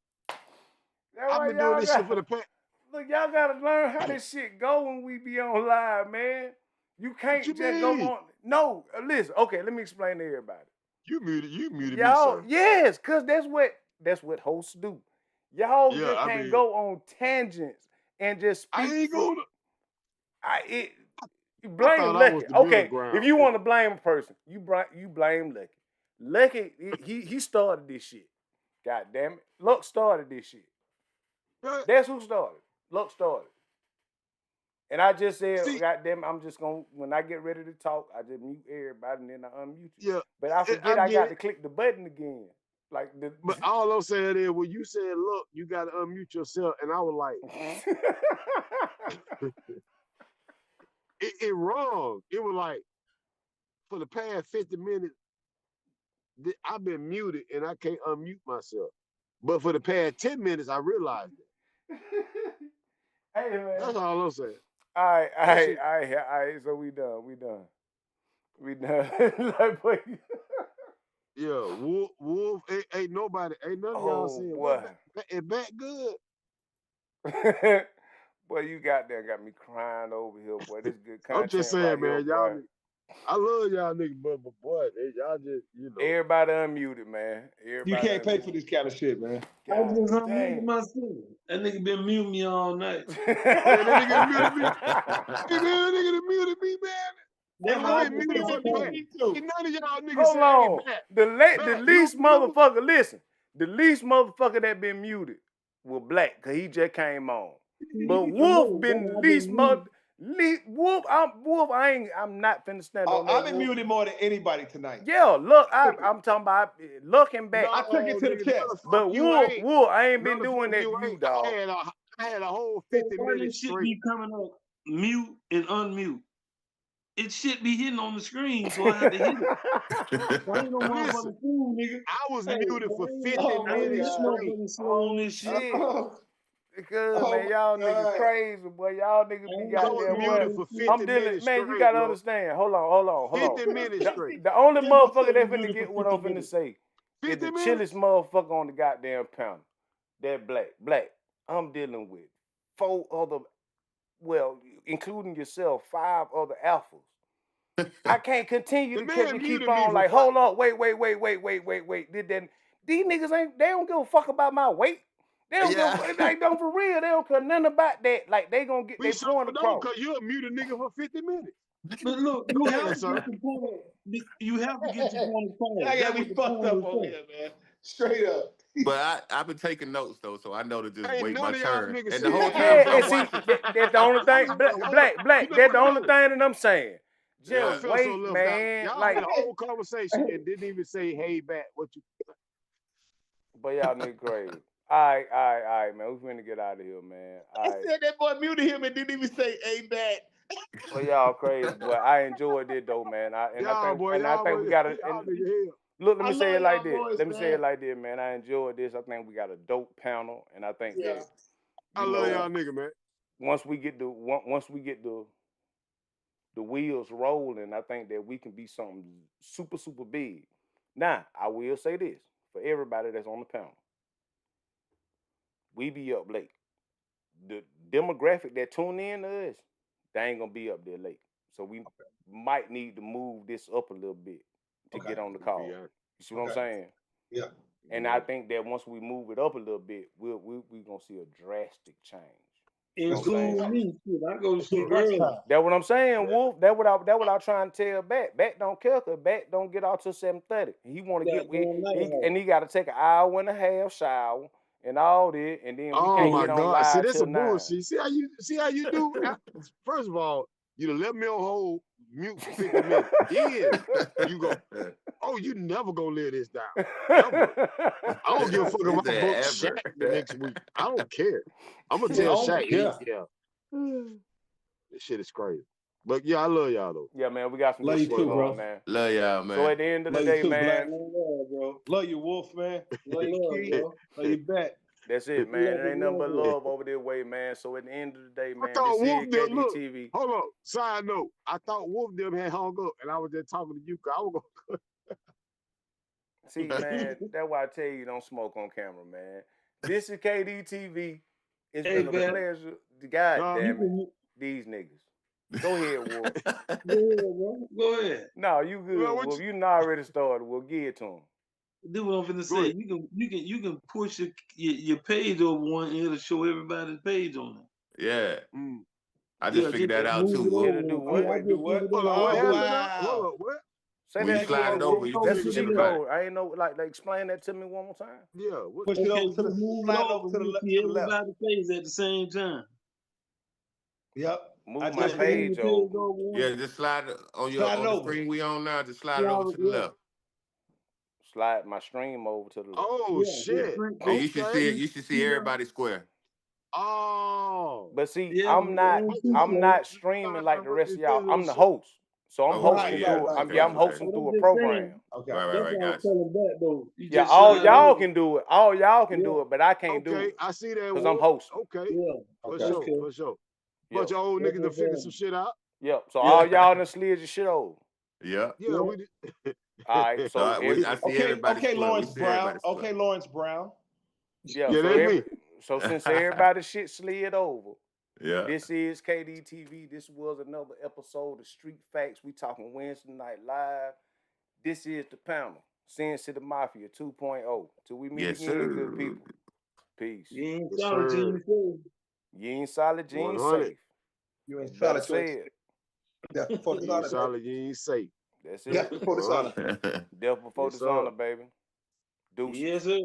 I've been doing this shit for the past. Look, y'all gotta learn how this shit go when we be on live, man. You can't just go on. No, listen. Okay, let me explain to everybody. You muted y'all, me, sir. Yes, cause that's what hosts do. Y'all just can't go on tangents and just speak. I ain't gonna. Blame Lucky. Okay, if you want to blame a person, you blame Lucky. Lucky, he started this shit. God damn it, Luck started this shit. That's who started. Luck started. And I just said, God damn it, I'm just gonna, when I get ready to talk, I just mute everybody and then I unmute you. Yeah. But I forget I got to click the button again. But all I'm saying is, when you said, look, you got to unmute yourself, and I was like, it wrong. It was like, for the past 50 minutes, I've been muted and I can't unmute myself. But for the past 10 minutes, I realized it. Hey, man. That's all I'm saying. All right. So we done. Yeah, Wolf, ain't none of y'all saying, is Batt good? Boy, you got me crying over here, boy. This good content. I'm just saying, man, here, y'all. I love y'all niggas, but boy, y'all just, you know. Everybody unmuted, man. You can't pay for this kind of shit, man. I just unmuted myself. That nigga been muting me all night. Man, that nigga muted me. Hey, man, that nigga muted me, man. None of y'all niggas Hold on. The least motherfucker, listen. The least motherfucker that been muted was Black, cause he just came on. But Wolf been the least Wolf, I'm not finna stand on that. I've been muted more than anybody tonight. Yeah, look, I'm talking about looking back. I took it to the chest. But Wolf, I ain't been doing that to you, dog. I had a whole 50 minutes shit straight. Be coming up, mute and unmute. It should be hitting on the screen, so I had to hit it. I ain't no motherfucking fool, nigga. I was muted for 50 minutes straight. Oh, shit. Because, man, y'all niggas crazy, boy. Y'all niggas be goddamn muted for 50 I'm dealing, minutes man, straight, you gotta bro. understand. Hold on. 50 minutes straight. The only motherfucker that finna get what I'm finna say is the chillest motherfucker on the goddamn panel. That Black. I'm dealing with 4 other, well, including yourself, 5 other alphas. I can't continue to keep on like, hold on, wait. These niggas they don't give a fuck about my weight. They don't give like, don't for real. They don't care nothing about that. Like, they gonna get their point across. Because you'll mute a nigga for 50 minutes. But look, you have to get the point. You have to get your point across. I gotta be fucked up over here, man. Straight up. But I've been taking notes though, so I know to just wait my turn. And the the whole time I'm watching. That's the only thing. Black. That's the only thing that I'm saying. Just wait, man. Y'all like had a whole conversation and didn't even say, "Hey, Batt, what you?" But y'all niggas crazy. All right, man. We finna get out of here, man. I said that boy muted him and didn't even say, "Hey, Batt." Well, y'all crazy, boy. I enjoyed it though, man. I think we gotta. Look, let me say it like this. Let me say it like this, man. I enjoyed this. I think we got a dope panel, and I think that I love y'all nigga, man. Once we get the wheels rolling, I think that we can be something super, super big. Now, I will say this for everybody that's on the panel. We be up late. The demographic that tune in to us, they ain't gonna be up there late. So we might need to move this up a little bit to get on the call. You see what I'm saying? Yeah. And I think that once we move it up a little bit, we're gonna see a drastic change. It's cool with me. I go to sleep early. That's what I'm saying, Wolf. That's what I'm trying to tell Batt. Batt don't care because Batt don't get out till 7:30. He want to and he got to take an hour and a half shower and all that, and then we can't get on live. See, this till is bullshit. See how you do? First of all, you done left me on hold mute for 50 minutes. Then you go, oh, you never gonna let this down. Never. I don't give a fuck if I book Shaq the next week. I don't care. I'm gonna tell Shaq, this shit is crazy. But yeah, I love y'all though. Yeah, man, we got some love good you too, bro. man. Love y'all, man. So at the end of the day, man, love, bro. Love you, Wolf, man. Love you, bro. Love you, Batt. That's it, man. It ain't nothing but love over there way, man. So at the end of the day, man, I thought this Wolf is them, look, KDTV. hold on, side note. I thought Wolf them had hung up, and I was just talking to you, because I was going See, man, that's why I tell you don't smoke on camera, man. This is KDTV. It's been a pleasure. God damn it, these niggas. Go ahead, Wolf. Go ahead. No, you good, Wolf. You done already started. We'll give it to him. Do what I'm finna say. You can push your page over one and it'll show everybody's page on it. Yeah. Mm. I just figured that out too. Do what? Wait, do what? Hold on, what happened now? Wow. Hold on, what? Say When that you slide again, it over, Wolf. you That's can the see cheat everybody. code. I ain't know. Like, explain that to me one more time. Yeah. What? Push it over to the move slide it over to the you left. see To the left. everybody's face at the same time. Yep. Move my page over. Yeah, just slide it on the screen we on now. Just slide it over to the left. Slide my stream over to the left. Oh shit! Yeah, you should see it. You should see everybody square. Oh. But see, I'm not streaming like the rest of y'all. I'm the host. So I'm hosting through. I'm hosting through a program. Okay. Right. Gotcha. Yeah, all y'all can do it. All y'all can do it, but I can't do it. Okay, I see that. Because I'm hosting. Okay. Yeah. For sure. Bunch of old niggas to figure some shit out. Yep. So all y'all done slid your shit over. Yeah. Yeah, we did. All right. So I see everybody Okay, square. Lawrence Brown. Okay, Lawrence Brown. Yeah, Yeah, that's me. So since everybody's shit slid over, yeah. This is KDTV. This was another episode of Street Facts. We talking Wednesday night live. This is the panel. Sin City Mafia 2.0. Till we meet again, good people. Peace. You ain't solid, you ain't safe. You ain't solid, you ain't 100. safe. You ain't Better solid, say it. Death before You ain't dishonor. solid, you ain't safe. That's it. Death before dishonor. Death before Yes, dishonor, sir. baby. Deuces. Yes, sir.